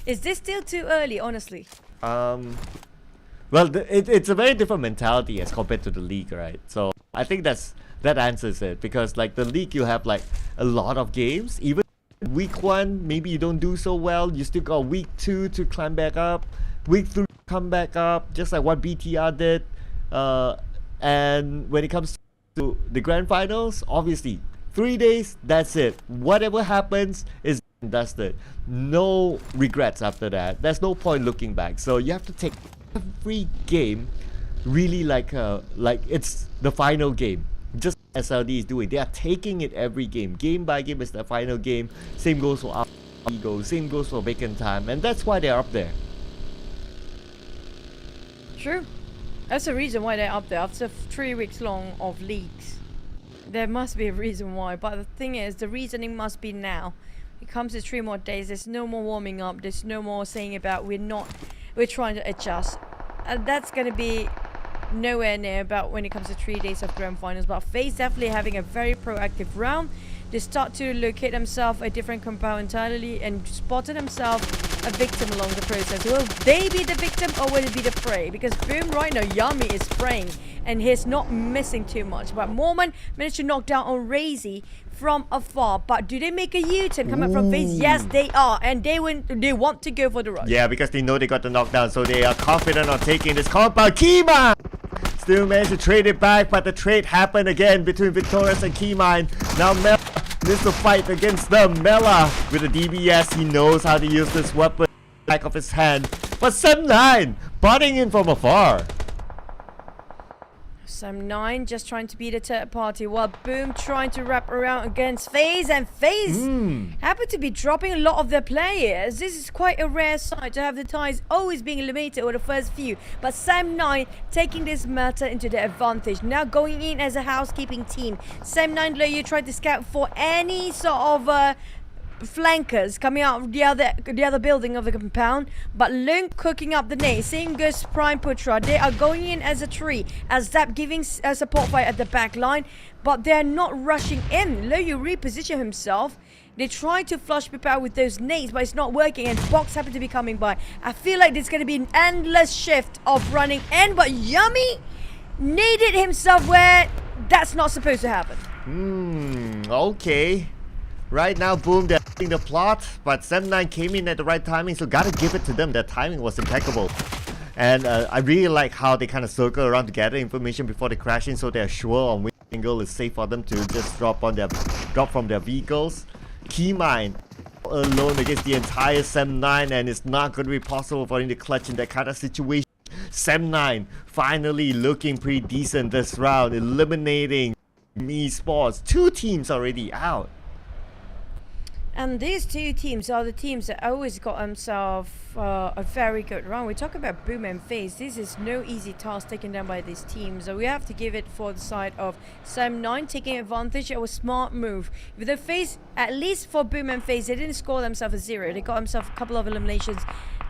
this still too early, honestly? Well, it's a very different mentality as compared to the league, right? So I think that answers it, because like the league, you have like a lot of games. Even week 1, maybe you don't do so well, you still got week 2 to climb back up, week 3 come back up, just like what BTR did. And when it comes to the grand finals, obviously 3 days, that's it. Whatever happens is dusted. No regrets after that. There's no point looking back. So you have to take every game really like it's the final game. Just as SLD is doing. They are taking it every game. Game by game is the final game. Same goes for our Ego. Same goes for Vacant Time. And that's why they're up there. True. That's the reason why they're up there after 3 weeks long of leagues. There must be a reason why. But the thing is, the reasoning must be now. It comes to 3 more days. There's no more warming up. There's no more saying about we're trying to adjust. And that's going to be nowhere near about when it comes to 3 days of grand finals. But FaZe definitely having a very proactive round. They start to locate themselves a different compound entirely and spotted themselves a victim along the process. Will they be the victim or will it be the prey? Because Boom right now, Yami is spraying and he's not missing too much. But Mormon managed to knock down on Razy from afar. But do they make a U-turn coming from FaZe? Yes, they are. And they want to go for the rush. Yeah, because they know they got the knockdown, so they are confident on taking this compound. Keyman still managed to trade it back, but the trade happened again between Victorious and Keyman. Now Mela needs to fight against them. Mela with the DBS, he knows how to use this weapon back of his hand. But Sam9 butting in from afar. Sam9 just trying to be the third party while Boom trying to wrap around against FaZe, and FaZe happen to be dropping a lot of their players. This is quite a rare sight to have the ties always being eliminated over the first few, but Sam9 taking this matter into their advantage, now going in as a housekeeping team. Sam9 Layer tried to scout for any sort of flankers coming out of the other building of the compound, but Lunk cooking up the nade. Same goes Prime Putra. They are going in as a tree, as Zap giving a support fight at the back line, but they're not rushing in. Loyu reposition himself. They try to flush people out with those nades, but it's not working, and Box happen to be coming by. I feel like there's going to be an endless shift of running in, but Yummy naded himself where that's not supposed to happen. Okay. Right now, boom, they're hitting the plot, but 7-9 came in at the right timing, so gotta give it to them. Their timing was impeccable. And I really like how they kind of circle around to gather information before they crash in, so they're sure on which angle is safe for them to just drop from their vehicles. Keymind alone against the entire 7-9, and it's not going to be possible for him to clutch in that kind of situation. 7-9 finally looking pretty decent this round, eliminating Esports. 2 teams already out. And these 2 teams are the teams that always got themselves a very good run. We talk about Boom and FaZe. This is no easy task taken down by these teams. So we have to give it for the side of 7-9 taking advantage. It was a smart move. With the FaZe, at least for Boom and FaZe, they didn't score themselves a 0. They got themselves a couple of eliminations.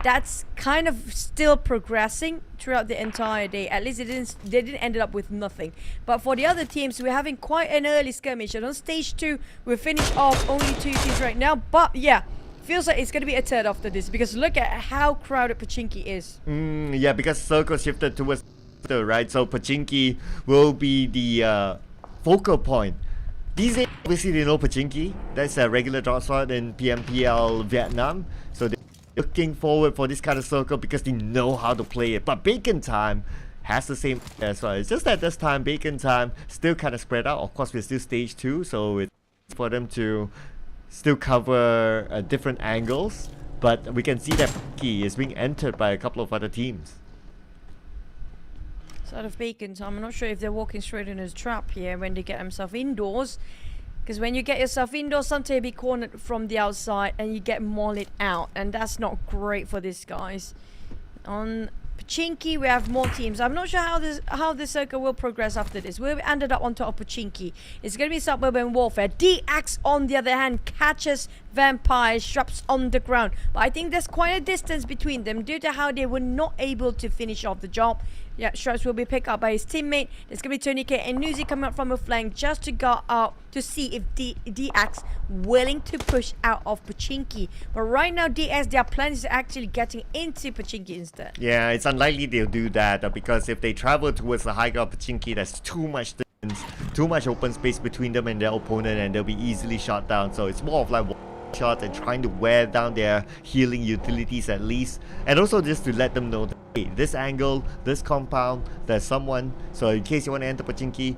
That's kind of still progressing throughout the entire day. At least they didn't end up with nothing. But for the other teams, we're having quite an early skirmish. And on stage 2, we're finished off only 2 teams right now. But yeah, feels like it's going to be a third after this, because look at how crowded Pochinki is. Yeah, because circle shifted towards the right, so Pochinki will be the focal point. These days, obviously they know Pochinki. That's a regular drop slot in PMPL Vietnam, so they're looking forward for this kind of circle because they know how to play it. But Bacon Time has the same as well. It's just that this time Bacon Time still kind of spread out. Of course, we're still stage 2, so it's for them to still cover different angles, but we can see that Pochinki is being entered by a couple of other teams. Side of Bacon Time, I'm not sure if they're walking straight in his trap here when they get themselves indoors, because when you get yourself indoors, sometimes you be cornered from the outside and you get mollied out, and that's not great for these guys. On Pochinki, we have more teams. I'm not sure how this circle will progress after this. We ended up on top of Pochinki. It's going to be Suburban Warfare. DX, on the other hand, catches Vampire Shrubs on the ground. But I think there's quite a distance between them due to how they were not able to finish off the job. Yeah, Shrubs will be picked up by his teammate. There's going to be Tony K and Nuzi coming up from a flank just to go out to see if DX willing to push out of Pochinki. But right now, DX, their plan is actually getting into Pochinki instead. Yeah, it's unlikely they'll do that because if they travel towards the high ground Pochinki, there's too much distance, too much open space between them and their opponent, and they'll be easily shot down. So it's more of like shots and trying to wear down their healing utilities at least, and also just to let them know that hey, this angle, this compound, there's someone, so in case you want to enter Pochinki,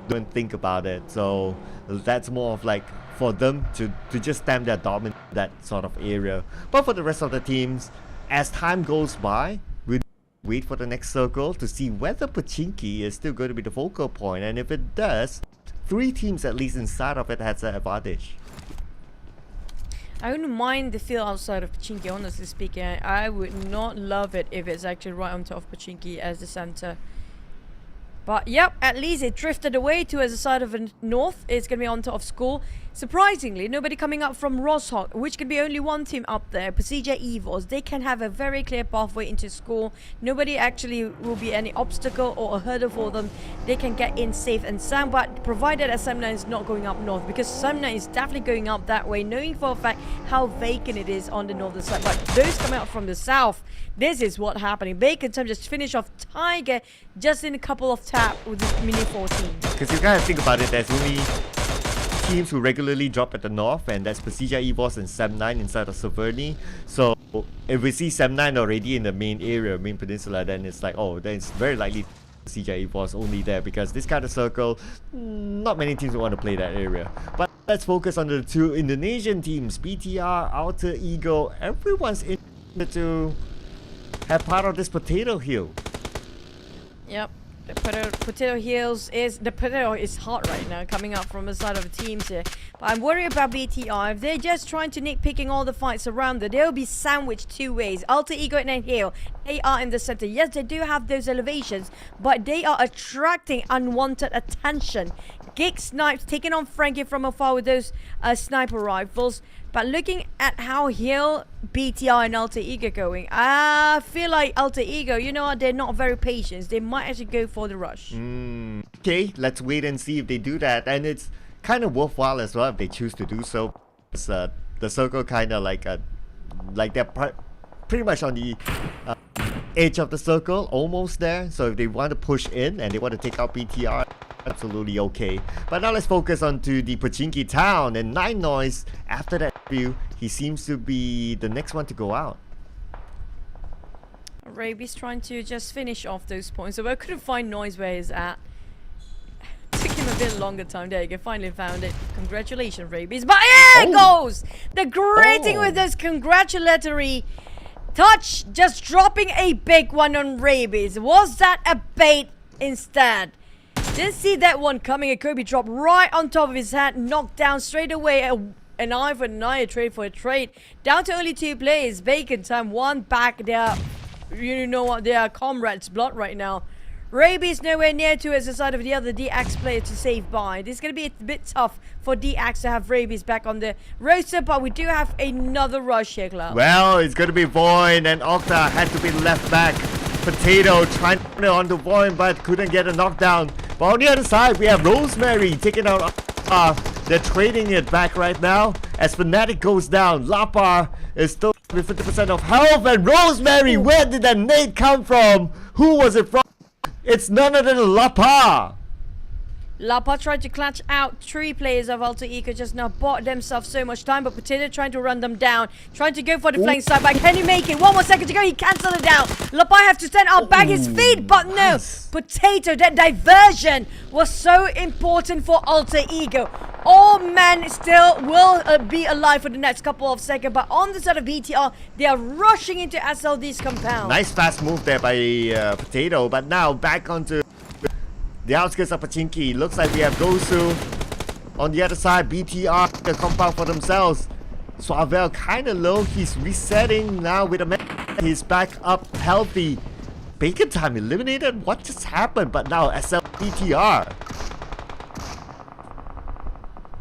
don't think about it. So that's more of like for them to just stamp their dominance in that sort of area. But for the rest of the teams, as time goes by, we'll wait for the next circle to see whether Pochinki is still going to be the focal point, and if it does, 3 teams at least inside of it has an advantage. I wouldn't mind the field outside of Pochinki, honestly speaking. I would not love it if it's actually right on top of Pochinki as the center. But yep, at least it drifted away to as a side of the north. It's going to be on top of school. Surprisingly, nobody coming up from Roshok, which can be only one team up there. PERSIJA EVOS, they can have a very clear pathway into school. Nobody actually will be any obstacle or a hurdle for them. They can get in safe and sound, but provided that 7-9 is not going up north, because 7-9 is definitely going up that way, knowing for a fact how vacant it is on the northern side. But those coming out from the south, this is what happening. Bacon Time just finished off Tiger just in a couple of taps with the Mini 14. Because you gotta think about it, there's only teams who regularly drop at the north, and that's PERSIJA EVOS and 7-9 inside of Severny. So if we see 7-9 already in the main area, main peninsula, then it's like, oh, then it's very likely PERSIJA EVOS only there, because this kind of circle, not many teams want to play that area. But let's focus on the 2 Indonesian teams, BTR, Alter Ego. Everyone's in to have part of this potato hill. Yep. The potato is hot right now, coming up from the side of the teams here. But I'm worried about BTR. If they're just trying to nitpicking all the fights around them, they'll be sandwiched two ways. Alter Ego and Hill, they are in the center. Yes, they do have those elevations, but they are attracting unwanted attention. GEEK snipes, taking on Frankie from afar with those sniper rifles. But looking at how Hill, BTR and Alter Ego going, I feel like Alter Ego, you know what, they're not very patient. They might actually go for the rush. Okay, let's wait and see if they do that. And it's kind of worthwhile as well if they choose to do so. It's, the circle kind of like they're pretty much on the edge of the circle, almost there. So if they want to push in and they want to take out BTR, absolutely okay. But now let's focus on to the Pochinki town, and Nine Noise, after that view, he seems to be the next one to go out. Raby's trying to just finish off those points, so I couldn't find Noise where he's at. Took him a bit longer time. There you go, finally found it. Congratulations, Rabies. But yeah, it goes! The greeting with this congratulatory touch, just dropping a big one on Rabies. Was that a bait instead? Didn't see that one coming. A Kirby drop right on top of his head, knocked down straight away. An eye for an eye, a trade for a trade. Down to only 2 players. Bacon time, one back there. You know what? They are comrades' blood right now. Raby's nowhere near to as the side of the other DX player to save by. This is going to be a bit tough for DX to have Raby's back on the roster, but we do have another rush here, Cloud. Well, it's going to be VOIN, and Octa had to be left back. Potato trying to put it on the VOIN, but couldn't get a knockdown. But on the other side, we have Rosemary taking out they're trading it back right now as Fnatic goes down. Lapar is still with 50% of health, and Rosemary, where did that nade come from? Who was it from? It's none other than Lapar. Lapa tried to clutch out 3 players of Alter Ego just now, bought themselves so much time, but Potato trying to run them down, trying to go for the flank side back. Can he make it? 1 more second to go, he cancelled it down. Lapa have to stand up back his feet, but no. Potato, that diversion was so important for Alter Ego. All men still will be alive for the next couple of seconds, but on the side of BTR, they are rushing into SLD's compound. Nice fast move there by Potato, but now back onto the outskirts of Pochinki. Looks like we have Gosu. On the other side, BTR, the compound for themselves. Suavel kind of low. He's resetting now with a man. He's back up healthy. Bacon time eliminated? What just happened? But now SL BTR.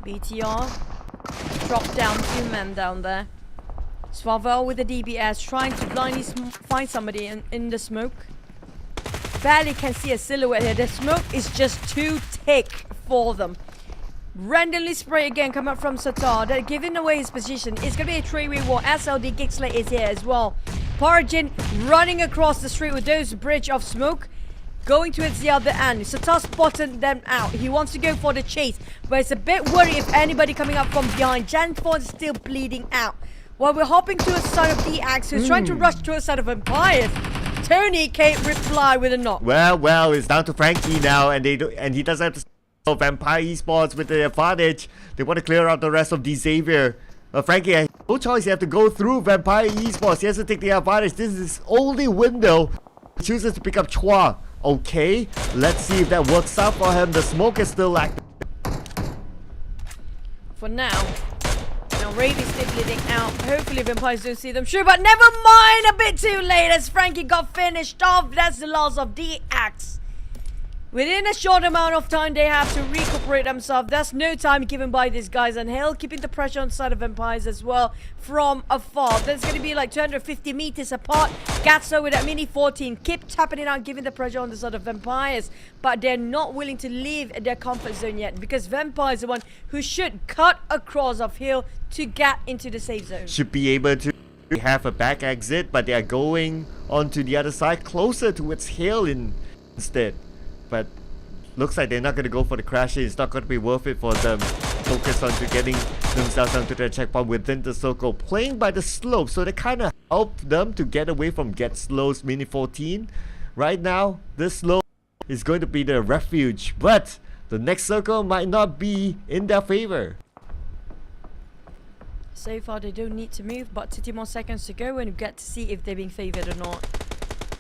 BTR dropped down 2 men down there. Suavel with the DBS trying to blindly find somebody in the smoke. Barely can see a silhouette here. The smoke is just too thick for them. Randomly spray again coming up from Satar. They're giving away his position. It's going to be a 3v war. SLD GEEK SLATE is here as well. Parjin running across the street with those bridge of smoke. Going towards the other end. Satar spotted them out. He wants to go for the chase. But it's a bit worried if anybody coming up from behind. Janford is still bleeding out. While we're hopping to a side of DX who's trying to rush to a side of Empires. Tony can't reply with a knock. Well, it's down to Frankie now, and he doesn't have to stop Vampire Esports with the advantage. They want to clear out the rest of the Xavier. Frankie has no choice. He has to go through Vampire Esports. He has to take the advantage. This is his only window. He chooses to pick up Chua. Okay, let's see if that works out for him. The smoke is still active. For now. Now Ravy's still bleeding out. Hopefully Vampires don't see them. Sure, but never mind. A bit too late as Frankie got finished off. That's the loss of DX. Within a short amount of time, they have to recuperate themselves. There's no time given by these guys. And Hill keeping the pressure on the side of Vampires as well from afar. There's going to be like 250 meters apart. Gatso with that mini 14. Keep tapping it out, giving the pressure on the side of Vampires. But they're not willing to leave their comfort zone yet. Because Vampires are the one who should cut across of Hill to get into the safe zone. Should be able to have a back exit, but they are going onto the other side, closer towards Hill instead. But looks like they're not going to go for the crash. It's not going to be worth it for them. Focus on to getting themselves onto their checkpoint within the circle, playing by the slope, so they kind of help them to get away from Get Slow's mini 14. Right now, this slope is going to be their refuge, but the next circle might not be in their favor. So far, they don't need to move, but 30 more seconds to go and we get to see if they're being favored or not.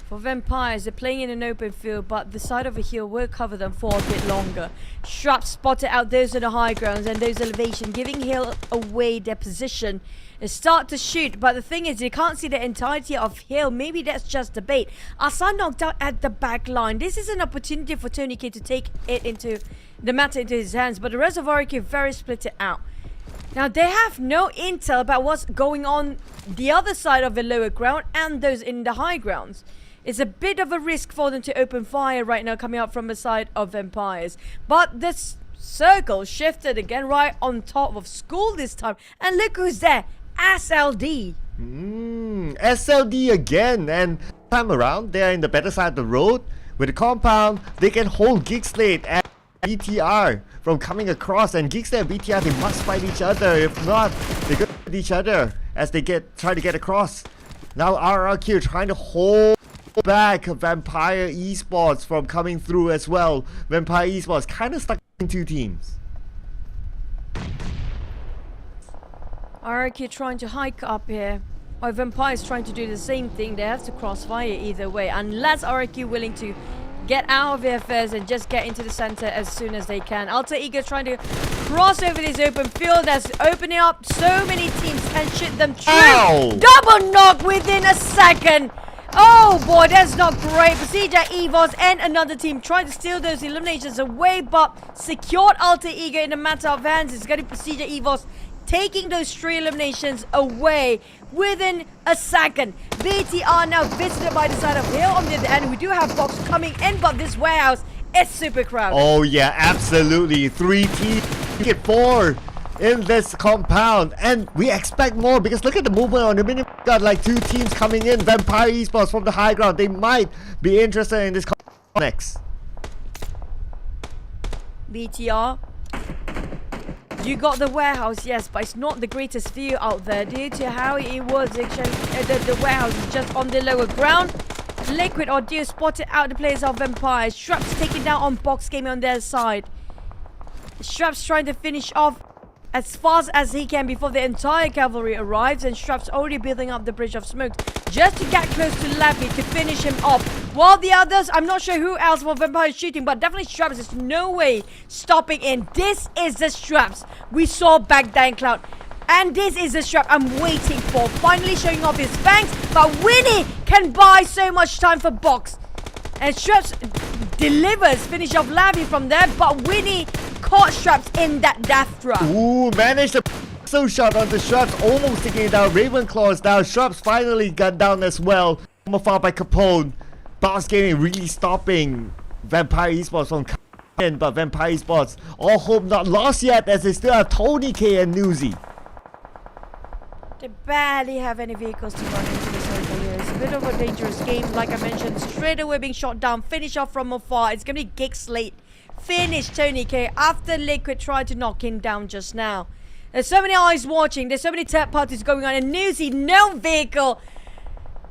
For Vampires, they're playing in an open field, but the side of a hill will cover them for a bit longer. Shrap spotted out those on the high grounds and those elevation, giving Hill away their position. They start to shoot, but the thing is, they can't see the entirety of Hill. Maybe that's just the bait. Asa knocked out at the back line. This is an opportunity for Tony K to take it into the matter into his hands, but the rest of RQ very split it out. Now, they have no intel about what's going on the other side of the lower ground and those in the high grounds. It's a bit of a risk for them to open fire right now coming out from the side of Vampires. But this circle shifted again right on top of School this time. And look who's there. SLD. SLD again. And time around, they're in the better side of the road. With the compound, they can hold GEEK and BTR from coming across. And GEEK and BTR, they must fight each other. If not, they go at each other as they try to get across. Now RRQ trying to hold back Vampire Esports from coming through as well. Vampire Esports kind of stuck in two teams. RRQ trying to hike up here. Or Vampire's trying to do the same thing. They have to crossfire either way. Unless RRQ willing to get out of their first and just get into the center as soon as they can. Alter Ego trying to cross over this open field that's opening up so many teams and shoot them through. Ow! Double knock within a second. Oh boy, that's not great. PERSIJA, EVOS, and another team trying to steal those eliminations away, but secured Alter Ego in a matter of hands. It's going to be PERSIJA, EVOS taking those 3 eliminations away within a second. BTR now visited by the side of Hill on the other end. We do have Box coming in, but this warehouse is super crowded. Oh yeah, absolutely. 3 teams, get 4 in this compound, and we expect more because look at the movement on the mini. Got like 2 teams coming in. Vampire Esports from the high ground, they might be interested in this next. BTR, you got the warehouse, yes, but it's not the greatest view out there due to how it was actually. The warehouse is just on the lower ground. Liquid Audio spotted out the players of Vampires. Shrap's taking down on Box Gaming on their side. Shrap's trying to finish off as fast as he can before the entire cavalry arrives, and Shrap's already building up the bridge of smoke just to get close to Lappy to finish him off. While the others, I'm not sure who else for Vampire is shooting, but definitely Straps. There's no way stopping in. This is the Straps we saw back there in Cloud. And this is the Strap I'm waiting for. Finally showing off his fangs, but Winnie can buy so much time for Box. And Straps delivers, finish off Lavi from there, but Winnie caught Straps in that death trap. Ooh, managed to so shot on the Straps, almost taking it down. Ravenclaw's down. Straps finally got down as well. From afar by Capone. Boss Gaming really stopping Vampire Esports from coming in, but Vampire Esports, all hope not lost yet as they still have Tony K and Newsy. They barely have any vehicles to run into the circle here. It's a bit of a dangerous game, like I mentioned. Straight away being shot down, finish off from afar. It's gonna be GEEK SLATE. Finish Tony K after Liquid tried to knock him down just now. There's so many eyes watching, there's so many third parties going on, and Newsy, no vehicle.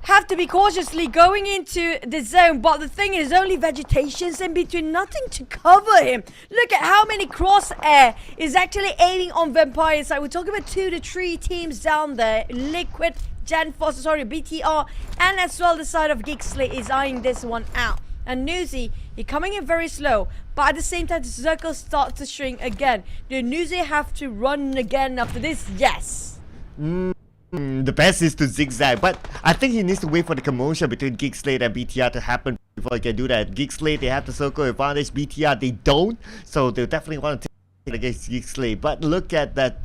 Have to be cautiously going into the zone, but the thing is only vegetations in between, nothing to cover him. Look at how many crosshair is actually aiming on Vampire side. We're talking about 2 to 3 teams down there. Liquid, BTR, and as well the side of GEEK SLATE is eyeing this one out. And Newsy, he's coming in very slow, but at the same time the circle starts to shrink again. Do Newsy have to run again after this? Yes. The best is to zigzag, but I think he needs to wait for the commotion between GEEK SLATE and BTR to happen before he can do that. GEEK SLATE, they have the circle advantage. BTR, they don't, so they'll definitely want to take it against GEEK SLATE. But look at that,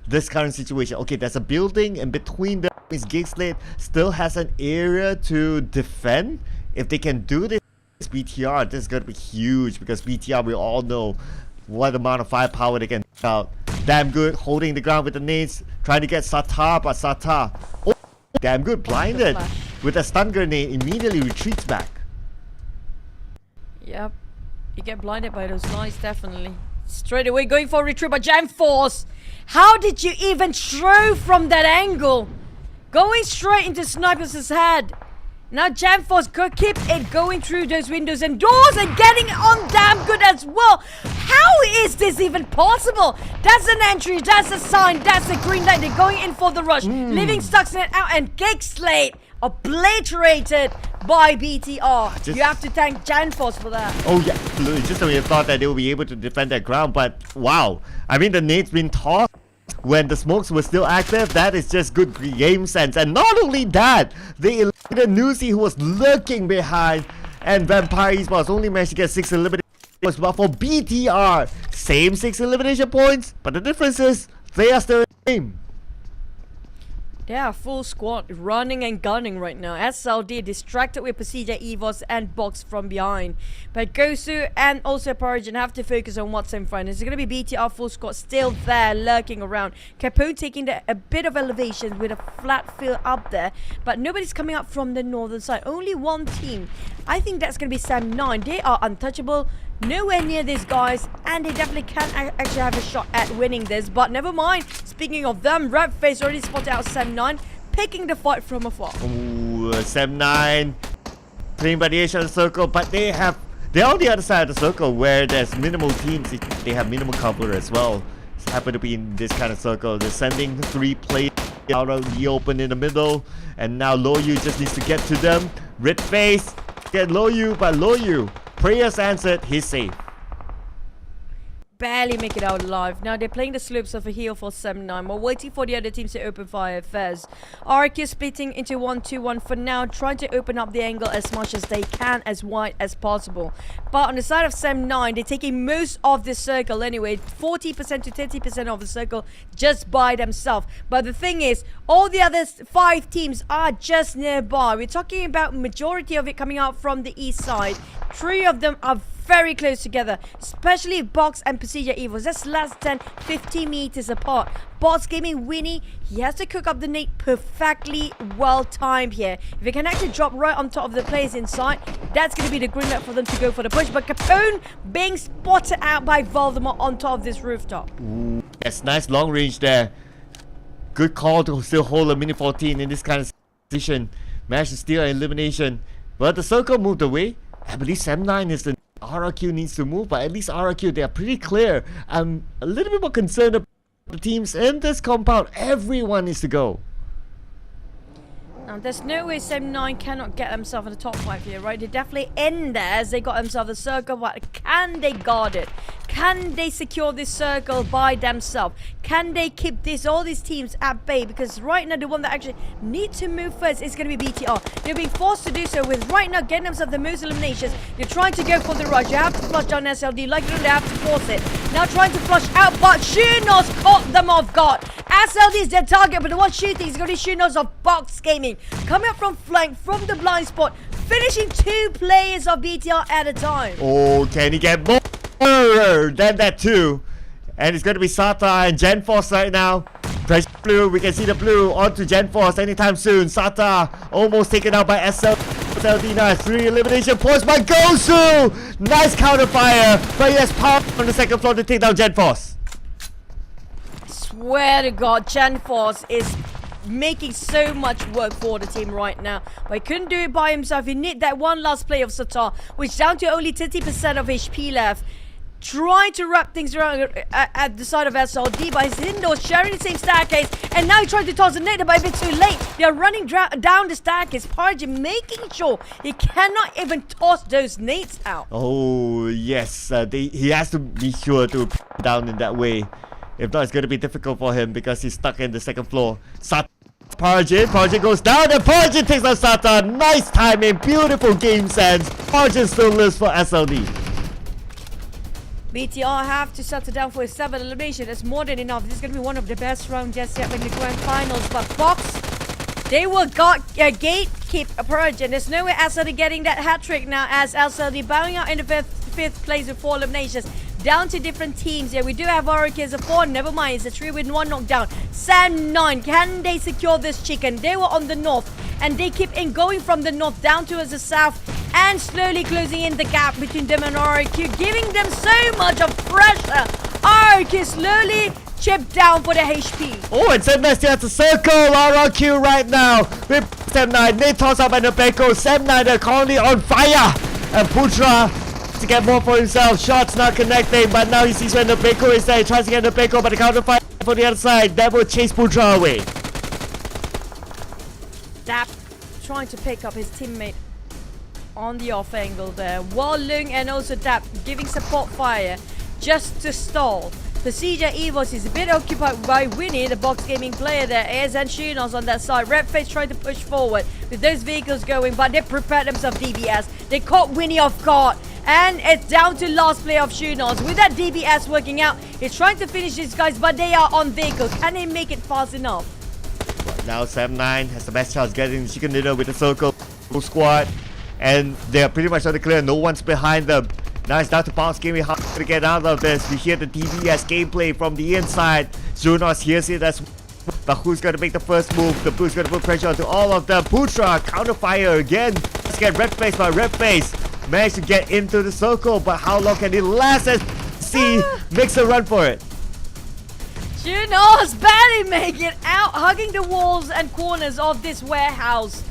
this current situation. Okay, there's a building in between them. GEEK SLATE still has an area to defend. If they can do this, BTR, this is going to be huge because BTR, we all know what amount of firepower they can out. Damn good, holding the ground with the nades, trying to get Sata, but Sata, oh, damn good, blinded with a stun grenade, immediately retreats back. Yep, you get blinded by those knives, definitely. Straight away going for a retreat by Jamforce. How did you even throw from that angle? Going straight into Sniper's head. Now Jamforce could keep it going through those windows and doors and getting on damn good as well. How is this even possible? That's an entry, that's a sign, that's a green light. They're going in for the rush. Living Stuxnet out and GEEK SLATE obliterated by BTR. Just- You have to thank Janforce for that. Oh yeah, absolutely. Just when you thought that they would be able to defend that ground, but wow. I mean, the nade's been tossed when the smokes were still active. That is just good game sense. And not only that, they eliminated Nuzi, who was lurking behind, and Vampire Esports only managed to get 6 elimination points. But for BTR, same 6 elimination points, but the difference is they are still in the game. They are full squad running and gunning right now. SLD distracted with PERSIJA, EVOS and Box from behind. But Gosu and also PERSIJA have to focus on what's in front. It's going to be BTR full squad still there lurking around. Capone taking a bit of elevation with a flat field up there. But nobody's coming up from the northern side. Only one team. I think that's going to be Sam9. They are untouchable. Nowhere near these guys, and they definitely can actually have a shot at winning this, but never mind. Speaking of them, Redface already spotted out Sam9, picking the fight from afar. Ooh, Sam9 playing by the edge of the circle, but they're on the other side of the circle where there's minimal teams. They have minimal cover as well. It's happen to be in this kind of circle. They're sending 3 players out of the open in the middle, and now Loyu just needs to get to them. Redface get Loyu, but Loyu, prayers answered, he's safe. Barely make it out alive. Now they're playing the slopes of a hill for Sam9. We're waiting for the other teams to open fire. FaZe RQ is splitting into 1-2-1 for now, trying to open up the angle as much as they can, as wide as possible. But on the side of Sam9, they're taking most of the circle anyway, 40% to 30% of the circle just by themselves. But the thing is, all the other 5 teams are just nearby. We're talking about majority of it coming out from the east side. 3 of them are very close together, especially Box and PERSIJA EVOS. That's less than 50 meters apart. Box Gaming Winnie, he has to cook up the nade perfectly well timed here. If he can actually drop right on top of the players inside, that's going to be the green light for them to go for the push. But Capone being spotted out by Voldemort on top of this rooftop. Ooh, that's nice long range there. Good call to still hold a mini 14 in this kind of position. Managed to steal an elimination, but the circle moved away. I believe Sam9 is the RRQ needs to move, but at least RRQ, they are pretty clear. I'm a little bit more concerned about the teams in this compound. Everyone needs to go. Now, there's no way Sam9 cannot get themselves in the top 5 here, right? They're definitely in there as they got themselves a circle, but can they guard it? Can they secure this circle by themselves? Can they keep all these teams at bay? Because right now, the one that actually need to move first is going to be BTR. They're being forced to do so with right now getting themselves the most eliminations. They're trying to go for the rush. You have to flush down SLD. Like they have to force it. Now trying to flush out, but Shunos caught them off guard. SLD is their target, but the one shooting is going to be Shunos of Box Gaming. Coming up from flank, from the blind spot, finishing 2 players of BTR at a time. Oh, can he get more than that too? And it's going to be Sata and Genforce right now. Pressure blue, we can see the blue onto Genforce anytime soon. Sata almost taken out by SLD now. 3 elimination points by Gosu. Nice counter fire, but he has power on the second floor to take down Genforce. Swear to God, Genforce is making so much work for the team right now, but he couldn't do it by himself. He need that one last play of Satar, which down to only 30% of HP left. Trying to wrap things around at the side of SLD, but his Indo sharing the same staircase, and now he's trying to toss a nade, but a bit too late. They are running down the staircase. PERSIJA making sure he cannot even toss those nades out. Oh yes, he has to be sure to put down in that way. If not, it's going to be difficult for him because he's stuck in the second floor. PERSIJA goes down and PERSIJA takes out Sata. Nice timing, beautiful game sense. PERSIJA still lives for SLD. BTR have to settle down for a 7th elimination. That's more than enough. This is going to be one of the best rounds just yet in the grand finals. But Box, they will gatekeep PERSIJA. There's no way SLD getting that hat trick now as SLD bowing out in the fifth place with 4 eliminations. Down to different teams. Yeah, we do have RRQ as a 4. Never mind, it's a 3-1 knockdown. Sam9, can they secure this chicken? They were on the north, and they keep in going from the north down towards the south, and slowly closing in the gap between them and RRQ, giving them so much of pressure. RRQ slowly chipped down for the HP. Oh, and Sam9 still has to circle RRQ right now with Sam9. They toss up and the Beko. Sam9 are currently on fire, and Putra to get more for himself. Shots not connecting, but now he sees when the Beko is there. He tries to get the Beko, but the counter fire for the other side. That will chase Putra away. Dap trying to pick up his teammate on the off angle there, while Lung and also Dap giving support fire just to stall. PERSIJA EVOS is a bit occupied by Winnie, the box gaming player there is, and Shinos on that side. Redface trying to push forward with those vehicles going, but they prepared themselves DBS. They caught Winnie off guard, and it's down to last play of Shinos. With that DBS working out, he's trying to finish these guys, but they are on vehicle. Can they make it fast enough? Now Sam9 has the best chance getting the chicken dinner with the circle squad, and they are pretty much on the clear. No one's behind them. Now it's down to Bounce Gaming how to get out of this. We hear the DBS gameplay from the inside. Zunos hears it as well. But who's going to make the first move? The Blue's going to put pressure onto all of them. Putra counterfire again. Let's get Redface by Redface. Managed to get into the circle, but how long can it last as C makes a run for it? Junos barely make it out, hugging the walls and corners of this warehouse.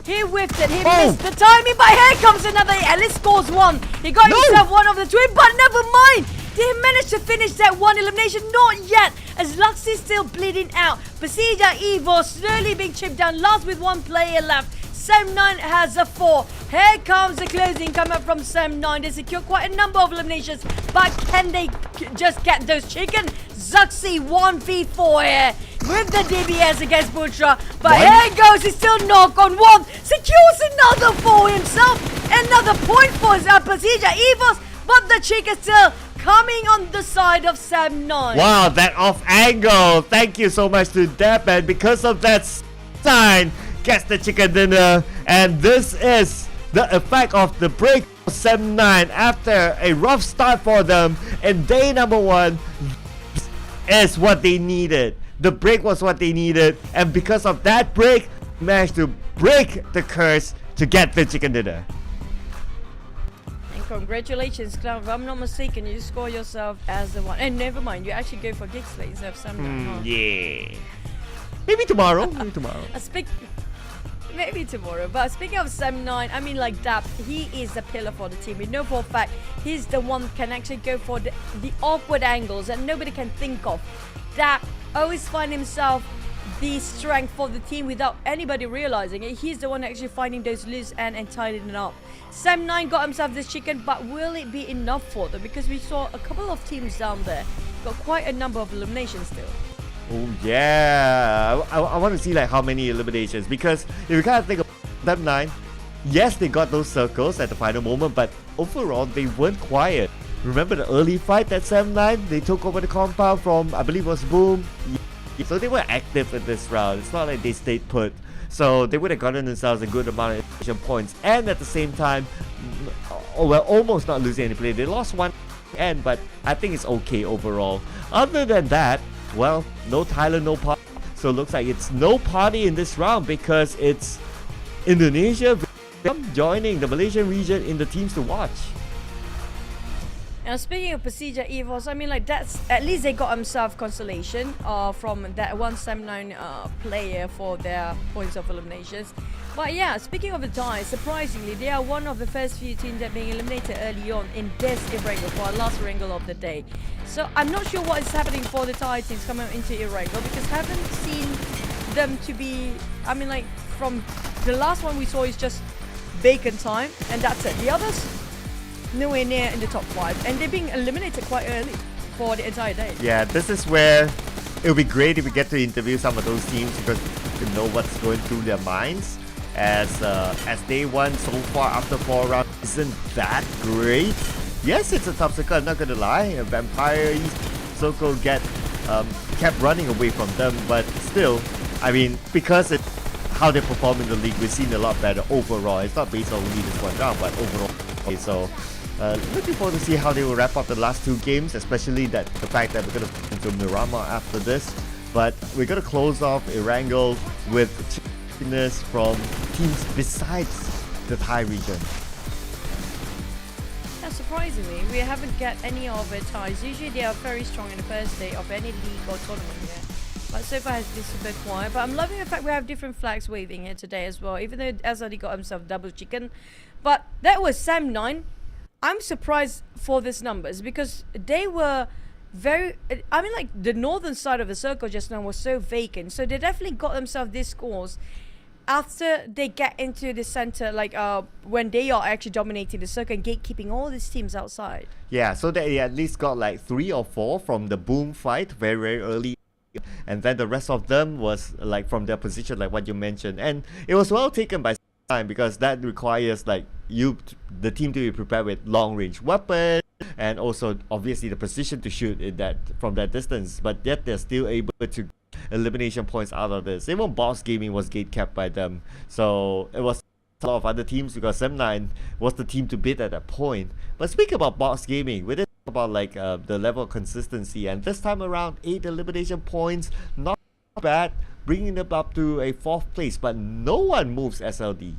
He whiffed it, he missed the timing, but here comes another. Ellis scores one. He got himself one of the twin, but never mind. Did he manage to finish that one elimination? Not yet, as Lux is still bleeding out. PERSIJA EVOS slowly being chipped down, last with one player left. Sam9 has a 4. Here comes the closing coming up from Sam9. They secure quite a number of eliminations, but can they just get those chicken? Zuxi 1v4 here with the DBS against Putra. But here goes, he's still knock on one. Secures another for himself. Another point for PERSIJA EVOS, but the chicken still coming on the side of Sam9. Wow, that off angle. Thank you so much to Dap, and because of that sign, gets the chicken dinner. And this is the effect of the break of Sam9 after a rough start for them in day number 1 is what they needed. The break was what they needed, and because of that break, managed to break the curse to get the chicken dinner. And congratulations, Clown. If I'm not mistaken, you score yourself as the one. And never mind, you actually go for GEEK SLATE instead of Sam9. Yeah. Maybe tomorrow. Maybe tomorrow. Maybe tomorrow. But speaking of Sam9, I mean, like Dap, he is the pillar for the team. We know for a fact he's the one that can actually go for the awkward angles that nobody can think of. Dap always find himself the strength for the team without anybody realizing it. He's the one actually finding those loose and tidying it up. Sam9 got himself this chicken, but will it be enough for them? Because we saw a couple of teams down there got quite a number of eliminations still. Oh yeah, I want to see like how many eliminations, because if you kind of think of them 9, yes, they got those circles at the final moment, but overall they weren't quiet. Remember the early fight at Sam9? They took over the compound from, I believe it was Boom. So they were active in this round. It's not like they stayed put. So they would have gotten themselves a good amount of elimination points, and at the same time, well, almost not losing any play. They lost one end, but I think it's okay overall. Other than that, well, no Thailand, no party. So it looks like it's no party in this round because it's Indonesia joining the Malaysian region in the teams to watch. Now speaking of PERSIJA EVOS, I mean, like, that's at least they got themselves consolation from that one Sam9 player for their points of eliminations. But yeah, speaking of the Thai, surprisingly, they are one of the first few teams that being eliminated early on in this Erangel for our last Erangel of the day. So I'm not sure what is happening for the Thai teams coming into Erangel, because I haven't seen them to be, I mean, like, from the last one we saw is just bacon time, and that's it. The others, nowhere near in the top 5, and they're being eliminated quite early for the entire day. Yeah, this is where it would be great if we get to interview some of those teams, because we can know what's going through their minds. As day 1 so far after 4 rounds isn't that great. Yes, it's a top circle, I'm not gonna lie. A Vampire circle kept running away from them, but still, I mean, because it's how they perform in the league, we've seen a lot better overall. It's not based on only this one round, but overall. Okay, so looking forward to see how they will wrap up the last 2 games, especially the fact that we're gonna into Miramar after this. But we're gonna close off Erangel with from teams besides the Thai region. Yeah, surprisingly, we haven't got any of the Thais. Usually they are very strong in the first day of any league or tournament here. But so far has been super quiet. But I'm loving the fact we have different flags waving here today as well, even though Azadi got himself double chicken. But that was Sam9. I'm surprised for these numbers because they were very, I mean, like, the northern side of the circle just now was so vacant. So they definitely got themselves these scores after they get into the center, like when they are actually dominating the circle and gatekeeping all these teams outside. Yeah, so they at least got like 3 or 4 from the boom fight very, very early. And then the rest of them was like from their position, like what you mentioned. And it was well taken by time because that requires like the team to be prepared with long range weapons and also obviously the precision to shoot in that from that distance. But yet they're still able to elimination points out of this. Even Box Gaming was gate kept by them. So it was a lot of other teams because M9 was the team to beat at that point. But speaking about Box Gaming, we did talk about like the level of consistency, and this time around 8 elimination points, not bad, bringing them up to a 4th place, but no one moves SLD.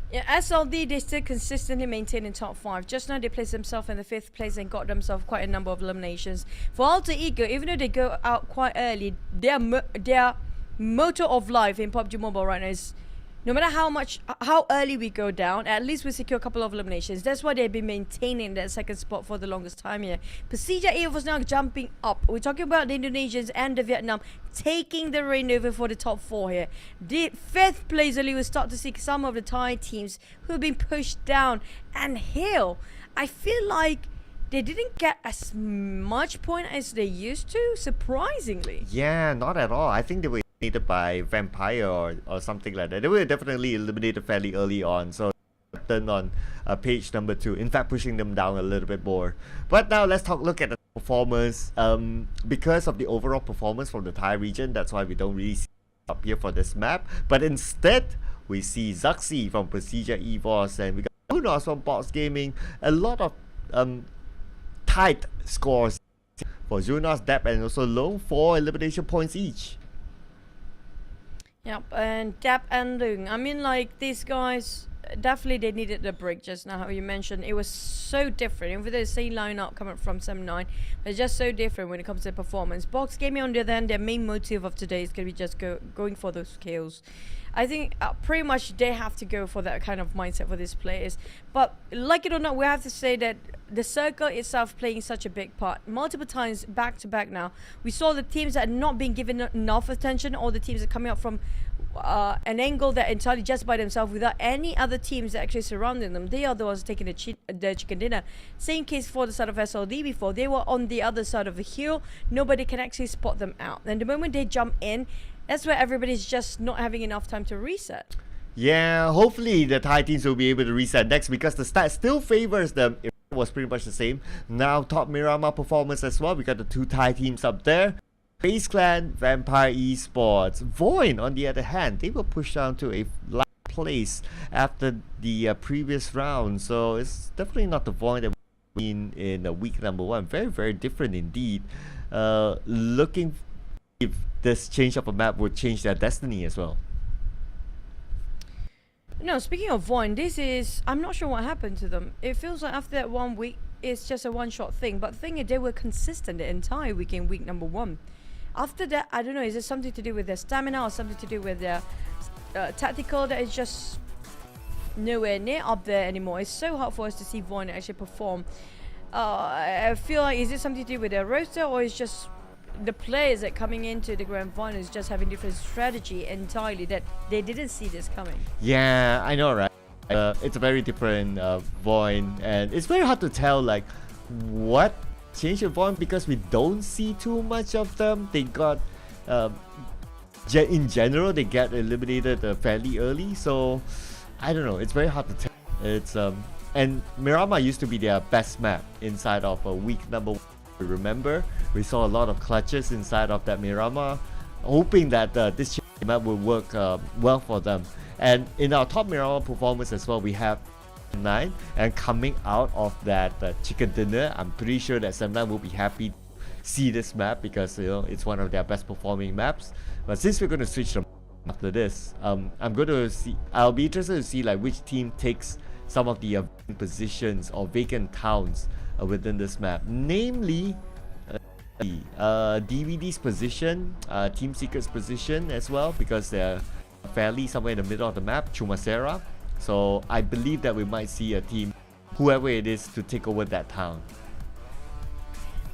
Yeah, SLD, they still consistently maintain in top 5. Just now they placed themselves in the 5th place and got themselves quite a number of eliminations. For Alter Ego, even though they go out quite early, their motto of life in PUBG Mobile right now is no matter how early we go down, at least we secure a couple of eliminations. That's why they've been maintaining that 2nd spot for the longest time here. PERSIJA EVOS now jumping up. We're talking about the Indonesians and the Vietnam taking the reign over for the top 4 here. The 5th place only will start to see some of the Thai teams who have been pushed down. And Hill, I feel like they didn't get as much point as they used to, surprisingly. Yeah, not at all. I think they were eliminated by Vampire or something like that. They were definitely eliminated fairly early on, so turned on page number 2, in fact pushing them down a little bit more. But now let's look at the performance. Because of the overall performance from the Thai region, that's why we don't really see up here for this map, but instead we see Zaxi from PERSIJA EVOS, and we got Unos from Box Gaming. A lot of tight scores for Junos, Dap, and also Long, 4 elimination points each. Yep, and Dap and Lung. I mean, like, these guys, definitely they needed the break just now, how you mentioned. It was so different. Even though the same lineup coming from 7-9, it's just so different when it comes to performance. Box Gaming, on the other hand, their main motive of today is going to be just going for those kills. I think pretty much they have to go for that kind of mindset for these players. But like it or not, we have to say that the circle itself playing such a big part. Multiple times back to back now, we saw the teams that are not being given enough attention, or the teams that are coming up from an angle that entirely just by themselves without any other teams that actually surrounding them. They are the ones taking the chicken dinner. Same case for the side of SLD before. They were on the other side of the hill. Nobody can actually spot them out. And the moment they jump in, that's where everybody's just not having enough time to reset. Yeah, hopefully the Thai teams will be able to reset next because the stat still favors them. It was pretty much the same. Now top Miramar performance as well. We got the 2 Thai teams up there. FaZe Clan, Vampire Esports. VOIN, on the other hand, they were pushed down to a last place after the previous round. So it's definitely not the VOIN that we've seen in week number 1. Very, very different indeed. Looking if this change of a map would change their destiny as well. No, speaking of VOIN, this is... I'm not sure what happened to them. It feels like after that 1 week, it's just a one-shot thing. But the thing is, they were consistent the entire week in week number 1. After that, I don't know, is it something to do with their stamina or something to do with their tactical that is just nowhere near up there anymore? It's so hard for us to see VOIN actually perform. I feel like, is it something to do with their roster, or is just the players that coming into the grand finals just having different strategy entirely that they didn't see this coming? Yeah, I know, right? It's a very different VOIN, and it's very hard to tell like what changed the VOIN because we don't see too much of them. They got in general they get eliminated fairly early, so I don't know, it's very hard to tell. It's and Miramar used to be their best map inside of week number 1. Remember, we saw a lot of clutches inside of that Miramar, hoping that this map will work well for them. And in our top Miramar performance as well, we have 9, and coming out of that chicken dinner, I'm pretty sure that 7 will be happy to see this map because it's one of their best performing maps. But since we're going to switch them after this, I'll be interested to see like which team takes some of the positions or vacant towns within this map, namely DVD's position, Team Secret's position as well, because they're fairly somewhere in the middle of the map, Chumasera. So I believe that we might see a team, whoever it is, to take over that town.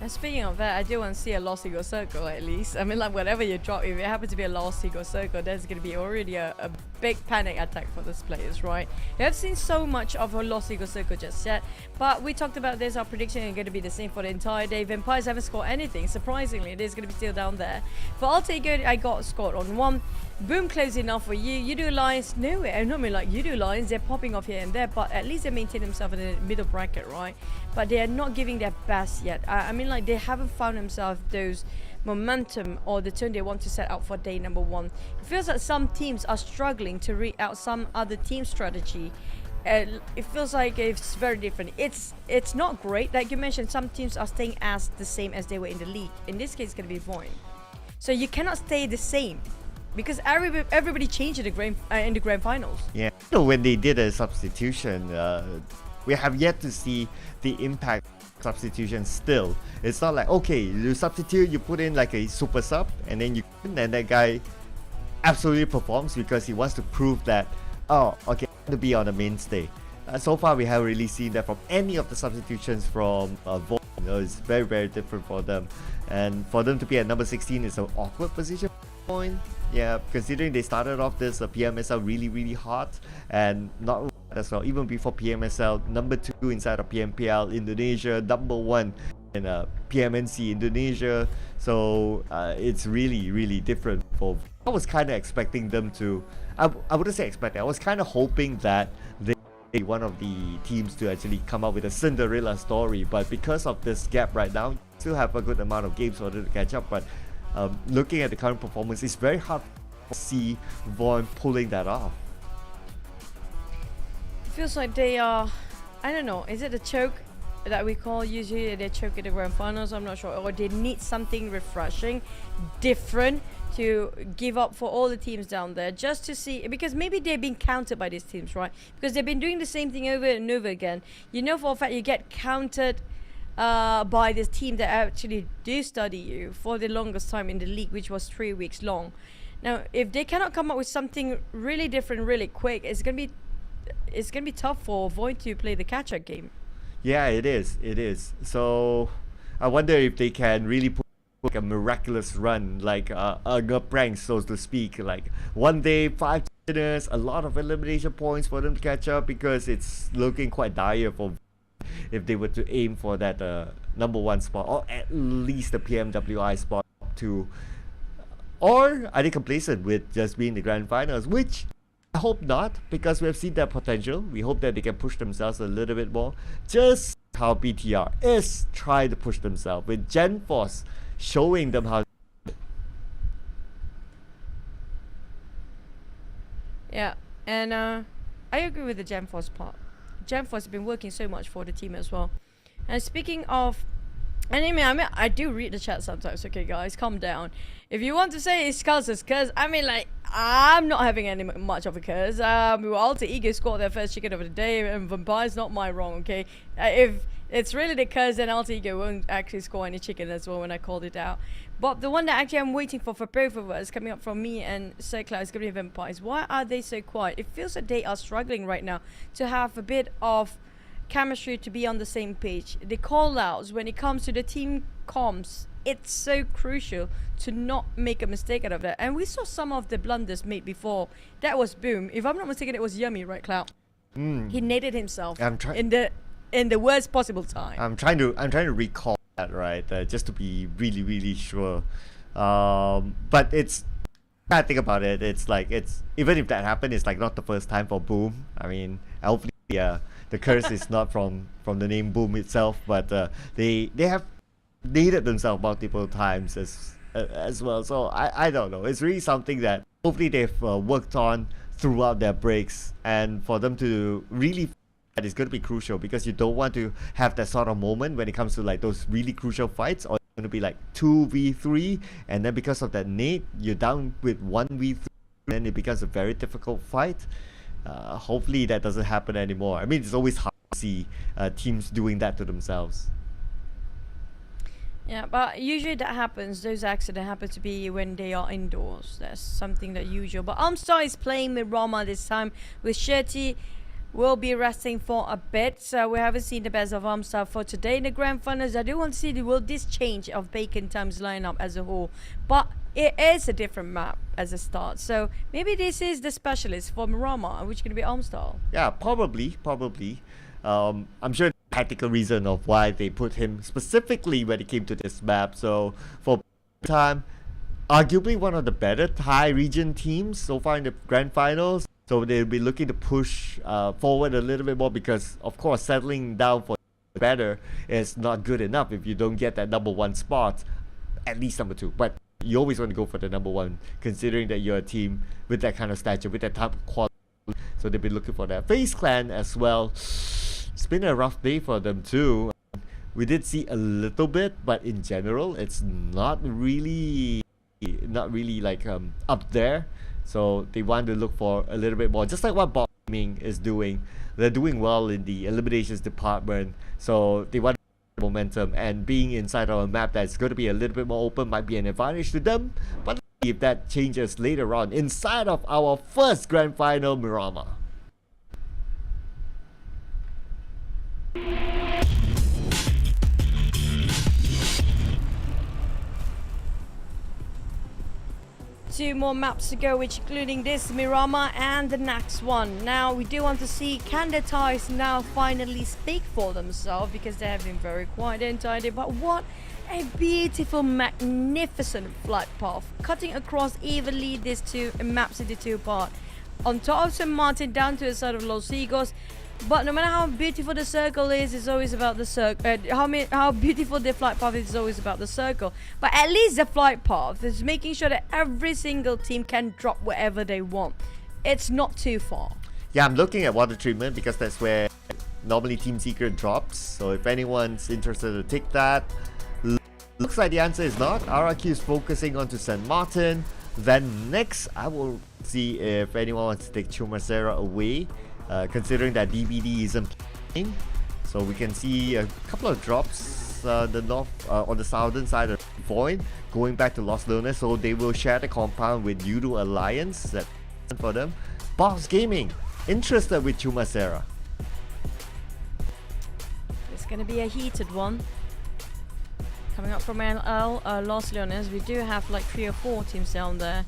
And speaking of that, I do want to see a Lost Eagle Circle at least. I mean, like, whatever you drop, if it happens to be a Lost Eagle Circle, there's going to be already a big panic attack for these players, right? We have seen so much of a Lost Eagle Circle just yet, but we talked about this, our prediction is going to be the same for the entire day. Vampires haven't scored anything, surprisingly, it is going to be still down there. For Alter Ego, I got scored on 1. Boom close enough for you. Yoodo Alliance, no, I don't mean like Yoodo Alliance, they're popping off here and there, but at least they maintain themselves in the middle bracket, right? But they are not giving their best yet. I mean, like, they haven't found themselves those momentum or the turn they want to set out for day number 1. It feels like some teams are struggling to read out some other team strategy. It feels like it's very different. It's not great. Like you mentioned, some teams are staying as the same as they were in the league. In this case, it's going to be VOIN. So you cannot stay the same, because everybody changed in the grand finals. Yeah. When they did a substitution, we have yet to see the impact of substitution still. It's not like, okay, you substitute, you put in like a super sub, and then that guy absolutely performs because he wants to prove that, oh, okay, I want to be on the mainstay. So far, we haven't really seen that from any of the substitutions from VOIN. It's very, very different for them. And for them to be at number 16 is an awkward position for VOIN. Yeah, considering they started off this PMSL really, really hot and not as well. Even before PMSL, number 2 inside of PMPL Indonesia, number 1 in PMNC Indonesia. So it's really, really different. I was kind of expecting them to, I wouldn't say expecting, I was kind of hoping that they be one of the teams to actually come up with a Cinderella story. But because of this gap right now, you still have a good amount of games for them to catch up. But looking at the current performance, it's very hard to see VOIN pulling that off. It feels like they are, I don't know, is it a choke that we call usually they choke in the grand finals? I'm not sure. Or they need something refreshing, different to give up for all the teams down there, just to see, because maybe they've been countered by these teams, right? Because they've been doing the same thing over and over again. You know for a fact you get countered by this team that actually do study you for the longest time in the league, which was 3 weeks long. Now, if they cannot come up with something really different, really quick, it's gonna be tough for VOIN to play the catch-up game. Yeah, it is. It is. So I wonder if they can really put like a miraculous run, like a prank, so to speak. Like one day, 5 winners, a lot of elimination points for them to catch up, because it's looking quite dire for if they were to aim for that number 1 spot, or at least the PMWI spot too. Or are they complacent with just being the grand finals, which I hope not, because we have seen that potential. We hope that they can push themselves a little bit more, just how BTR is trying to push themselves, with GenForce showing them how. Yeah, and I agree with the GenForce part. GenForce has been working so much for the team as well. And speaking of anime, I mean, I do read the chat sometimes. Okay, guys, calm down. If you want to say it's cause, I mean, like, I'm not having any much of a curse. Alter Ego scored their first chicken of the day, and Vampire's not my wrong, okay? If it's really the curse, then Alter Ego won't actually score any chicken as well when I called it out. But the one that actually I'm waiting for both of us, coming up from me and Circular, is going to be Vampires. Why are they so quiet? It feels like they are struggling right now to have a bit of chemistry, to be on the same page. The call-outs, when it comes to the team comms, it's so crucial to not make a mistake out of that. And we saw some of the blunders made before. That was Boom. If I'm not mistaken, it was Yummy, right, Cloud? He naded himself in the worst possible time. I'm trying to recall that, right? Just to be really, really sure. But it's, I think about it, it's like, it's, even if that happened, it's like not the first time for Boom. I mean, hopefully the curse is not from the name Boom itself, but they have needed themselves multiple times as well. So I don't know. It's really something that hopefully they've worked on throughout their breaks, and for them to really, that is going to be crucial, because you don't want to have that sort of moment when it comes to like those really crucial fights, or it's going to be like 2v3, and then because of that nade, you're down with 1v3, and then it becomes a very difficult fight. Hopefully that doesn't happen anymore. I mean, it's always hard to see teams doing that to themselves. Yeah, but usually that happens, those accidents happen to be when they are indoors. That's something that usual. But Armstar is playing with Rama this time with Shetty. will be resting for a bit, so we haven't seen the best of Amstar for today in the grand finals. I do want to see will this change of Bacon Times lineup as a whole, but it is a different map as a start, so maybe this is the specialist for Miramar, which is going to be Amstar. Yeah, probably. I'm sure the tactical reason of why they put him specifically when it came to this map. So for time, arguably one of the better Thai region teams so far in the grand finals. So they'll be looking to push forward a little bit more, because of course settling down for better is not good enough if you don't get that #1 spot, at least #2. But you always want to go for the #1, considering that you're a team with that kind of stature, with that type of quality. So they'll be looking for that. FaZe Clan as well. It's been a rough day for them too. We did see a little bit, but in general, it's not really like up there. So they want to look for a little bit more, just like what Bob Gaming is doing. They're doing well in the eliminations department, so they want momentum, and being inside of a map that's going to be a little bit more open might be an advantage to them. But if that changes later on inside of our first grand final, Miramar. Two more maps to go, which including this Miramar and the next one. Now we do want to see, can the Thais now finally speak for themselves, because they have been very quiet the entire day. But what a beautiful, magnificent flight path, cutting across evenly these two maps into two parts. On top of St. Martin down to the side of Los Higos. But no matter how beautiful the circle is, it's always about the circle. How beautiful the flight path is always about the circle. But at least the flight path is making sure that every single team can drop wherever they want. It's not too far. Yeah, I'm looking at water treatment because that's where normally Team Secret drops. So if anyone's interested to take that, looks like the answer is not. RRQ is focusing on to St. Martin. Then next, I will see if anyone wants to take Chumacera away. Considering that DBD isn't playing, so we can see a couple of drops on the southern side of VOIN going back to Los Lunas, so they will share the compound with Yoodo Alliance. That's for them. Box Gaming interested with Chumacera. It's gonna be a heated one. Coming up from Los Lunas, we do have like 3 or 4 teams down there.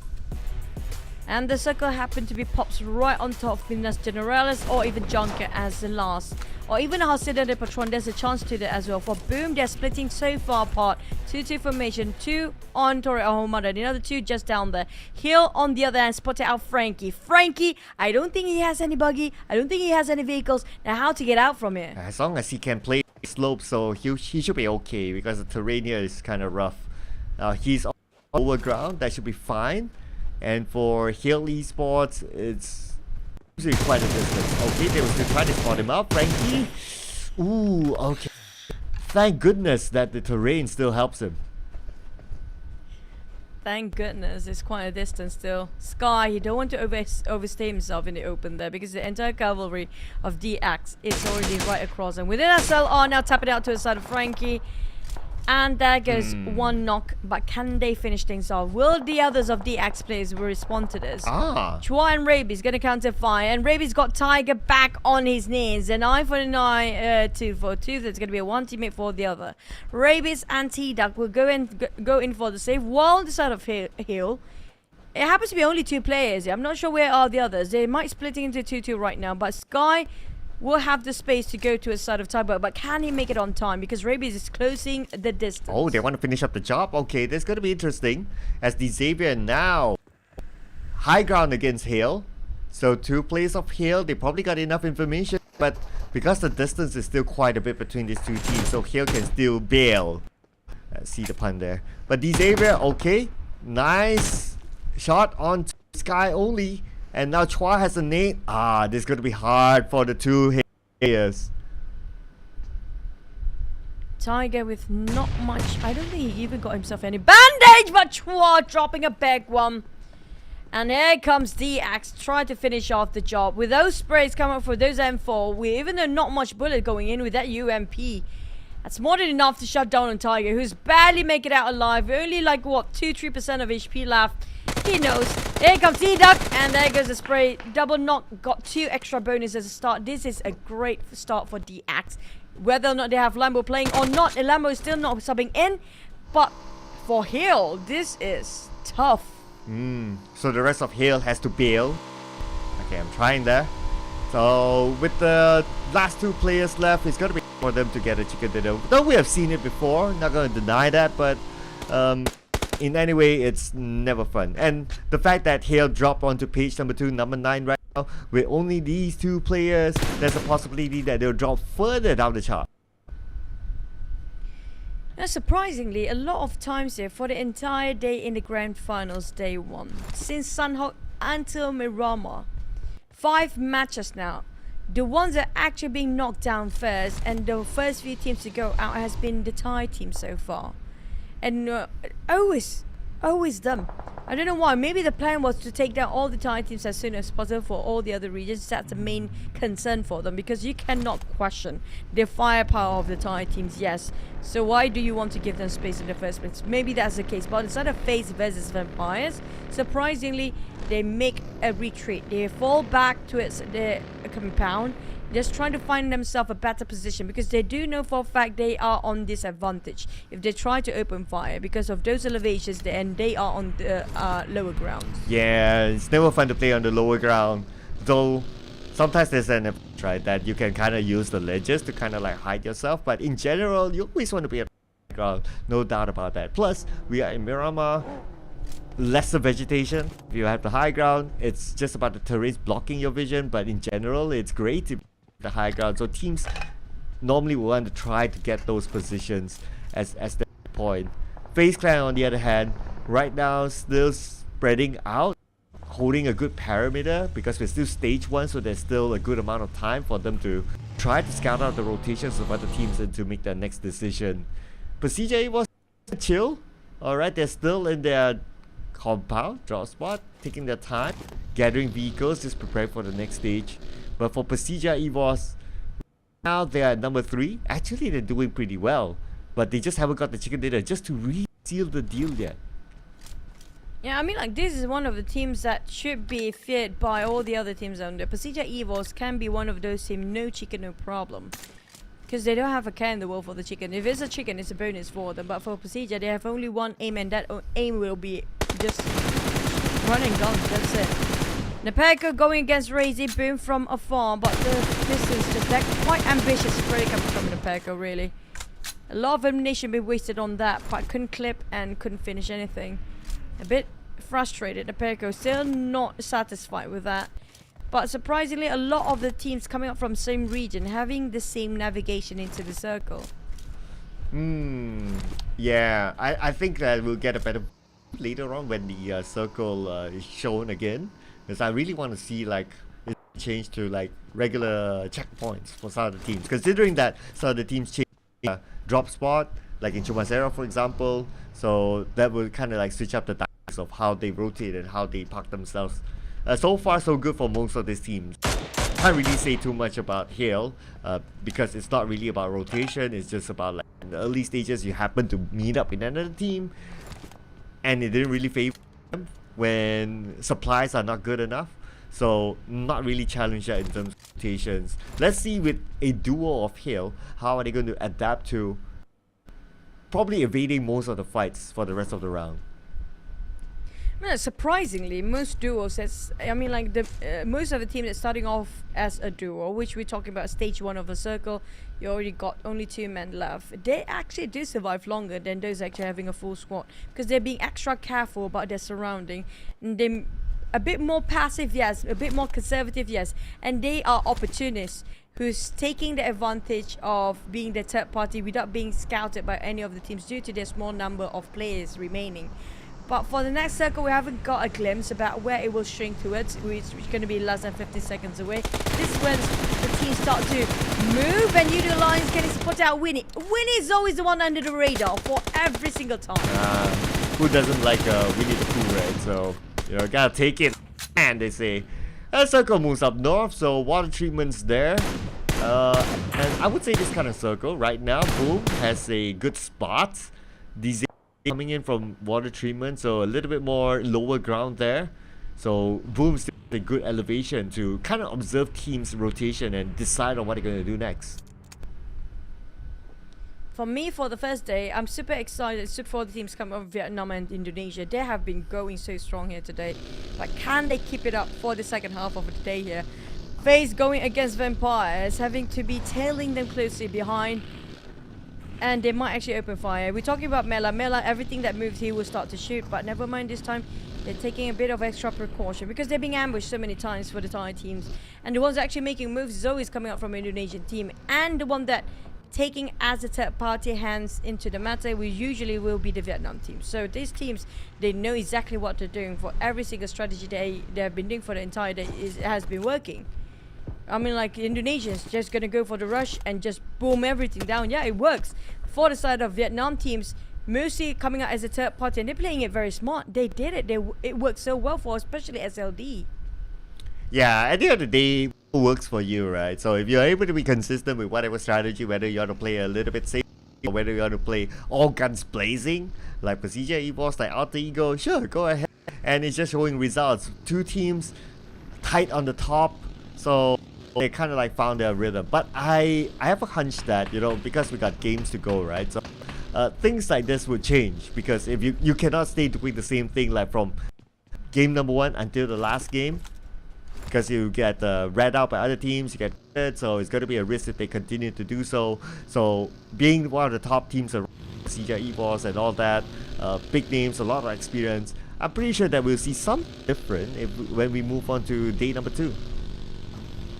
And the circle happened to be pops right on top of Minas Generalis, or even Junker as the last. Or even Hacienda de Patron, there's a chance to that as well. For Boom, they're splitting so far apart. 2-2 formation, 2 on Torre Ahumada, the other 2 just down there. Hill on the other hand spotted out Frankie. Frankie, I don't think he has any buggy. I don't think he has any vehicles. Now how to get out from here? As long as he can play slope, so he should be okay, because the terrain here is kind of rough. He's on lower ground, that should be fine. And for Hill Esports, it's usually quite a distance. Okay, they will still try to spot him up. Frankie. Ooh, okay. Thank goodness that the terrain still helps him. Thank goodness, it's quite a distance still. Sky, he don't want to overstay himself in the open there, because the entire cavalry of DX is already right across. And within SLR now tapping out to the side of Frankie. And there goes one knock, but can they finish things off? Will the others of DX players will respond to this? Chua and Raby's gonna counter fire, and Raby's got Tiger back on his knees. An eye for an eye, 2 for 2. There's gonna be a one teammate for the other. Raby's and T-Duck will go in for the save, while the side of Hill. It happens to be only 2 players. I'm not sure where are the others. They might split into 2-2 right now, but Sky will have the space to go to a side of Tiber, but can he make it on time? Because Rabies is closing the distance. Oh, they want to finish up the job? Okay, that's going to be interesting. As the Xavier now high ground against Hale. So 2 players of Hale, they probably got enough information, but because the distance is still quite a bit between these 2 teams, so Hale can still bail. See the pun there. But the Xavier, okay, nice shot on Sky only. And now Chua has a nade. This is going to be hard for the 2 players. Tiger with not much. I don't think he even got himself any bandage, but Chua dropping a big one. And here comes DX, trying to finish off the job. With those sprays coming for those M4, even though not much bullet going in with that UMP, that's more than enough to shut down on Tiger, who's barely making it out alive. Only like, what, 2-3% of HP left. He knows. Here comes T-Duck, and there goes the spray. Double knock, got 2 extra bonuses to start. This is a great start for DX. Whether or not they have Lambo playing or not, Lambo is still not subbing in. But for Hill, this is tough. So the rest of Hill has to bail. Okay, I'm trying there. So with the last 2 players left, it's gonna be for them to get a chicken dinner. Though we have seen it before, not gonna deny that, but in any way, it's never fun. And the fact that Hale dropped onto page number 2, number 9 right now, with only these 2 players, there's a possibility that they'll drop further down the chart. Now, surprisingly, a lot of times here for the entire day in the Grand Finals, day 1, since Sunhawk until Miramar, 5 matches now. The ones that are actually being knocked down first, and the first few teams to go out has been the Thai team so far. And always them. I don't know why. Maybe the plan was to take down all the Thai teams as soon as possible for all the other regions. That's the main concern for them, because you cannot question the firepower of the Thai teams, yes. So why do you want to give them space in the first place? Maybe that's the case. But instead of FaZe versus Vampires, surprisingly, they make a retreat. They fall back towards their compound, just trying to find themselves a better position, because they do know for a fact they are on disadvantage if they try to open fire because of those elevations, and they are on the lower ground. Yeah, it's never fun to play on the lower ground, though sometimes there's an approach, right, that you can kind of use the ledges to kind of like hide yourself, but in general you always want to be on the ground, no doubt about that. Plus we are in Miramar, lesser vegetation. If you have the high ground, it's just about the terrain blocking your vision, but in general it's great to be the high ground, so teams normally will want to try to get those positions as the point. FaZe Clan on the other hand, right now still spreading out, holding a good perimeter because we're still stage 1, so there's still a good amount of time for them to try to scout out the rotations of other teams and to make their next decision. PERSIJA was chill. Alright, they're still in their compound, drop spot, taking their time, gathering vehicles, just preparing for the next stage. But for PERSIJA EVOS, now they are at number 3. Actually, they're doing pretty well, but they just haven't got the chicken dinner just to really seal the deal yet. Yeah, I mean, like, this is one of the teams that should be feared by all the other teams out there. PERSIJA EVOS can be one of those teams, no chicken, no problem. Because they don't have a care in the world for the chicken. If it's a chicken, it's a bonus for them. But for PERSIJA, they have only one aim, and that aim will be just running guns, that's it. Nepeko going against Razy, boom from afar, but the distance just that quite ambitious really coming from Nepeko, really. A lot of ammunition been wasted on that, but couldn't clip and couldn't finish anything. A bit frustrated. Nepeko still not satisfied with that. But surprisingly, a lot of the teams coming up from the same region having the same navigation into the circle. Yeah, I think that we'll get a better later on when the circle is shown again, because I really want to see like it change to like regular checkpoints for some of the teams, considering that some of the teams change drop spot, like in Chumasera for example, so that will kind of like switch up the dynamics of how they rotate and how they park themselves. So far so good for most of these teams. Can't really say too much about Hale because it's not really about rotation, it's just about like in the early stages you happen to meet up in another team and it didn't really favor them when supplies are not good enough. So not really challenged yet in terms of rotations. Let's see with a duo of Hale, how are they going to adapt to probably evading most of the fights for the rest of the round. No, surprisingly, most duos, most of the teams that's starting off as a duo, which we're talking about stage 1 of a circle, you already got only 2 men left. They actually do survive longer than those actually having a full squad, because they're being extra careful about their surrounding. And they're a bit more passive, yes, a bit more conservative, yes, and they are opportunists who's taking the advantage of being the third party without being scouted by any of the teams due to their small number of players remaining. But for the next circle, we haven't got a glimpse about where it will shrink towards, which is going to be less than 50 seconds away. This is when the teams start to move, and Yoodo Alliance getting spotted out Winnie. Winnie is always the one under the radar for every single time. Who doesn't like Winnie the Pooh, right? So, you know, gotta take it. And they say, circle moves up north, so water treatment's there. And I would say this kind of circle right now, Boom has a good spot. These coming in from water treatment, so a little bit more lower ground there. So Boom's a good elevation to kind of observe teams' rotation and decide on what they're going to do next. For me, for the first day, I'm super excited for the teams coming from Vietnam and Indonesia. They have been going so strong here today. But can they keep it up for the second half of the day here? FaZe going against Vampires, having to be tailing them closely behind. And they might actually open fire. We're talking about Mela. Mela, everything that moves here will start to shoot. But never mind this time. They're taking a bit of extra precaution because they're being ambushed so many times for the Thai teams. And the ones actually making moves is always coming up from an Indonesian team. And the one that taking as a third party hands into the matter, we usually will be the Vietnam team. So these teams, they know exactly what they're doing for every single strategy they have been doing for the entire day. It has been working. I mean, like Indonesians just gonna go for the rush and just boom everything down. Yeah, it works. For the side of Vietnam teams, mostly coming out as a third party, and they're playing it very smart. They did it. It worked so well for especially SLD. Yeah, at the end of the day, it works for you, right? So if you're able to be consistent with whatever strategy, whether you want to play a little bit safe or whether you want to play all guns blazing, like PERSIJA, EVOS, like Alter Ego, sure, go ahead. And it's just showing results. Two teams tight on the top, so they kind of like found their rhythm. But I have a hunch that, you know, because we got games to go, right? So things like this would change, because if you cannot stay doing the same thing like from game number 1 until the last game, because you get read out by other teams, you get hit, so it's going to be a risk if they continue to do so. So being one of the top teams around PERSIJA, EVOS and all that, big names, a lot of experience, I'm pretty sure that we'll see something different when we move on to day number 2.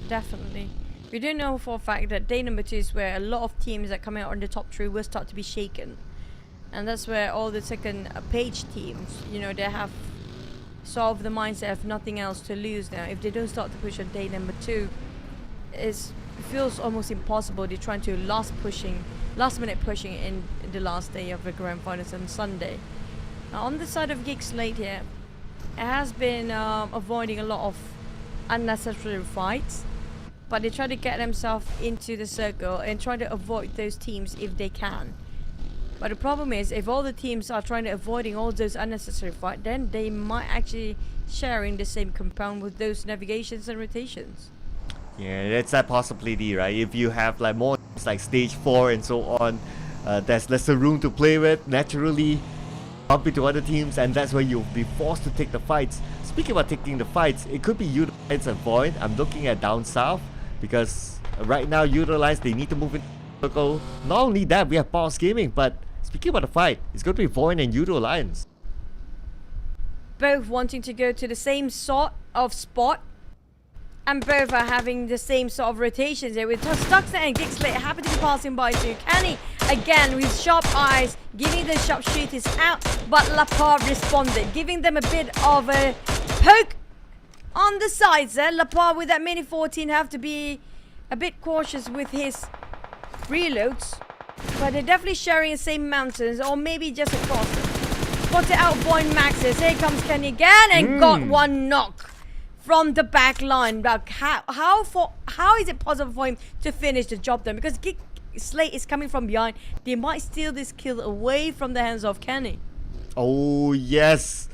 Definitely. We do know for a fact that day number 2 is where a lot of teams that come out on the top 3 will start to be shaken. And that's where all the second page teams, you know, they have sort of the mindset of nothing else to lose now. If they don't start to push on day number 2, it feels almost impossible. They're trying to last minute pushing in the last day of the grand finals on Sunday. Now on the side of GEEK SLATE here, it has been avoiding a lot of unnecessary fights, but they try to get themselves into the circle and try to avoid those teams if they can. But the problem is, if all the teams are trying to avoiding all those unnecessary fights, then they might actually share in the same compound with those navigations and rotations. Yeah, that's that possibility, right? If you have like more like stage 4 and so on, there's lesser room to play with, naturally bump into other teams, and that's where you'll be forced to take the fights. Speaking about taking the fights, it could be Yoodo Alliance and VOIN. I'm looking at down south, because right now Yoodo Alliance, they need to move in the circle. Not only that, we have Pulse Gaming, but speaking about the fight, it's going to be VOIN and Yoodo Alliance. Both wanting to go to the same sort of spot, and both are having the same sort of rotations here, with Stuxnet and GEEK SLATE happen to be passing by too. Kenny, again, with sharp eyes, giving the sharpshooters out, but Lapar responded, giving them a bit of a poke on the sides there. Lapar with that mini 14 have to be a bit cautious with his reloads, but they're definitely sharing the same mountains, or maybe just across them. Spotted out VOIN Maxes. Here comes Kenny again and got one knock from the back line. But how is it possible for him to finish the job then? Because GEEK SLATE is coming from behind. They might steal this kill away from the hands of Kenny. Oh yes.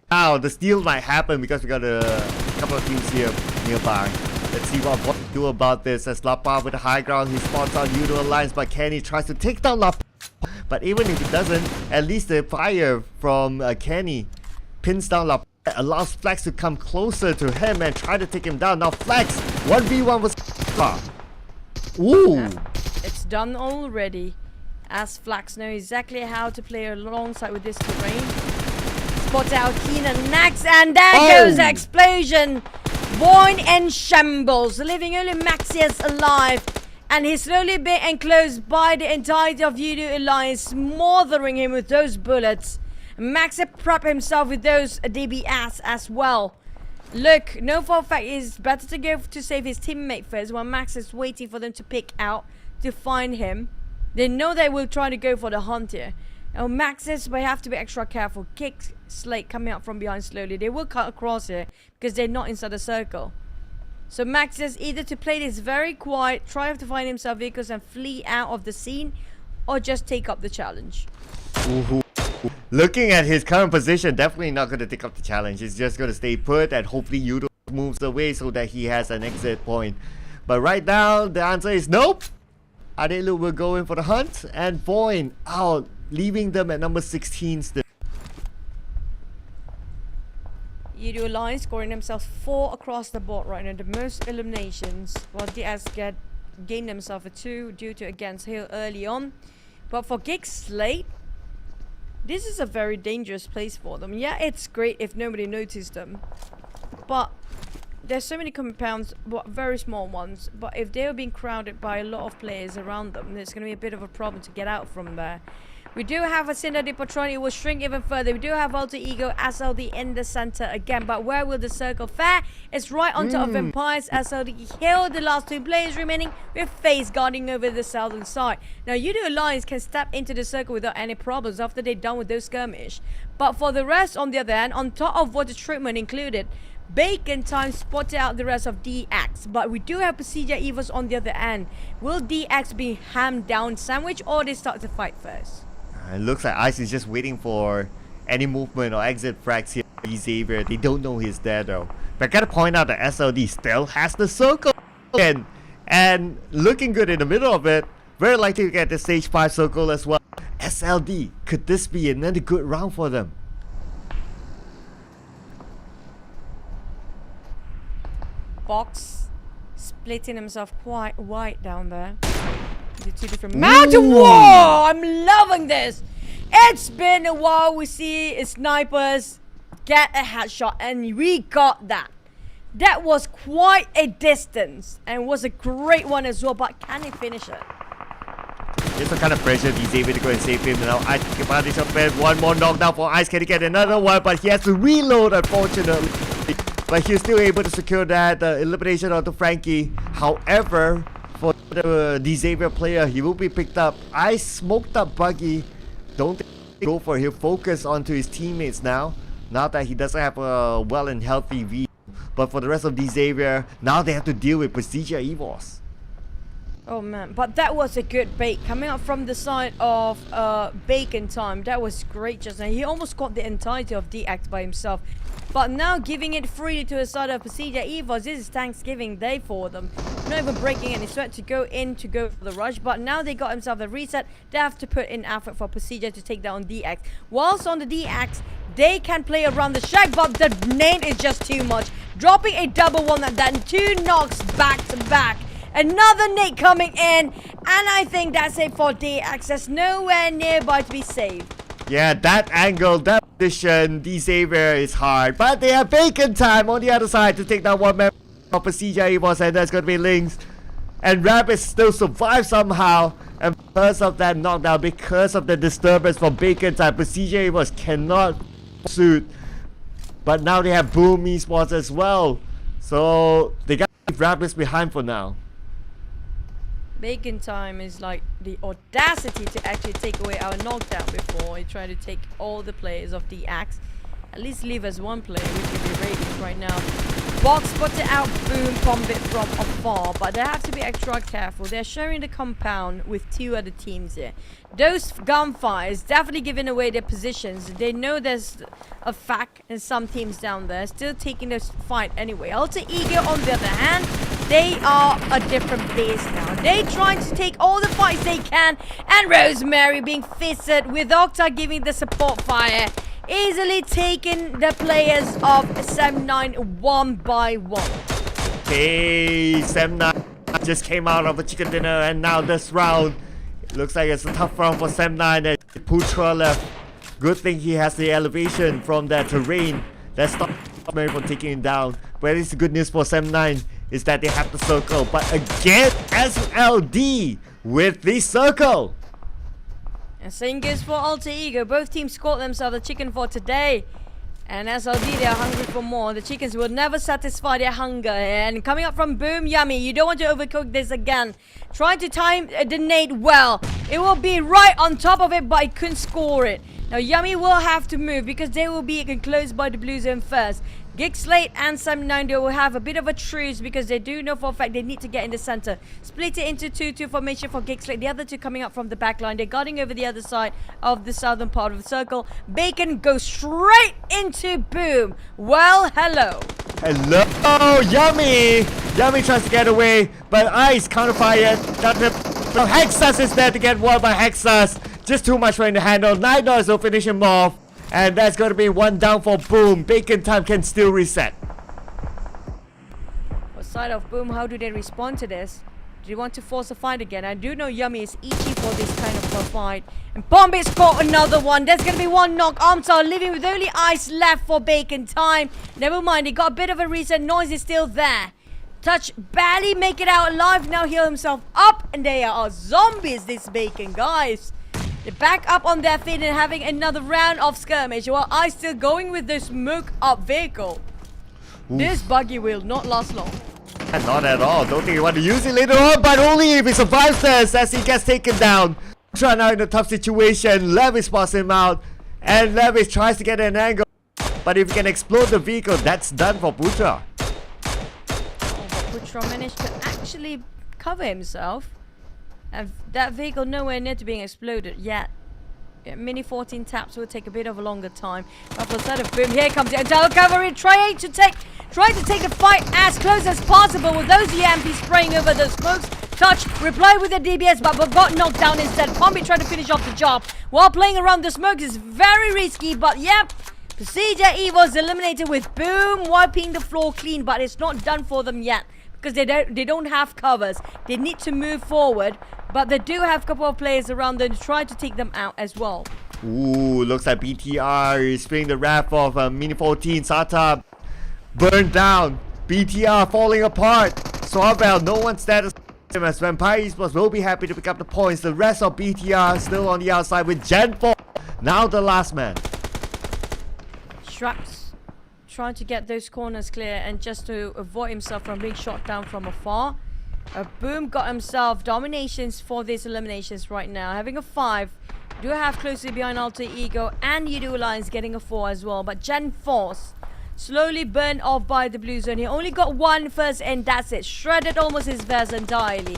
Now the steal might happen because we got a couple of teams here nearby. Let's see what VOIN do about this, as Lapar with the high ground, he spots out Yoodo Alliance, but Kenny tries to take down Lapar. But even if he doesn't, at least the fire from Kenny pins down Lapar, allows Flex to come closer to him and try to take him down. Now Flex, 1v1 was ooh. It's done already, as Flex knows exactly how to play alongside with this terrain. Spot out Keenan next, and there goes the explosion. VOIN in shambles, leaving only Maxius alive, and he's slowly being enclosed by the entirety of Yoodo Alliance, smothering him with those bullets. Maxi prep himself with those DBS as well. Look, no for a fact it's better to go to save his teammate first, while Max is waiting for them to pick out to find him. They know they will try to go for the hunt here. Now Maxis will have to be extra careful. GEEK SLATE coming out from behind slowly. They will cut across here because they're not inside the circle. So Maxis either to play this very quiet, try to find himself vehicles and flee out of the scene, or just take up the challenge. Ooh, Looking at his current position, definitely not going to take up the challenge. He's just going to stay put and hopefully Yoodo moves away so that he has an exit point. But right now, the answer is nope. Adelu will go in for the hunt and VOIN out, leaving them at number 16 still. Yoodo Alliance scoring themselves 4 across the board right now, the most eliminations, while DS gained themselves a 2 due to against Hill early on. But for GEEK SLATE, this is a very dangerous place for them. Yeah, it's great if nobody noticed them, but there's so many compounds, very small ones, but if they're being crowded by a lot of players around them, there's going to be a bit of a problem to get out from there. We do have a Cinder de Patron, it will shrink even further. We do have Alter Ego, SLD in the center again, but where will the circle fare? It's right on top of Empires, SLD Hill, the last 2 players remaining, with FaZe guarding over the southern side. Now, Yoodo Alliance can step into the circle without any problems after they're done with those skirmish. But for the rest, on the other hand, on top of what the treatment included, Bacon Time spotted out the rest of DX, but we do have PERSIJA EVOS on the other end. Will DX be hammed down sandwich or they start to fight first? It looks like Ice is just waiting for any movement or exit frags here. Xavier, they don't know he's there though. But I gotta point out that SLD still has the circle and looking good in the middle of it. Very likely to get the stage 5 circle as well. SLD, could this be another good round for them? Box splitting himself quite wide down there. The 2 different mountain wall. I'm loving this. It's been a while. We see snipers get a headshot, and we got that. That was quite a distance and was a great one as well. But can he finish it? Just the kind of pressure he's able to go and save him now. I think about this up bed. One more knockdown for Ice. Can he get another one? But he has to reload, unfortunately. But he's still able to secure that elimination onto Frankie. However, for the Xavier player, he will be picked up. I smoked up Buggy. Don't go for him. Focus onto his teammates now. Now that he doesn't have a well and healthy V. But for the rest of Xavier, now they have to deal with PERSIJA EVOS. Oh man, but that was a good bait coming up from the side of Bacon Time. That was great just now. He almost got the entirety of DX by himself. But now giving it freely to the side of PERSIJA EVOS. This is Thanksgiving Day for them. Not even breaking any sweat to go for the rush. But now they got themselves a reset. They have to put in effort for PERSIJA to take down DX. Whilst on the DX, they can play around the shack, but the nade is just too much. Dropping a double one and then 2 knocks back to back. Another nade coming in, and I think that's it for DX. There's nowhere nearby to be saved. Yeah, that angle, that position, Xavier is hard. But they have Bacon Time on the other side to take down one member of PERSIJA EVOS, and that's going to be Lynx. And Rabbit still survives somehow. And because of that knockdown, because of the disturbance from Bacon Time, PERSIJA EVOS cannot shoot. But now they have Boom Esports as well. So they got to leave Rabbits behind for now. Bacon Time is like the audacity to actually take away our knockdown before he tried to take all the players of the axe. At least leave us one player, which can be Radiant right now. Box spotted out Boom Bombit from afar, but they have to be extra careful. They're sharing the compound with 2 other teams here. Those gunfires definitely giving away their positions. They know there's a fact in some teams down there, still taking this fight anyway. Alter Ego on the other hand, they are a different beast now. They trying to take all the fights they can, and Rosemary being fisted with Octa giving the support fire. Easily taking the players of Sem9 one by one. Hey, Sem9 just came out of a chicken dinner, and now this round looks like it's a tough round for Sem9. And Putra left. Good thing he has the elevation from that terrain that stopped Mary from taking him down. But it's good news for Sem9 is that they have the circle. But again, SLD with the circle. And same goes for Alter Ego. Both teams scored themselves a chicken for today. And SLD, they are hungry for more. The chickens will never satisfy their hunger. And coming up from Boom, Yummy. You don't want to overcook this again. Trying to time the nade well. It will be right on top of it, but it couldn't score it. Now Yummy will have to move because they will be enclosed by the blue zone first. GEEK, SLATE and Sam9 will have a bit of a truce because they do know for a fact they need to get in the center. Split it into 2-2 formation for GEEK, SLATE. The other two coming up from the back line. They're guarding over the other side of the southern part of the circle. Bacon goes straight into Boom. Well, hello. Hello, Yummy! Yummy tries to get away, but Ice counterfire. So Hexas is there to get won by Hexas. Just too much for him to handle. 9 will finish him off. And that's going to be 1 down for Boom. Bacon time can still reset. What side of Boom, how do they respond to this? Do you want to force a fight again? I do know Yummy is itchy for this kind of a fight. And Bombay's got another one. There's going to be 1 knock. Arms are living with only Ice left for Bacon time. Never mind, he got a bit of a reset. Noise is still there. Touch barely make it out alive. Now heal himself up. And they are zombies, this Bacon, guys. They're back up on their feet and having another round of skirmish. While I still going with the smoke up vehicle. Oof. This buggy will not last long. Not at all. Don't think you want to use it later on, but only if he survives this as he gets taken down. Trying out in a tough situation. Levis spots him out. And Levis tries to get an angle. But if he can explode the vehicle, that's done for Putra. Putra managed to actually cover himself. And that vehicle nowhere near to being exploded yet. Mini 14 taps will take a bit of a longer time. But for the side of Boom, here comes the entire cavalry trying to take the fight as close as possible with those EMP spraying over the smokes. Touch, reply with the DBS, but got knocked down instead. Pombi trying to finish off the job while playing around the smokes is very risky, but yep. PERSIJA EVOS eliminated with Boom wiping the floor clean, but it's not done for them yet. Because they don't have covers. They need to move forward. But they do have a couple of players around them to try to take them out as well. Ooh, looks like BTR is spinning the wrath of Mini 14. Sata burned down. BTR falling apart. Swavel, no one's there to him as Vampire Esports will be happy to pick up the points. The rest of BTR still on the outside with Gen 4. Now the last man. Straps trying to get those corners clear and just to avoid himself from being shot down from afar. Boom got himself dominations for these eliminations right now. Having a 5. Do have closely behind Alter Ego and Yoodo Alliance getting a 4 as well. But Gen Force slowly burned off by the blue zone. He only got 1 first and that's it. Shredded almost his vest entirely.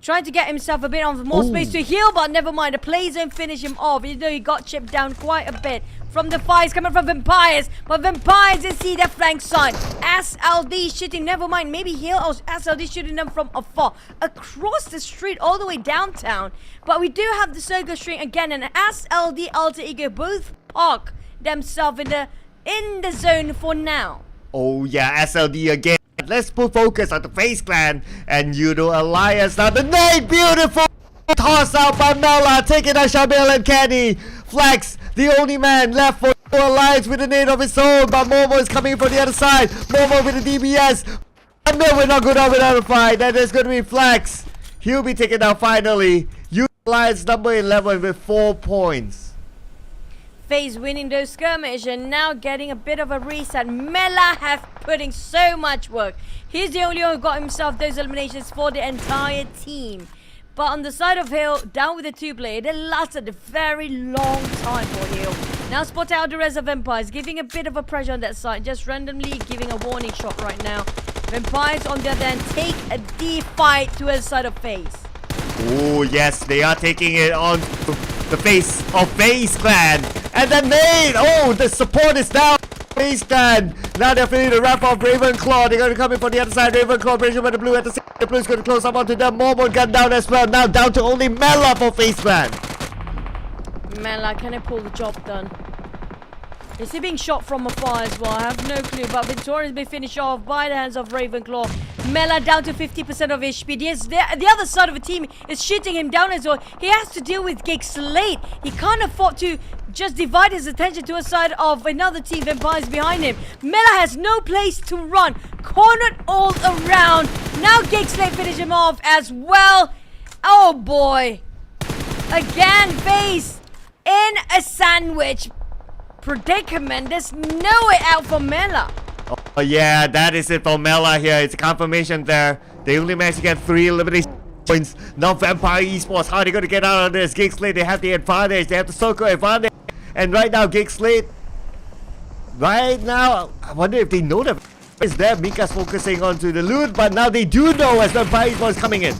Trying to get himself a bit of more space to heal, but never mind. The play zone finish him off. Even though he got chipped down quite a bit from the fires coming from Vampires. But Vampires didn't see their flank side. SLD shooting, never mind. Maybe heal or SLD shooting them from afar. Across the street all the way downtown. But we do have the circle string again. And SLD Alter Ego both park themselves in the zone for now. Oh yeah, SLD again. Let's put focus on the FaZe Clan and Yoodo Alliance. Now the nade, beautiful toss out by Mela, taking out Shamil and Kenny. Flex, the only man left for Yoodo Alliance with a nade of his own, but Momo is coming from the other side. Momo with the DBS. I know we're not good out without a fight. And there's going to be Flex. He'll be taken out finally. Yoodo Alliance number 11 with 4 points. FaZe winning those skirmish and now getting a bit of a reset. Mela have putting so much work. He's the only one who got himself those eliminations for the entire team. But on the side of Hill, down with the 2-player, they lasted a very long time for Hill. Now spot out the rest of Vampires, giving a bit of a pressure on that side. Just randomly giving a warning shot right now. Vampires on the other hand take a deep fight to the side of FaZe. Oh yes, they are taking it on the face of FaZe Clan. And then nade! Oh, the support is down. FaZe Clan. Now they're feeling the wrap of Ravenclaw. They're going to come in from the other side. Ravenclaw pressure by the blue at the same. The blue's going to close up onto them. Momo gun down as well. Now down to only Mela for FaZe Clan. Mela, can I pull the job done? Is he being shot from afar as well? I have no clue. But Victoria's been finished off by the hands of Ravenclaw. Mela down to 50% of his speed. Yes, the other side of the team is shooting him down as well. He has to deal with GEEK, SLATE. He can't afford to just divide his attention to a side of another team. Vampires behind him. Mela has no place to run. Cornered all around. Now GEEK, SLATE finish him off as well. Oh boy. Again, FaZe in a sandwich predicament. There's no way out for Mela. Oh yeah, that is it for Mela here. It's a confirmation there. They only managed to get 3 elimination points. Now Vampire Esports, how are they going to get out of this? GEEK, SLATE, they have the advantage. They have the circle advantage. And right now GEEK, SLATE Right now, I wonder if they know that is there. Mika's focusing onto the loot, but now they do know as the Vampire Esports coming in.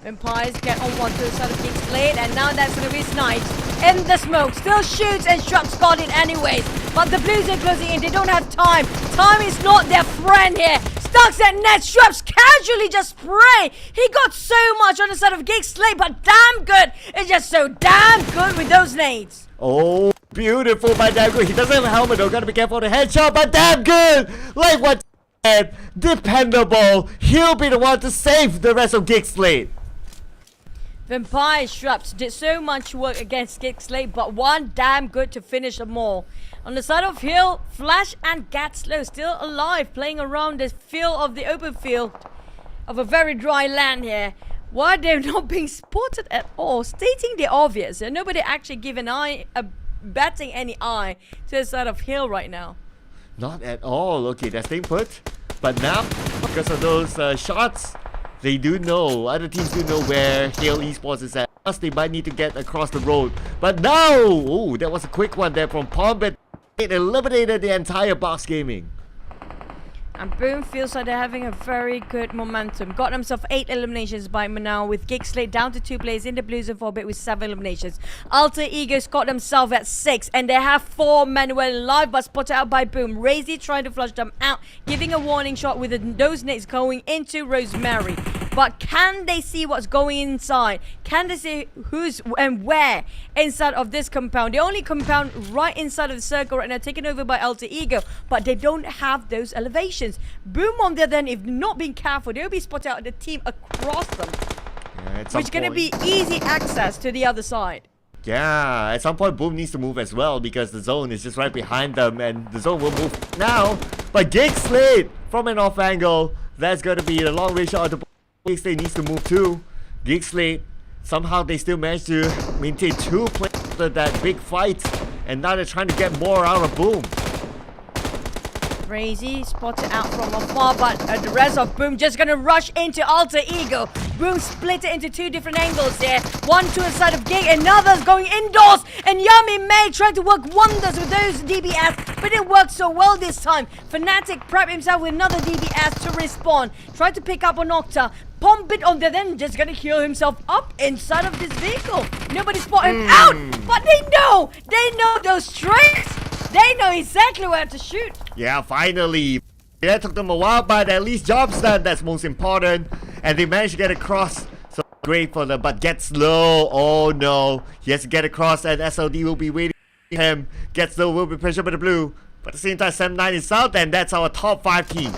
Vampires get on one to the side of GEEK SLATE, and now that's gonna be Snipes in the smoke. Still shoots, and Shrub's got it anyways. But the Blues are closing in. They don't have time. Time is not their friend here. Stucks at net. Shrubs casually just spray. He got so much on the side of GEEK SLATE, but damn good. It's just so damn good with those nades. Oh, beautiful by damn good. He doesn't have a helmet though. Gotta be careful of the headshot, but damn good. Like what said, dependable. He'll be the one to save the rest of GEEK SLATE. Vampire Shrubs did so much work against GEEK SLATE, but one damn good to finish them all. On the side of Hill, Flash and Gatslow still alive, playing around the field of the open field of a very dry land here. Why they're not being spotted at all, stating the obvious. And nobody actually give batting any eye to the side of Hill right now. Not at all. Okay, they're staying put. But now, because of those shots, they do know, other teams do know where Hale Esports is at. Plus, they might need to get across the road. But no! Oh, that was a quick one there from Pombet. It eliminated the entire Box Gaming. And Boom feels like they're having a very good momentum. Got themselves 8 eliminations by now, with GEEK SLATE down to 2 players in the Blues and 4-bit with 7 eliminations. Alter Egos got themselves at 6, and they have 4 men well alive, but spotted out by Boom. Razy trying to flush them out, giving a warning shot with those nades going into Rosemary. But can they see what's going inside? Can they see who's and where inside of this compound? The only compound right inside of the circle right now, taken over by Alter Ego, but they don't have those elevations. Boom on the other end, if not being careful, they'll be spotted out the team across them, which is going to be easy access to the other side. Yeah, at some point Boom needs to move as well, because the zone is just right behind them, and the zone will move now. But GEEK SLATE from an off angle, that's going to be a long range shot. GEEK SLATE needs to move too. GEEK SLATE, somehow they still managed to maintain 2 players after that big fight, and now they're trying to get more out of Boom. Crazy spotted out from afar, but the rest of Boom just gonna rush into Alter Ego. Boom split it into 2 different angles here. One to the side of GEEK, another's going indoors, and Yummy May trying to work wonders with those DBS, but it worked so well this time. Fnatic prep himself with another DBS to respawn. Tried to pick up an Octa. Pombit on the then just gonna heal himself up inside of this vehicle. Nobody spot him out, but they know those strengths. They know exactly where to shoot. Yeah, finally. That took them a while, but at least job's done. That's most important. And they managed to get across. So great for them, but get slow. Oh no. He has to get across, and SLD will be waiting for him. Get slow, will be pressured by the blue. But at the same time, 7-9 is out, and that's our top 5 team.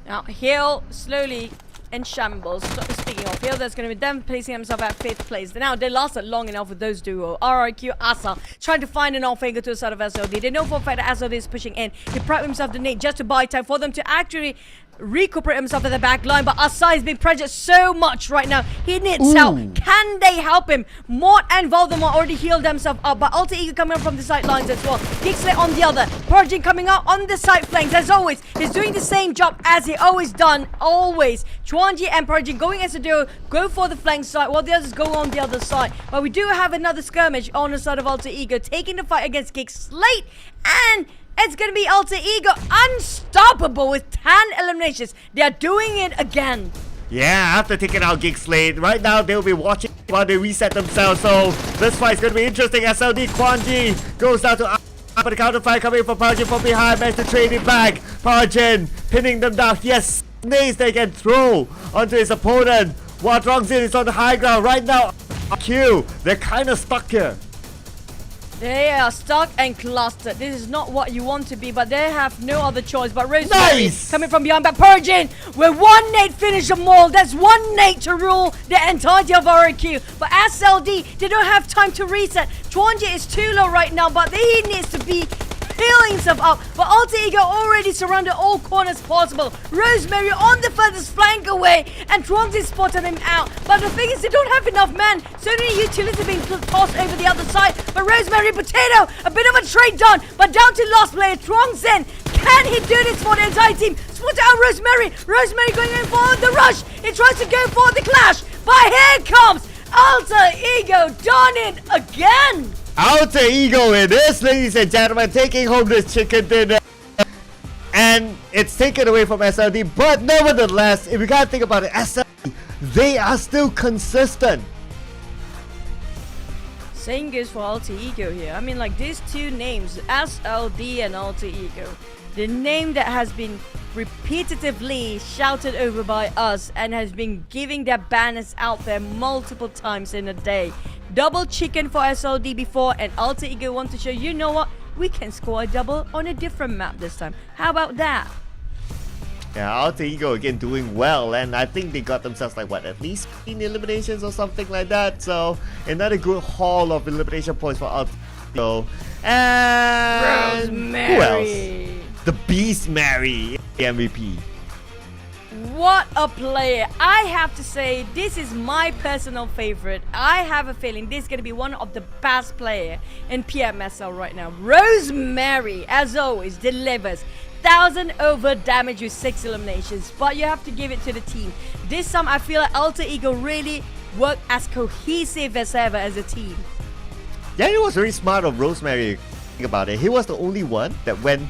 Now, Hill slowly in shambles. So, speaking of Hill, that's going to be them placing himself at 5th place. Now, they lasted long enough with those duo. RRQ, Asa, trying to find an off-angle to the side of SLD. They know for a fact that SLD is pushing in. He prepped himself the nade just to buy time for them to actually recuperate himself at the back line, but Asa is being pressured so much right now. He needs help. Can they help him? Mort and Voldemort already healed themselves up, but Alter Ego coming up from the sidelines as well. GEEK SLATE on the other. Purging coming out on the side flanks as always. He's doing the same job as he always done. Always. Chuanji and Purging going as a duo, go for the flank side while the others go on the other side. But we do have another skirmish on the side of Alter Ego, taking the fight against GEEK SLATE, and it's going to be Alter Ego unstoppable with 10 eliminations. They're doing it again. Yeah, after taking out GEEK SLATE, right now they'll be watching while they reset themselves. So this fight's going to be interesting. SLD Quanji goes down to but the counter fight coming from Parjin from behind. Managed to trade it back. Parjin pinning them down. Yes, nades they can throw onto his opponent. While Drongzin is on the high ground right now. Q, they're kind of stuck here. They are stuck and clustered. This is not what you want to be, but they have no other choice. But Rosemary coming from behind, but Purging with 1 nade finish them all. That's 1 nade to rule the entirety of RQ. But SLD, they don't have time to reset. Chuanji is too low right now, but he needs to be healing himself up. But Alter Ego already surrounded all corners possible. Rosemary on the furthest flank away, and Truongzi spotted him out. But the thing is, they don't have enough men. So many utilities being tossed over the other side. But Rosemary Potato, a bit of a trade done, but down to last player Truongzen. Can he do this for the entire team? Spot out Rosemary. Rosemary going in for the rush. He tries to go for the clash, but here comes Alter Ego done it again. Alter Ego it is, ladies and gentlemen, taking home this chicken dinner. And it's taken away from SLD, but nevertheless, if you gotta think about it, SLD, they are still consistent. Same goes for Alter Ego here. I mean, like these two names, SLD and Alter Ego, the name that has been repetitively shouted over by us and has been giving their banners out there multiple times in a day. Double chicken for SLD before, and Alter Ego want to show, you know what, we can score a double on a different map this time. How about that? Yeah, Alter Ego again doing well, and I think they got themselves like what, at least 15 eliminations or something like that. So another good haul of elimination points for Alter Ego. And Rosemary. who else? The Beast Mary, the MVP. What a player. I have to say, this is my personal favorite. I have a feeling this is going to be one of the best player in PMSL right now. Rosemary, as always, delivers 1,000 over damage with 6 eliminations, but you have to give it to the team. This time I feel like Alter Ego really worked as cohesive as ever as a team. Yeah, it was very smart of Rosemary. Think about it. He was the only one that went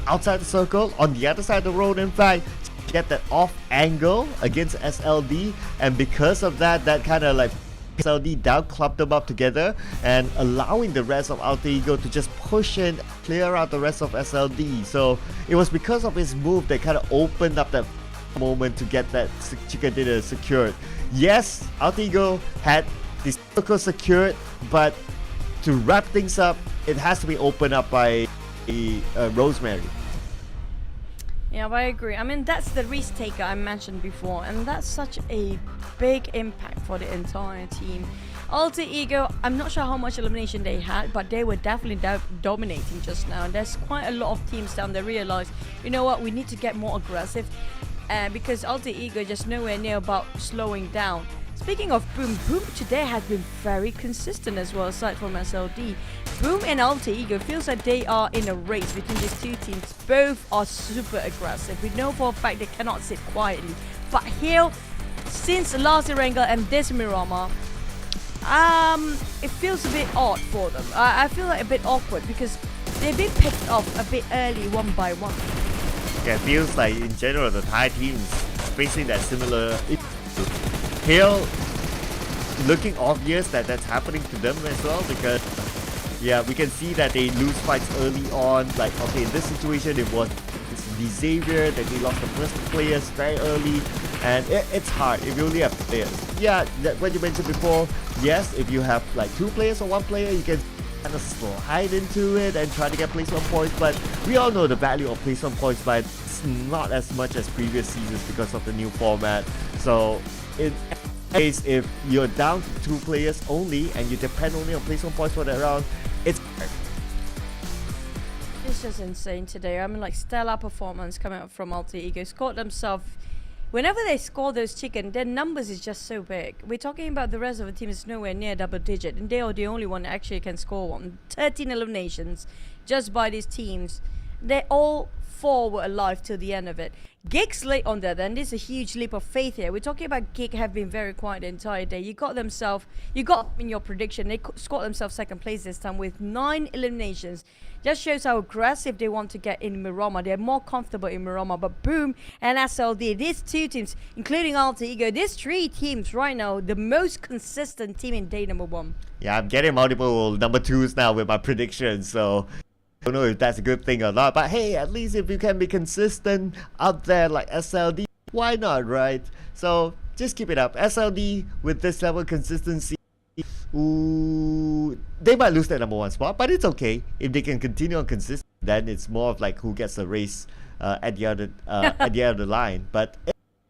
outside the circle, on the other side of the road, in fact, to get that off angle against SLD, and because of that, that kind of like SLD down, clubbed them up together, and allowing the rest of Alter Ego to just push and clear out the rest of SLD. So it was because of his move that kind of opened up that moment to get that chicken dinner secured. Yes, Alter Ego had this circle secured, but to wrap things up, it has to be opened up by Rosemary. Yeah, I agree. I mean, that's the risk taker I mentioned before, and that's such a big impact for the entire team. Alter Ego, I'm not sure how much elimination they had, but they were definitely dominating just now. There's quite a lot of teams down there realize, you know what, we need to get more aggressive, because Alter Ego is just nowhere near about slowing down. Speaking of Boom, Boom today has been very consistent as well, aside from SLD. Boom and Alter Ego feels like they are in a race between these two teams. Both are super aggressive. We know for a fact they cannot sit quietly. But here, since last Erangel and this Miramar, it feels a bit odd for them. I feel like a bit awkward because they've been picked off a bit early one by one. Yeah, it feels like in general the Thai teams facing that similar Hill looking obvious that that's happening to them as well, because yeah, we can see that they lose fights early on. Like, okay, in this situation it was the Xavier that they lost the first players very early, and it's hard if you only have players. Yeah, what you mentioned before, yes, if you have like 2 players or 1 player, you can kind of slide into it and try to get placement points, but we all know the value of placement points, but it's not as much as previous seasons because of the new format. So in case, if you're down to 2 players only and you depend only on placement points for that round, it's hard. It's just insane today. I mean, like, stellar performance coming up from Alter Ego. Scored themselves. Whenever they score those chicken, their numbers is just so big. We're talking about the rest of the team is nowhere near double digit, and they are the only one that actually can score one. 13 eliminations just by these teams. They all 4 were alive till the end of it. GEEK SLATE on that, and this is a huge leap of faith here. We're talking about GEEK have been very quiet the entire day. You got in your prediction, they scored themselves second place this time with 9 eliminations. Just shows how aggressive they want to get in Miramar. They're more comfortable in Miramar, but Boom and SLD, these 2 teams, including Alter Ego, these 3 teams right now, the most consistent team in day number 1. Yeah, I'm getting multiple number 2s now with my predictions, so I don't know if that's a good thing or not, but hey, at least if you can be consistent up there like SLD, why not, right? So just keep it up. SLD with this level of consistency, ooh, they might lose their number 1 spot, but it's okay. If they can continue on consistent, then it's more of like who gets the race at the other at the end of the line. But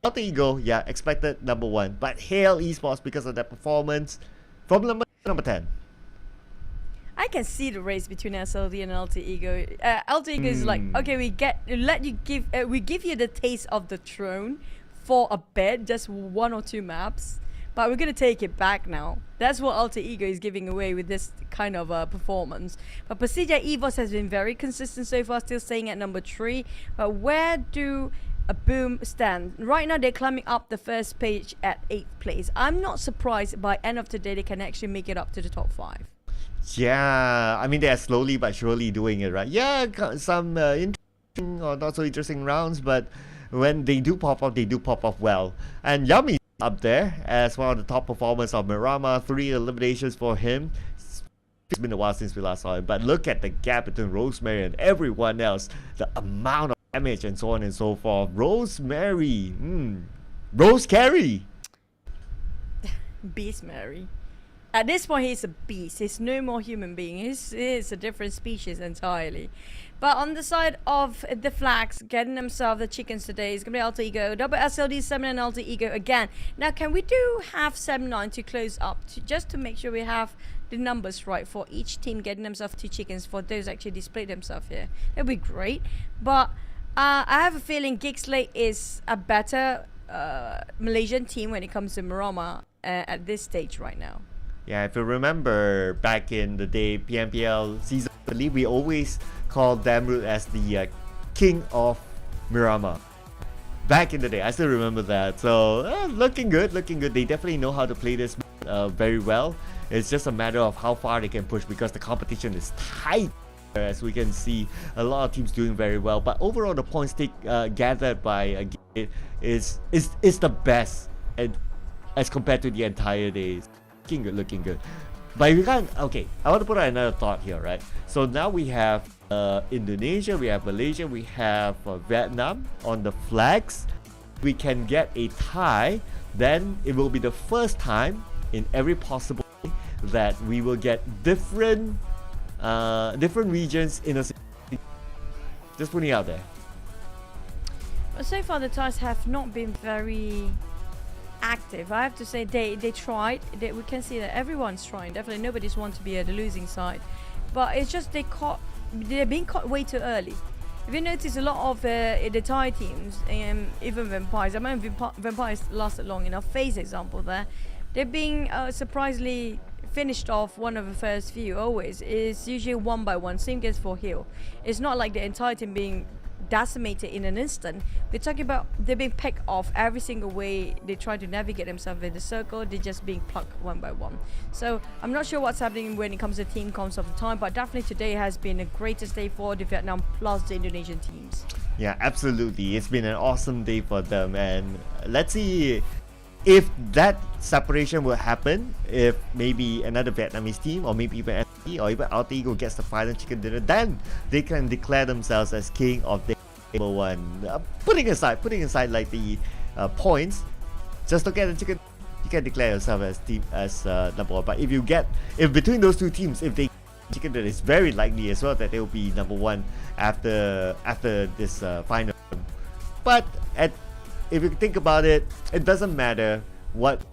Alter Ego, yeah, expected number 1, but hail Esports because of their performance from number 10. I can see the race between SLD and Alter Ego. Alter Ego is like, okay, we give you the taste of the throne for a bit, just 1 or 2 maps, but we're gonna take it back now. That's what Alter Ego is giving away with this kind of performance. But PERSIJA EVOS has been very consistent so far, still staying at number 3. But where do a Boom stand? Right now they're climbing up the first page at 8th place. I'm not surprised by end of today they can actually make it up to the top 5. Yeah, I mean they're slowly but surely doing it, right? Yeah, some interesting or not so interesting rounds, but when they do pop up, they do pop up well. And Yummy up there as one of the top performers of Mirama, 3 eliminations for him. It's been a while since we last saw him, but look at the gap between Rosemary and everyone else. The amount of damage and so on and so forth. Rosemary, Rose Carey. Beast Mary. At this point, he's a beast. He's no more human being. He's a different species entirely. But on the side of the Flags, getting themselves the chickens today is going to be Alter Ego, double SLD7 and Alter Ego again. Now, can we do have 7-9 to close up, just to make sure we have the numbers right for each team getting themselves 2 chickens for those actually displayed themselves here? That would be great. But I have a feeling SLATE is a better Malaysian team when it comes to Mirama at this stage right now. Yeah, if you remember back in the day, PMPL season, I believe we always called Damroot as the king of Mirama. Back in the day, I still remember that. So, looking good, looking good. They definitely know how to play this very well. It's just a matter of how far they can push because the competition is tight. As we can see, a lot of teams doing very well. But overall, the points gathered by GEEK is the best as compared to the entire days. Looking good, looking good. But if you can't, okay, I want to put out another thought here, right? So now we have Indonesia, we have Malaysia, we have Vietnam on the Flags. We can get a tie, then it will be the first time in every possible way that we will get different regions in a. Just putting it out there. But so far the ties have not been very active. I have to say they tried. We can see that everyone's trying. Definitely nobody's want to be at the losing side, but it's just they're being caught way too early. If you notice, a lot of the Thai teams, even Vampires, I mean Vampires lasted long enough. FaZe example there, they're being surprisingly finished off one of the first few. Always is usually 1 by 1. Same goes for Hill. It's not like the entire team being decimated in an instant. We're talking about they're being picked off every single way they try to navigate themselves in the circle. They're just being plucked 1 by 1. So I'm not sure what's happening when it comes to team comps of the time, but definitely today has been the greatest day for the Vietnam plus the Indonesian teams. Yeah, absolutely. It's been an awesome day for them, and let's see if that separation will happen. If maybe another Vietnamese team, or maybe even SE, or even Alter Ego gets the final chicken dinner, then they can declare themselves as king of the number 1. Putting aside like the points, just look at the chicken. You can declare yourself as number 1. But if between those two teams, if they chicken dinner, it's very likely as well that they will be number 1 after this final. But if you think about it, it doesn't matter what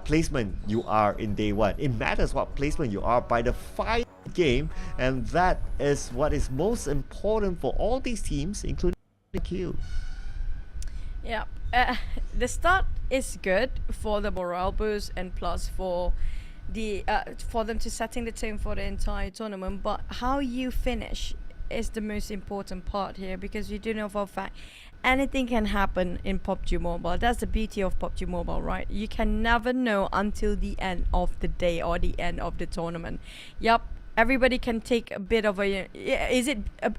placement you are in day 1. It matters what placement you are by the final game, and that is what is most important for all these teams, including the Q. Yeah, the start is good for the morale boost and plus for them to setting the tone for the entire tournament. But how you finish is the most important part here, because you do know for a fact anything can happen in PUBG Mobile. That's the beauty of PUBG Mobile, right? You can never know until the end of the day or the end of the tournament. Yup, everybody can take a bit of a...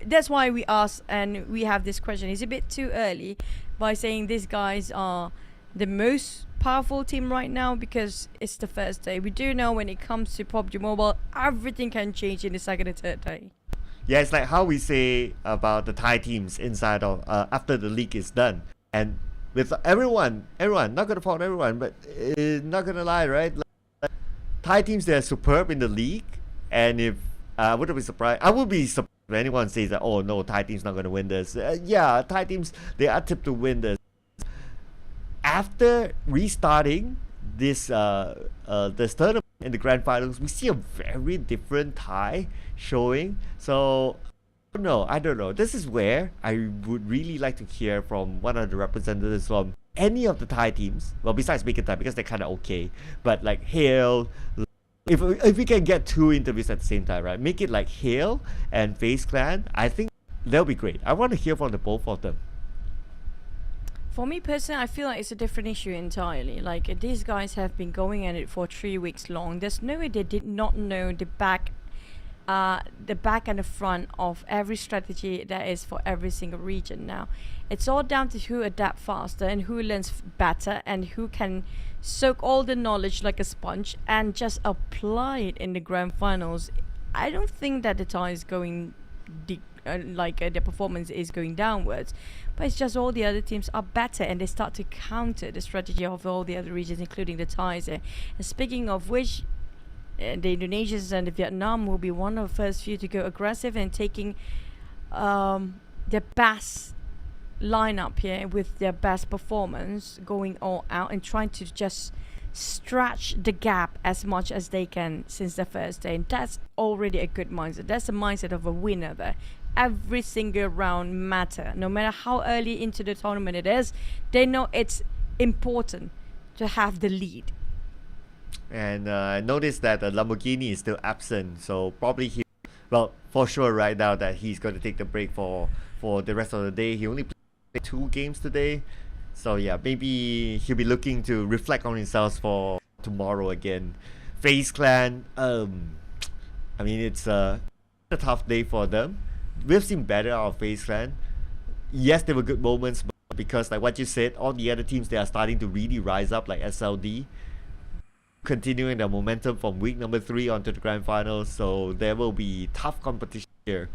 that's why we ask and we have this question. Is it a bit too early by saying these guys are the most powerful team right now, because it's the first day? We do know when it comes to PUBG Mobile, everything can change in the second and third day. Yeah, it's like how we say about the Thai teams inside of after the league is done, and with everyone, not gonna fault everyone, but not gonna lie, right? Like, Thai teams, they're superb in the league, and if I would be surprised if anyone says that, oh no, Thai team's not gonna win this. Yeah, Thai teams, they are tipped to win this. After restarting this tournament in the grand finals, we see a very different Thai showing. So I don't know. This is where I would really like to hear from one of the representatives from any of the Thai teams. Well, besides BIGETRON, because they're kind of okay. But like Hale, if we can get 2 interviews at the same time, right? Make it like Hale and FaZe Clan. I think that'll be great. I want to hear from the both of them. For me personally, I feel like it's a different issue entirely. Like, these guys have been going at it for 3 weeks long. There's no way they did not know the back and the front of every strategy that is for every single region. Now it's all down to who adapt faster and who learns better and who can soak all the knowledge like a sponge and just apply it in the grand finals. I don't think that the tie is going the performance is going downwards, but it's just all the other teams are better and they start to counter the strategy of all the other regions, including the ties. And speaking of which, the Indonesians and the Vietnam will be one of the first few to go aggressive and taking their best lineup here with their best performance, going all out and trying to just stretch the gap as much as they can since the first day. And that's already a good mindset. That's the mindset of a winner there. Every single round matter, no matter how early into the tournament it is. They know it's important to have the lead. And I noticed that Lamborghini is still absent, so probably for sure right now that he's going to take the break for the rest of the day. He only played 2 games today, so yeah, maybe he'll be looking to reflect on himself for tomorrow again. FaZe Clan, I mean, it's a tough day for them. We've seen better out of FaZe Clan. Yes, there were good moments, but because like what you said, all the other teams, they are starting to really rise up, like SLD, continuing the momentum from week number 3 onto the grand finals. So there will be tough competition here,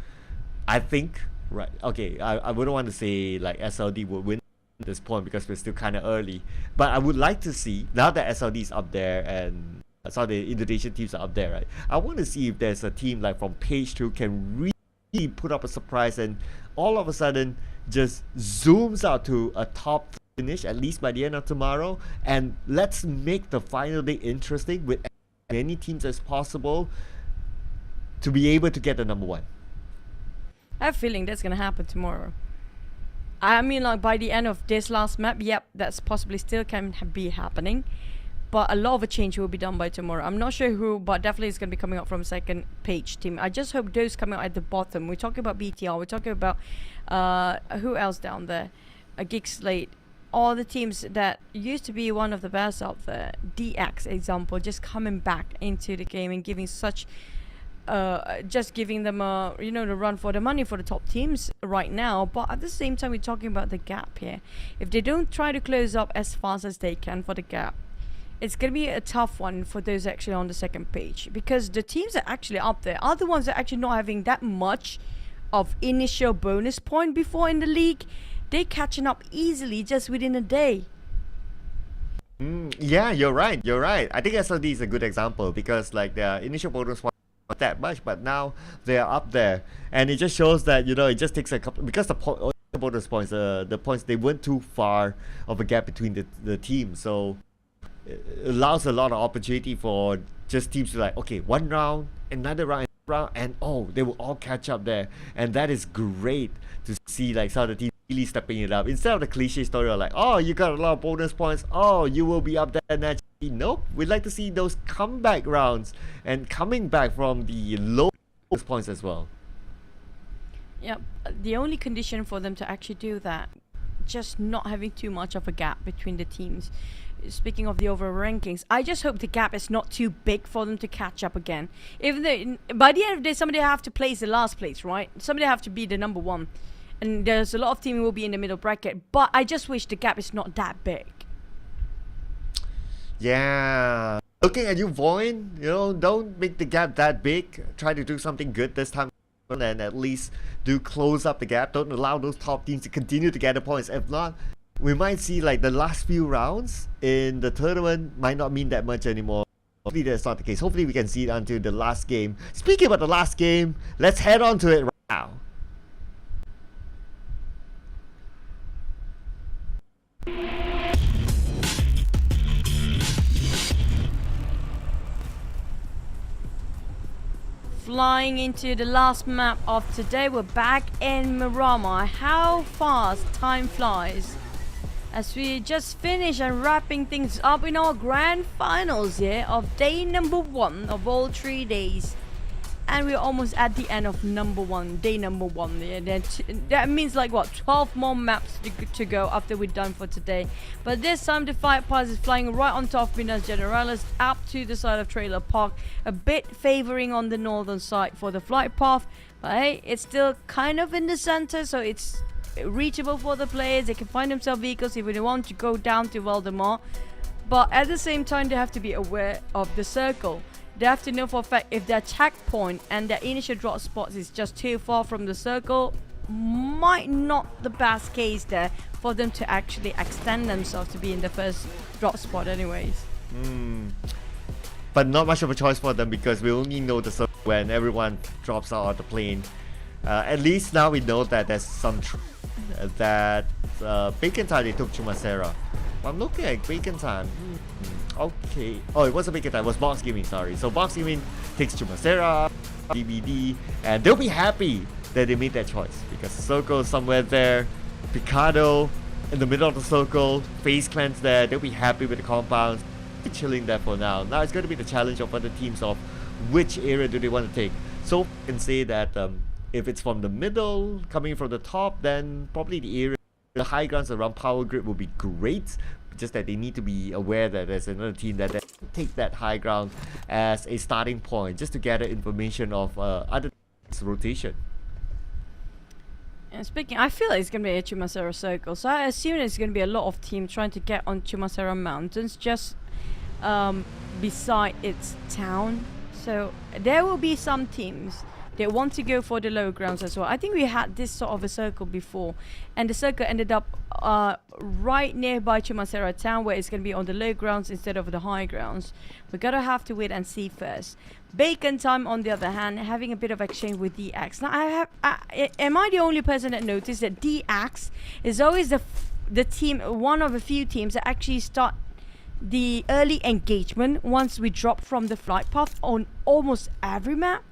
I think. Right, okay, I wouldn't want to say like SLD would win at this point because we're still kind of early, but I would like to see, now that SLD is up there and some of the Indonesian teams are up there, right, I want to see if there's a team like from Page 2 can really put up a surprise and all of a sudden just zooms out to a top finish, at least by the end of tomorrow. And let's make the final day interesting with as many teams as possible to be able to get the number 1. I have a feeling that's gonna happen tomorrow. I mean, like, by the end of this last map, yep, that's possibly still can be happening, but a lot of a change will be done by tomorrow. I'm not sure who, but definitely it's going to be coming up from second Page team. I just hope those coming out at the bottom. We're talking about BTR, we're talking about who else down there, GEEK, SLATE, all the teams that used to be one of the best out there. DX example, just coming back into the game and giving such just giving them a, you know, the run for the money for the top teams right now. But at the same time, we're talking about the gap here. If they don't try to close up as fast as they can for the gap, it's going to be a tough one for those actually on the second page, because the teams that are actually up there are the ones that are actually not having that much of initial bonus point before in the league. They catching up easily just within a day. Yeah, you're right. I think SLD is a good example because like their initial bonus point not that much, but now they are up there, and it just shows that, you know, it just takes a couple, because the bonus points, the points, they weren't too far of a gap between the teams, so it allows a lot of opportunity for just teams to like, okay, one round, another round, and oh, they will all catch up there, and that is great to see, like some of the teams really stepping it up instead of the cliche story of like, oh, you got a lot of bonus points, oh, you will be up there naturally. Nope, we'd like to see those comeback rounds and coming back from the low bonus points as well. Yep, the only condition for them to actually do that, just not having too much of a gap between the teams. Speaking of the overall rankings, I just hope the gap is not too big for them to catch up again. Even though by the end of the day, somebody have to place the last place, right? Somebody have to be the number 1. And there's a lot of teams who will be in the middle bracket, but I just wish the gap is not that big. Yeah, looking at you, VOIN, you know, don't make the gap that big. Try to do something good this time and at least do close up the gap. Don't allow those top teams to continue to gather points. If not, we might see like the last few rounds in the tournament might not mean that much anymore. Hopefully that's not the case. Hopefully we can see it until the last game. Speaking about the last game, let's head on to it right now. Flying into the last map of today, we're back in Miramar. How fast time flies as we just finish and wrapping things up in our grand finals here of day number 1 of all 3 days. and we're almost at the end of day number one. Yeah, that means like what, 12 more maps to go after we're done for today. But this time the flight path is flying right on top of Minas Generalis up to the side of Trailer Park, a bit favoring on the northern side for the flight path. But hey, it's still kind of in the center, so it's reachable for the players. They can find themselves vehicles if they want to go down to Valdemar. But at the same time, they have to be aware of the circle. They have to know for a fact if their checkpoint and their initial drop spots is just too far from the circle, might not the best case there for them to actually extend themselves to be in the first drop spot anyways. But not much of a choice for them because we only know the circle when everyone drops out of the plane. At least now we know that there's some that Bacon Time they took Chumacera. I'm looking at Bacon Time. Okay. Oh, it wasn't Bacon Time, it was Box Gaming, sorry. So Box Gaming takes Chumacera, DBD, and they'll be happy that they made that choice because the circle is somewhere there. Picado in the middle of the circle, FaZe Clan's there, they'll be happy with the compounds. They're chilling there for now. Now it's going to be the challenge of other teams of which area do they want to take. So you can say that if it's from the middle, coming from the top, then probably the area, the high grounds around Power Grid will be great. Just that they need to be aware that there's another team that take that high ground as a starting point, just to gather information of other teams' rotation. And speaking, I feel like it's going to be a Chumacera circle, so I assume there's going to be a lot of teams trying to get on Chumacera Mountains, just beside its town. So there will be some teams that want to go for the low grounds as well. I think we had this sort of a circle before, and the circle ended up right nearby Chumacera town, where it's going to be on the low grounds instead of the high grounds. We're going to have to wait and see first. Bacon Time, on the other hand, having a bit of exchange with DX. Now, am I the only person that noticed that DX is always the team, one of a few teams that actually start the early engagement once we drop from the flight path on almost every map?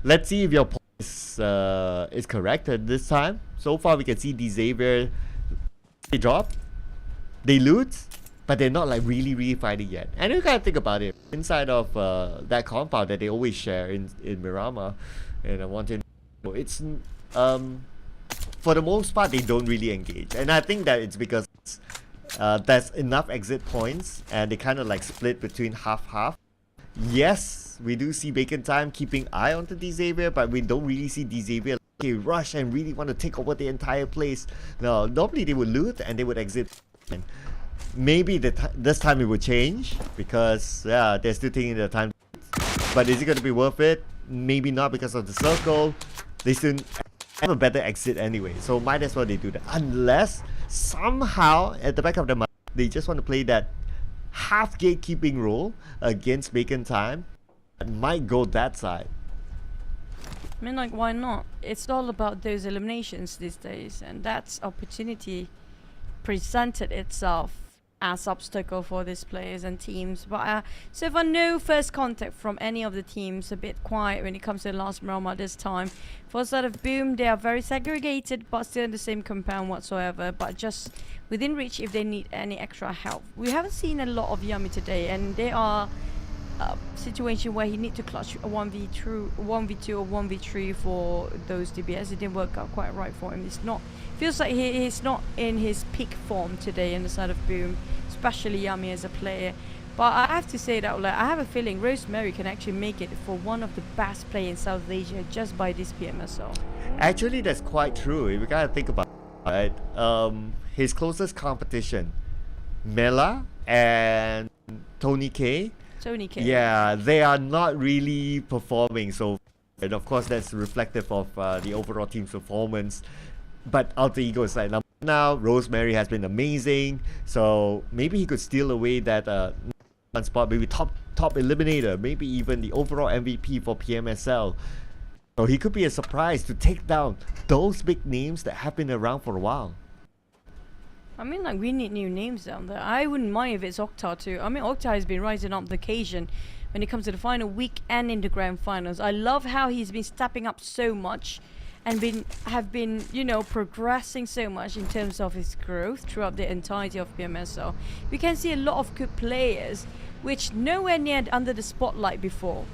Let's see if your point is correct at this time. So far we can see Xavier, they drop, they loot, but they're not like really fighting yet. And you gotta think about it, inside of that compound that they always share in Miramar, and I want to know, it's for the most part they don't really engage, and I think that it's because there's enough exit points and they kind of like split between half. Yes, we do see Bacon Time keeping eye on the Xavier, but we don't really see Xavier rush and really want to take over the entire place. No, normally they would loot and they would exit. And maybe this time it would change because yeah, they're still taking their time. But is it going to be worth it? Maybe not, because of the circle. They still have a better exit anyway, so might as well they do that. Unless somehow at the back of the mind they just want to play that half gatekeeping role against Bacon Time, it might go that side. I mean, like, why not? It's all about those eliminations these days, and that's opportunity presented itself as obstacle for these players and teams. But so far, no first contact from any of the teams. A bit quiet when it comes to the last realm at this time. For sort of Boom, they are very segregated, but still in the same compound whatsoever, but just within reach if they need any extra help. We haven't seen a lot of Yummy today, and they are a situation where he need to clutch a 1v2 or 1v3 for those DBS. It didn't work out quite right for him. It's not, feels like he's not in his peak form today on the side of Boom, especially Yummy as a player. But I have to say that, like, I have a feeling Rosemary can actually make it for one of the best players in South Asia just by this PMSL. Actually, that's quite true. If you gotta think about it, right? His closest competition, Mela and Tony K. Yeah, they are not really performing. So, and of course, that's reflective of the overall team's performance. But Alter Ego is like now. Rosemary has been amazing. So maybe he could steal away that one spot. Maybe top eliminator. Maybe even the overall MVP for PMSL. So he could be a surprise to take down those big names that have been around for a while. I mean, like, we need new names down there. I wouldn't mind if it's Okta too. I mean, Okta has been rising up the occasion when it comes to the final week and in the grand finals. I love how he's been stepping up so much and have been, you know, progressing so much in terms of his growth throughout the entirety of PMSL. We can see a lot of good players which nowhere near under the spotlight before.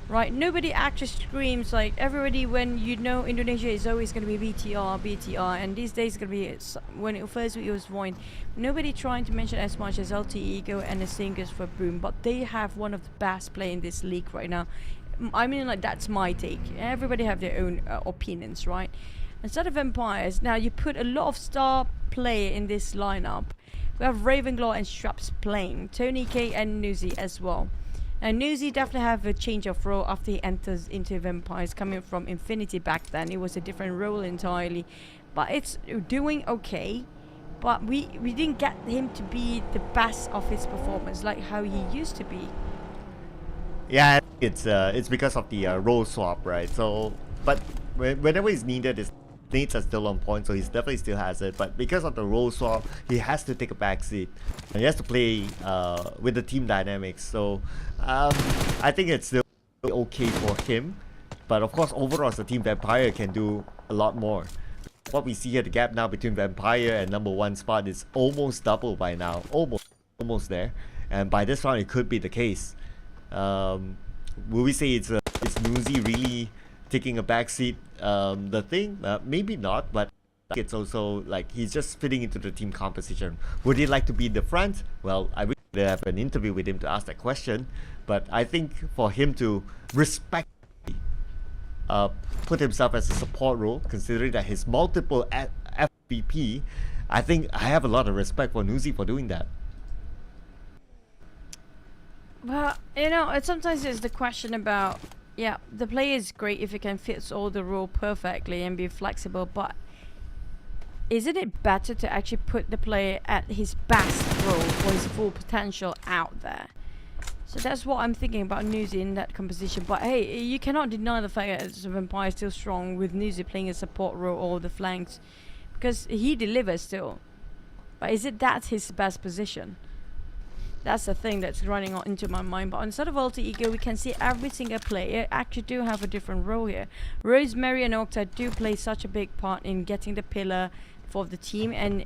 right? Nobody actually screams like everybody when you know Indonesia is always going to be BTR, and these days it's going to be when it first it was VOIN. Nobody trying to mention as much as LT Ego and the singers for Boom, but they have one of the best play in this league right now. I mean, like, that's my take. Everybody have their own opinions, right? Instead of Empires, now you put a lot of star player in this lineup. We have Ravenglaw and Straps playing, Tony K and Nuzi as well. And Nuzi definitely have a change of role after he enters into Vampires, coming from Infinity back then. It was a different role entirely, but it's doing okay. But we didn't get him to be the best of his performance like how he used to be. Yeah, it's because of the role swap, right? So, but whenever it's needed, his needs are still on point, so he definitely still has it. But because of the role swap, he has to take a backseat. He has to play with the team dynamics. So, I think it's still okay for him. But of course, overall, as a team, Vampire can do a lot more. What we see here, the gap now between Vampire and #1 spot is almost double by now, almost there. And by this round, it could be the case. Will we say it's Nuzi really taking a backseat? The thing, maybe not, but it's also like he's just fitting into the team composition. Would he like to be in the front? Well, I wish they have an interview with him to ask that question. But I think for him to respect, put himself as a support role, considering that his multiple FVP, I think I have a lot of respect for Nuzi for doing that. Well, you know, sometimes it's the question about, yeah, the player is great if he can fit all the role perfectly and be flexible, but isn't it better to actually put the player at his best role or his full potential out there? So that's what I'm thinking about Nuzi in that composition. But hey, you cannot deny the fact that Vampire is still strong with Nuzi playing a support role or the flanks, because he delivers still. But is it that's his best position? That's the thing that's running into my mind. But instead of Alter Ego, we can see every single player actually do have a different role here. Rosemary and Octa do play such a big part in getting the pillar for the team, and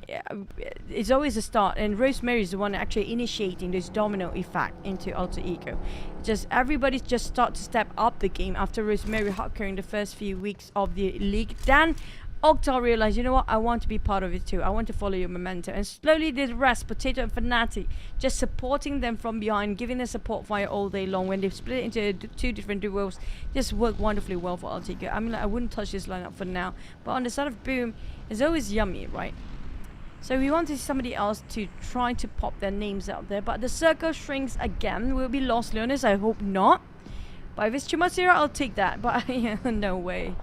it's always a start. And Rosemary is the one actually initiating this domino effect into Alter Ego. Just everybody just start to step up the game after Rosemary Hucker in the first few weeks of the league. Then Octa realized, you know what, I want to be part of it too. I want to follow your momentum. And slowly the rest, Potato and Fnatic, just supporting them from behind, giving them support fire all day long. When they've split into two different duos, just work wonderfully well for Altigo. I mean, like, I wouldn't touch this lineup for now. But on the side of Boom, it's always yummy, right? So we want to see somebody else to try to pop their names out there. But the circle shrinks again. Will it be Lost Leonis? I hope not. But if it's Chumasira, I'll take that. But yeah, no way.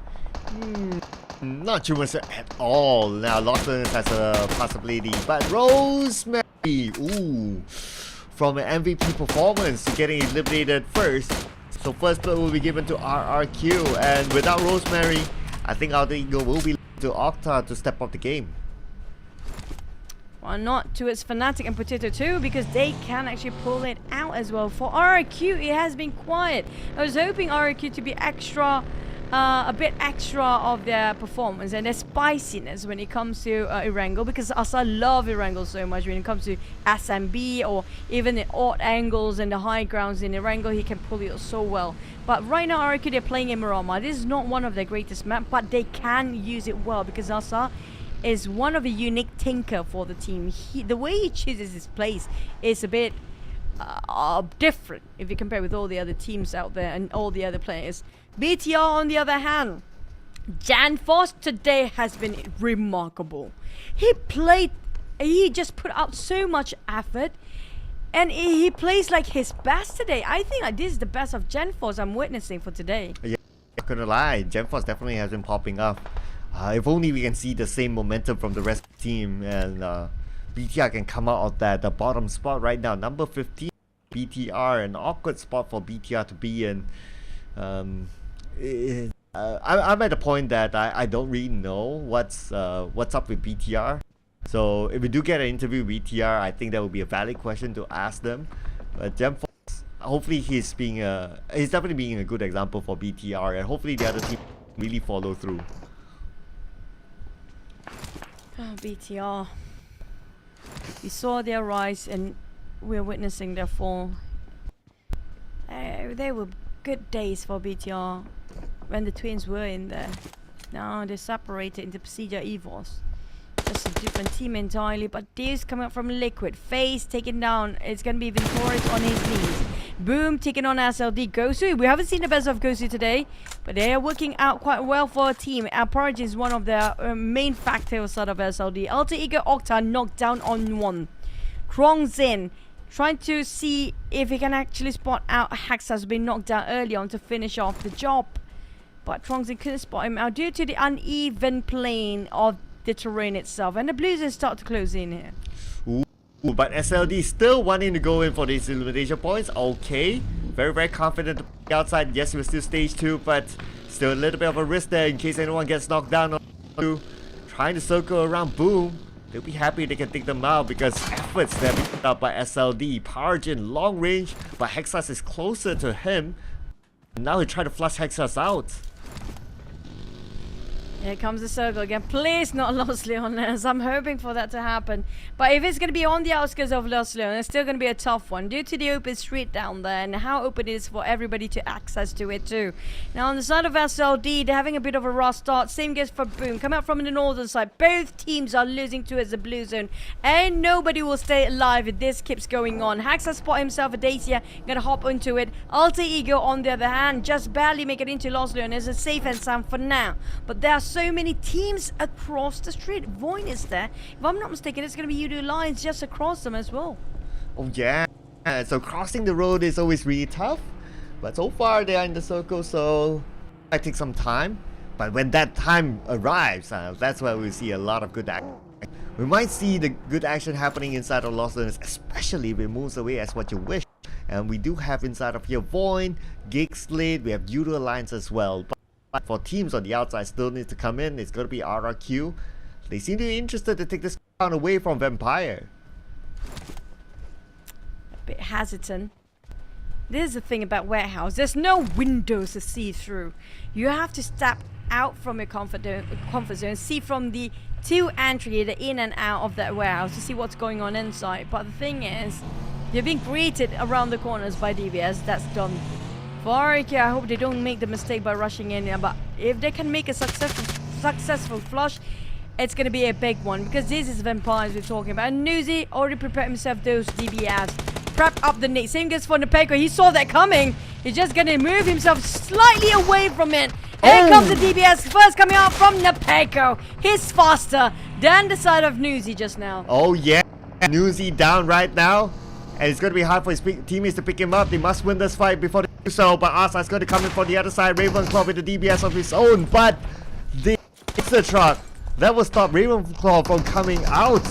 Not Chumasira at all. Now Lost Leonis has a possibility, but Rosemary, ooh, from an MVP performance to getting eliminated first. So first blood will be given to RRQ, and without Rosemary, I think Alter Ego will be to Octa to step up the game. Why not towards Fnatic and Potato too, because they can actually pull it out as well. For RRQ, it has been quiet. I was hoping RRQ to be extra, a bit extra of their performance and their spiciness when it comes to Erangel, because I love Erangel so much. When it comes to SMB or even the odd angles and the high grounds in Erangel, he can pull it so well. But right now RRQ, they're playing in Marama. This is not one of their greatest maps, but they can use it well because Asa is one of a unique tinker for the team. The way he chooses his place is a bit different if you compare with all the other teams out there and all the other players. BTR on the other hand, Janforce today has been remarkable. He just put out so much effort, and he plays like his best today. I think this is the best of Janforce I'm witnessing for today. Yeah, not gonna lie, Janforce definitely has been popping up. If only we can see the same momentum from the rest of the team, and BTR can come out of the bottom spot right now, number 15. BTR, an awkward spot for BTR to be in. I'm at the point that I don't really know what's up with BTR. So if we do get an interview with BTR, I think that would be a valid question to ask them. But Gemforce, hopefully he's definitely being a good example for BTR, and hopefully the other team really follow through. Oh, BTR. We saw their rise and we're witnessing their fall. They were good days for BTR when the twins were in there. Now they're separated into PERSIJA EVOS. Just a different team entirely, but Dave's coming up from Liquid. FaZe taken down. It's going to be Ventorious on his knees. Boom taking on SLD. Gosu, we haven't seen the best of Gosu today, but they are working out quite well for a team. Our Porridge is one of their main factors sort of SLD. Alter Ego Octa knocked down on one. Krong's in, trying to see if he can actually spot out Hex has been knocked down early on to finish off the job. But Trongzin couldn't spot him out due to the uneven plane of the terrain itself. And the Blues start to close in here. Ooh, but SLD still wanting to go in for these elimination points. Okay. Very, very confident outside. Yes, he was still stage 2, but still a little bit of a risk there in case anyone gets knocked down. Trying to circle around Boom. They'll be happy they can take them out because efforts there picked up by SLD. Parjin long range, but Hexas is closer to him. Now he try to flush Hexas out. Here comes the circle again. Please not Los Leones. I'm hoping for that to happen. But if it's going to be on the outskirts of Los Leones, it's still going to be a tough one due to the open street down there and how open it is for everybody to access to it too. Now on the side of SLD, they're having a bit of a rough start. Same goes for Boom. Come out from the northern side. Both teams are losing towards the blue zone. And nobody will stay alive if this keeps going on. Hax has spot himself a Dacia. Gonna hop into it. Alter Ego on the other hand, just barely make it into Los Leones. It's safe and sound for now. But there are so many teams across the street. VOIN is there. If I'm not mistaken, it's going to be Yoodo Alliance just across them as well. Oh yeah. So crossing the road is always really tough. But so far they are in the circle, so it might take some time. But when that time arrives, that's where we see a lot of good action. We might see the good action happening inside of Los Angeles, especially if it moves away as what you wish. And we do have inside of here VOIN, GEEK, SLATE, we have Yoodo Alliance as well. But for teams on the outside still need to come in, it's going to be RRQ. They seem to be interested to take this round away from Vampire. A bit hesitant. This is the thing about Warehouse. There's no windows to see through. You have to step out from your comfort zone, see from the two entry, the in and out of that warehouse to see what's going on inside. But the thing is, they've been created around the corners by DBS. That's done. For RRQ, I hope they don't make the mistake by rushing in here, but if they can make a successful flush, it's going to be a big one, because this is Vampires we're talking about. And Nuzi already prepared himself those DBS. Prep up the nade. Same goes for Nepeko. He saw that coming. He's just going to move himself slightly away from it. Here comes the DBS. First coming out from Nepeko. He's faster than the side of Nuzi just now. Oh yeah. Nuzi down right now. And it's going to be hard for his teammates to pick him up. They must win this fight before they do so. But Asa is going to come in from the other side. Ravenclaw with the DBS of his own. But the pizza truck, that will stop Ravenclaw from coming out.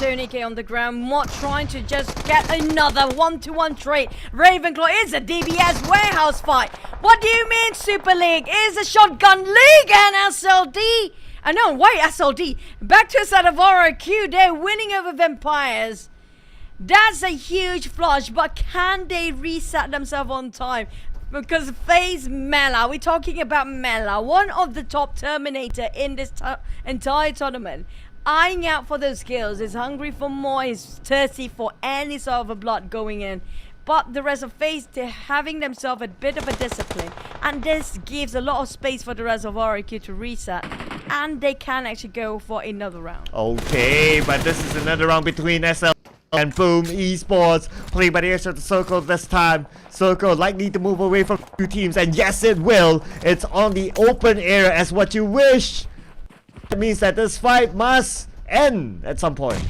Tony K on the ground, Mott trying to just get another 1-to-1 trade. Ravenclaw is a DBS warehouse fight. What do you mean Super League? Is a shotgun league and SLD? I know, wait, SLD. Back to a side of RRQ, they're winning over Vampires. That's a huge flush, but can they reset themselves on time? Because FaZe Mela, we're talking about Mela, one of the top Terminator in this entire tournament. Eyeing out for those kills, is hungry for more, is thirsty for any sort of a blood going in. But the rest of FaZe, they're having themselves a bit of a discipline. And this gives a lot of space for the rest of RRQ to reset. And they can actually go for another round. Okay, but this is another round between SL and Boom Esports. Played by the edge of the circle this time. Circle likely to move away from two teams. And yes, it will. It's on the open air as what you wish. That means that this fight must end at some point.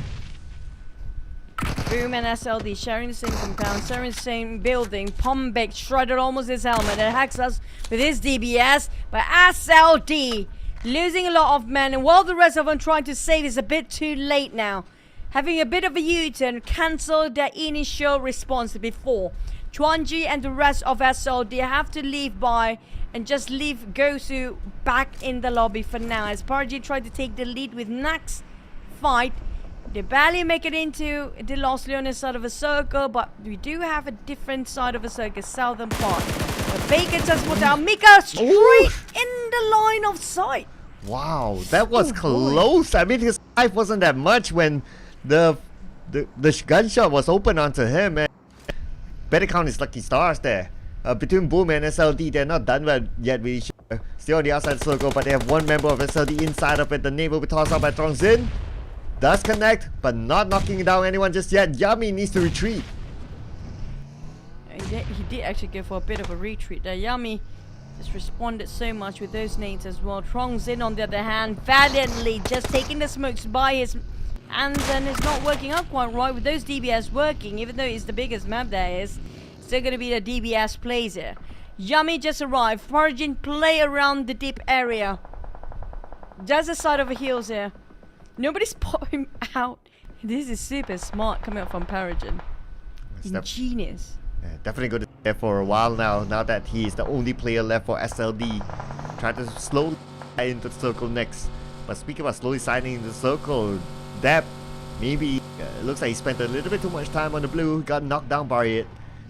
Boom and SLD sharing the same compound, sharing the same building. Pombek shredded almost his helmet and hacks us with his DBS. But SLD losing a lot of men, and while the rest of them trying to save is a bit too late now. Having a bit of a U-turn, cancel their initial response before. Chuanji and the rest of SLD have to leave by and just leave Gosu back in the lobby for now, as PERSIJA tried to take the lead with Nax fight. They barely make it into the Los Leones side of a circle, but we do have a different side of a circle, southern part. But Baker just put down Mika straight in the line of sight. Wow, that was close. I mean, his life wasn't that much when the gunshot was open onto him. And better count his lucky stars there. Between Boom and SLD, they're not done well yet with each other. Still on the outside circle, but they have one member of SLD inside of it. The name will be tossed out by Trongzin. Does connect, but not knocking down anyone just yet. Yummy needs to retreat. He did actually go for a bit of a retreat there. Yummy just responded so much with those nades as well. Trongzin, on the other hand, valiantly just taking the smokes by his hands, and it's not working out quite right with those DBS working. Even though it's the biggest map there is, still going to be the DBS plays here. Yummy just arrived. PERSIJA play around the deep area. Does the side of the heels here. Nobody's put him out. This is super smart coming up from PERSIJA. Ingenious. Yeah, definitely going to stay there for a while now that he is the only player left for SLD. Try to slowly slide into the circle next. But speaking about slowly sliding into the circle, Deb, maybe looks like he spent a little bit too much time on the blue, got knocked down by it.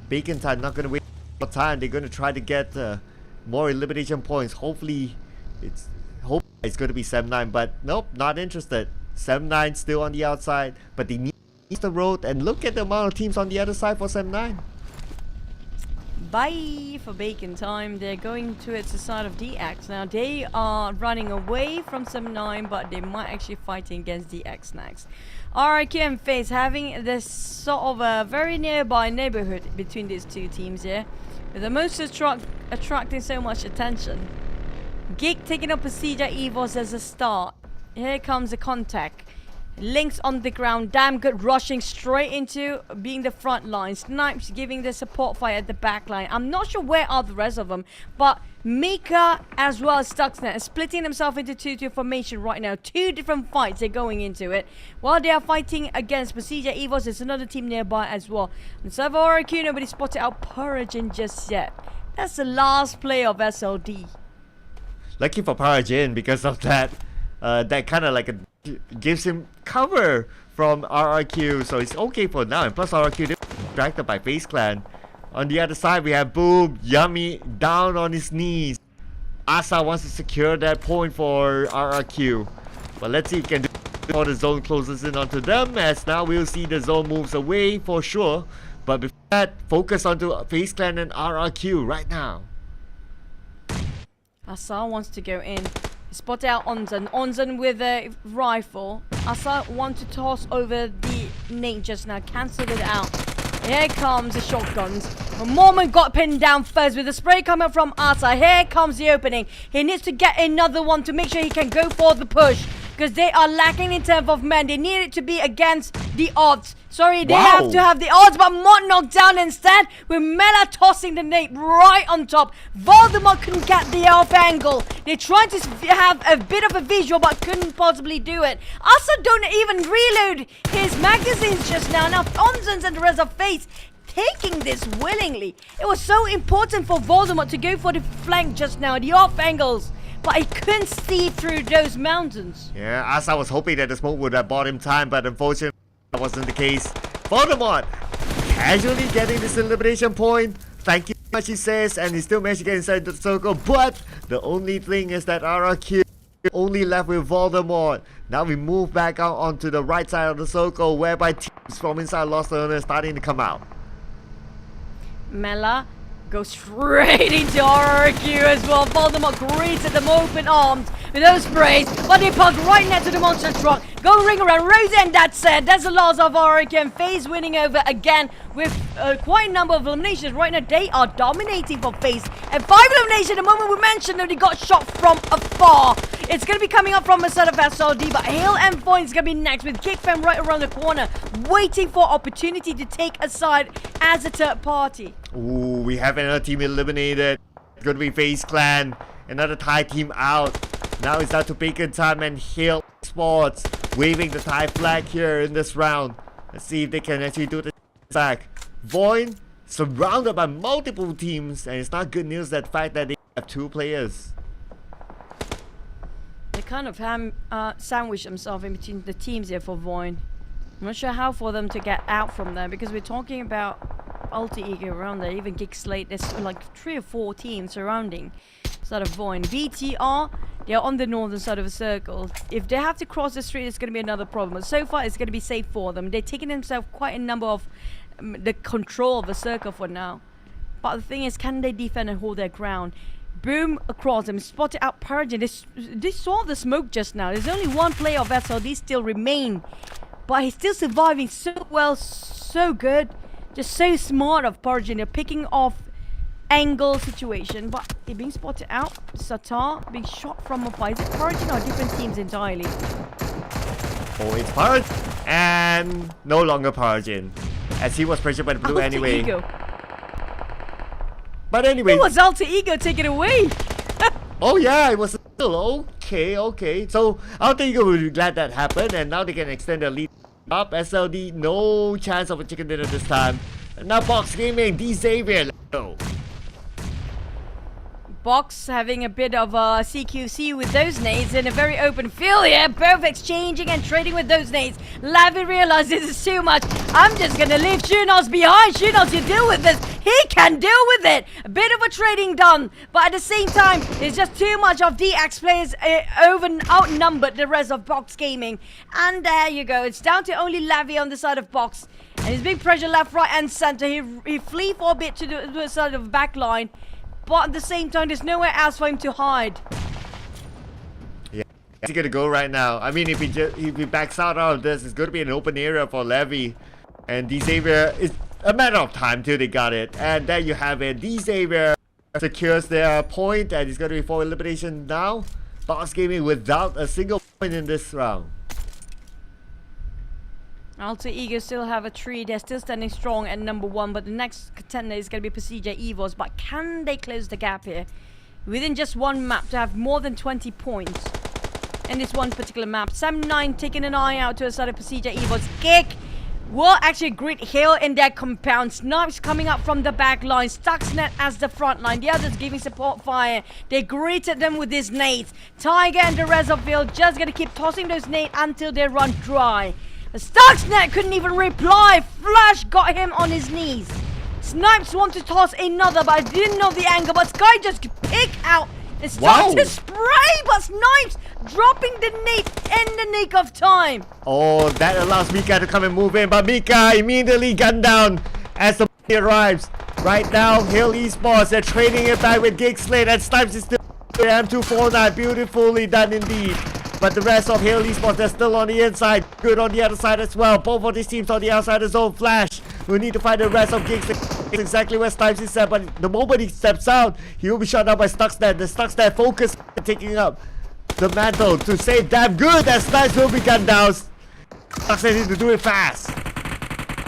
Bacon time not going to wait for time. They're going to try to get more elimination points. Hopefully it's going to be 7-9, but nope, not interested. 7-9 still on the outside, but they need the road, and look at the amount of teams on the other side for 7-9. Bye for Bacon time. They're going towards the side of DX now. They are running away from 7-9, but they might actually fighting against DX next. RIQ and FaZe having this sort of a very nearby neighborhood between these two teams here, with the most attracting so much attention. GEEK taking up PERSIJA EVOS as a start. Here comes the contact. Links on the ground, damn good, rushing straight into being the front line. Snipes giving the support fire at the back line. I'm not sure where are the rest of them, but Mika as well as Stuxnet is splitting himself into 2-2 formation right now. Two different fights they're going into it. While they are fighting against PERSIJA EVOS, there's another team nearby as well. And so for RQ, nobody spotted out PERSIJA just yet. That's the last play of SLD. Lucky for PERSIJA because of that. That kind of like gives him cover from RRQ, so it's okay for now. And plus RRQ distracted by FaZe Clan. On the other side we have Boom, Yummy down on his knees. Asa wants to secure that point for RRQ, but let's see if he can do it before the zone closes in onto them, as now we'll see the zone moves away for sure. But before that, focus onto FaZe Clan and RRQ right now. Asa wants to go in. Spot out Onzen. Onzen with a rifle. Asa wants to toss over the nade just now. Cancel it out. Here comes the shotguns. Mormon got pinned down first with the spray coming from Asa. Here comes the opening. He needs to get another one to make sure he can go for the push, because they are lacking in terms of men. They need it to be against the odds. Sorry, they have to have the odds, but Mott knocked down instead with Mela tossing the nade right on top. Voldemort couldn't get the off angle. They tried to have a bit of a visual, but couldn't possibly do it. Asa don't even reload his magazines just now. Now Onzens and the rest of FaZe taking this willingly. It was so important for Voldemort to go for the flank just now, the off angles, but he couldn't see through those mountains. Yeah, Asa was hoping that the smoke would have bought him time, but unfortunately that wasn't the case. Voldemort casually getting this elimination point. Thank you so much, he says, and he still managed to get inside the circle. But the only thing is that RRQ only left with Voldemort. Now we move back out onto the right side of the circle, whereby teams from inside Lost Earner are starting to come out. Mela goes straight into RRQ as well. Voldemort greeted them open arms with those sprays, but they parked right next to the monster truck. Go ring around Rosie, and that's it. That's the loss of RRQ, and FaZe winning over again with quite a number of eliminations. Right now they are dominating for FaZe, and 5 eliminations. The moment we mentioned that they got shot from afar. It's going to be coming up from a set of SLD, but Hill and VOIN is going to be next with GeekFam right around the corner, waiting for opportunity to take a side as a third party. Ooh, we have another team eliminated. It's going to be FaZe Clan. Another Thai team out. Now it's down to Bacon time and Hill Sports waving the Thai flag here in this round. Let's see if they can actually do the back. VOIN surrounded by multiple teams, and it's not good news that fact that they have 2 players. They kind of sandwich themselves in between the teams here for VOIN. I'm not sure how for them to get out from there, because we're talking about alter ego around there. Even GEEK SLATE, there's like 3 or 4 teams surrounding side of VOIN. VTR, they're on the northern side of the circle. If they have to cross the street, it's going to be another problem. But so far, it's going to be safe for them. They're taking themselves quite a number of the control of the circle for now. But the thing is, can they defend and hold their ground? Boom across them, spotted out PERSIJA. They saw the smoke just now. There's only one player of SLD still remain, but he's still surviving so well, so good. Just so smart of PERSIJA. They're picking off angle situation, but they're being spotted out. Satar being shot from afar. Is it PERSIJA or different teams entirely? Oh, it's PERSIJA, and no longer PERSIJA, as he was pressured by the blue anyway. Ego. But anyway, it was Alter Ego taken away. Oh yeah, it was still okay. So Alter Ego will be glad that happened, and now they can extend their lead up. SLD, no chance of a chicken dinner this time. And now Box Gaming, D Xavier, let's go. Box having a bit of a CQC with those nades in a very open field here. Both exchanging and trading with those nades. Lavi realizes this is too much. I'm just gonna leave Shunos behind. Shunos, you deal with this. He can deal with it. A bit of a trading done, but at the same time, it's just too much of DX players outnumbered the rest of Box Gaming. And there you go. It's down to only Lavi on the side of Box. And he's being pressured left, right, and center. He flee for a bit to the side of the back line. But at the same time, there's nowhere else for him to hide. Yeah, he's gonna go right now. I mean, if he backs out of this, it's gonna be an open area for Levy. And D Xavier, it's a matter of time till they got it. And there you have it. D Xavier secures their point, and it's gonna be for elimination now. Box Gaming without a single point in this round. Alter Ego still have a 3. They're still standing strong at number 1, but the next contender is going to be PERSIJA EVOS. But can they close the gap here? Within just one map to have more than 20 points in this one particular map. Sam9 taking an eye out to the side of PERSIJA EVOS. GEEK will actually greet Hill in their compound. Snipes coming up from the back line. Stuxnet as the front line. The others giving support fire. They greeted them with these nades. Tiger and the rest of Hill just going to keep tossing those nades until they run dry. Stuxnet couldn't even reply. Flash got him on his knees. Snipes want to toss another, but I didn't know the angle. But Sky just pick out and start to spray. But Snipes dropping the nade in the nick of time. Oh, that allows Mika to come and move in. But Mika immediately gunned down as the money arrives. Right now, Hill Esports, they're trading it back with GEEK, SLATE, and Snipes is still M249. Beautifully done indeed. But the rest of Hill Esports, they're still on the inside. Good on the other side as well. Both of these teams on the outside of the zone. Flash. We need to find the rest of GEEK. Exactly where Snipes is at. But the moment he steps out, he will be shot down by Stuxnet. The Stuxnet focus taking up the mantle to save damn good. As Snipes will be gunned down. Stuxnet needs to do it fast.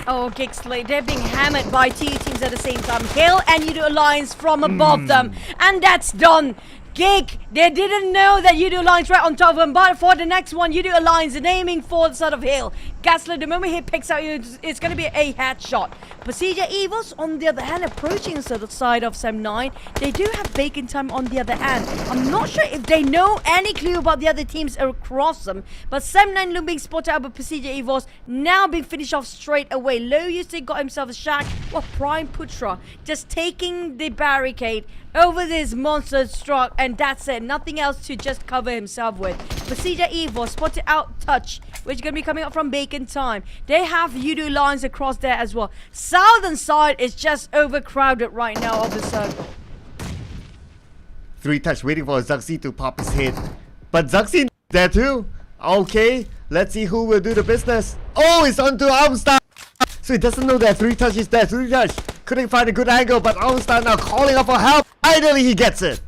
Oh, GEEK, SLATE, they're being hammered by 2 teams at the same time. Hill and Yoodo Alliance from above them. And that's done. GEEK, they didn't know that Yoodo Alliance right on top of them, but for the next one, Yoodo Alliance is aiming for the side of Hill. Gasler, the moment he picks out, it's going to be a headshot. PERSIJA EVOS, on the other hand, approaching the side of Sam9. They do have bacon time on the other hand. I'm not sure if they know any clue about the other teams across them, but Sam9 being spotted out by PERSIJA EVOS, now being finished off straight away. Low Usage got himself a shack, while Prime Putra just taking the barricade over this monster struck, and that's it. Nothing else to just cover himself with. PERSIJA EVOS spotted out Touch, which is going to be coming up from bacon time. They have Yoodo Lines across there as well. Southern side is just overcrowded right now of the circle. 3 touch waiting for Zuxi to pop his head. But Zuxi there too. Okay, let's see who will do the business. Oh, it's onto Armstar. So he doesn't know that 3 touch is there. 3 touch. Couldn't find a good angle, but Armstar now calling up for help. Finally, he gets it.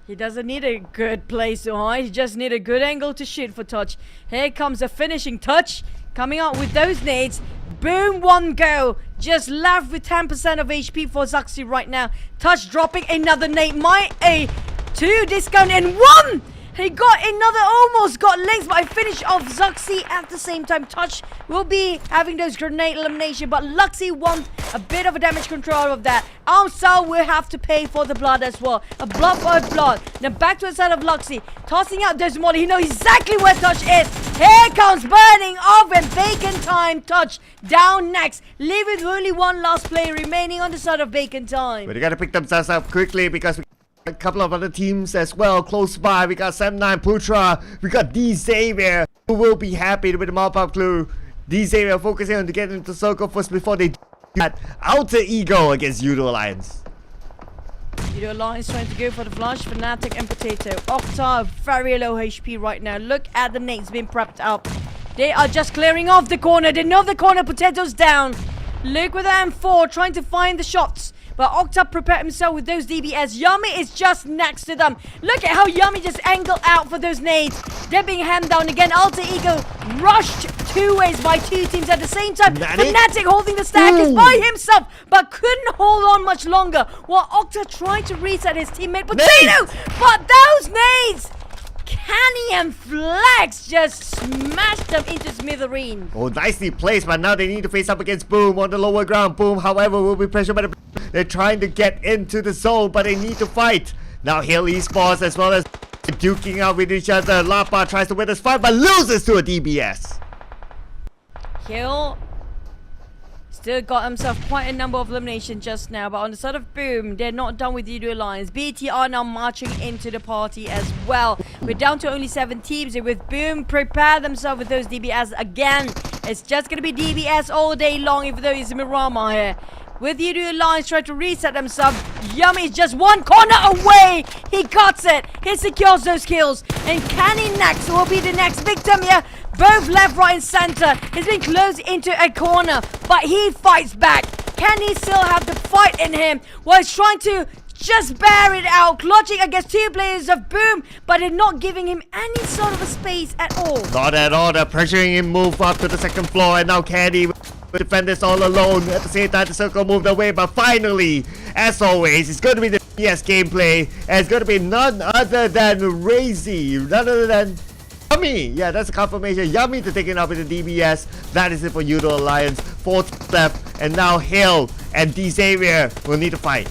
He doesn't need a good place to hide. He just need a good angle to shoot for Touch. Here comes a finishing touch. Coming out with those nades. Boom, 1 go. Just left with 10% of HP for Zuxi right now. Touch dropping another nade. A 2 discount in 1. He got another, almost got legs, but I finished off Zuxi at the same time. Touch will be having those grenade elimination, but Luxy wants a bit of a damage control of that. Armstar will have to pay for the blood as well. A blood for blood. Then back to the side of Luxy, tossing out those molly. He knows exactly where Touch is. Here comes burning oven. Bacon time. Touch down next. Leaving only 1 last player remaining on the side of bacon time. But they gotta pick themselves up quickly because we a couple of other teams as well close by. We got Sam9 Putra, we got D Xavier, who will be happy with the mop-up clue. These are focusing on to get into circle first before they do that Alter Ego against Yoodo Alliance. Yoodo Alliance trying to go for the flash. Fnatic and Potato. Octa very low HP right now. Look at the nades being prepped up. They are just clearing off the corner. They know the corner. Potato's down. Luke with the M4 trying to find the shots. But Octa prepared himself with those DBS. Yummy is just next to them. Look at how Yummy just angled out for those nades. They're being hammed down again. Alter Ego rushed two ways by two teams at the same time. Fnatic holding the stack is by himself, but couldn't hold on much longer. While Octa tried to reset his teammate Potato. But those nades! Canny and Flex just smashed them into smithereens. Oh, nicely placed, but now they need to face up against Boom on the lower ground. Boom, however, will be pressured by the... They're trying to get into the zone, but they need to fight. Now Hill Esports as well as duking out with each other. Lapa tries to win this fight, but loses to a DBS. Hill still got himself quite a number of eliminations just now, but on the side of Boom, they're not done with Yoodo Alliance. BT are now marching into the party as well. We're down to only 7 teams, and with Boom, prepare themselves with those DBS again. It's just going to be DBS all day long, even though it's Mirama here. With Yoodo Alliance trying to reset themselves, Yummy is just one corner away. He cuts it. He secures those kills. And Canny next will be the next victim here. Both left, right, and center. He's been closed into a corner, but he fights back. Can he still have the fight in him? While he's trying to just bear it out, clutching against 2 players of Boom, but they're not giving him any sort of a space at all. Not at all. They're pressuring him move up to the 2nd floor, and now Candy defend this all alone. At the same time, the circle moved away, but finally, as always, it's going to be the PS gameplay, and it's going to be none other than Razy, none other than Yummy. Yeah, that's a confirmation. Yummy to take it up with the DBS. That is it for Yoodo Alliance. 4th step, and now Hill and D-Xavier will need to fight.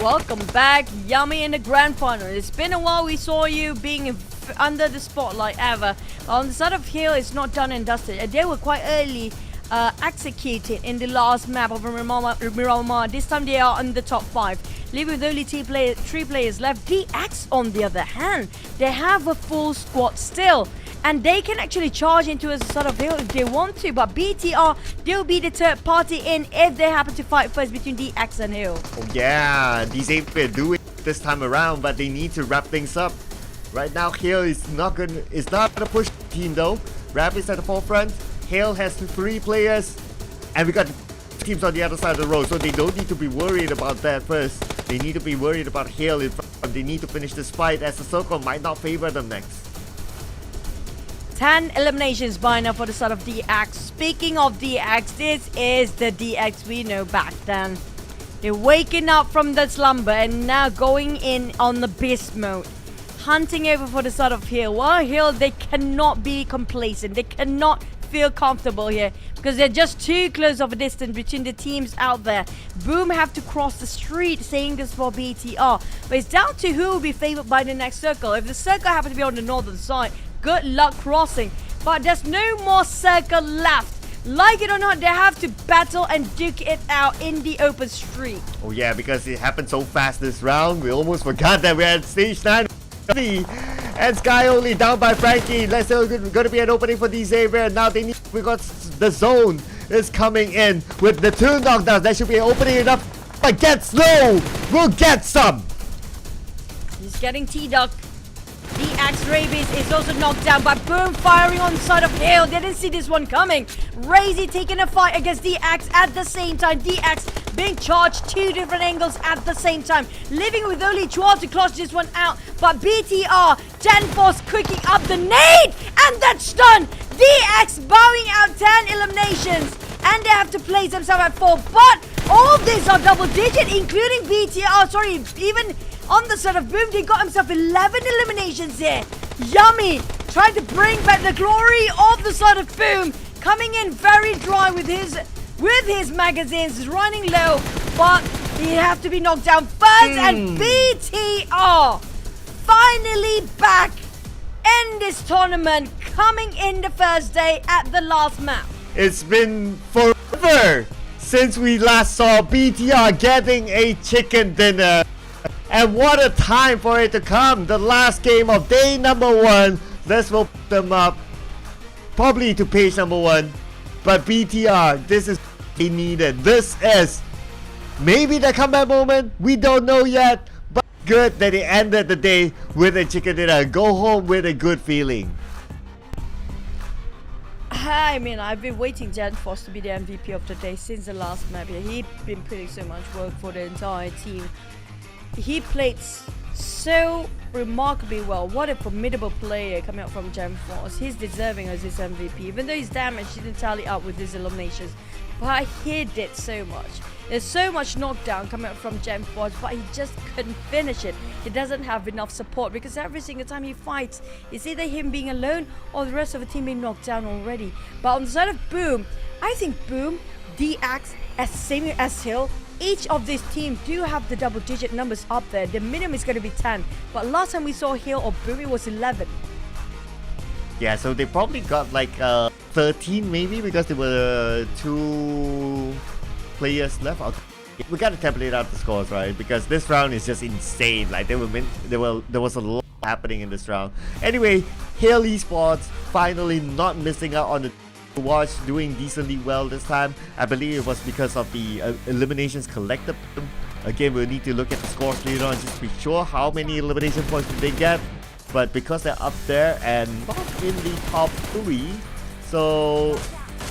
Welcome back, Yummy, in the grand final. It's been a while we saw you being under the spotlight ever. On the side of Hill, it's not done and dusted. They were quite early executed in the last map of Miramar. This time they are on the top 5, leaving with only 3 players left. DX, on the other hand, they have a full squad still, and they can actually charge into a sort of Hill if they want to, but BTR, they'll be the 3rd party in if they happen to fight first between DX and Hill. Oh yeah, these ain't do it this time around, but they need to wrap things up. Right now, Hill is not gonna push the team though. Rap is at the forefront. Hill has 3 players, and we got teams on the other side of the road, so they don't need to be worried about that first. They need to be worried about Hill in front. They need to finish this fight, as the circle might not favor them next. 10 eliminations by now for the side of DX. Speaking of DX, this is the DX we know back then. They're waking up from the slumber and now going in on the beast mode. Hunting over for the side of Hill. Well, Hill, they cannot be complacent. They cannot feel comfortable here because they're just too close of a distance between the teams out there. Boom have to cross the street, saying this for BTR. But it's down to who will be favored by the next circle. If the circle happens to be on the northern side, good luck crossing. But there's no more circle left. Like it or not, they have to battle and duke it out in the open street. Oh yeah, because it happened so fast this round, we almost forgot that we're at stage 9. And Sky only down by Frankie. Let's say going to be an opening for D-Xavier. Now they need, we got the zone is coming in with the 2 knockdowns. That should be an opening enough. But get slow. We'll get some. He's getting T-Duck. DX Rabies is also knocked down by Boom firing on the side of Hill. They didn't see this one coming. Razy taking a fight against DX at the same time. DX being charged 2 different angles at the same time. Living with only 12 to clutch this one out. But BTR, 10 Force cooking up the nade. And that's done. DX bowing out 10 eliminations. And they have to place themselves at 4. But all these are double digit, including BTR. Sorry, even on the side of Boom, he got himself 11 eliminations here. Yummy trying to bring back the glory of the side of Boom. Coming in very dry with his magazines, running low, but he have to be knocked down first. And BTR finally back in this tournament, coming in the first day at the last map. It's been forever since we last saw BTR getting a chicken dinner. And what a time for it to come. The last game of day number 1. Let's vote them up. probably to page number 1. But BTR, this is they needed. This is maybe the comeback moment. We don't know yet. But good that they ended the day with a chicken dinner. Go home with a good feeling. I mean, I've been waiting Genforce to be the MVP of the day since the last map. He's been putting so much work for the entire team. He played so remarkably well. What a formidable player coming out from Genforce. He's deserving as his MVP. Even though his damage didn't tally up with his eliminations, but he did so much. There's so much knockdown coming out from Genforce, but he just couldn't finish it. He doesn't have enough support because every single time he fights, it's either him being alone or the rest of the team being knocked down already. But on the side of Boom, I think Boom, DX, as Hill, each of these teams do have the double-digit numbers up there. The minimum is going to be 10, but last time we saw Hill or Boom, it was 11. Yeah, so they probably got like 13 maybe because there were 2 players left. We gotta tabulate out the scores, right? Because this round is just insane. Like there was a lot happening in this round. Anyway, Hill Esports finally not missing out on the watch, doing decently well this time. I believe it was because of the eliminations collected. Again, we'll need to look at the scores later on just to be sure how many elimination points did they get. But because they're up there and not in the top 3, so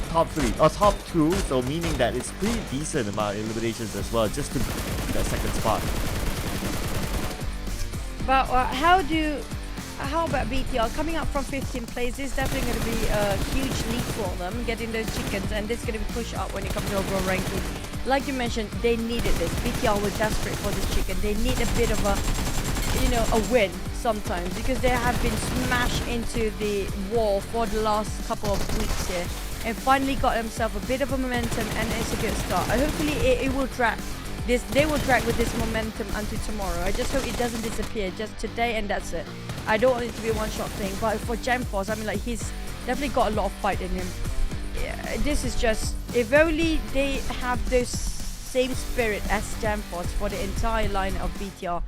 top 3 or top 2, so meaning that it's pretty decent amount of eliminations as well, just to that second spot. But how about BTR coming up from 15th place? This is definitely going to be a huge lead for them, getting those chickens, and this is going to be pushed up when it comes to overall ranking. Like you mentioned, they needed this. BTR was desperate for this chicken. They need a bit of a win sometimes because they have been smashed into the wall for the last couple of weeks here, and finally got themselves a bit of a momentum, and it's a good start. Hopefully it will drag this. They will drag with this momentum until tomorrow. I just hope it doesn't disappear just today and that's it. I don't want it to be a one-shot thing. But for Genforce, I mean, like, he's definitely got a lot of fight in him. Yeah, this is just, if only they have those same spirit as Genforce for the entire line of BTR,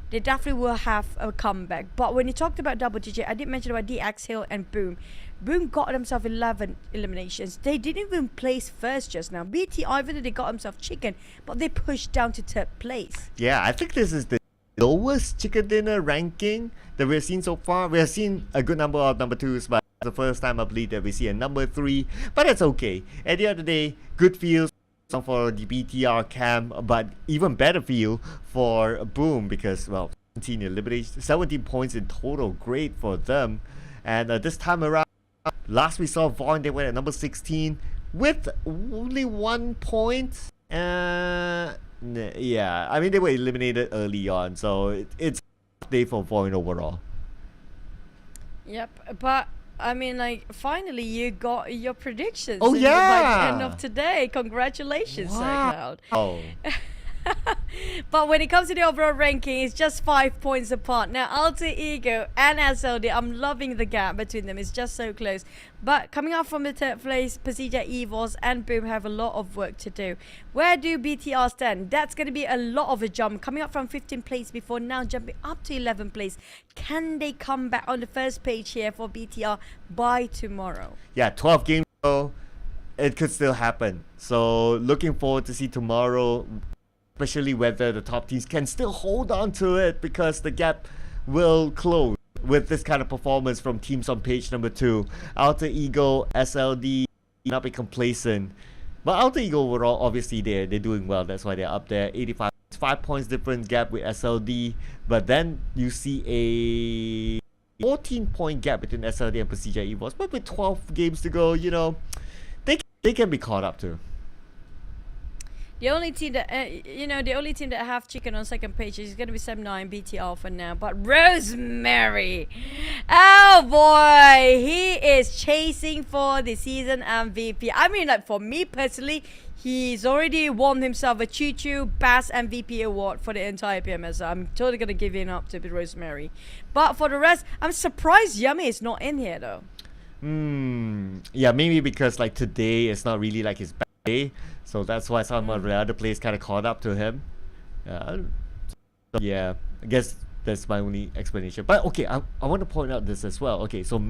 they definitely will have a comeback. But when you talked about double digit, I did mention about DX, Hill, and Boom. Boom got themselves 11 eliminations. They didn't even place first just now. BTR, even though they got themselves chicken, but they pushed down to 3rd place. Yeah, I think this is the lowest chicken dinner ranking that we've seen so far. We have seen a good number of number 2s, but the first time I believe that we see a number 3. But that's okay. At the end of the day, good feels for the BTR camp, but even better feel for Boom because, well, 17 eliminations, 17 points in total, great for them. And this time around, last we saw VOIN, they went at number 16 with only 1 point. Yeah, I mean, they were eliminated early on, so it's a day for VOIN overall. Yep, but I mean, like, finally you got your predictions. Oh, yeah! By the end of today. Congratulations, Wow. SoundCloud. But when it comes to the overall ranking, it's just 5 points apart. Now, Alter Ego and SLD, I'm loving the gap between them. It's just so close. But coming up from the 3rd place, PERSIJA, EVOS, and Boom have a lot of work to do. Where do BTR stand? That's going to be a lot of a jump. Coming up from 15th place before now jumping up to 11th place. Can they come back on the first page here for BTR by tomorrow? Yeah, 12 games, so it could still happen. So looking forward to see tomorrow, especially whether the top teams can still hold on to it, because the gap will close with this kind of performance from teams on page number 2. Alter Ego, SLD, not be complacent. But Alter Ego overall, obviously they're doing well. That's why they're up there. 85, 5 points difference gap with SLD. But then you see a 14-point gap between SLD and PERSIJA EVOS. But with 12 games to go, you know, they can be caught up to. The only team that, the only team that have chicken on second page is going to be 7-9 BTR for now. But Rosemary, oh boy, he is chasing for the season MVP. I mean, like, for me personally, he's already won himself a Choo-Choo Bass MVP award for the entire PMSL. I'm totally going to give it up to Rosemary. But for the rest, I'm surprised Yummy is not in here though. Yeah, maybe because like today it's not really like his bad day. So that's why some of the other players kind of caught up to him. Yeah, I guess that's my only explanation. But okay, I want to point out this as well. Okay, so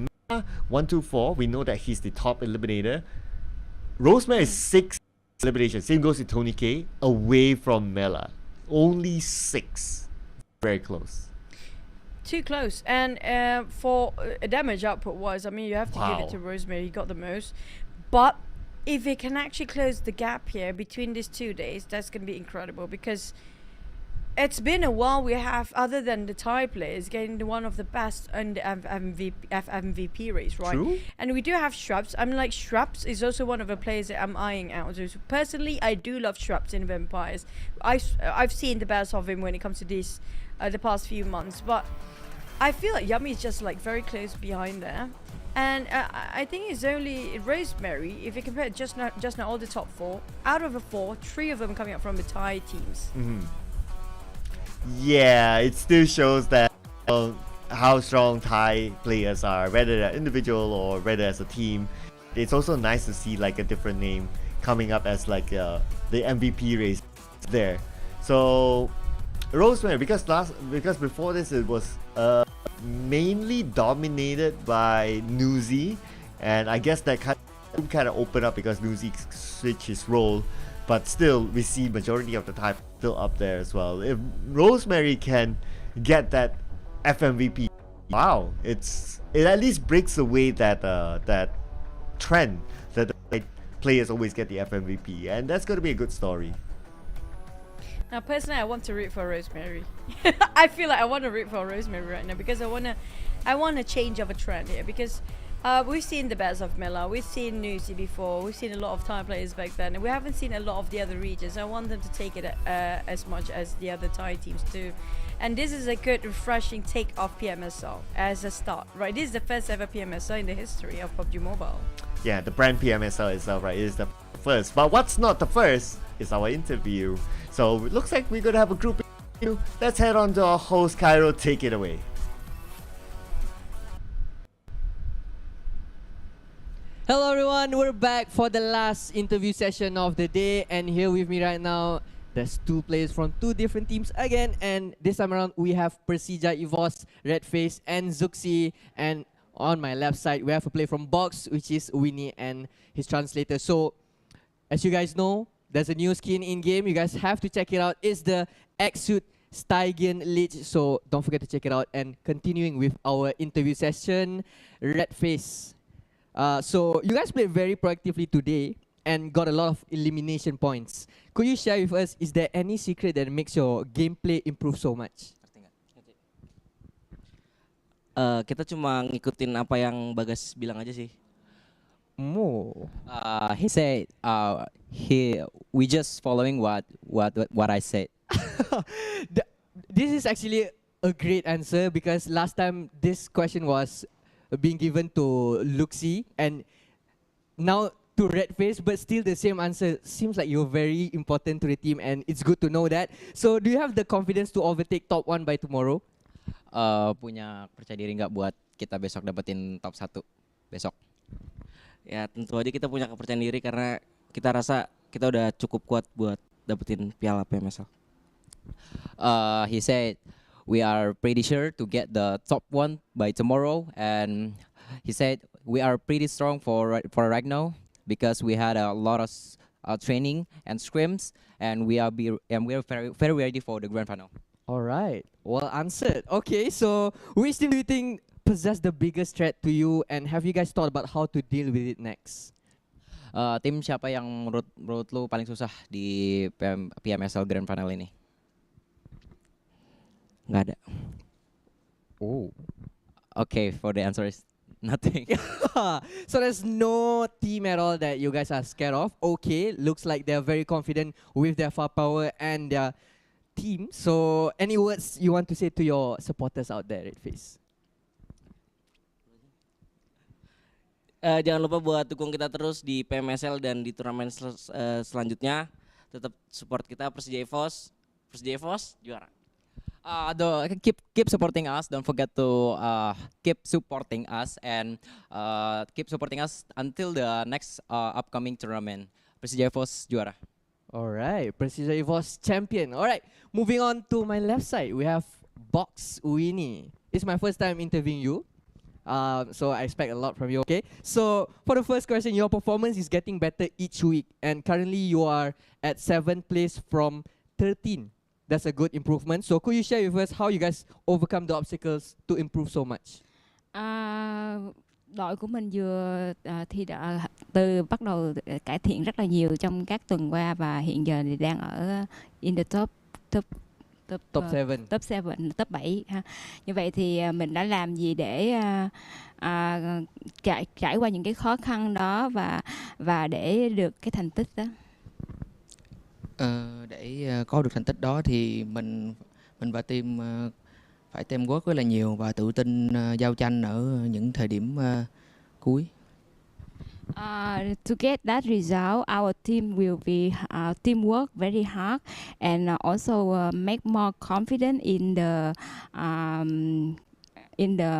124, we know that he's the top eliminator. Rosemary is 6 elimination. Same goes to Tony K, away from Mela. Only 6. Very close. Too close. And for damage output wise, I mean, you have to give it to Rosemary. He got the most. But if they can actually close the gap here between these 2 days, that's going to be incredible, because it's been a while we have, other than the Thai players, getting one of the best in the FMVP race, right? True. And we do have Shrubs. I mean, like, Shrubs is also one of the players that I'm eyeing out. So personally, I do love Shrubs in Vampires. I've seen the best of him when it comes to this the past few months, but I feel like Yummy is just like very close behind there. And I think it's only Rosemary, if you compare just now all the top 4, out of the 4, 3 of them coming up from the Thai teams. Yeah, it still shows that how strong Thai players are, whether they're individual or whether as a team. It's also nice to see like a different name coming up as like the MVP race there. So Rosemary, because before this it was mainly dominated by Nuzi, and I guess that kind of opened up because Nuzi switched his role, but still we see majority of the time still up there as well. If Rosemary can get that FMVP, wow, it at least breaks away that that trend that the players always get the FMVP, and that's going to be a good story. Now, personally, I want to root for Rosemary. I feel like I want to root for Rosemary right now, because I want a change of a trend here, because we've seen the best of Mela, we've seen Nuzi before, we've seen a lot of Thai players back then, and we haven't seen a lot of the other regions. I want them to take it as much as the other Thai teams do. And this is a good, refreshing take of PMSL as a start, right? This is the first ever PMSL in the history of PUBG Mobile. Yeah, the brand PMSL itself, right, is the first. But what's not the first is our interview. So it looks like we're going to have a group interview. Let's head on to our host, Cairo. Take it away. Hello everyone, we're back for the last interview session of the day, and here with me right now, there's 2 players from 2 different teams again, and this time around we have PERSIJA, EVOS, Redface, and Zuxi, and on my left side we have a player from Box, which is Winnie and his translator. So, as you guys know, there's a new skin in game. You guys have to check it out. It's the X-Suit Stygian Lich. So don't forget to check it out. And continuing with our interview session, Redface. So you guys played very proactively today and got a lot of elimination points. Could you share with us, is there any secret that makes your gameplay improve so much? Kita cuma ngikutin apa yang Bagas bilang aja sih. He said we just following what I said. This is actually a great answer, because last time this question was being given to Luxi and now to Redface, but still the same answer. Seems like you're very important to the team, and it's good to know that. So do you have the confidence to overtake top 1 by tomorrow? Punya percaya diri nggak buat kita besok dapetin top 1 besok? Ya tentu aja kita punya kepercayaan diri karena kita rasa kita udah cukup kuat buat dapetin piala PMSL. He said we are pretty sure to get the top 1 by tomorrow, and he said we are pretty strong for right now because we had a lot of training and scrims, and we are very, very ready for the grand final. All right, well answered. Okay, so which team do you think possess the biggest threat to you, and have you guys thought about how to deal with it next? Tim siapa yang menurut lu paling susah di PMSL Grand Final ini? Nggak ada. Oh. Okay, for the answer is nothing. So there's no team at all that you guys are scared of. Okay, looks like they're very confident with their firepower and their team. So any words you want to say to your supporters out there, Redface? Jangan lupa buat dukung kita terus di PMSL dan di turnamen selanjutnya. Tetap support kita, PERSIJA EVOS. PERSIJA EVOS juara. Keep supporting us. Don't forget to keep supporting us, and keep supporting us until the next upcoming tournament. PERSIJA EVOS juara. Alright, PERSIJA EVOS champion. Alright, moving on to my left side, we have Box Winnie. It's my first time interviewing you. So I expect a lot from you. Okay. So for the first question, your performance is getting better each week, and currently you are at 7th place from 13. That's a good improvement. So could you share with us how you guys overcome the obstacles to improve so much? Đội của mình vừa bắt đầu cải thiện rất là nhiều trong các tuần qua, và hiện giờ thì đang ở in the top 7, top 7 ha. Như vậy thì mình đã làm gì để trải qua những cái khó khăn đó và để được cái thành tích đó? Để có được thành tích đó thì mình và team phải teamwork rất là nhiều và tự tin giao tranh ở những thời điểm cuối. To get that result, our team will be teamwork very hard, and also make more confident in the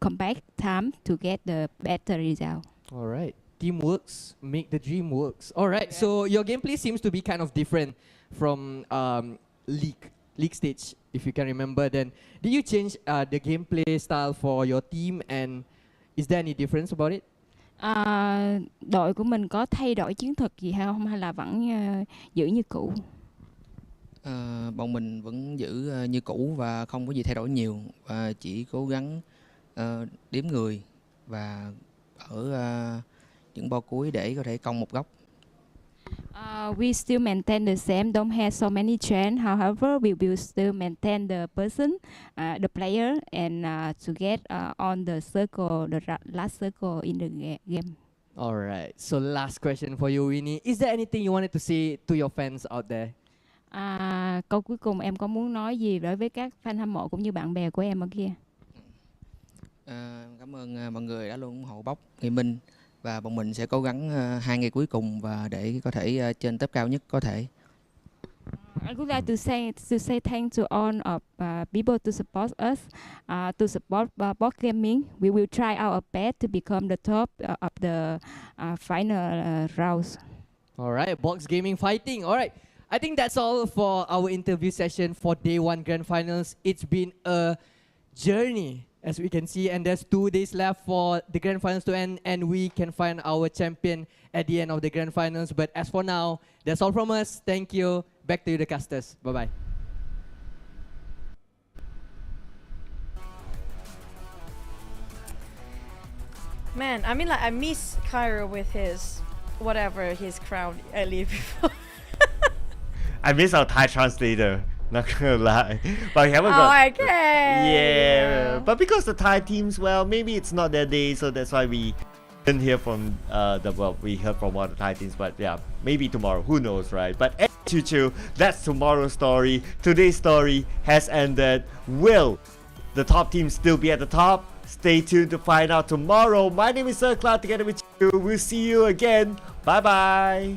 comeback time to get the better result. All right. Teamworks make the dream works. All right. So your gameplay seems to be kind of different from league stage, if you can remember. Then did you change the gameplay style for your team, and is there any difference about it? Đội của mình có thay đổi chiến thuật gì hay không, hay là vẫn giữ như cũ? Bọn mình vẫn giữ như cũ và không có gì thay đổi nhiều, và chỉ cố gắng đếm người và ở những bo cuối để có thể cong một góc. We still maintain the same, don't have so many change. However, we will still maintain the person, the player, and to get on the circle, the last circle in the game. All right. So last question for you, Winnie. Is there anything you wanted to say to your fans out there? Câu cuối cùng em có muốn nói gì đối với các fan hâm mộ cũng như bạn bè của em ở kia? Cảm ơn mọi người đã luôn ủng hộ Bóc, Nghị Minh, và bọn mình sẽ cố gắng 2 ngày cuối cùng và để có thể trên top cao nhất có thể. I would like to say thanks to all of people to support us, to support board gaming. We will try our best to become the top of the final rounds. All right, box gaming fighting. All right, I think that's all for our interview session for day 1 grand finals. It's been a journey, as we can see, and there's 2 days left for the grand finals to end, and we can find our champion at the end of the grand finals. But as for now, that's all from us. Thank you. Back to you, the casters. Bye-bye. Man, I mean, like, I miss Cairo with his his crown earlier before. I miss our Thai translator, not gonna lie. But we haven't got... okay. Yeah, but because the Thai teams, well, maybe it's not their day, so that's why we didn't hear from we heard from all the Thai teams, but yeah, maybe tomorrow, who knows, right? But Choo, that's tomorrow's story. Today's story has ended. Will the top team still be at the top? Stay tuned to find out tomorrow. My name is Sir Cloud together with you. We'll see you again. Bye bye.